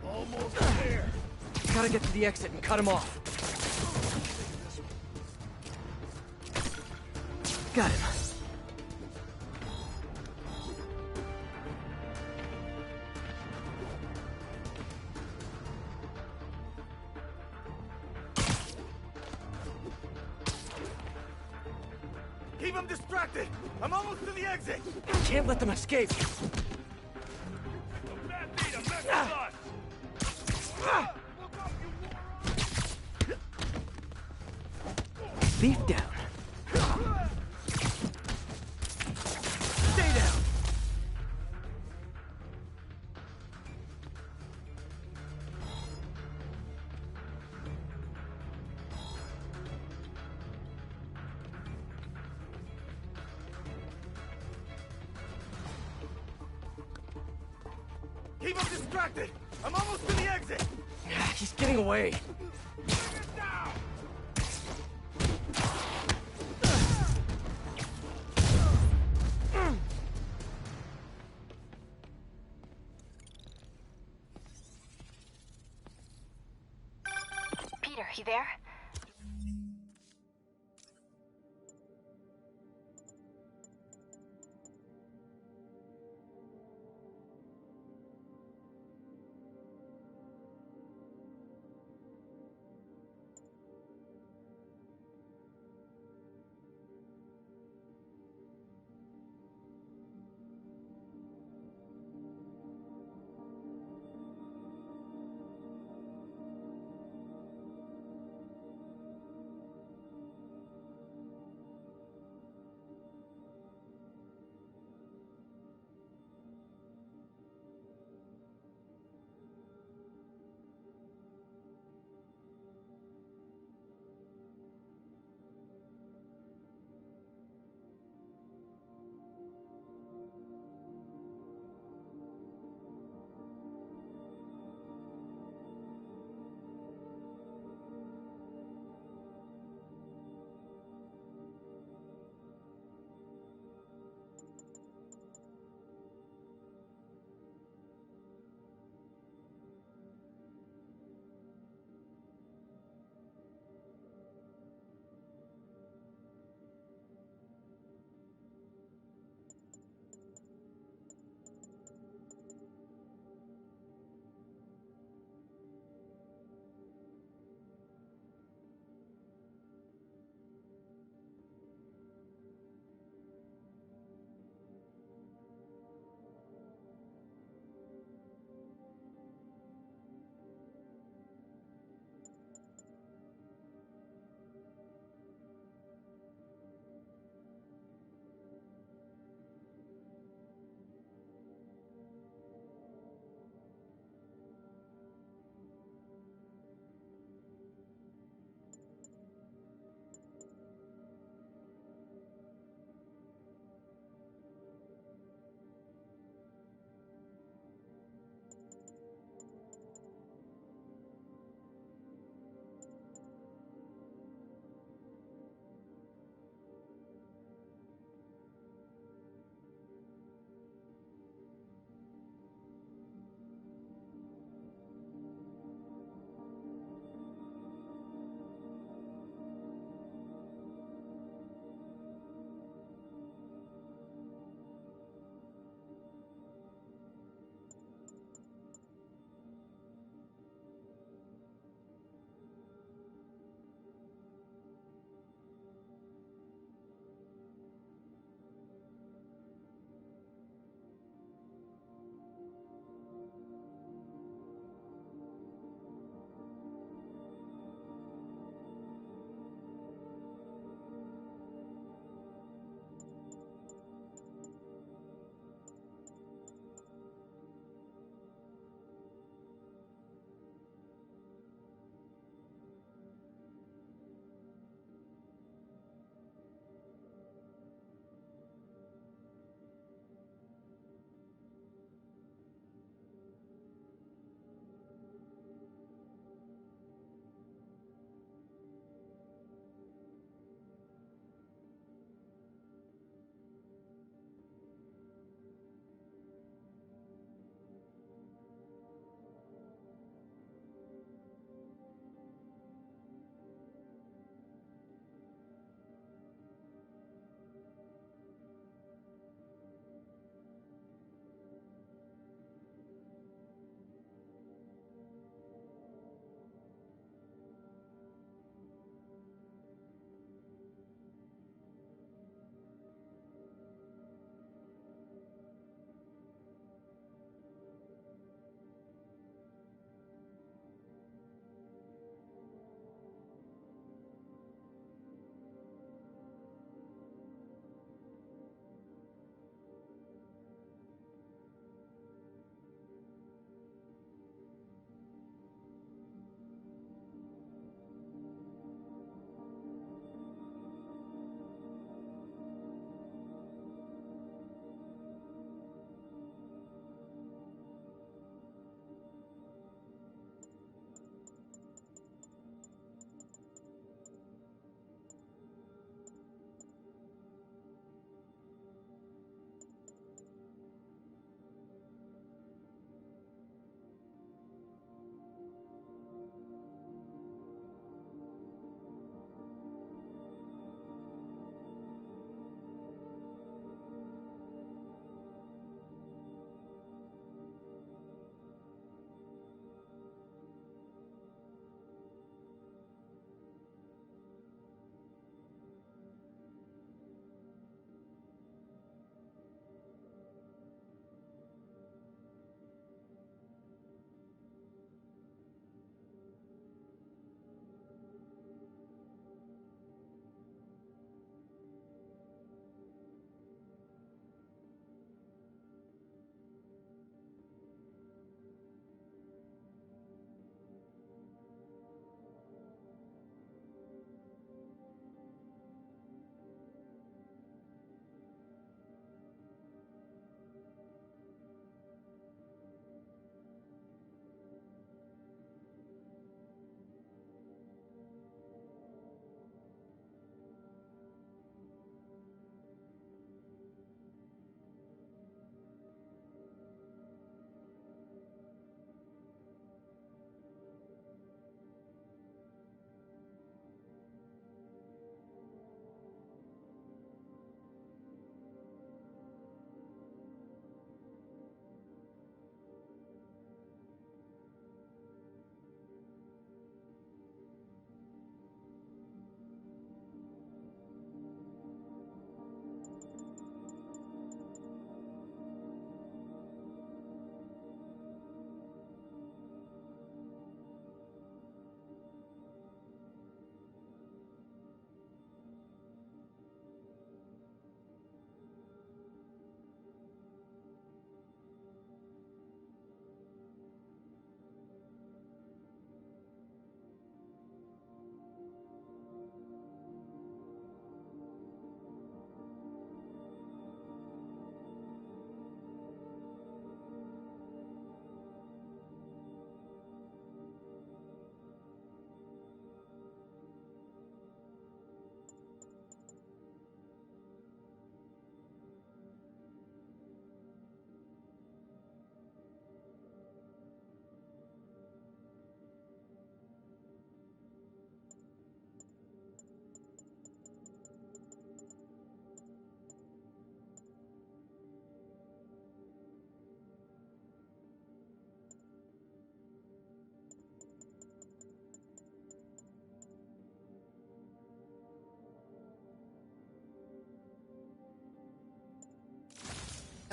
Almost there! Gotta get to the exit and cut him off. Got him. Keep him distracted! I'm almost to the exit! Can't let them escape. Thief down. Stay down. Keep him distracted! I'm almost to the exit! He's getting away. Peter, you there?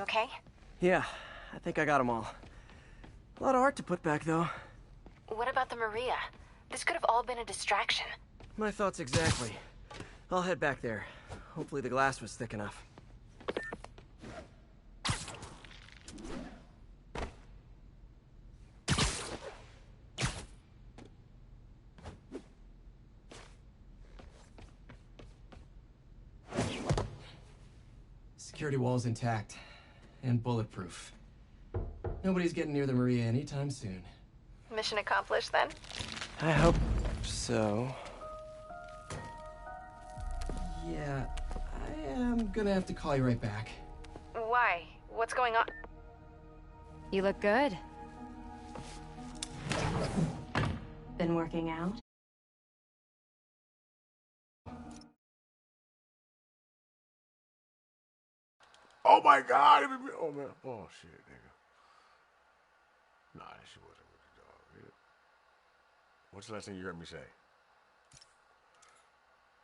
Okay? Yeah, I think I got them all. A lot of art to put back, though. What about the Maria? This could have all been a distraction. My thoughts exactly. I'll head back there. Hopefully the glass was thick enough. Security wall's intact. And bulletproof. Nobody's getting near the Maria anytime soon. Mission accomplished, then? I hope so. Yeah, I am gonna have to call you right back. Why? What's going on? You look good. Been working out? Oh my God! Oh man! Oh shit, nigga. Nah, that shit wasn't really dog. What's the last thing you heard me say?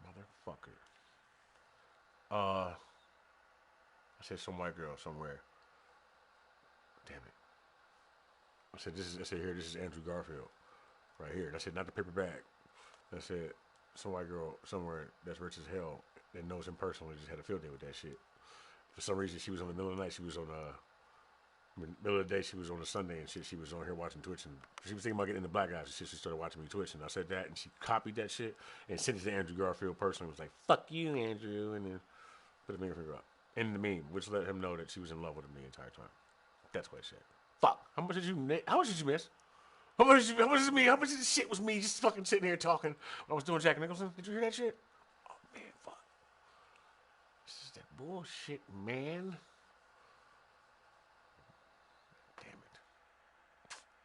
Motherfucker. I said some white girl somewhere. Damn it. I said this is Andrew Garfield. Right here. I said not the paper bag. I said some white girl somewhere that's rich as hell that knows him personally just had a field day with that shit. For some reason she was on the middle of the night, she was on middle of the day, she was on a Sunday and shit, she was on here watching Twitch, and she was thinking about getting into Black Guys and shit. She started watching me Twitch, and I said that, and she copied that shit and sent it to Andrew Garfield personally. Was like, fuck you, Andrew, and then put a finger up in the meme, which let him know that she was in love with him the entire time. That's what I said. Fuck. How much did you miss? How much did it me? How much of this shit was me just fucking sitting here talking when I was doing Jack Nicholson? Did you hear that shit? Oh man, fuck. This is that bullshit, man.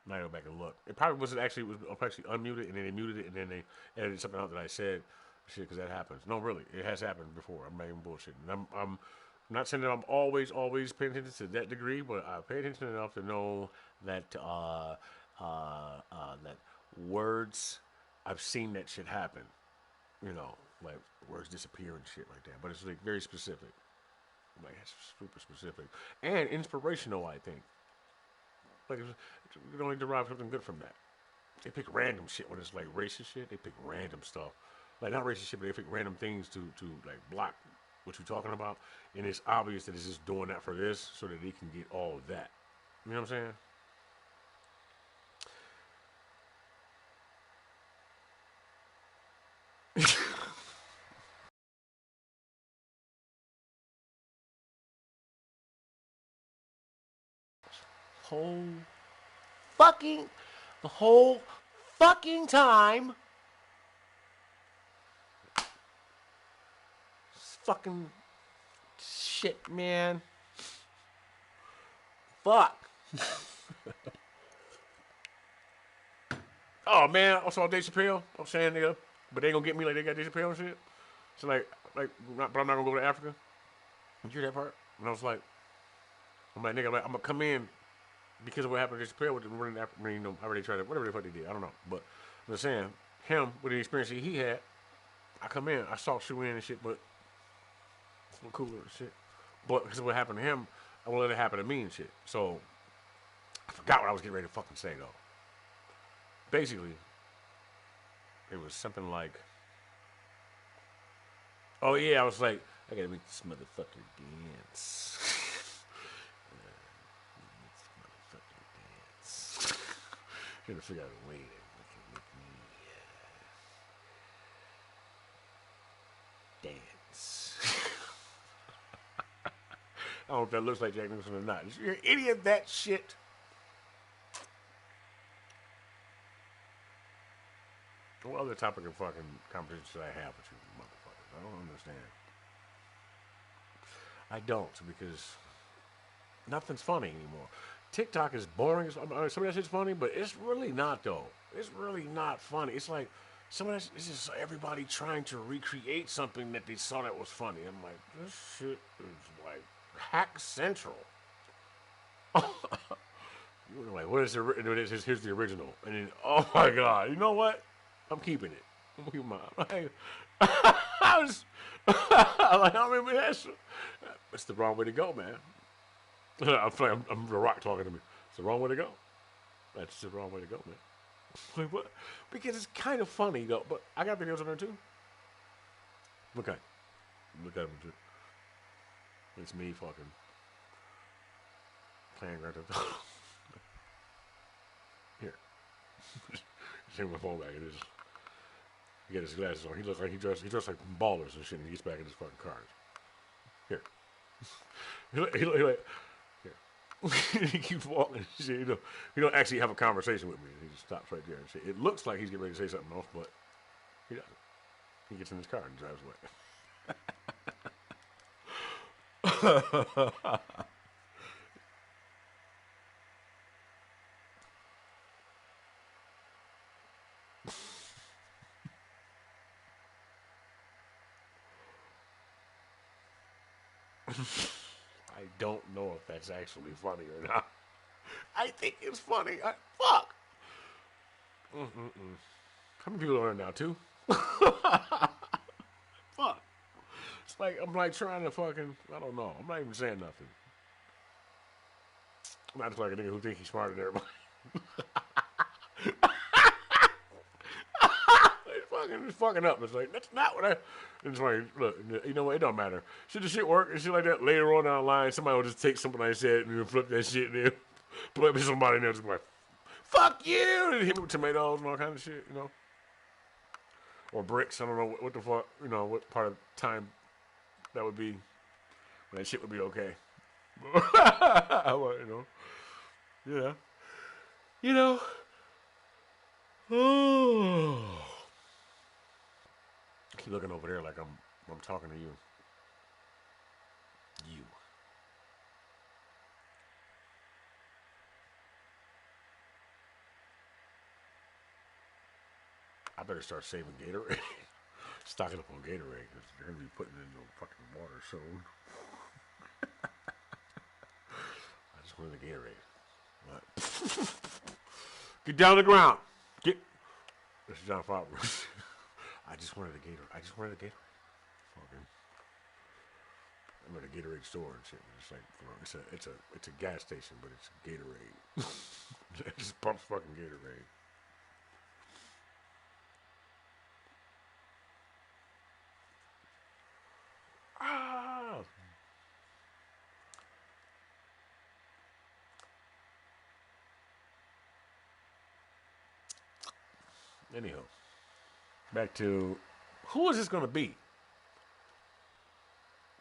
Now I go back and look. It probably wasn't actually. It was actually unmuted, and then they muted it, and then they edited something out that I said. Shit, because that happens. No, really, it has happened before. I'm not even bullshitting. I'm not saying that I'm always paying attention to that degree, but I pay attention enough to know that that words. I've seen that shit happen. You know, like words disappear and shit like that. But it's like very specific. Like it's super specific and inspirational, I think. Like, you can only derive something good from that. They pick random shit when it's like racist shit. They pick random stuff. Like, not racist shit, but they pick random things to like, block what you're talking about. And it's obvious that it's just doing that for this so that they can get all of that. You know what I'm saying? The whole fucking time. It's fucking shit, man. Fuck. Oh man, I saw Dave Chappelle. I'm saying, nigga, but they ain't gonna get me like they got Dave Chappelle and shit. So but I'm not gonna go to Africa. You hear that part? And I was like, I'm like, nigga, I'm gonna come in. Because of what happened to Chappelle with the running, I already tried it, whatever the fuck they did, I don't know. But I'm just saying, him, with the experience that he had, I come in, I saw shoe in and shit, but it's a little cooler and shit. But because of what happened to him, I won't let it happen to me and shit. So, I forgot what I was getting ready to fucking say, though. Basically, it was something like, oh yeah, I was like, I gotta make this motherfucker dance. Trying to figure out a way that can make me dance. I don't know if that looks like Jack Nicholson or not. Did you hear any of that shit? What other topic of fucking conversation should I have with you motherfuckers? I don't understand. I don't, because nothing's funny anymore. TikTok is boring. Some of that shit's funny, but it's really not, though. It's really not funny. It's like some of that, it's just everybody trying to recreate something that they saw that was funny. I'm like, this shit is like Hack Central. You're like, what is the, here's the original. And then, oh my God, you know what? I'm keeping it. I'm keeping mine. Like, I remember that. It's the wrong way to go, man. I'm the Rock talking to me. It's the wrong way to go. That's the wrong way to go, man. Like, what? Because it's kind of funny though. But I got videos on there too. Okay, look at them too. It's me fucking playing Grand Theft Auto. Here, take my phone back. It is. He got his glasses on. He looks like he dressed like ballers and shit. And he gets back in his fucking cars. Here, he like. He keeps walking. Shit, he don't actually have a conversation with me. He just stops right there and shit. It looks like he's getting ready to say something else, but he doesn't. He gets in his car and drives away. I don't know if that's actually funny or not. I think it's funny. Fuck. How many people are there now, too? Fuck. It's like, I'm like trying to fucking, I don't know. I'm not even saying nothing. I'm not just like a nigga who think he's smarter than everybody. It's fucking up. It's like, that's not what I. It's like, look, you know what? It don't matter. Should the shit work and shit like that later on down the line, somebody will just take something I said and then flip that shit and then put up somebody and they'll just be like, fuck you! And hit me with tomatoes and all kind of shit, you know? Or bricks. I don't know what the fuck, you know, what part of time that would be when that shit would be okay. Well, you know? Yeah. You know? Oh. Keep looking over there like I'm talking to you. You. I better start saving Gatorade. Stocking up on Gatorade because they're gonna be putting it in the fucking water soon. I just wanted the Gatorade. What? Get down to the ground. Get. This is John Favreau. I just wanted a Gatorade. Fucking. I'm at a Gatorade store and shit. It's like, it's a gas station, but it's Gatorade. It just pumps fucking Gatorade. Ah. Anyhow. Back to, who is this going to be?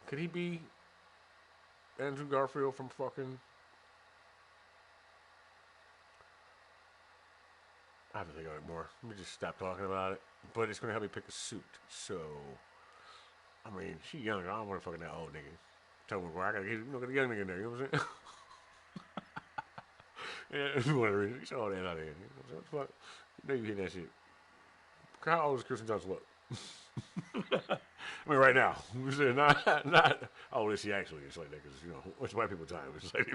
Could he be Andrew Garfield from fucking... I have to think of it more. Let me just stop talking about it. But it's going to help me pick a suit. So, I mean, she young. I don't want to fucking that old nigga. Tell me where I got to get a young nigga in there. You know what I'm saying? Yeah, one reason. Get all that out of here. You know what the fuck? You know you hit that shit. How old does Kirsten Dunst look? I mean, right now. Not how old is she actually? It's like that because, you know, what's white people time? It's like,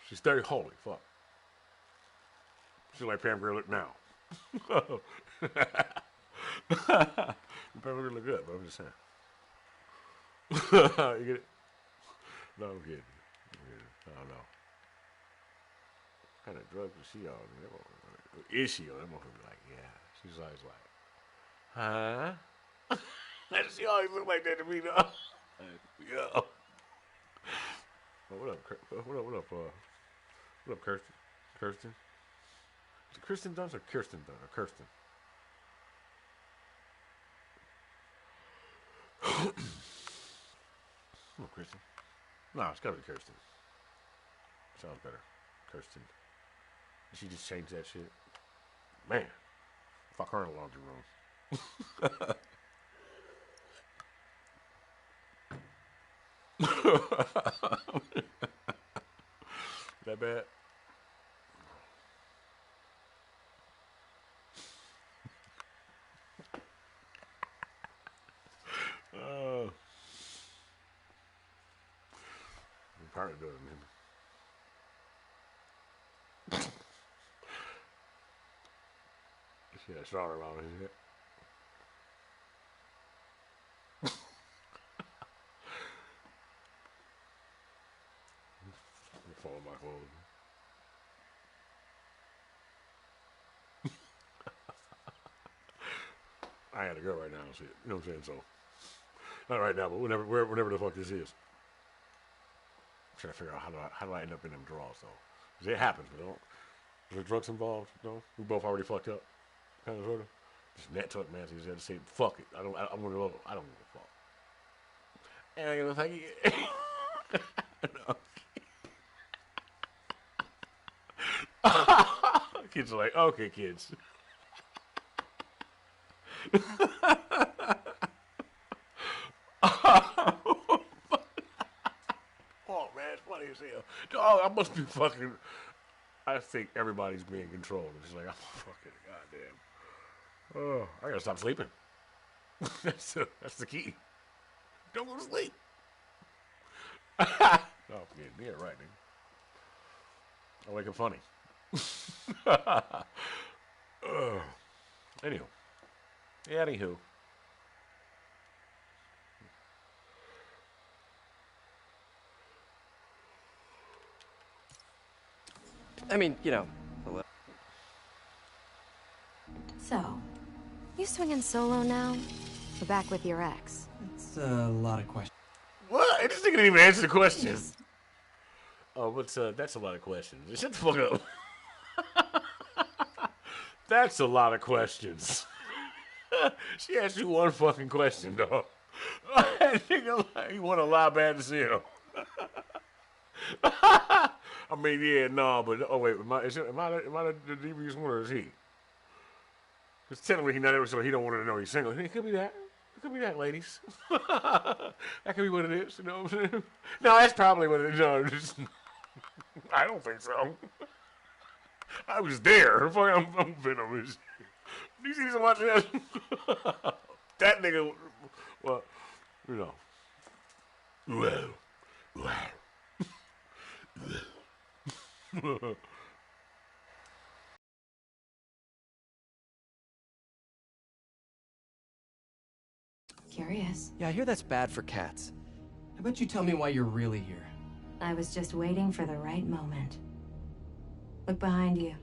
she's 30. Holy fuck. She's like Pam Grier look now. Pam Grier look good, but I'm just saying. You get it? No, I'm kidding. I don't know. What kind of drugs is she on? Is she on? That motherfucker like, yeah. She's always like, huh? She always look like that to me, though. Yo. Oh, what up, Kirsten? Kirsten? Is it Kirsten Dunst or Kirsten Dunst? Or Kirsten? Oh, Kirsten. No, it's gotta be Kirsten. Sounds better. Kirsten. Did she just change that shit? Man. Fuck her in the laundry room. That bad? Probably doesn't. See that straw around his head. I had a girl right now and shit. You know what I'm saying? So, not right now, but whenever the fuck this is. I'm trying to figure out how do I end up in them draws, though. Because it happens, but don't. Is there drugs involved? No? We both already fucked up? Kind of, sort of? Just net talk, man. So you just had to say, fuck it. I don't give a fuck. And I give a fuck. Kids are like, okay, kids. Oh man, it's funny as hell. Oh, I must be fucking. I think everybody's being controlled. It's like I'm fucking goddamn. Oh, I gotta stop sleeping. that's the key. Don't go to sleep. Oh yeah, right, nigga. I wake up funny. Anywho. I mean, you know. So, you swinging solo now? Or back with your ex? It's a lot of questions. What? This nigga didn't even answer the questions. Oh, what's that's a lot of questions. Shut the fuck up. That's a lot of questions. She asked you one fucking question, dog. That nigga, like, you want to lie bad to see him. I mean, yeah, no, but oh wait, am I the devious one or is he? Because technically he's not ever, so he don't want to know he's single. It could be that. It could be that, ladies. That could be what it is. You know what I'm saying? No, that's probably what it is. No, just, I don't think so. I was there. I'm venomous. Do you see so much of that? That nigga, well, you know. Well. Curious. Yeah, I hear that's bad for cats. How about you tell me why you're really here? I was just waiting for the right moment. Look behind you.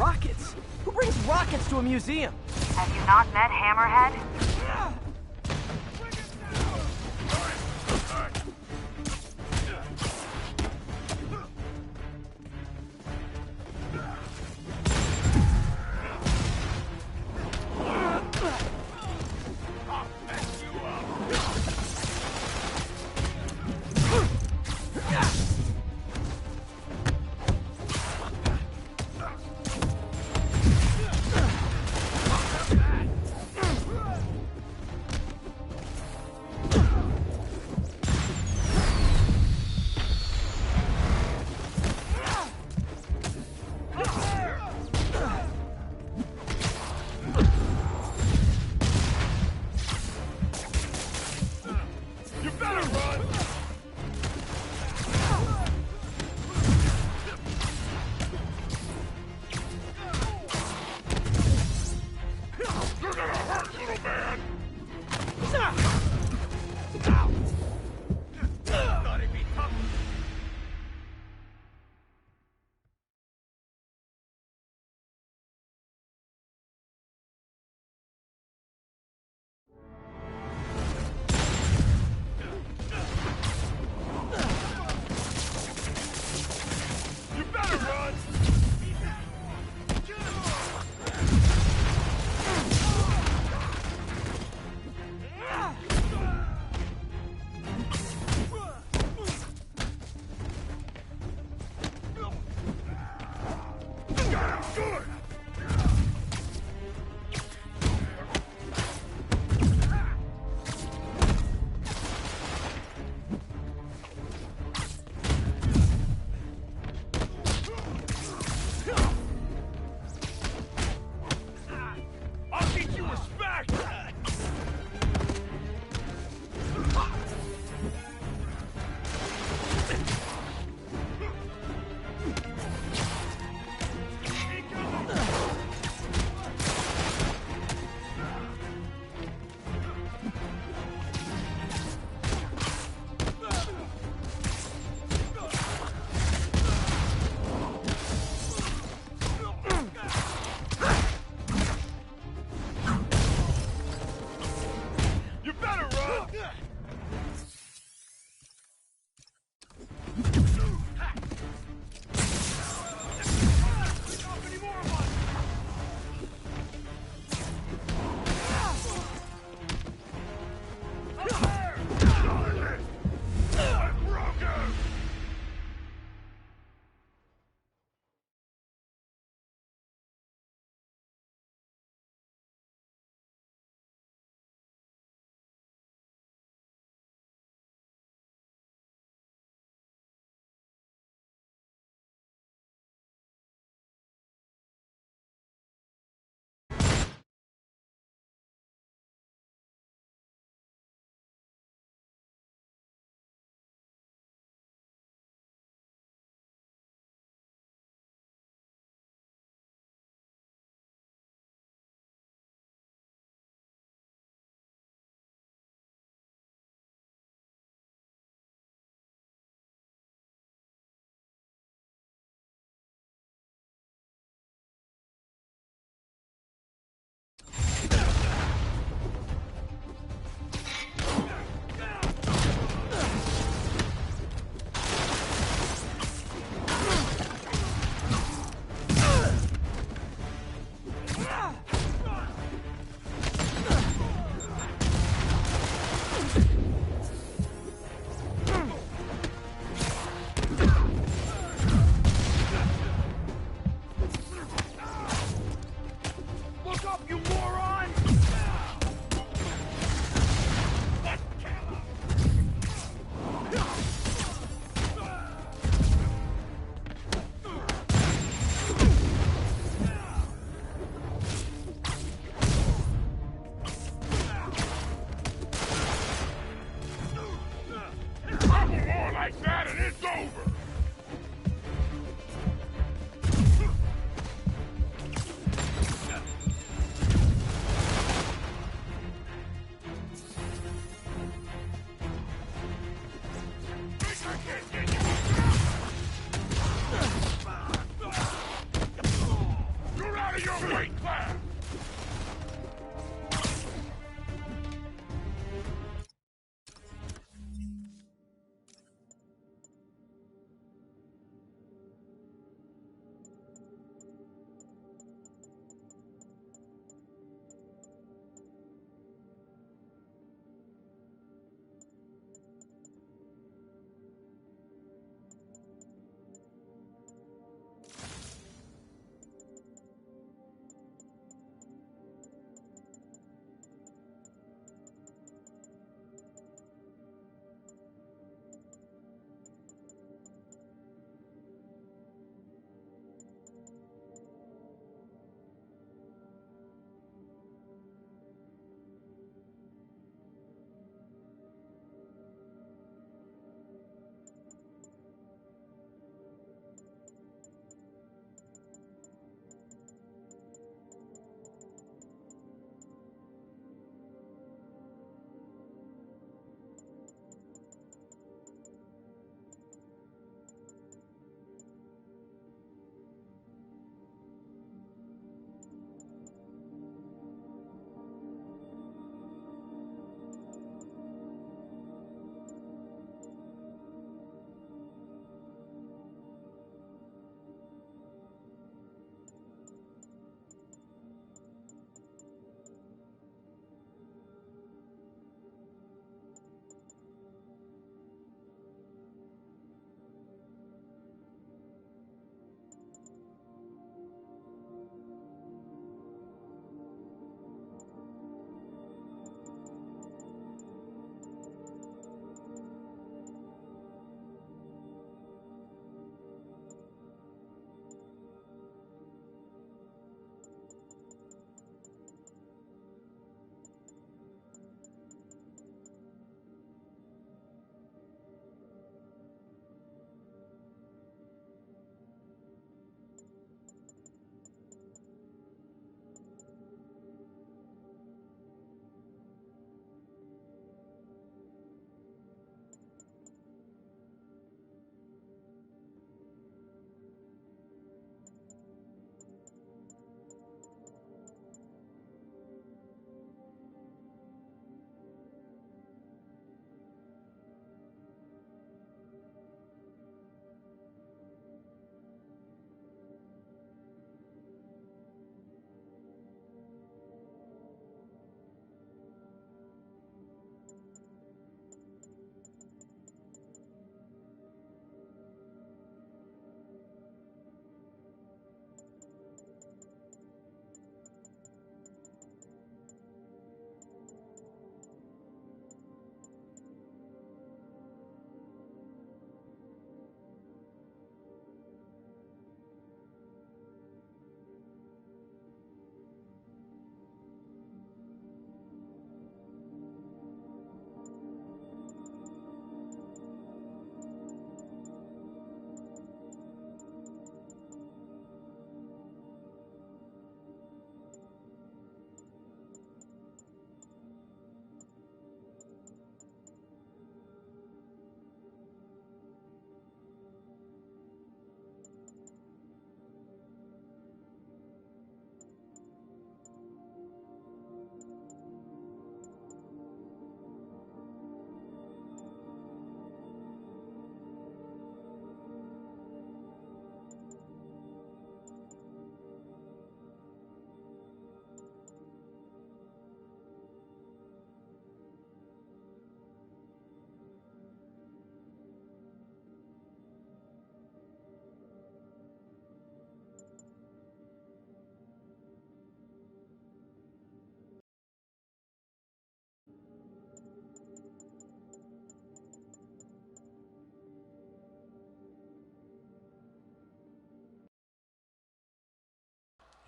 Rockets? Who brings rockets to a museum? Have you not met Hammerhead?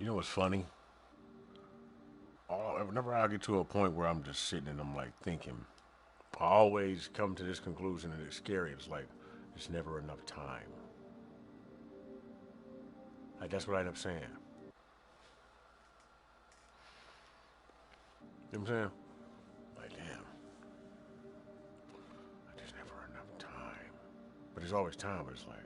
You know what's funny? Whenever I get to a point where I'm just sitting and I'm like thinking, I always come to this conclusion and it's scary. It's like, there's never enough time. Like, that's what I end up saying. You know what I'm saying? Like, damn. There's never enough time. But there's always time, but it's like,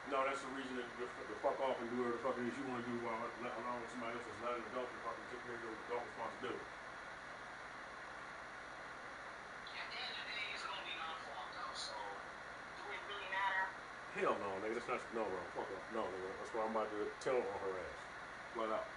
No, that's the reason to fuck off and do whatever the fuck it is you want to do while allowing somebody else that's not an adult to fucking take care of your adult responsibility. At the end of the day, it's gonna be my fault though, so do it really matter? Hell no, nigga. That's not no, bro. Fuck off. No, nigga. That's why I'm about to tell on her ass. Flat out.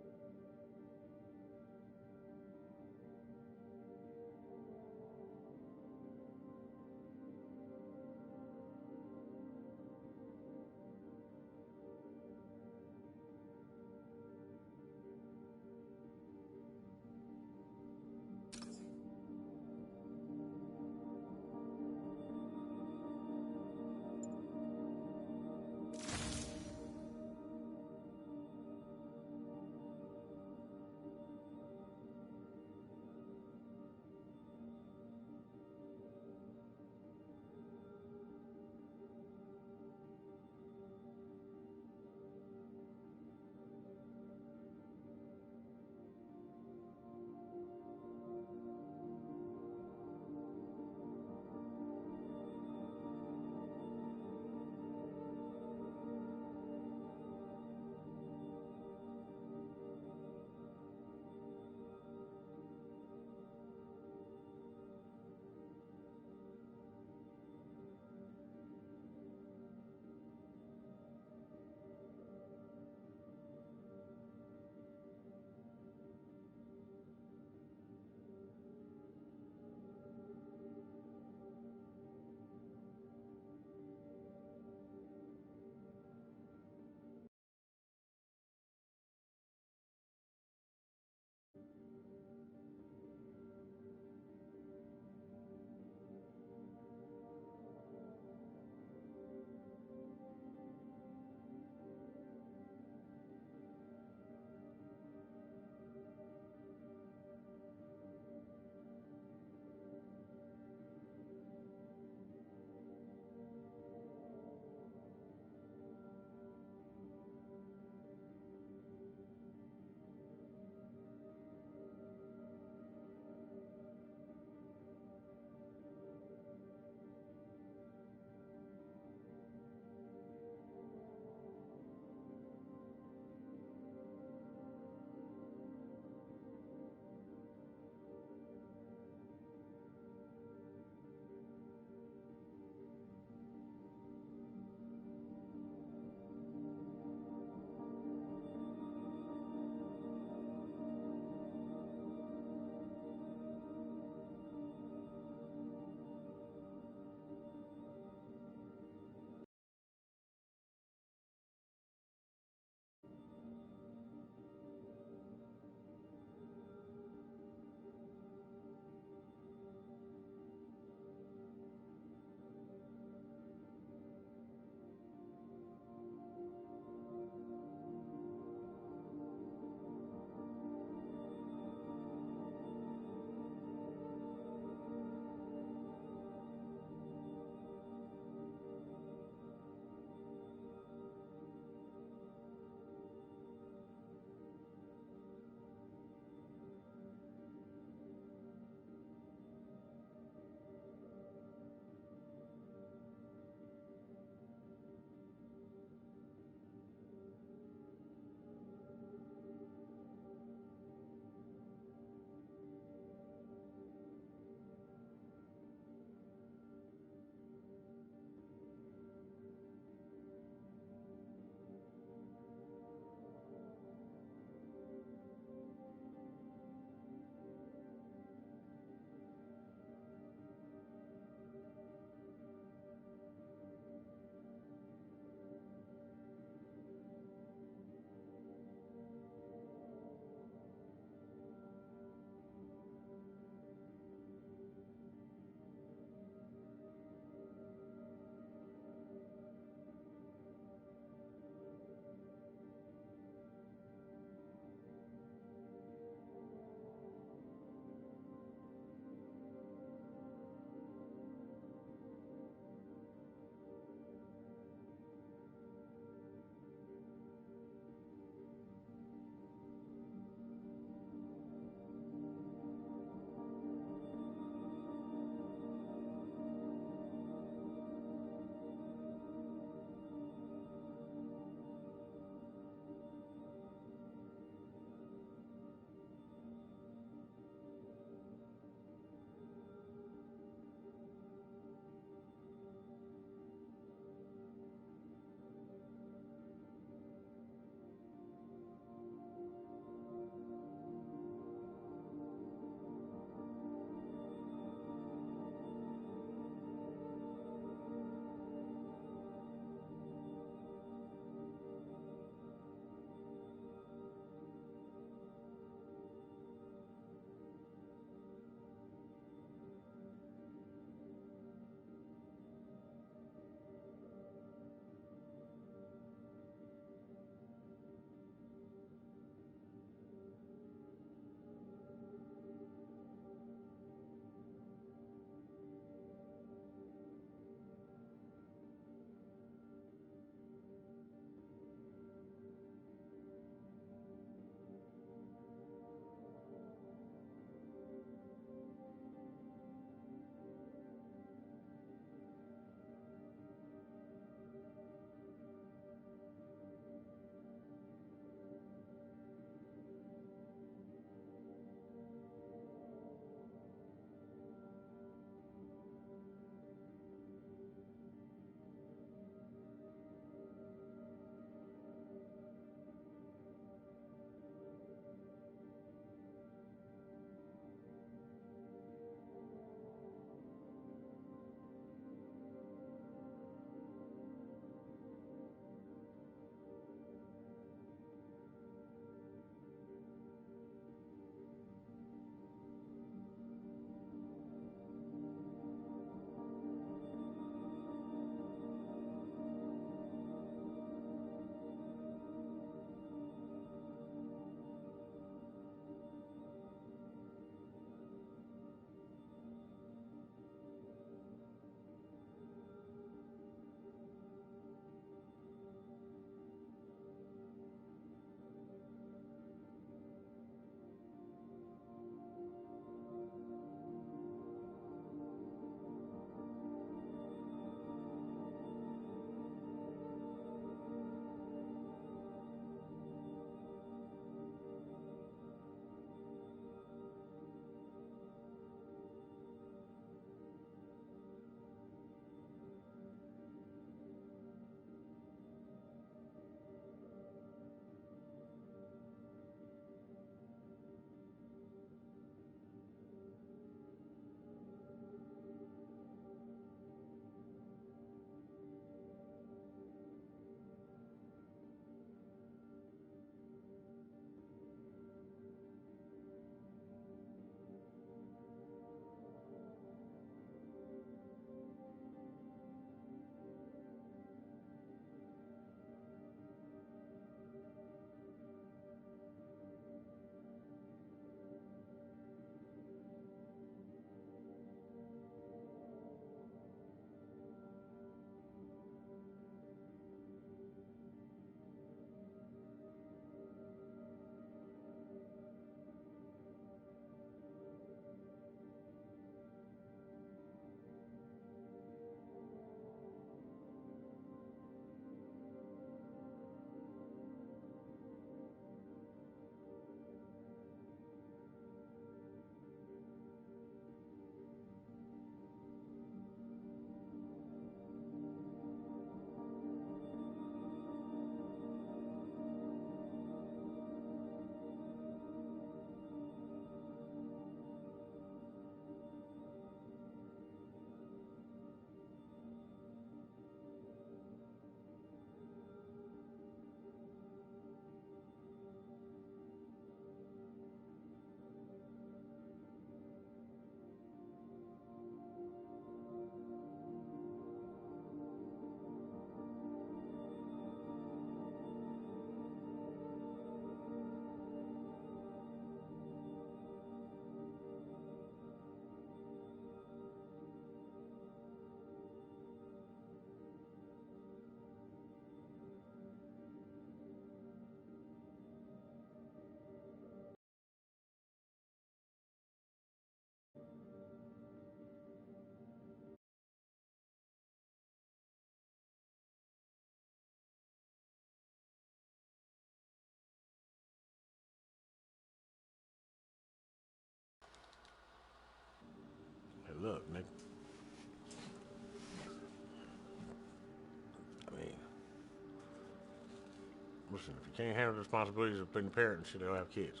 Listen, if you can't handle the responsibilities of being a parent and shit, they'll have kids.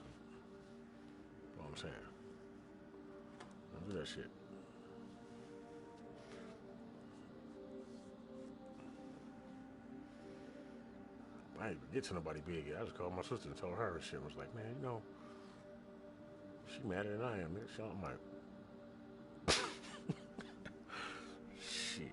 That's all I'm saying. Don't do that shit. I ain't even get to nobody big yet. I just called my sister and told her and shit. I was like, man, you know, she madder than I am. So I'm like, shit.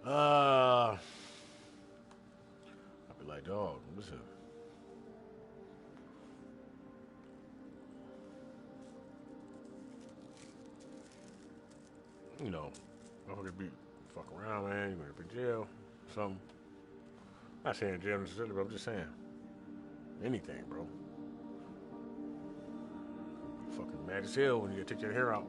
I'd be like, dog, listen. You know, motherfuckers be fuck around, man. You gonna be in jail, something. Not saying jail necessarily, but I'm just saying anything, bro. Fucking mad as hell when you take your hair out.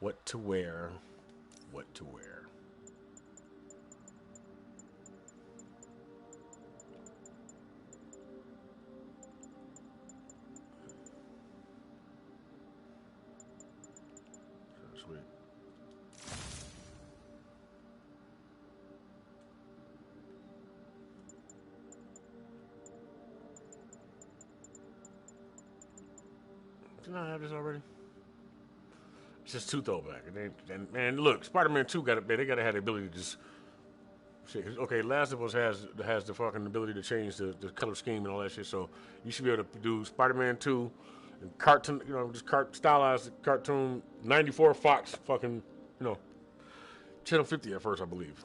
What to wear, what to wear. So sweet. Didn't I have this already? It's just too throwback. And man, look, Spider-Man 2 they gotta have the ability to just shit. Okay, Last of Us has the fucking ability to change the color scheme and all that shit. So you should be able to do Spider-Man 2 and cartoon, you know, just stylized cartoon 94 Fox fucking, you know, channel 50 at first, I believe.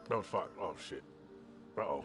That was Fox. Oh shit. Uh-oh.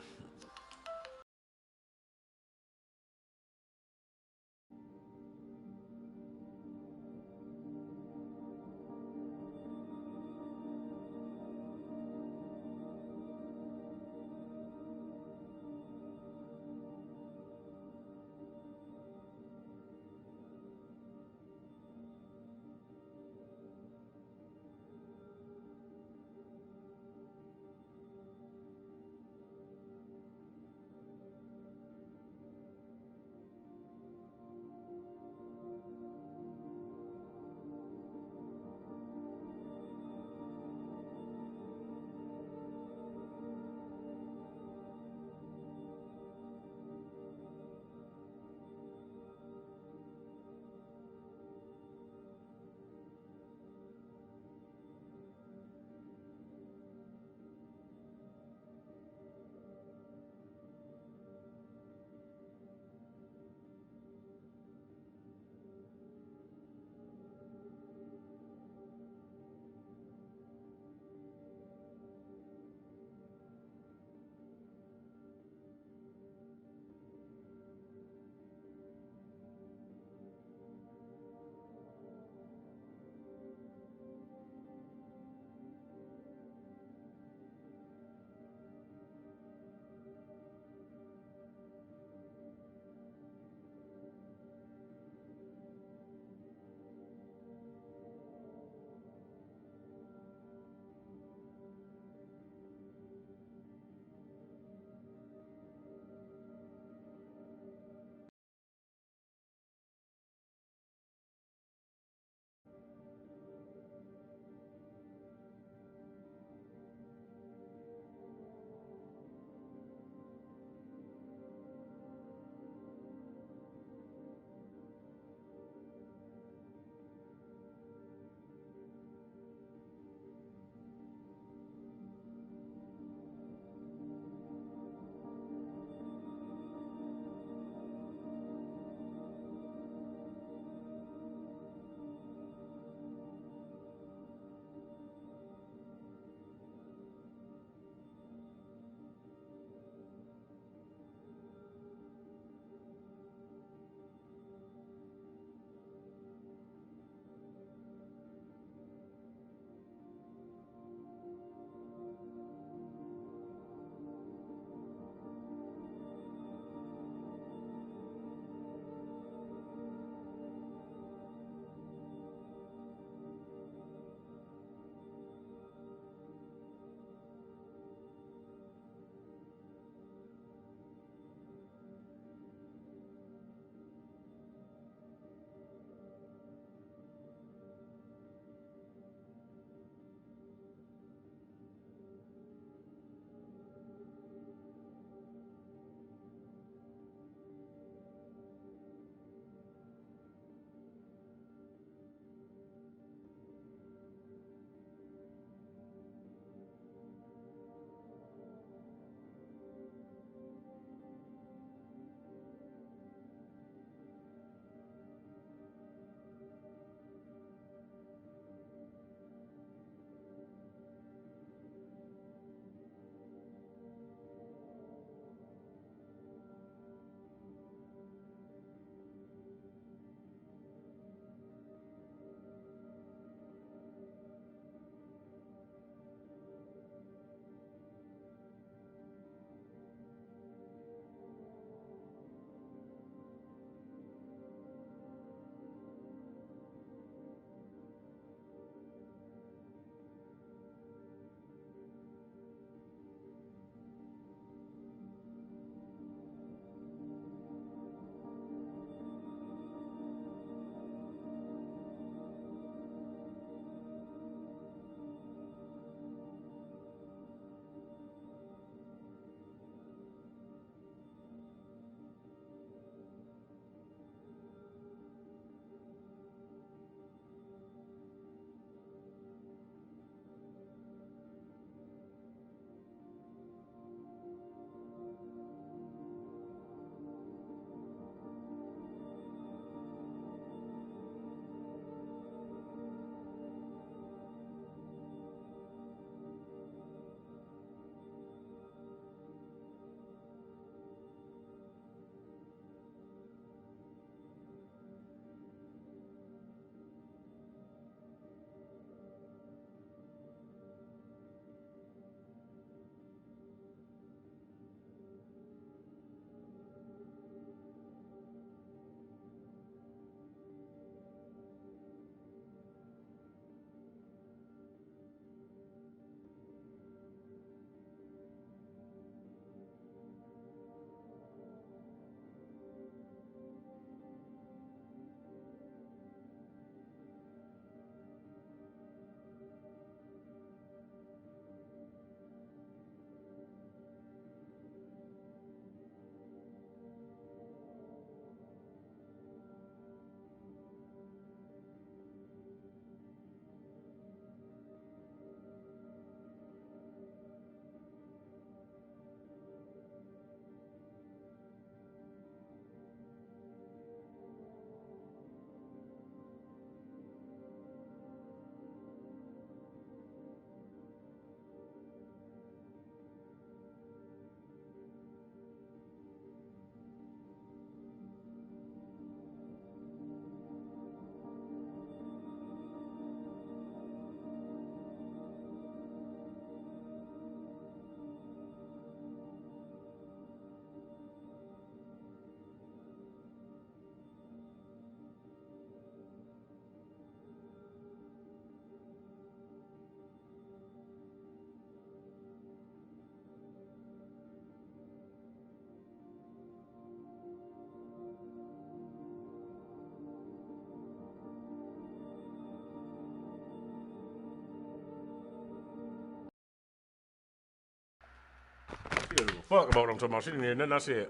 fuck about what I'm talking about. She didn't hear nothing I said.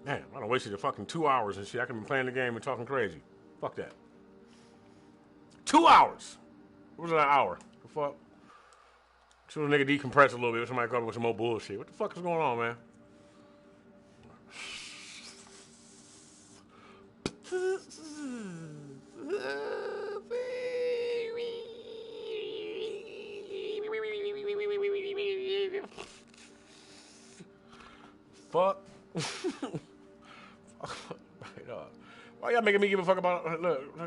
Damn, I done wasted a fucking 2 hours and shit. I could be playing the game and talking crazy. Fuck that. 2 hours. What was that hour? The fuck? So the nigga decompress a little bit. Somebody call me with some more bullshit. What the fuck is going on, man? Fuck. Why y'all making me give a fuck about? Look,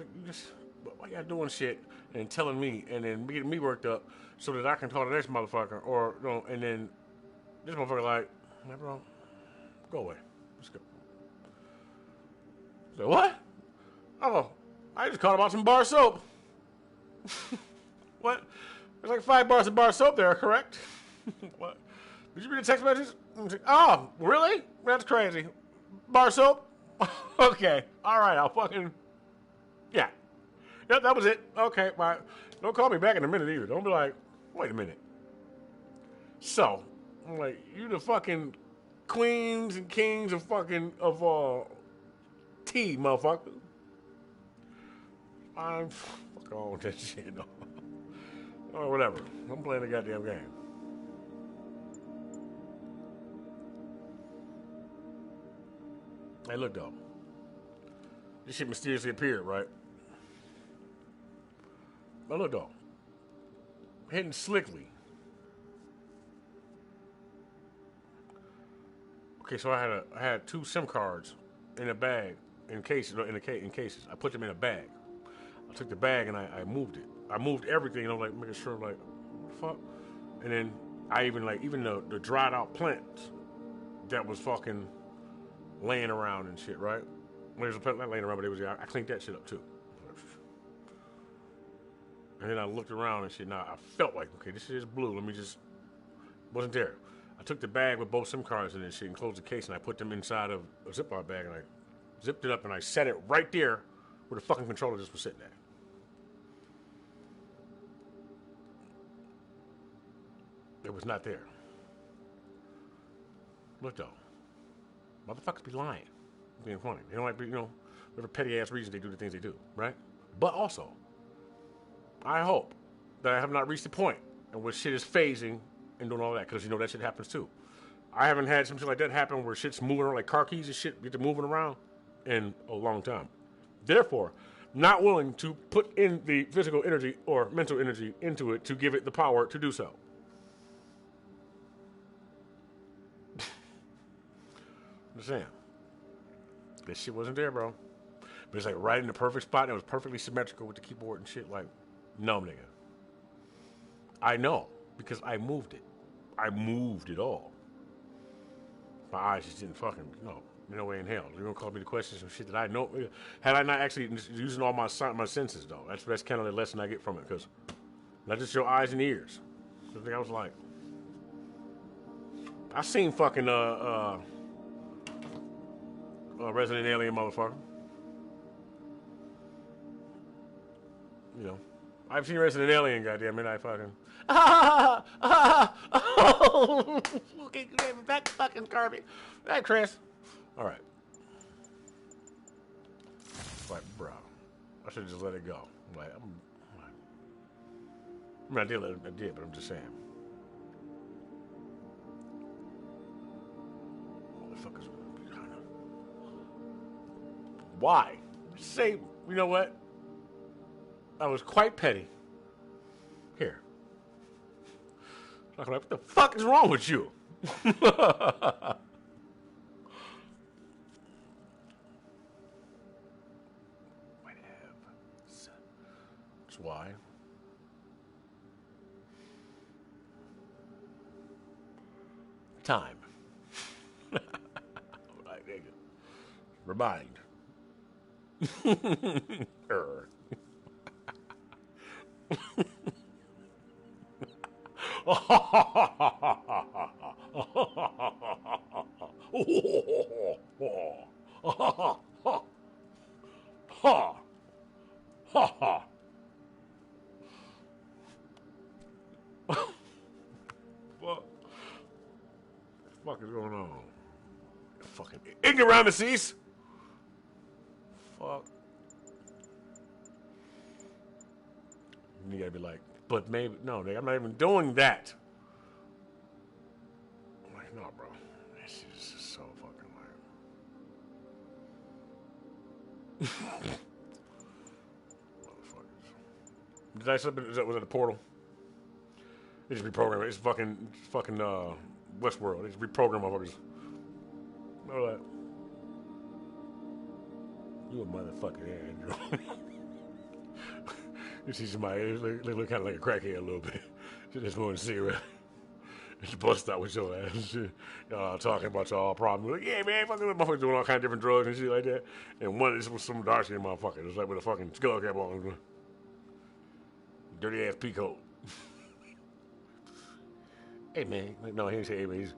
why y'all doing shit and telling me and then getting me worked up so that I can talk to this motherfucker, or you know, and then this motherfucker like, hey, bro, go away. Let's go. So what? Oh, I just called about some bar soap. What? There's like 5 bars of bar soap there, correct? What? Did you read the text message? Oh, really? That's crazy. Bar soap? Okay. All right, I'll fucking... Yeah. Yep, that was it. Okay, bye. Don't call me back in a minute either. Don't be like, wait a minute. So, I'm like, you the fucking queens and kings of fucking, tea, motherfucker. I'm fuck on with that shit. Or whatever. I'm playing the goddamn game. Hey, look, though. This shit mysteriously appeared, right? But look, though. Hitting slickly. Okay, so I had 2 SIM cards in a bag, in cases. I put them in a bag. I took the bag and I moved it. I moved everything, you know, like making sure, like, what the fuck? And then I even the dried out plants that was fucking laying around and shit, right? Well, there's a plant not laying around, but I cleaned that shit up too. And then I looked around and shit. Now I felt like, okay, this shit is blue. Let me just wasn't there. I took the bag with both SIM cards in and shit and closed the case and I put them inside of a Ziploc bag and I zipped it up and I set it right there where the fucking controller just was sitting at. It was not there. Look though, motherfuckers be lying, being funny. They don't like, you know, whatever petty ass reasons they do the things they do, right? But also, I hope that I have not reached the point in which shit is phasing and doing all that, because you know that shit happens too. I haven't had something like that happen where shit's moving around like car keys and shit, get to moving around in a long time. Therefore, not willing to put in the physical energy or mental energy into it to give it the power to do so. I'm just saying. This shit wasn't there, bro. But it's like right in the perfect spot and it was perfectly symmetrical with the keyboard and shit. Like, no, nigga. I know because I moved it. I moved it all. My eyes just didn't fucking, no way in hell. You're going to call me the questions and shit that I know. Had I not actually using all my senses, though. That's kind of the lesson I get from it, because not just your eyes and ears. I think I was like, I seen fucking Resident Alien motherfucker. You know, I've seen Resident Alien, goddamn it, I fucking. Okay, back fucking Kirby. Hey, Chris. All right. Like, bro, I should just let it go. Like, I mean, I did, but I'm just saying. Motherfuckers. Why? Say, you know what? I was quite petty. Here. Like, what the fuck is wrong with you? That's why. Time. Like, nigga. Remind. Fucking ignoramuses. Fuck. You gotta be like, but maybe no, nigga, I'm not even doing that. I'm like, no, bro. That shit is just so fucking lame. Motherfuckers. Did I slip it? Was it a portal? They just reprogram it. It's fucking Westworld. They just reprogram motherfuckers. Know that. You a motherfucking Andrew. You see somebody, they look kind of like a crackhead a little bit. She just want to see her. She bust out with your ass and shit. Talking about y'all problems. Like, yeah, man, fucking motherfuckers doing all kinds of different drugs and shit like that. And one of this was some dark skinned motherfucker. It was like with a fucking skull cap on. Dirty ass peacoat. Hey, man. No, he didn't say hey, man. He's,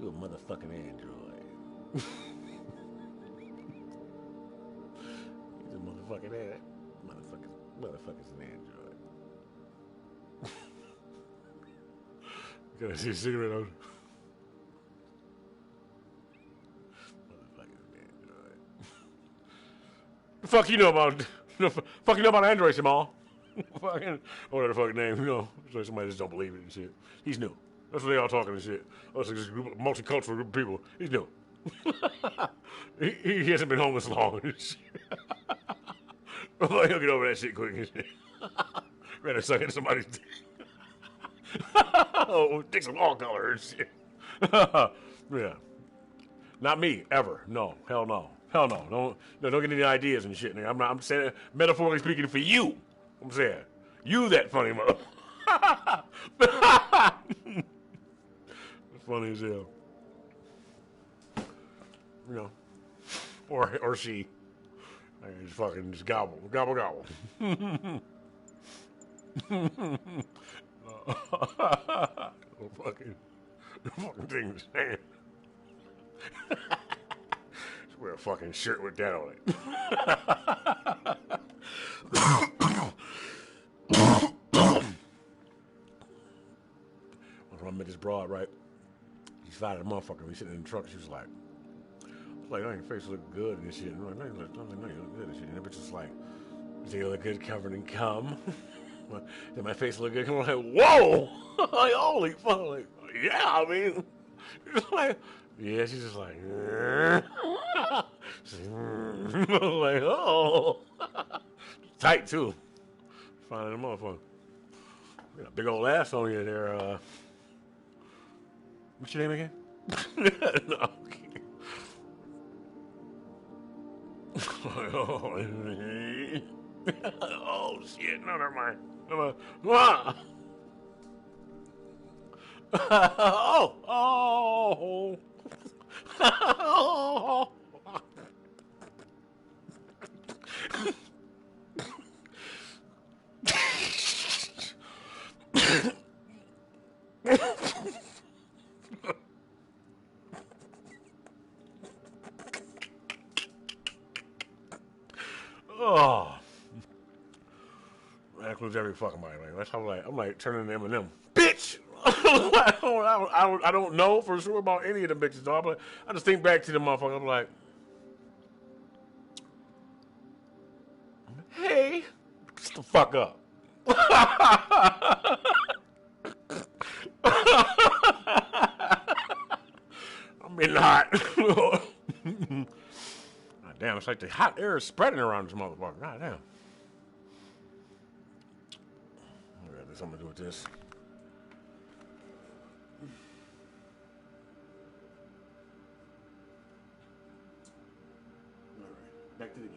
you a motherfucking android. He's a motherfucking android. Motherfucker's an android. Can I see a cigarette on? Motherfucker's an android. The fuck you know about? Fuck you know about androids, Jamal? Fucking whatever the fucking name, you know. So somebody just don't believe it and shit. He's new. That's what they all talking and shit. Oh, it's a multicultural group of people. He's new. he hasn't been home this long. He'll get over that shit quick and shit. Rather suck into somebody's dick. Oh, dicks of all colors and shit. Yeah. Not me, ever. No. Hell no. Hell no. Don't get any ideas and shit. I'm saying it metaphorically speaking for you. I'm saying. You that funny mother. Funny as hell. You know. Or she. I just fucking just gobble. Gobble. fucking thing to say. Just wear a fucking shirt with that on it. When I met this broad, right? She's fat as a motherfucker. We sitting in the truck. She was like, oh, your face look good and shit. I'm like, no, you look good and shit. And the bitch was like, do you look good covered in cum? Did my face look good? I'm like, whoa! Like, holy fuck! Like, yeah, I mean, she's like, yeah. She's just like, like, oh, tight too. Finding a motherfucker. You got a big old ass on you there. What's your name again? No. Oh shit! No, never mind. Oh. Oh. That includes every fucking body. Like, that's how I'm like turning to Eminem. Bitch! I don't know for sure about any of them bitches, dog. But I just think back to the motherfucker. I'm like, hey, shut the fuck up. I'm in the hot. God damn, it's like the hot air is spreading around this motherfucker. God damn. There's something to do with this. All right, back to the game.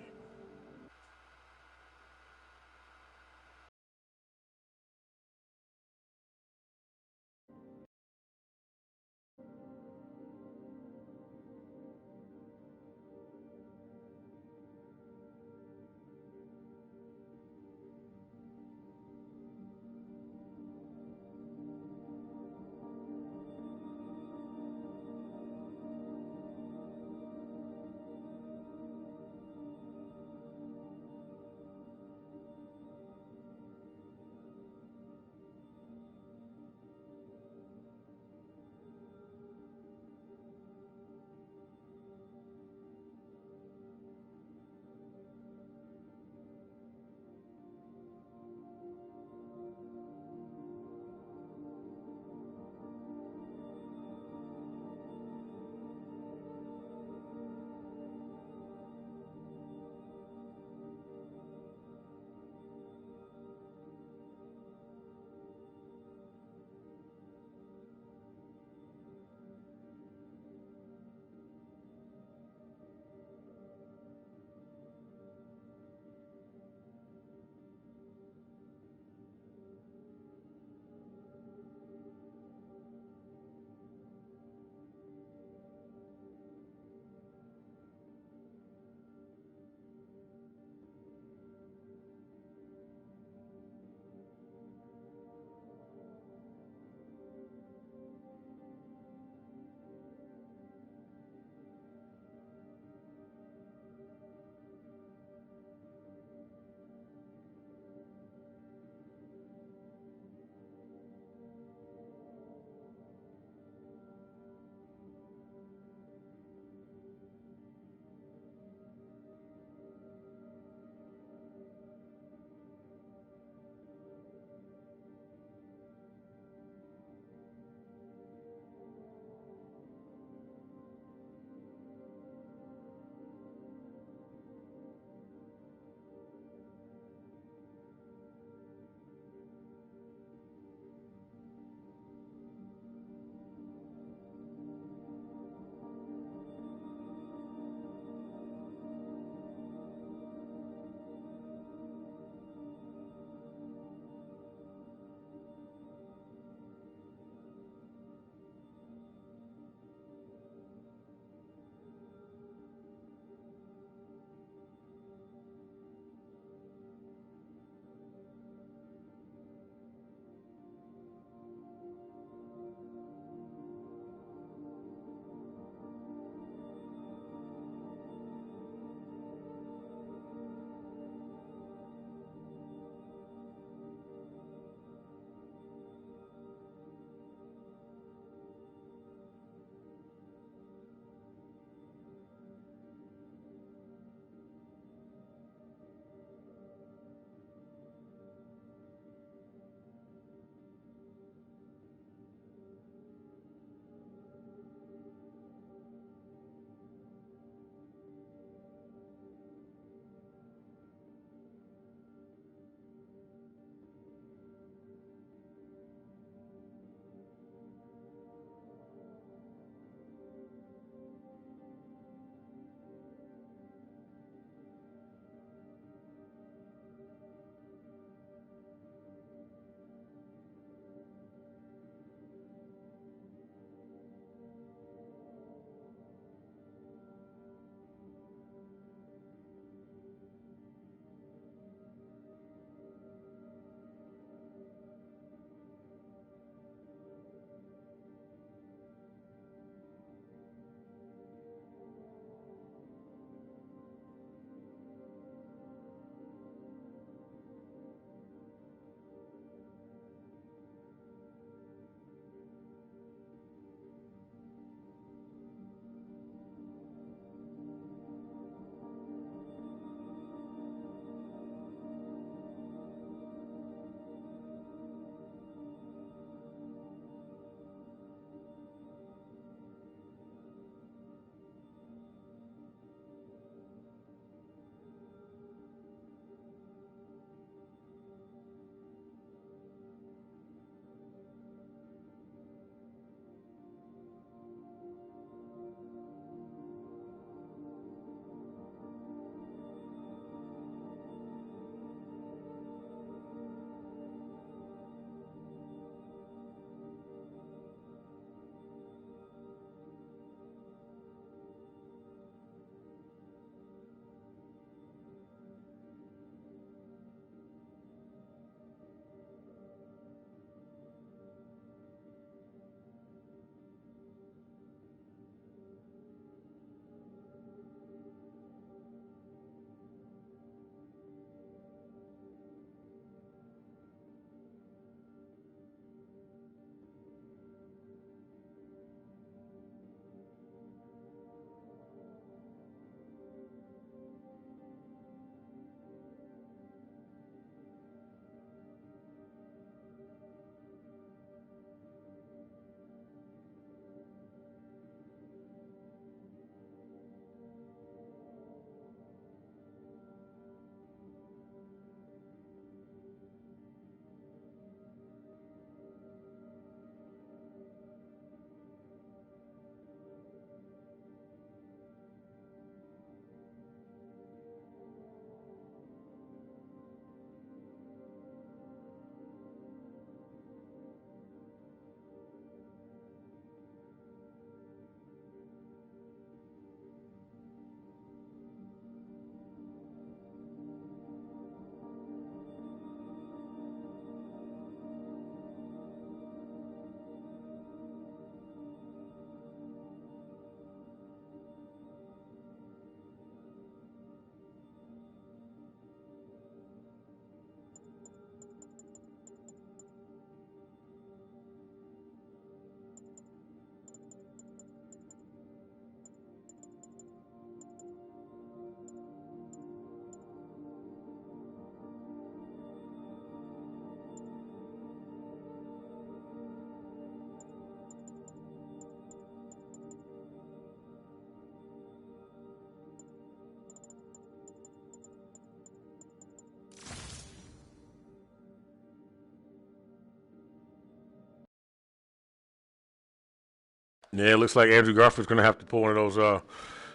Yeah, it looks like Andrew Garfield's gonna have to pull one of those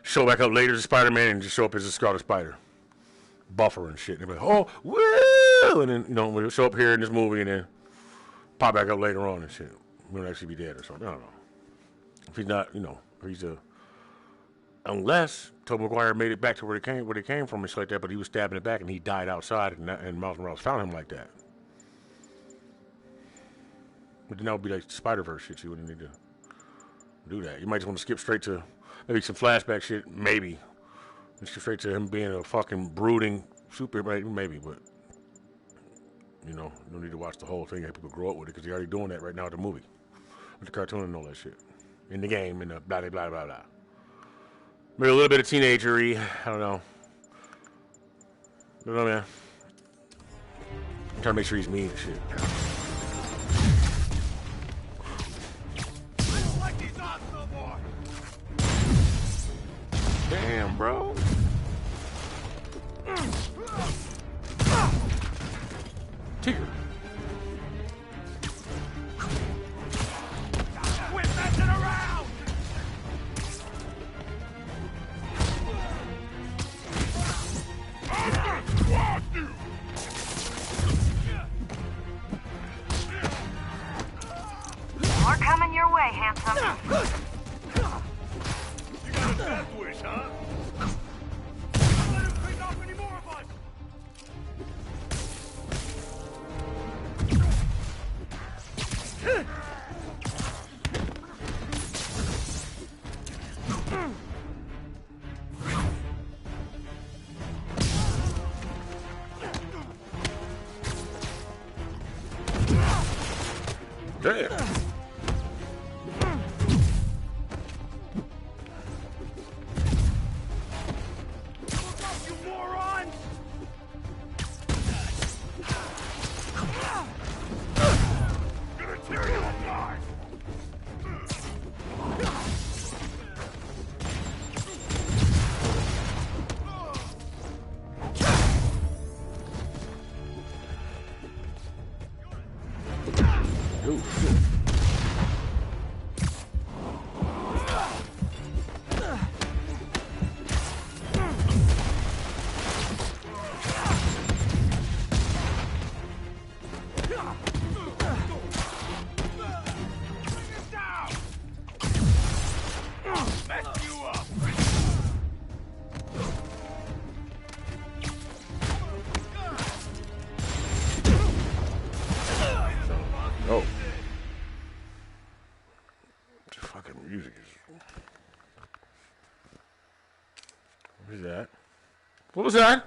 show back up later as Spider-Man and just show up as a Scarlet Spider, buffer and shit. And they'll be like, oh, woo! And then we'll show up here in this movie and then pop back up later on and shit. We'll actually be dead or something. I don't know. If he's not, if he's unless Tobey Maguire made it back to where they came from and shit like that, but he was stabbing it back and he died outside and Miles Morales found him like that. But then that would be like Spider-Verse shit. You wouldn't need to do that. You might just want to skip straight to maybe some flashback shit, maybe. Just skip straight to him being a fucking brooding super, maybe, but you don't need to watch the whole thing. Have people grow up with it because they're already doing that right now in the movie, with the cartoon and all that shit, in the game and the blah blah blah blah blah. Maybe a little bit of teenagery. I don't know. I don't know, man. I'm trying to make sure he's mean and shit. Damn, bro. Tigger. We're messing around! We're coming your way, handsome. You got a death wish, huh? Don't let him pick off any more of us! Damn. Oh. The fucking music is... What is that? What was that?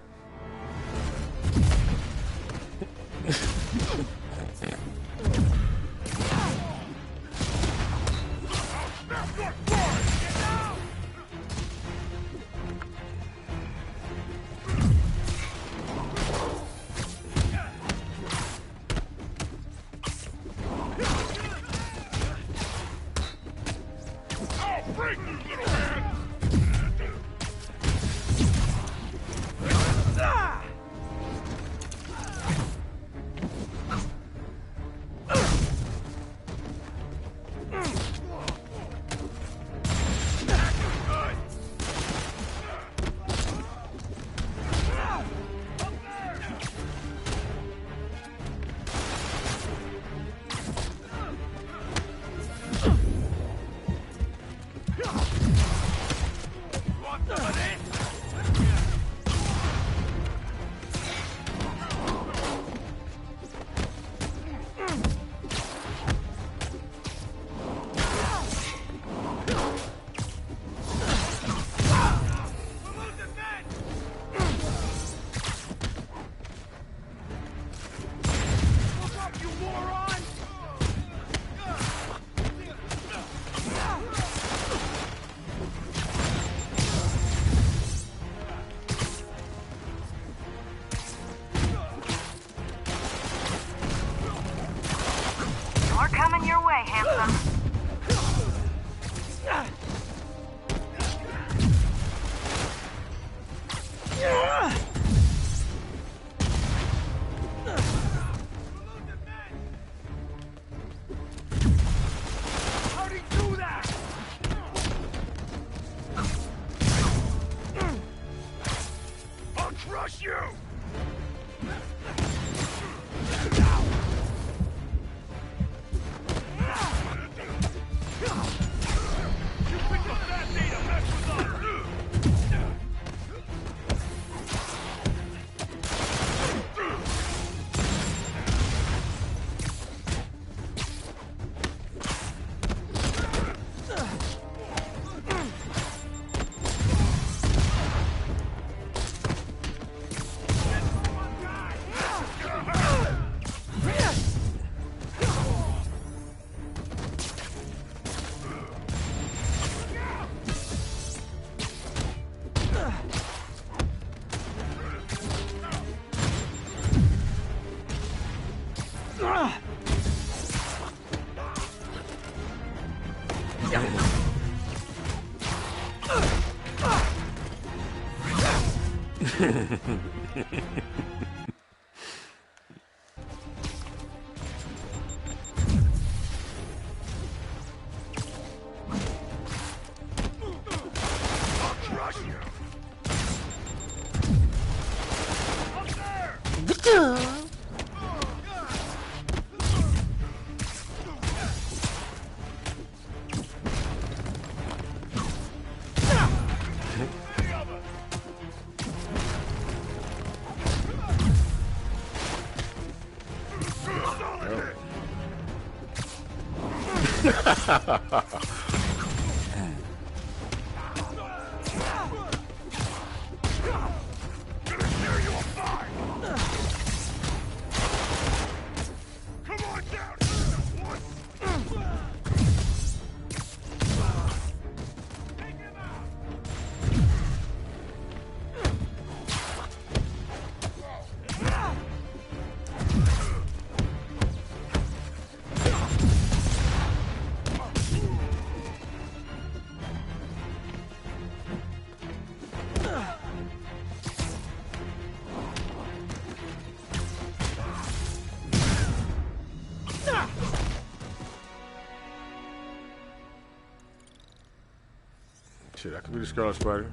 Shit, I could be the Scarlet Spider.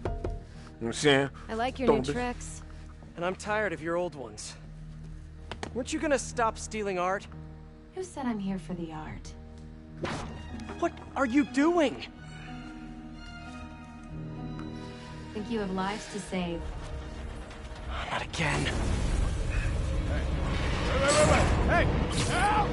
You know what I'm saying? I like your Don't new be- tricks. And I'm tired of your old ones. Weren't you gonna stop stealing art? Who said I'm here for the art? What are you doing? Think you have lives to save. Not again. Hey! Help!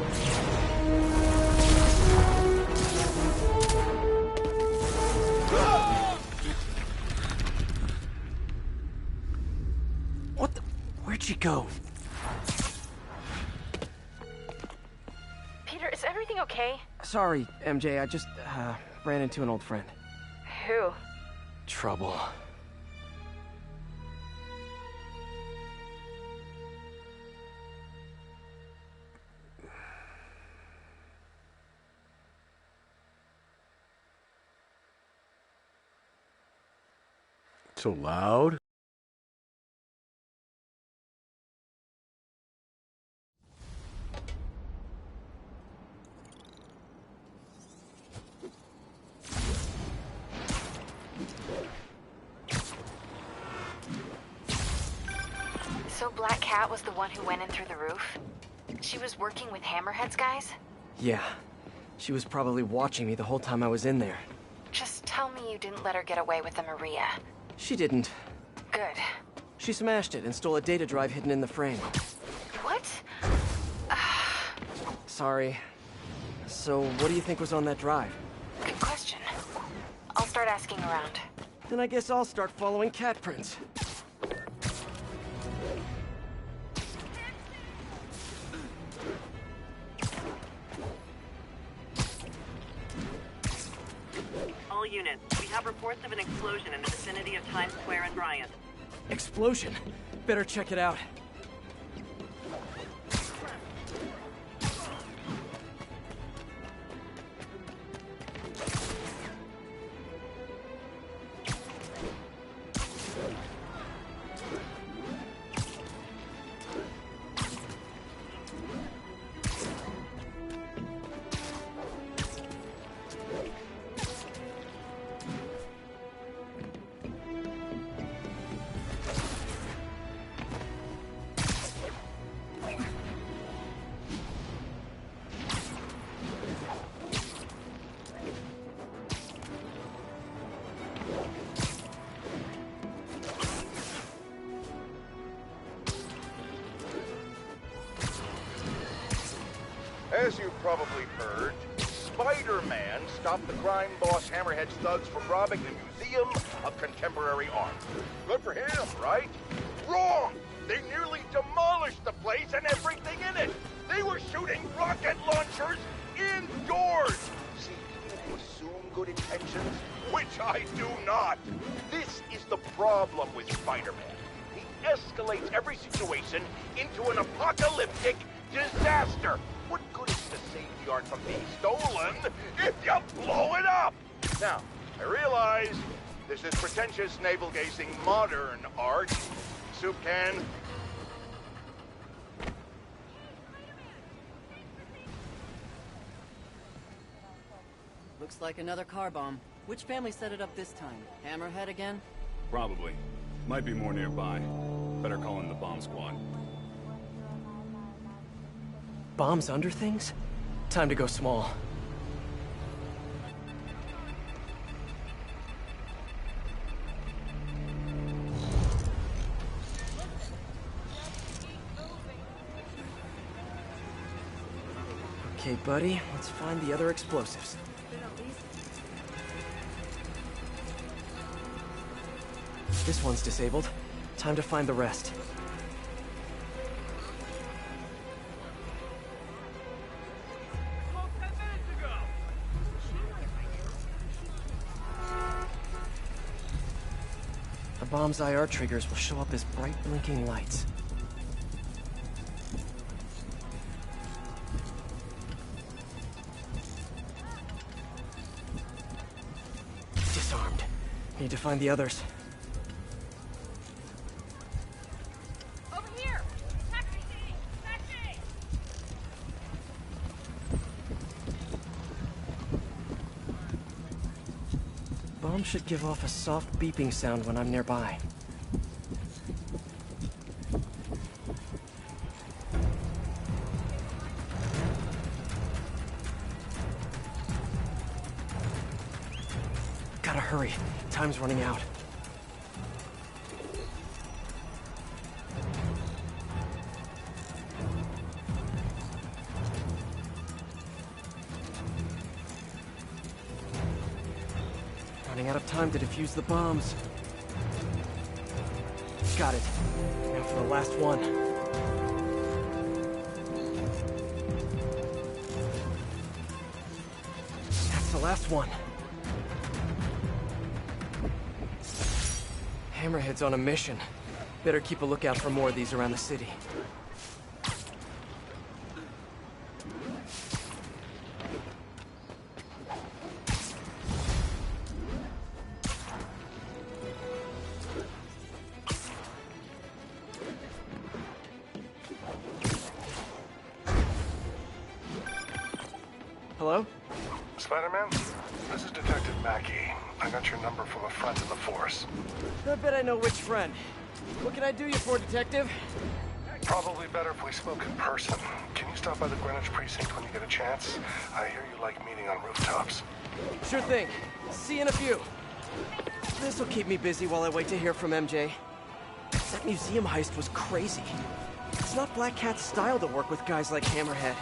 What the? Where'd she go? Peter, is everything okay? Sorry, MJ, I just, ran into an old friend. Who? Trouble. So loud. So Black Cat was the one who went in through the roof? She was working with Hammerhead's guys? Yeah. She was probably watching me the whole time I was in there. Just tell me you didn't let her get away with the Maria. She didn't. Good. She smashed it and stole a data drive hidden in the frame. What? Sorry. So, what do you think was on that drive? Good question. I'll start asking around. Then I guess I'll start following cat prints. All units, we have reports of an explosion in the vicinity of Times Square and Bryant. Explosion. Better check it out. As you've probably heard, Spider-Man stopped the crime boss Hammerhead's thugs from robbing the Museum of Contemporary Art. Good for him, right? Wrong! They nearly demolished the place and everything in it! They were shooting rocket launchers indoors! See, people assume good intentions, which I do not. This is the problem with Spider-Man. He escalates every situation into an apocalyptic disaster. What good is it to save the art from being stolen if you blow it up? Now, I realize This is pretentious, navel-gazing, modern art. Soup can. Looks like another car bomb. Which family set it up this time? Hammerhead again? Probably. Might be more nearby. Better call in the bomb squad. Bombs under things? Time to go small. Okay, buddy, let's find the other explosives. This one's disabled. Time to find the rest. The bomb's IR triggers will show up as bright blinking lights. Disarmed. Need to find the others. Over here! Taxi! Taxi! Bomb should give off a soft beeping sound when I'm nearby. Gotta hurry. Time's running out. Running out of time to defuse the bombs. Got it. Now for the last one. That's the last one. Hammerhead's on a mission. Better keep a lookout for more of these around the city. Hello? Spider-Man? This is Detective Mackey. I got your number from a friend in the force. I bet I know which friend. What can I do you for, Detective? Probably better if we spoke in person. Can you stop by the Greenwich precinct when you get a chance? I hear you like meeting on rooftops. Sure thing. See you in a few. This'll keep me busy while I wait to hear from MJ. That museum heist was crazy. It's not Black Cat's style to work with guys like Hammerhead.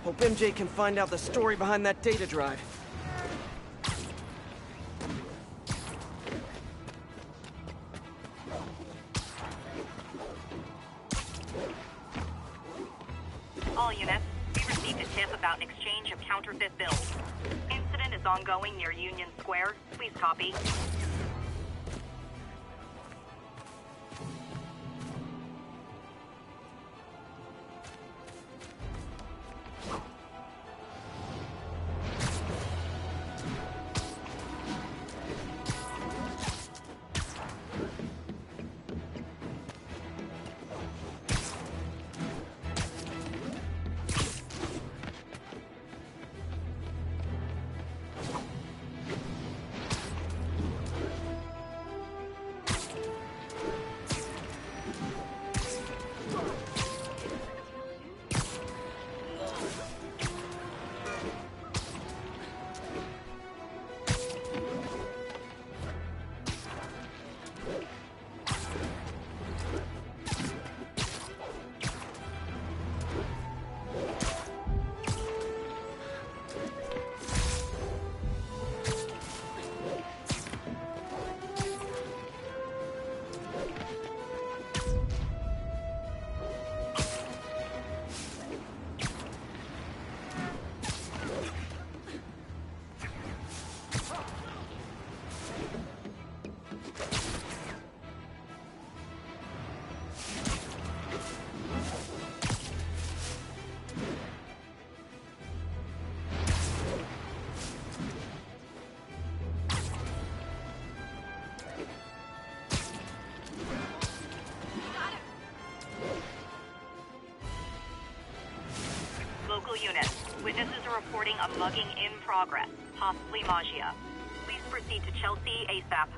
Hope MJ can find out the story behind that data drive. All units, we received a tip about an exchange of counterfeit bills. Incident is ongoing near Union Square. Please copy. Witnesses are reporting a mugging in progress, possibly Maggia. Please proceed to Chelsea ASAP.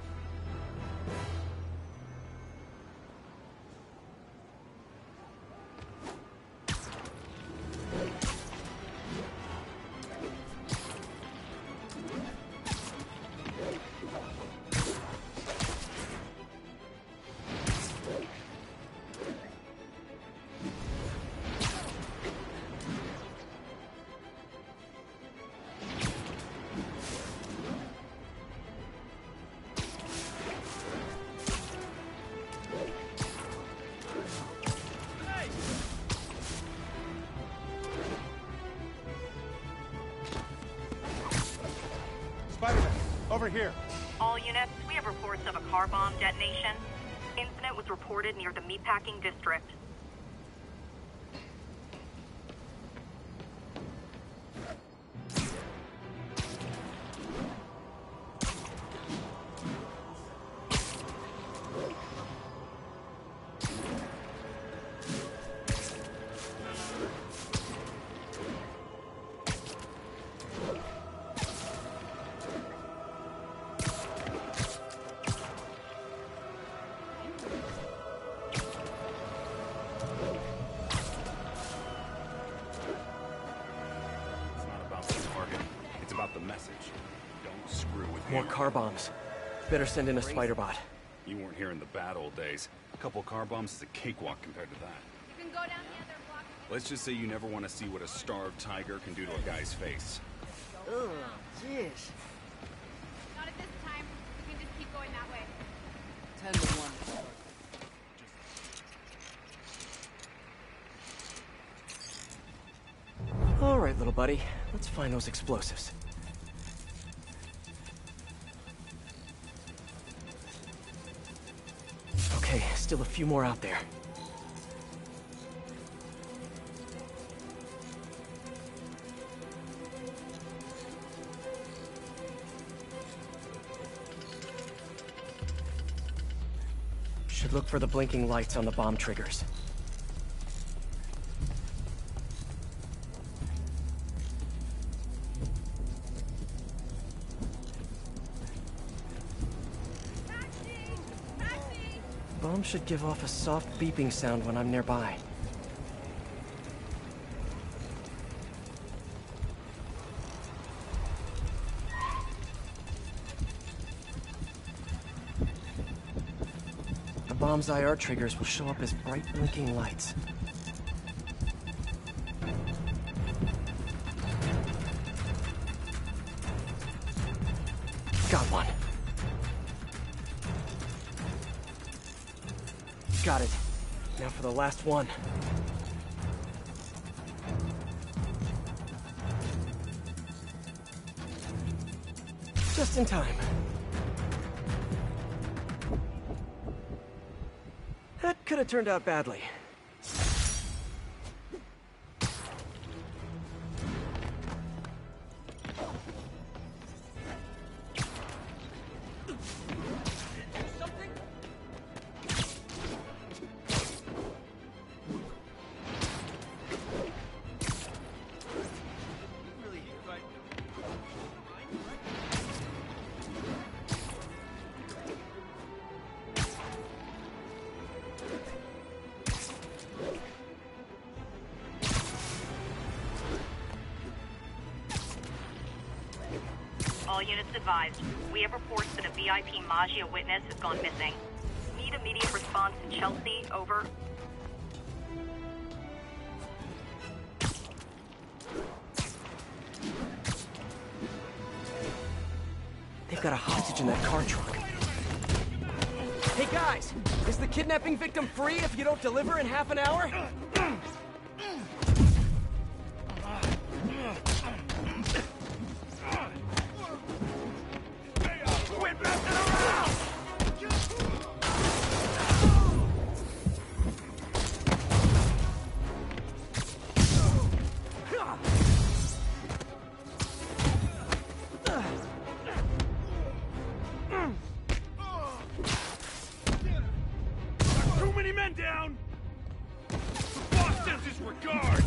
Spider-Man, over here. All units, we have reports of a car bomb detonation. Incident was reported near the meatpacking district. More car bombs. Better send in a spider bot. You weren't here in the bad old days. A couple car bombs is a cakewalk compared to that. You can go down the other block. Let's just say you never want to see what a starved tiger can do to a guy's face. Ugh, jeez. Not at this time. We can just keep going that way. 10 to 1. All right, little buddy. Let's find those explosives. Okay, still a few more out there. Should look for the blinking lights on the bomb triggers. Bomb should give off a soft beeping sound when I'm nearby. The bomb's IR triggers will show up as bright blinking lights. Got one. Got it. Now for the last one. Just in time. That could have turned out badly. All units advised. We have reports that a VIP Maggia witness has gone missing. Need immediate response to Chelsea, over. They've got a hostage in that car trunk. Hey guys, is the kidnapping victim free if you don't deliver in half an hour? Too many men down! The boss sends his regard!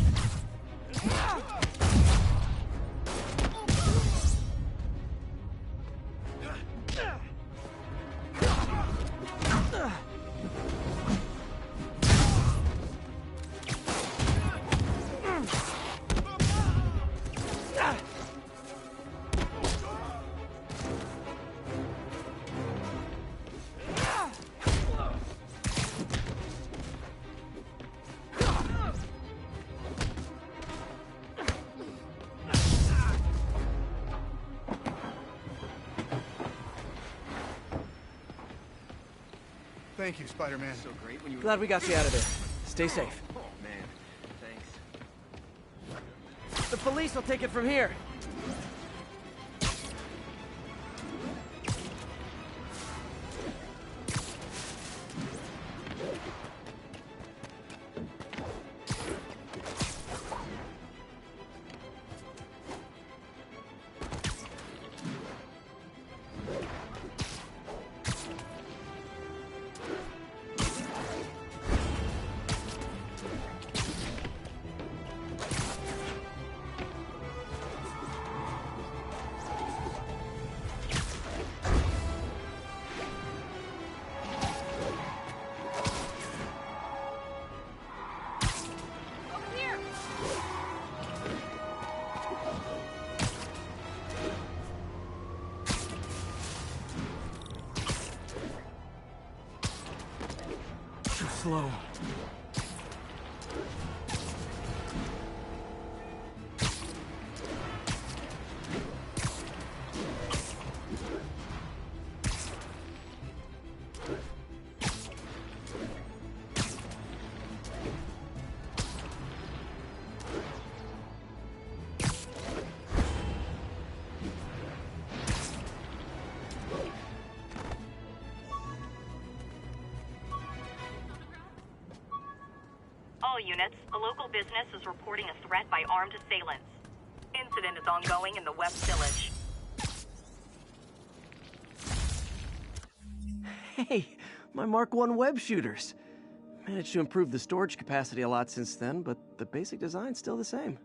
Thank you, Spider-Man. So great when you... Glad we got you out of there. Stay safe. Oh, man. Thanks. The police will take it from here. Slow. All units, a local business is reporting a threat by armed assailants. Incident is ongoing in the West Village. Hey, my Mark I web shooters. Managed to improve the storage capacity a lot since then, but the basic design's still the same.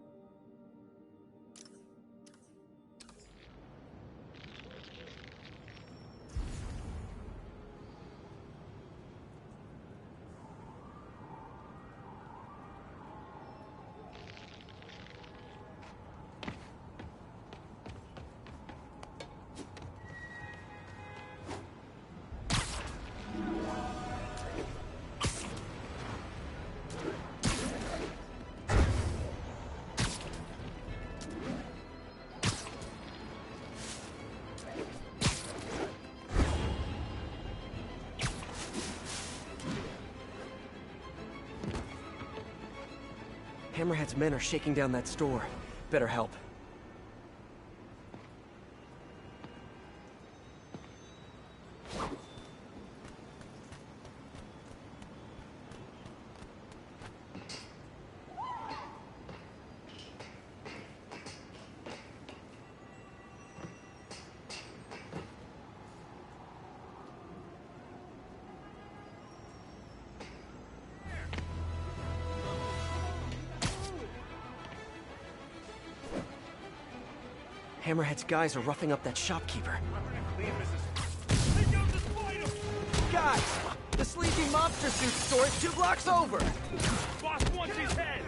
Hammerhead's men are shaking down that store. Better help. Hammerhead's guys are roughing up that shopkeeper. Guys! The sleepy mobster suit store is 2 blocks over! Boss wants his head!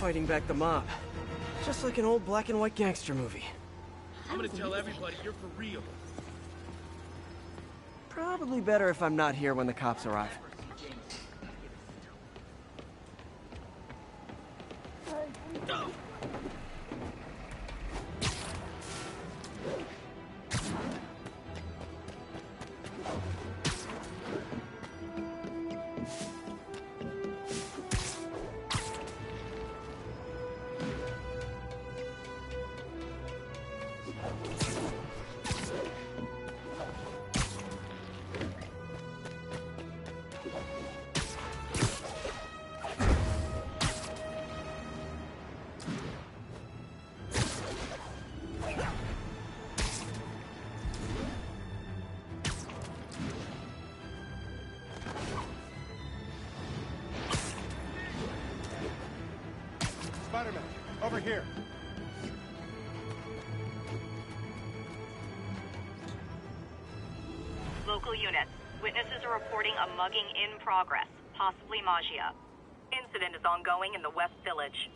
Fighting back the mob. Just like an old black and white gangster movie. I'm gonna tell everybody you're for real. Probably better if I'm not here when the cops arrive. Spider-Man, over here. Local units. Witnesses are reporting a mugging in progress, possibly Maggia. Incident is ongoing in the West Village.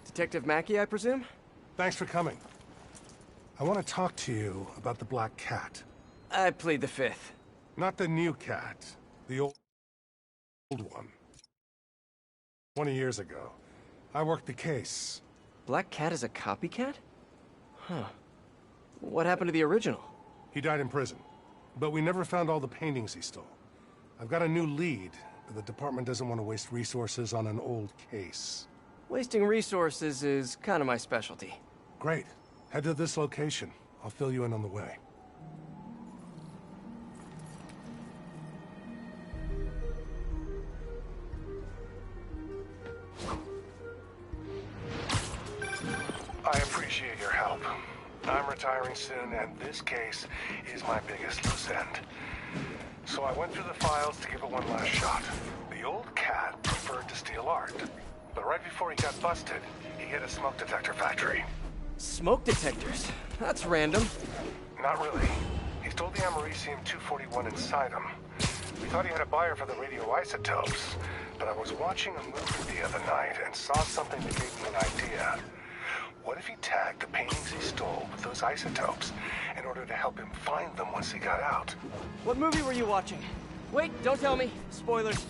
Detective Mackey, I presume? Thanks for coming. I want to talk to you about the Black Cat. I plead the fifth. Not the new cat, the old one. 20 years ago, I worked the case. Black Cat is a copycat? Huh. What happened to the original? He died in prison, but we never found all the paintings he stole. I've got a new lead, but the department doesn't want to waste resources on an old case. Wasting resources is kind of my specialty. Great. Head to this location. I'll fill you in on the way. I appreciate your help. I'm retiring soon, and this case is my biggest loose end. So I went through the files to give it one last shot. The old cat preferred to steal art. But right before he got busted, he hit a smoke detector factory. Smoke detectors? That's random. Not really. He stole the Americium-241 inside him. We thought he had a buyer for the radioisotopes, but I was watching a movie the other night and saw something that gave me an idea. What if he tagged the paintings he stole with those isotopes in order to help him find them once he got out? What movie were you watching? Wait, don't tell me. Spoilers.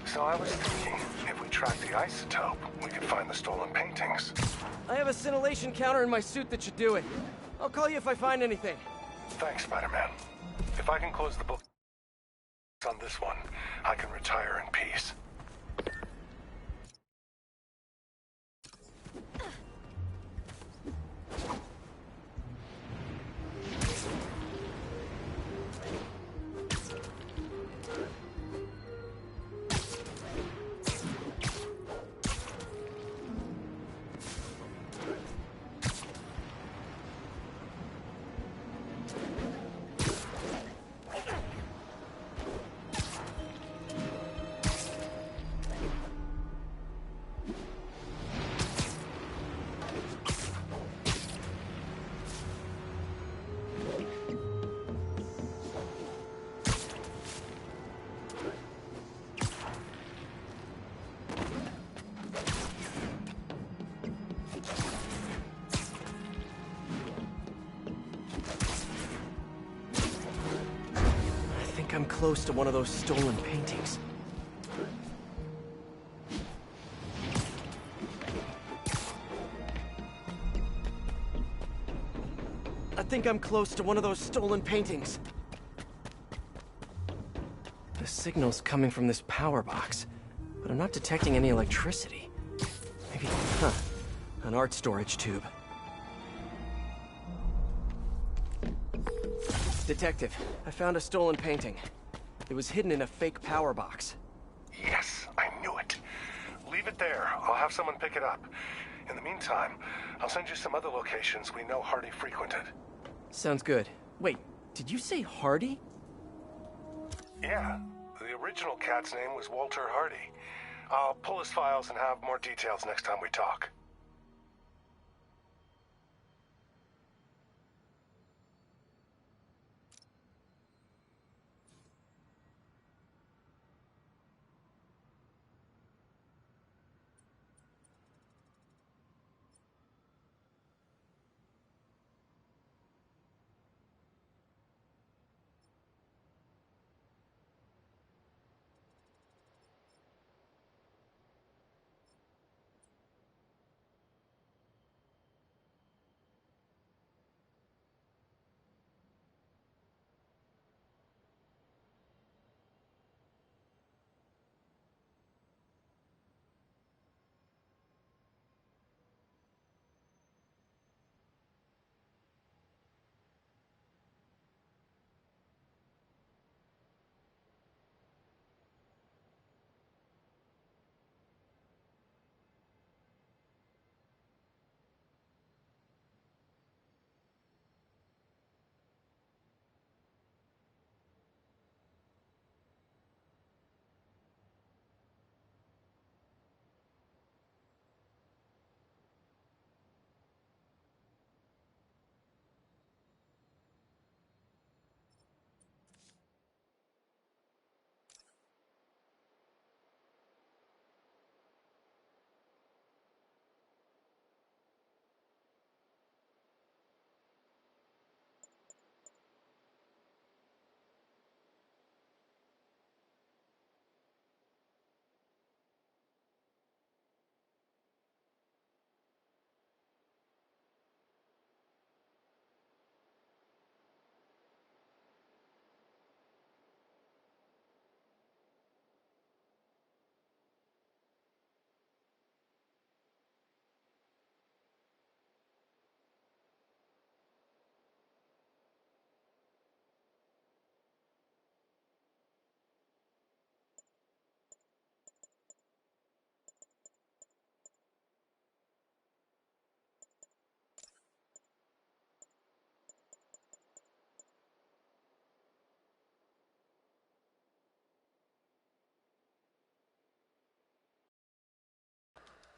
So I was thinking, if we track the isotope, we could find the stolen paintings. I have a scintillation counter in my suit that should do it. I'll call you if I find anything. Thanks, Spider-Man. If I can close the book on this one, I can retire in peace. I'm close to one of those stolen paintings. I think I'm close to one of those stolen paintings. The signal's coming from this power box, but I'm not detecting any electricity. Maybe, an art storage tube. Detective, I found a stolen painting. It was hidden in a fake power box. Yes, I knew it. Leave it there. I'll have someone pick it up. In the meantime, I'll send you some other locations we know Hardy frequented. Sounds good. Wait, did you say Hardy? Yeah, the original cat's name was Walter Hardy. I'll pull his files and have more details next time we talk.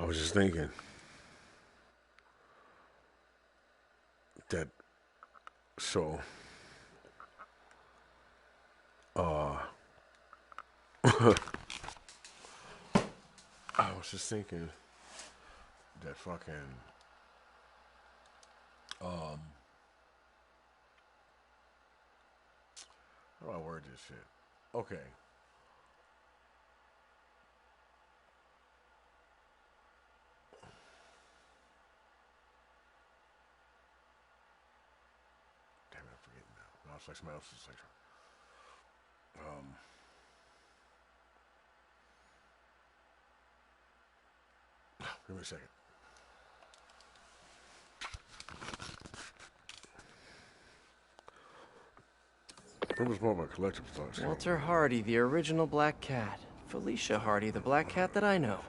I was just thinking that, so, I was just thinking that fucking, how do I word this shit? Okay. Damn it, I'm forgetting now. No, it's like somebody else's like, give me a second. It was more of my collective thoughts. Walter Hardy, the original Black Cat. Felicia Hardy, the Black Cat that I know.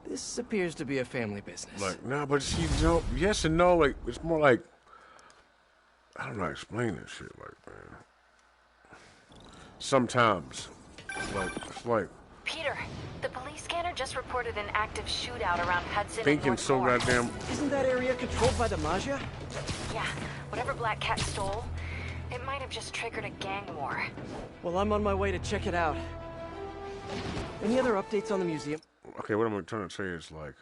This appears to be a family business. Like, nah, but she, yes and no. Like, it's more like, I don't know how to explain this shit. Like, man, sometimes, like, it's like Peter, the police scanner just reported an active shootout around Hudson and thinking North so Moore. goddamn. Isn't that area controlled by the Maggia? Yeah, whatever Black Cat stole, it might have just triggered a gang war. Well, I'm on my way to check it out. Any other updates on the museum? Okay, what I'm trying to say is like,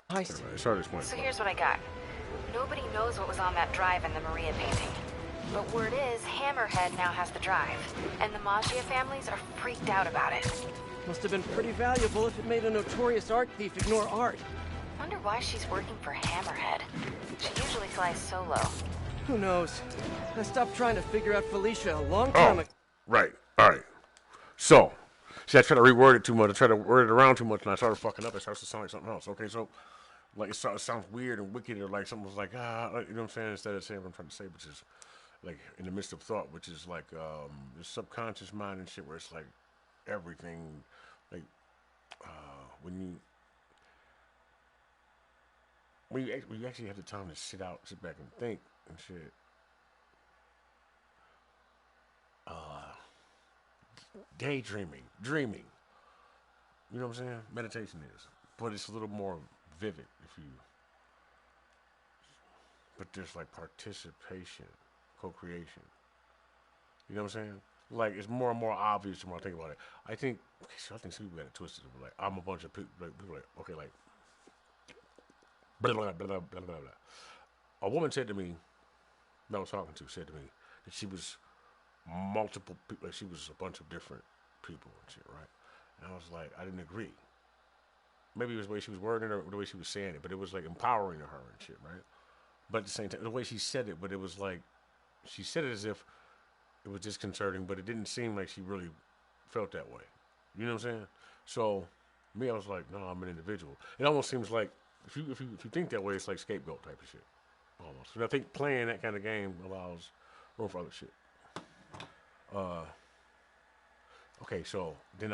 Heist. It's hard to explain. So here's what I got. Nobody knows what was on that drive in the Maria painting. But word is, Hammerhead now has the drive, and the Maggia families are freaked out about it. Must have been pretty valuable if it made a notorious art thief ignore art. Wonder why she's working for Hammerhead. She usually flies solo. Who knows? I stopped trying to figure out Felicia a long time ago. Right. All right. So, see, I try to reword it too much. I try to word it around too much, and I started fucking up. It starts to sound like something else. Okay, so, like, it sounds weird and wicked, or like something was like, you know what I'm saying, instead of saying what I'm trying to say, which is, like, in the midst of thought, which is like, the subconscious mind and shit, where it's like, everything, like, when you actually have the time to sit back and think and shit. Daydreaming, dreaming. You know what I'm saying? Meditation is, but it's a little more vivid but there's like participation, co-creation. You know what I'm saying? Like, it's more and more obvious the more I think about it. I think some people got it twisted. Like, I'm a bunch of people, like, okay, like, blah, blah, blah, blah, blah, blah. A woman said to me, that I was talking to, said to me that she was multiple people, like she was a bunch of different people and shit, right? And I was like, I didn't agree. Maybe it was the way she was wording it or the way she was saying it, but it was like empowering to her and shit, right? But at the same time, the way she said it, but it was like, she said it as if it was disconcerting, but it didn't seem like she really felt that way. You know what I'm saying? So, me, I was like, no, I'm an individual. It almost seems like, if you think that way, it's like scapegoat type of shit. Almost. And I think playing that kind of game allows room for other shit. Okay, so then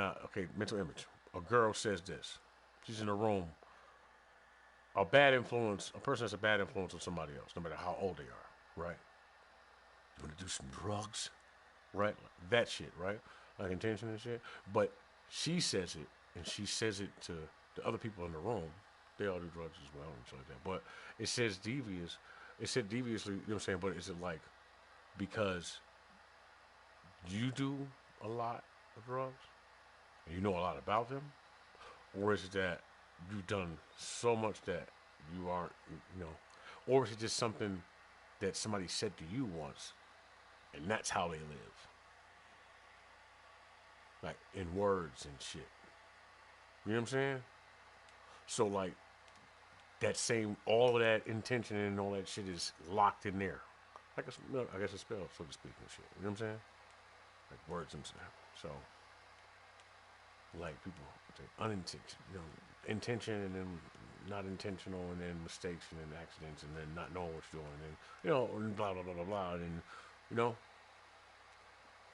mental image. A girl says this. She's in a room. A person has a bad influence on somebody else, no matter how old they are, right? You want to do some drugs, right? That shit, right? Like intention and shit. But she says it, and she says it to the other people in the room. They all do drugs as well and shit like that. But it says devious. It said deviously, you know what I'm saying? But is it like because you do a lot of drugs and you know a lot about them? Or is it that you've done so much that you aren't, you know? Or is it just something that somebody said to you once and that's how they live? Like in words and shit. You know what I'm saying? So like that same, all of that intention and all that shit is locked in there. Like I guess a spell, so to speak, and shit. You know what I'm saying? Like words and stuff. So, like people say unintentional, you know, intention and then not intentional and then mistakes and then accidents and then not knowing what you're doing and then, you know, and blah, blah, blah, blah, blah. And, you know,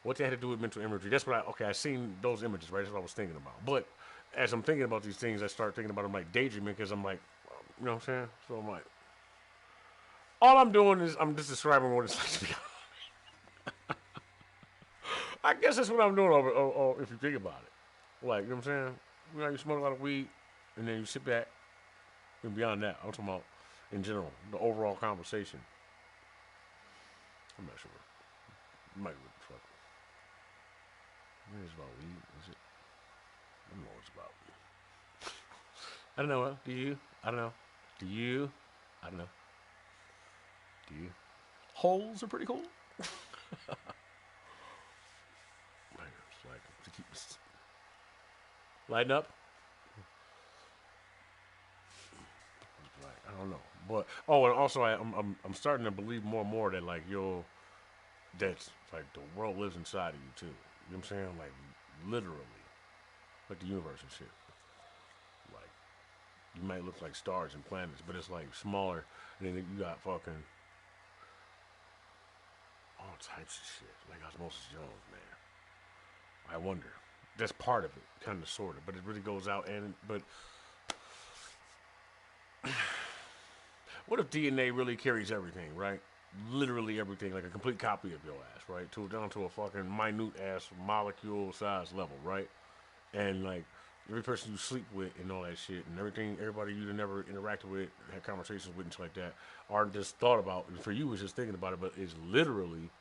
what that had to do with mental imagery. That's what I seen those images, right? That's what I was thinking about. But as I'm thinking about these things, I start thinking about them like daydreaming because I'm like, you know what I'm saying? So I'm like, all I'm doing is I'm just describing what it's like to be. I guess that's what I'm doing if you think about it. Like, you know what I'm saying? You know, you smoke a lot of weed, and then you sit back, and beyond that, I'm talking about in general, the overall conversation. I'm not sure. It might be what the fuck. Maybe it's about weed, is it? I don't know what it's about. I don't know. Do you? I don't know. Do you? I don't know. Do you? Holes are pretty cool. It's like to keep lighten up. Like, I don't know, but and also I'm starting to believe more and more that like that's like the world lives inside of you too. You know what I'm saying? Like literally, like the universe and shit. Like you might look like stars and planets, but it's like smaller, and then you got fucking all types of shit, like Osmosis Jones, man. I wonder. That's part of it, kind of, sort of, but it really goes out but what if DNA really carries everything, right? Literally everything, like a complete copy of your ass, right? Down to a fucking minute ass molecule size level, right? And like every person you sleep with and all that shit, and everybody you never interacted with, had conversations with, and shit like that, aren't just thought about. And for you, it's just thinking about it, but it's literally,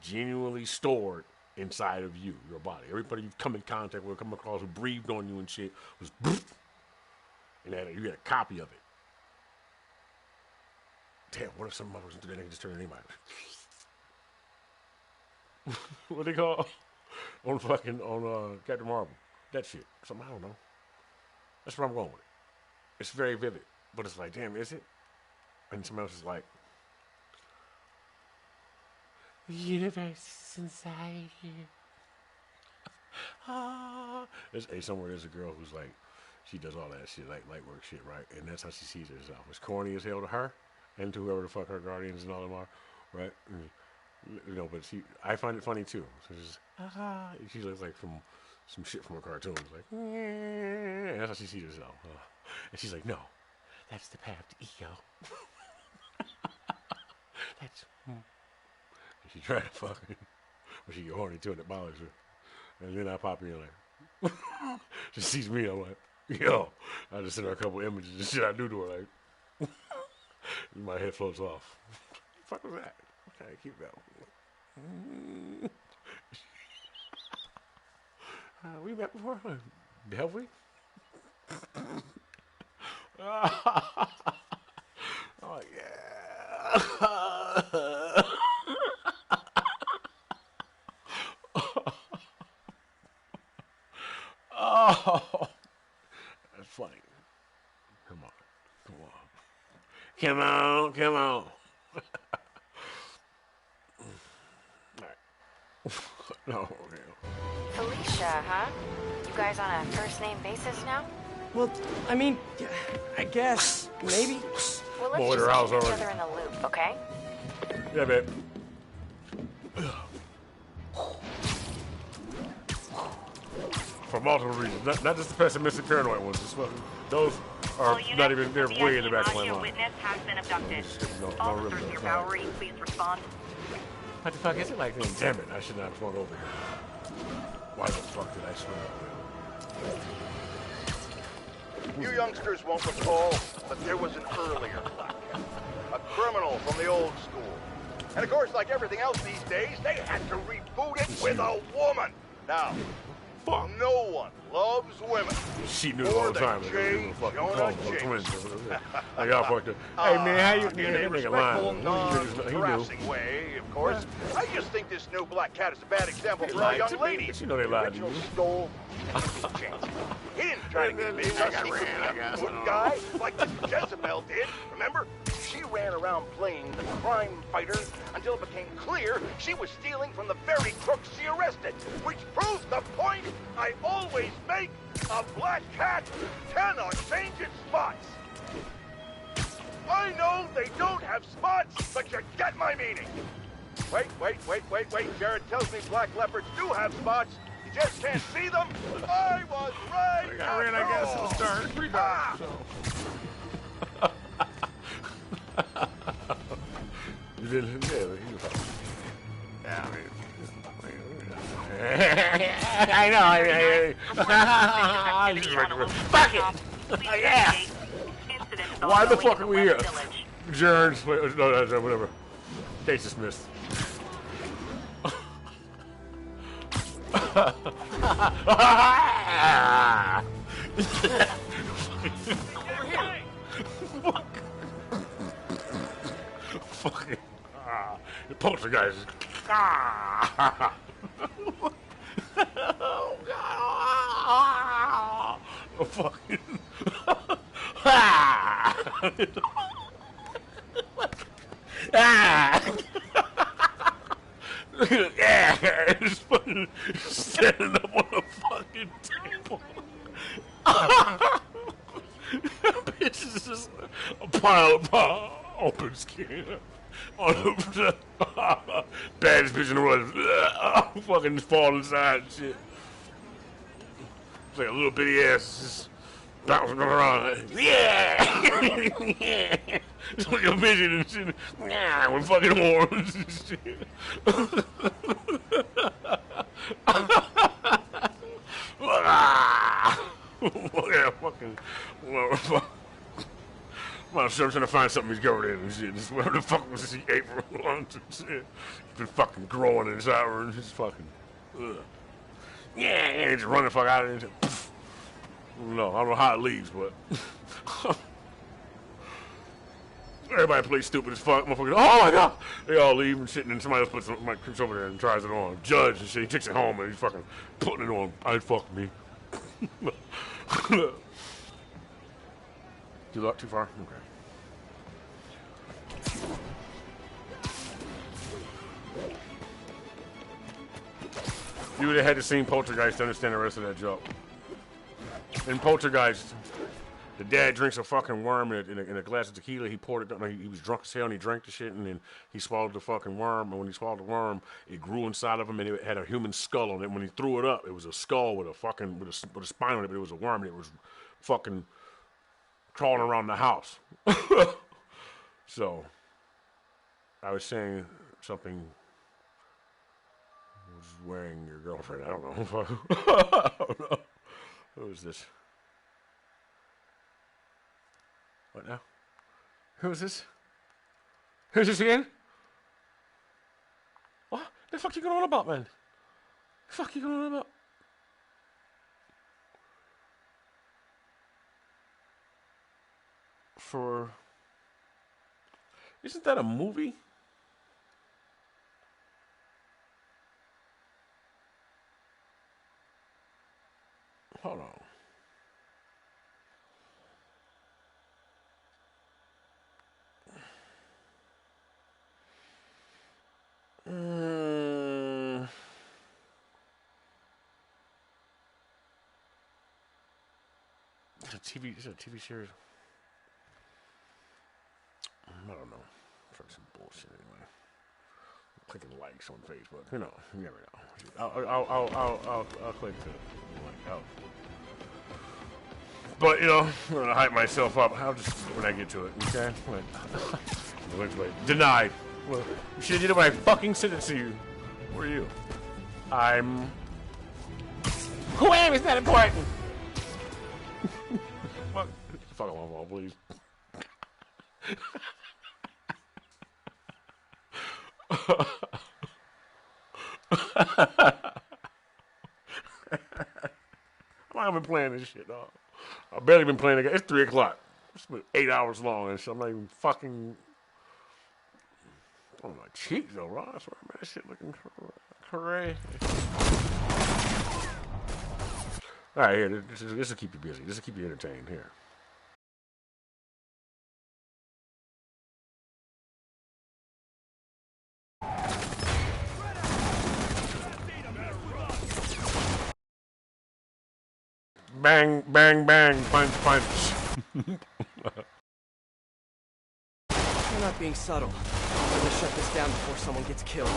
genuinely stored inside of you, your body. Everybody you've come in contact with, come across, who breathed on you and shit, was, and you got a copy of it. Damn, what if some motherfuckers do that and just turn their name out? What they call on Captain Marvel? That shit. Something, I don't know. That's where I'm going with it. It's very vivid, but it's like, damn, is it? And somebody else is like, the universe is inside you. Somewhere there's a girl who's like, she does all that shit, like light work shit, right? And that's how she sees herself. It's corny as hell to her and to whoever the fuck her guardians and all them are, right? But I find it funny too. So she looks like from some shit from a cartoon. It's like, and that's how she sees herself. And she's like, no, that's the path to ego. That's. She tried to fucking, but she get horny too, and it bothers her. And then I pop in like, she sees me, I'm like, yo. I just send her a couple images and shit I do to her, like, my head floats off. What the fuck was that? Okay, keep that one. We met before? Have we? Oh, yeah. Oh, that's funny. Come on. No, okay. Felicia, huh? You guys on a first-name basis now? Well, I mean, I guess, maybe. Well, let's just keep each other in the loop, okay? Yeah, babe. For multiple reasons, not just the pessimistic, paranoid ones. Those are not even, they're way in the back of my mind. Witness has been abducted. Officers near Bowery, please respond. What the fuck is it like? Damn it, I should not have swung over here. Why the fuck did I swing over? You youngsters won't recall, but there was an earlier Black Cat. A criminal from the old school. And of course, like everything else these days, they had to reboot it with a woman. Now, no one loves women. She knew all the time. They fucking twins. Like, y'all fucked up. Hey, man, how you... In a respectful, non-harassing way, of course. I just think this new Black Cat is a bad example for all young ladies. You know they lied to you. Stole chance. He didn't try to get me a good guy like Jezebel did. Remember? She ran around playing the crime fighter until it became clear she was stealing from the very crooks she arrested, which proves the point I always make. A Black Cat cannot change its spots. I know they don't have spots, but you get my meaning. Wait. Jared tells me black leopards do have spots. You just can't see them. I was right. I guess, it was dark. It's pretty dark, so. You didn't, I know. Fuck it. Yeah. Why the fuck are we here? Adjourned. No, whatever. Case dismissed. Fucking the poltergeist. Oh god! Oh fucking! Yeah, it's fucking standing up on the fucking table. Bitch is just a pile of open skin. On the baddest bitch in the world. Fucking just fall inside and shit. It's like a little bitty ass just bouncing around. Yeah! Yeah! It's like a vision and shit. Yeah, with fucking horns and shit. Yeah, fucking. I'm sure trying to find something he's covered in and shit. Just whatever the fuck was he ate for lunch and shit. He's been fucking growing inside her and just fucking. Ugh. Yeah, just running the fuck out of it. No, I don't know how it leaves, but. Everybody plays stupid as fuck. Motherfuckers, oh my god! They all leave and shit, and then somebody else puts my creeps over there and tries it on. Judge and shit. He takes it home and he's fucking putting it on. I'd fuck me. You look too far? Okay. You would have had to seen Poltergeist to understand the rest of that joke. In Poltergeist, the dad drinks a fucking worm in a glass of tequila. He poured it down. He was drunk as hell and he drank the shit and then he swallowed the fucking worm. And when he swallowed the worm, it grew inside of him and it had a human skull on it. When he threw it up, it was a skull with a fucking with a spine on it, but it was a worm and it was fucking crawling around the house. So, I was saying something. Was wearing your girlfriend. I don't know. I don't know. Who is this? What now? Who is this? Who's this again? What? The fuck you going on about, man? The fuck you going on about? For... Isn't that a movie? Hold on. It's a TV series. I don't know. Try some bullshit anyway. Clicking likes on Facebook. You know, you never know. I'll click to like out. But you know, I'm gonna hype myself up. I'll just when I get to it. Okay. Wait. Denied. Well, you should have did it when I fucking sent it to you. Where are you? Who am is not important. Fuck off, please. I've been playing this shit, dog. I've barely been playing it. It's 3 o'clock. It's been 8 hours long and shit. I'm not even fucking. Oh, my cheeks, though, Ron. I swear, man, that shit looking crazy. All right, here. This will keep you busy. This will keep you entertained. Here. Bang, bang, bang, punch, punch. You're not being subtle. I'm gonna shut this down before someone gets killed.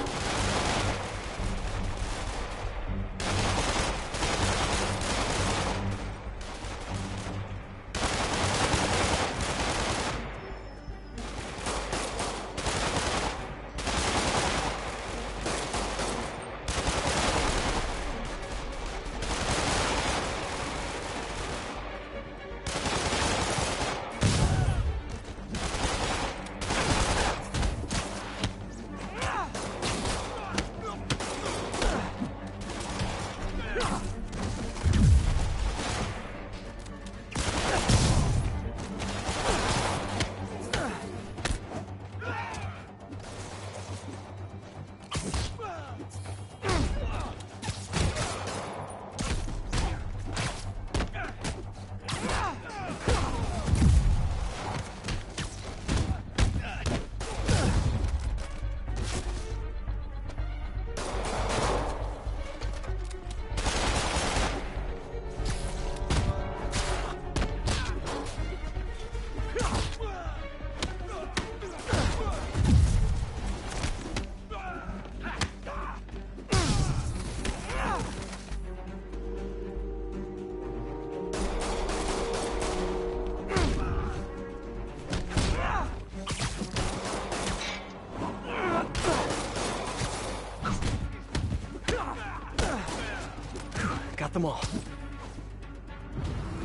them all.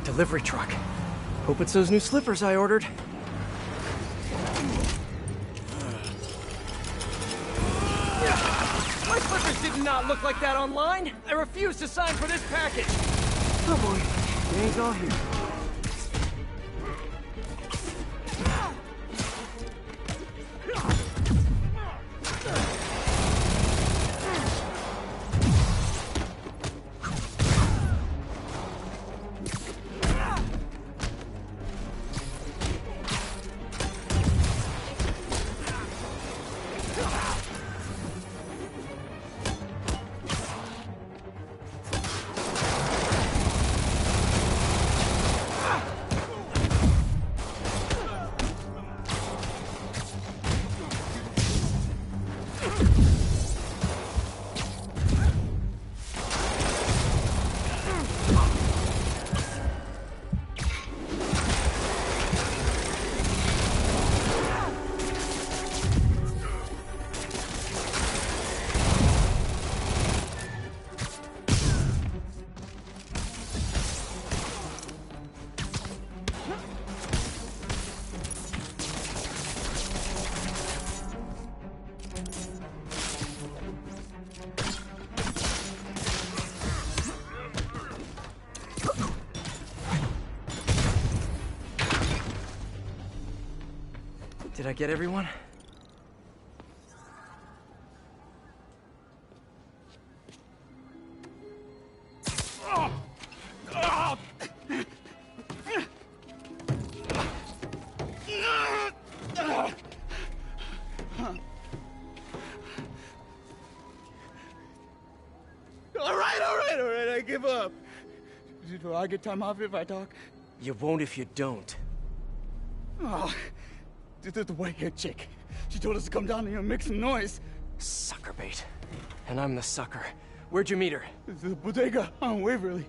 Delivery truck. Hope it's those new slippers I ordered. My slippers did not look like that online. I refuse to sign for this package. Oh boy, gang's all here. Did I get everyone? All right, I give up. Do I get time off if I talk? You won't if you don't. Oh, the white-haired chick. She told us to come down here and make some noise. Sucker bait. And I'm the sucker. Where'd you meet her? The bodega on Waverly.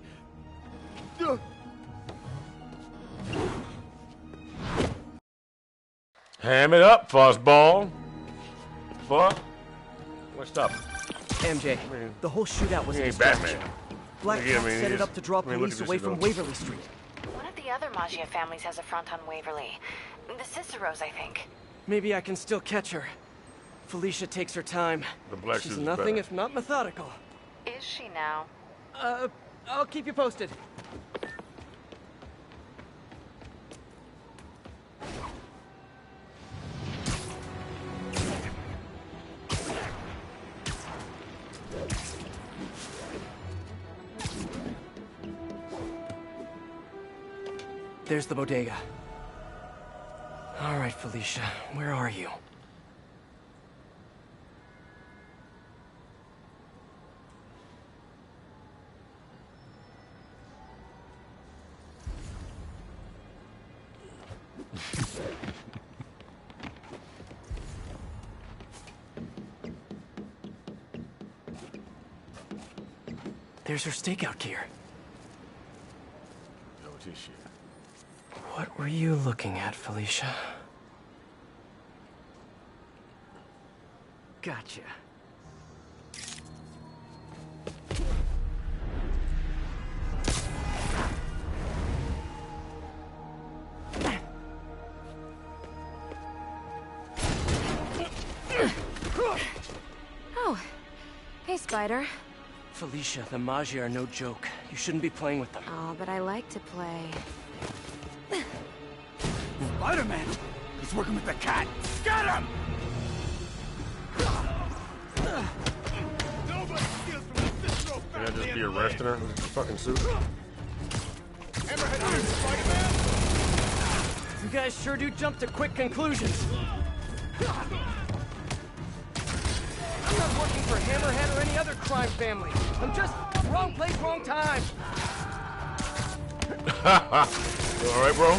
Ham it up, fuzzball. Fuck. What's up? MJ, the whole shootout was a He ain't distraction. Batman. Black Yeah, I Cat mean, set he it up is- to draw I mean, look police at this away from though. Waverly Street. One of the other Maggia families has a front on Waverly. The Ciceros, I think. Maybe I can still catch her. Felicia takes her time. The black She's suit is nothing better. if not methodical. Is she now? I'll keep you posted. There's the bodega. All right, Felicia, where are you? There's her stakeout gear. Yo, what's this shit? What were you looking at, Felicia? Gotcha. Oh, hey, Spider. Felicia, the Maggia are no joke. You shouldn't be playing with them. Oh, but I like to play. Spider-Man! He's working with the cat! Get him! Nobody steals from the Cicero Can I family just be and arresting her with this fucking suit? Hammerhead here, Spider-Man! You guys sure do jump to quick conclusions. I'm not working for Hammerhead or any other crime family. I'm just wrong place, wrong time. You all right, bro?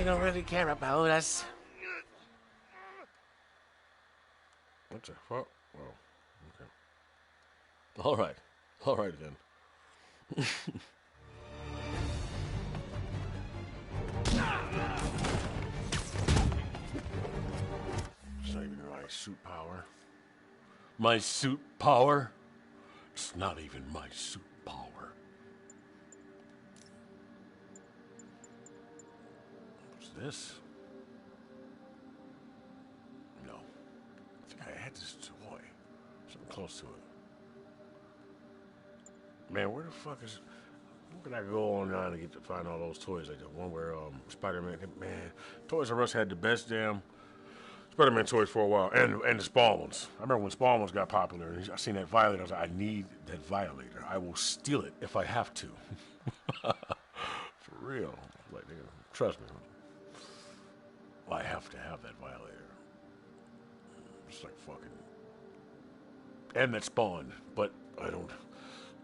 They don't really care about us. What the fuck? Oh, okay. All right then. It's not even my suit power. My suit power? It's not even my suit power. What's this? No. I think I had this toy. Something close to it. Man, where the fuck is... Where can I go online to find all those toys? Like the one where Spider-Man... Man, Toys R Us had the best damn Spider-Man toys for a while. And the Spawn ones. I remember when Spawn ones got popular. And I seen that Violator. I was like, I need that Violator. I will steal it if I have to. For real. Like, nigga, trust me. I have to have that Violator. It's like fucking... And that Spawn. But I don't...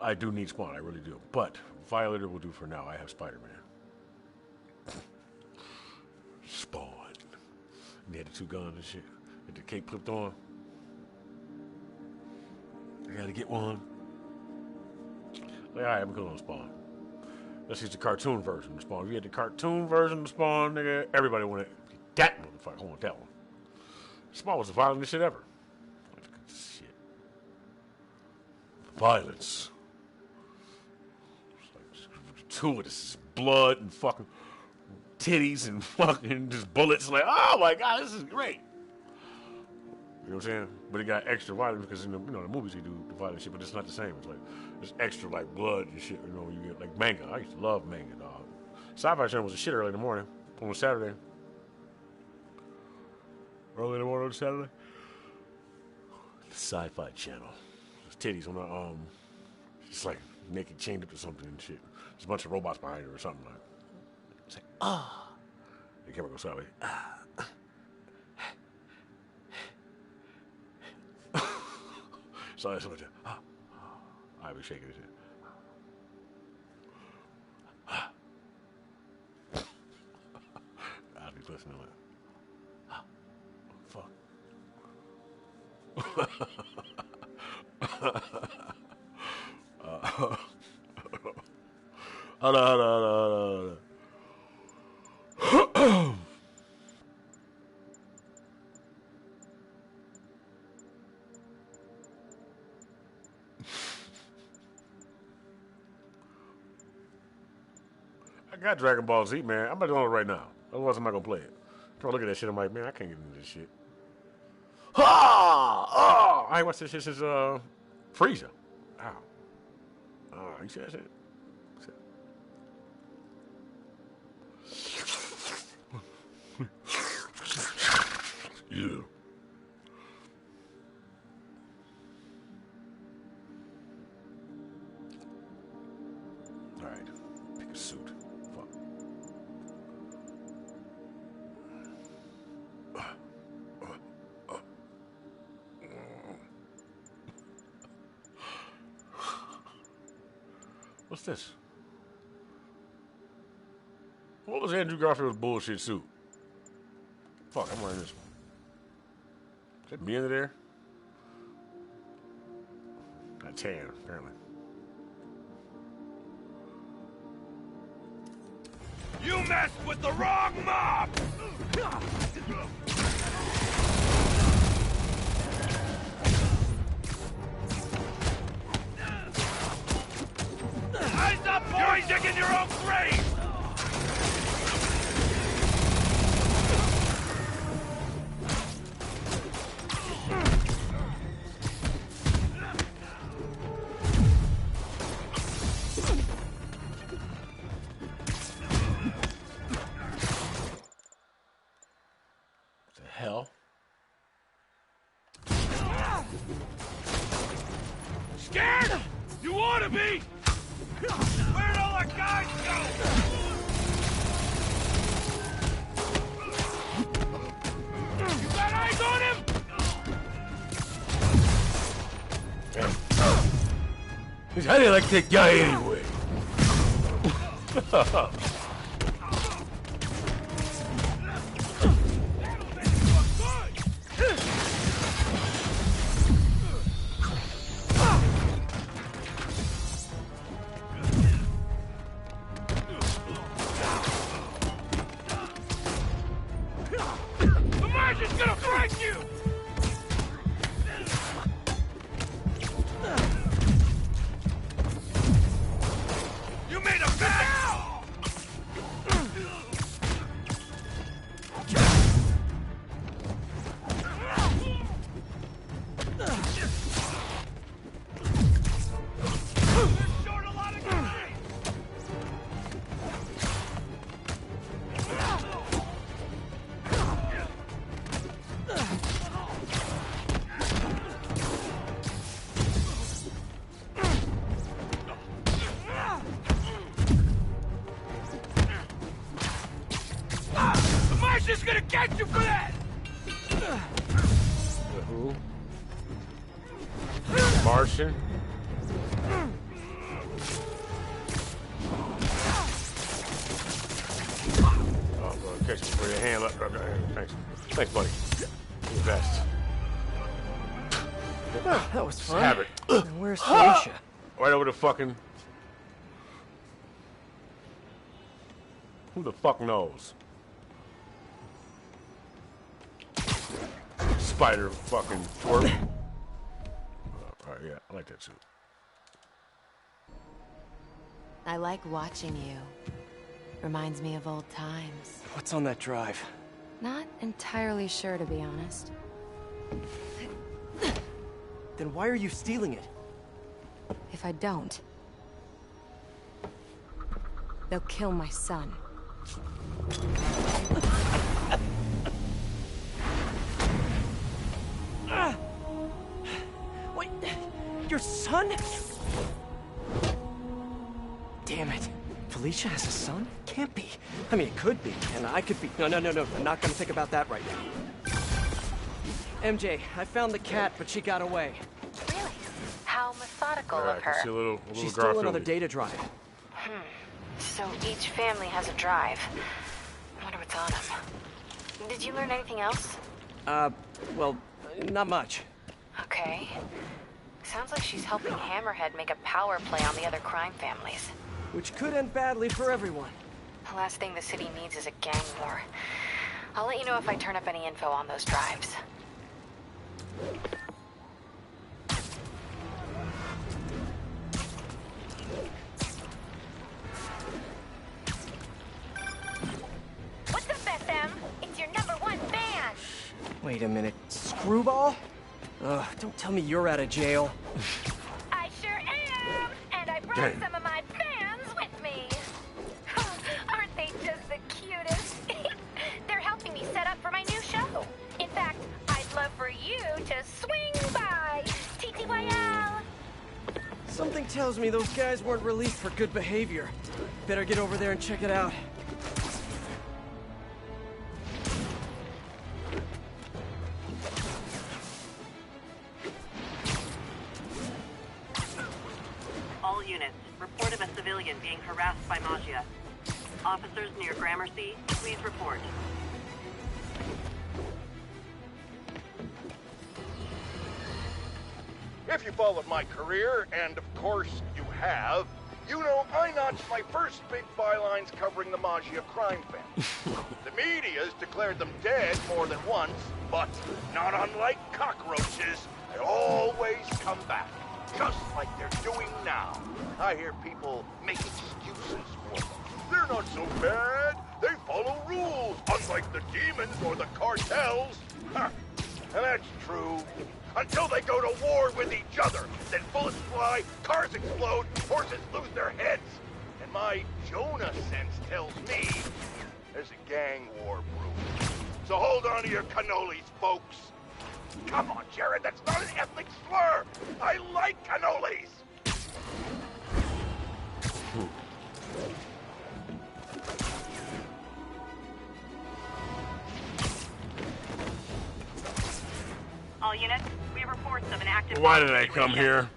I do need Spawn, I really do. But Violator will do for now. I have Spider-Man. Spawn. And he had the two guns and shit. With the cape clipped on. I gotta get one. Like, alright, I'm going on Spawn. Let's use the cartoon version of Spawn. If you had the cartoon version of Spawn, nigga, everybody wanted that motherfucker. I want that one. Spawn was the violentest shit ever. Shit. Violence. Two of this blood and fucking titties and fucking just bullets. Like, oh my god, this is great. You know what I'm saying? But it got extra violence because in the, the movies they do the violent shit, but it's not the same. It's like it's extra like blood and shit. You know, you get like manga. I used to love manga, dog. Sci-Fi Channel was a shit early in the morning on Saturday. Early in the morning on Saturday. The Sci-Fi Channel. There's titties on the just like naked chained up to something and shit. There's a bunch of robots behind her or something like. It's like, ah. The camera goes sideways. So that's what I was shaking his head. I'll be listening to it. Fuck. Hold on. I got Dragon Ball Z, man. I'm about to download it right now. Otherwise, I'm not gonna play it. I'm trying to look at that shit. I'm like, man, I can't get into this shit. I ain't watched this shit since Frieza. Ow. You see that shit? Yeah. All right. Pick a suit. Fuck. What's this? What was Andrew Garfield's bullshit suit? Fuck, I'm wearing this one. Is that me under there? Not tan, apparently. You messed with the wrong mob! Eyes up, boys! You're digging your own grave! Scared? You ought to be! Where'd all our guys go? You got eyes on him? How do you like that guy anyway? The Martian's gonna break you! You made a mess! Just gonna get you for that! Who? Martian? Oh, bro, catch me for your hand. Look, thanks. Thanks, buddy. You're the best. Oh, that was fun. Have it. Where's Felicia? Right over the fucking... Who the fuck knows? Spider fucking twerp. Alright, yeah, I like that suit. I like watching you. Reminds me of old times. What's on that drive? Not entirely sure, to be honest. Then why are you stealing it? If I don't, they'll kill my son. Wait, your son? Damn it. Felicia has a son? Can't be. I mean, it could be, and I could be. No. I'm not gonna think about that right now. MJ, I found the cat, but she got away. Really? How methodical Yeah, of her. I can see a little She stole another data drive. So each family has a drive. I wonder what's on them. Did you learn anything else? Well, not much. Okay. Sounds like she's helping Hammerhead make a power play on the other crime families. Which could end badly for everyone. The last thing the city needs is a gang war. I'll let you know if I turn up any info on those drives. What's up, FM? It's your #1 fan. Wait a minute. Screwball? Don't tell me you're out of jail. I sure am, and I brought Dang. some of my fans with me. Aren't they just the cutest? They're helping me set up for my new show. In fact, I'd love for you to swing by. TTYL. Something tells me those guys weren't released for good behavior. Better get over there and check it out. All units, report of a civilian being harassed by Maggia. Officers near Gramercy, please report. If you followed my career, and of course you have, you know I notched my first big bylines covering the Maggia crime family. The media's declared them dead more than once, but not unlike cockroaches, they always come back, just like they're doing now. I hear people make excuses for them. They're not so bad. They follow rules, unlike the demons or the cartels. Ha! And that's true. Until they go to war with each other. Then bullets fly, cars explode, horses lose their heads. And my Jonah sense tells me there's a gang war brewing. So hold on to your cannolis, folks. Come on, Jared, that's not an ethnic slur. I like cannolis. All units, we have reports of an active... Why did I come here?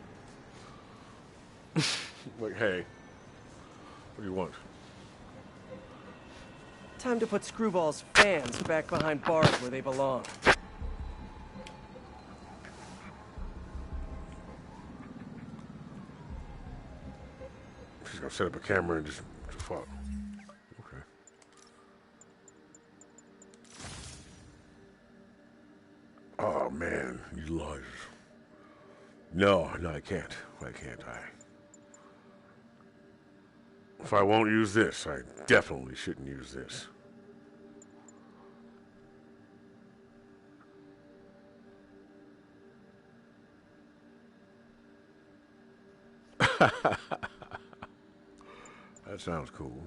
Like, hey. What do you want? Time to put Screwball's fans back behind bars where they belong. She's gonna set up a camera and just fuck. Okay. man, you liars. No, I can't. If I won't use this, I definitely shouldn't use this. That sounds cool.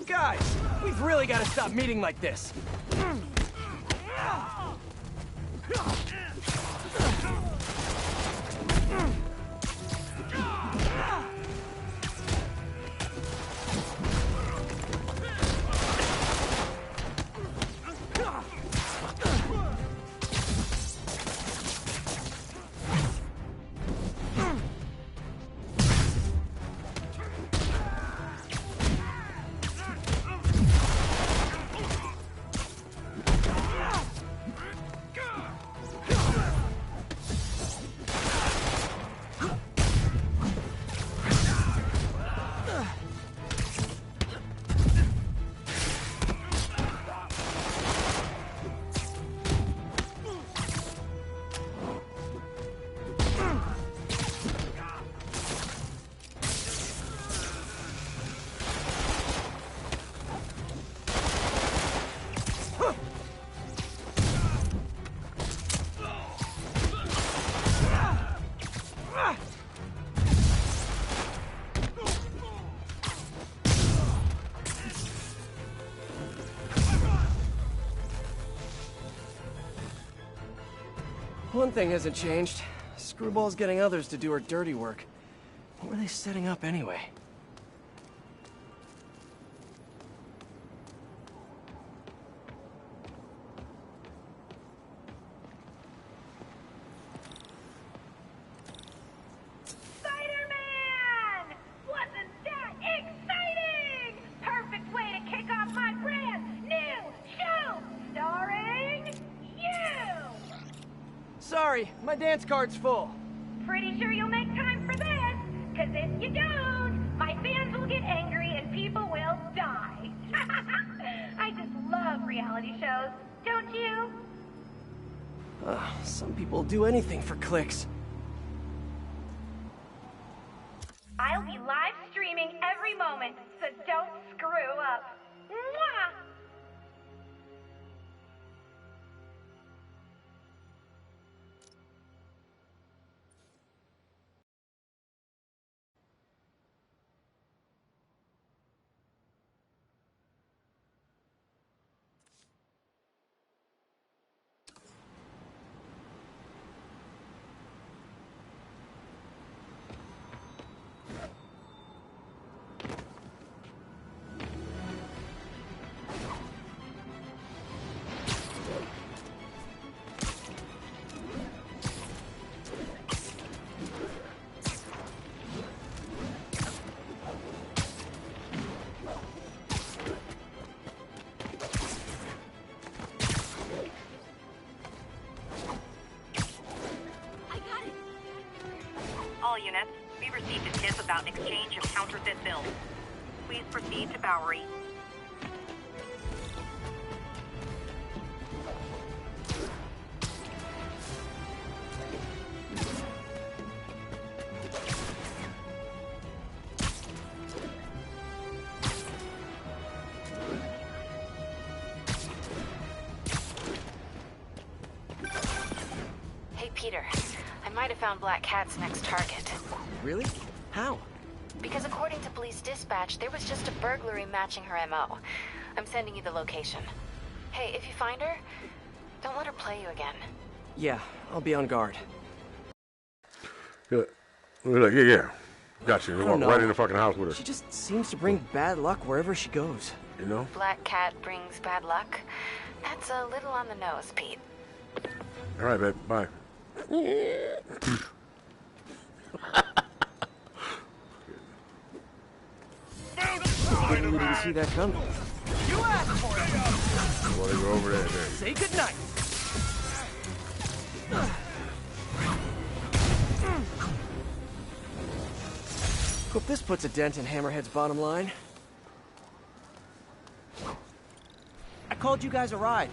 Guys, we've really got to stop meeting like this. One thing hasn't changed. Screwball's getting others to do her dirty work. What were they setting up anyway? Spider-Man! Wasn't that exciting? Perfect way to kick off my brand new show, starring you! Sorry, my dance card's full. Pretty sure you'll make time for this, because if you don't, my fans will get angry and people will die. I just love reality shows, don't you? Some people do anything for clicks. I'll be live streaming every moment, so don't screw up. Mwah! All units, we received a tip about an exchange of counterfeit bills. Please proceed to Bowery. Hey, Peter. I might have found Black Cat's next target. Really? How? Because according to police dispatch, there was just a burglary matching her MO. I'm sending you the location. Hey, if you find her, don't let her play you again. Yeah, I'll be on guard. Yeah. Got you. I don't Walk right know. in the fucking house with her. She just seems to bring bad luck wherever she goes. You know? Black Cat brings bad luck? That's a little on the nose, Pete. All right, babe. Bye. see that coming. You asked for it! I want to go over that there. Say goodnight! Hope this puts a dent in Hammerhead's bottom line. I called you guys a ride.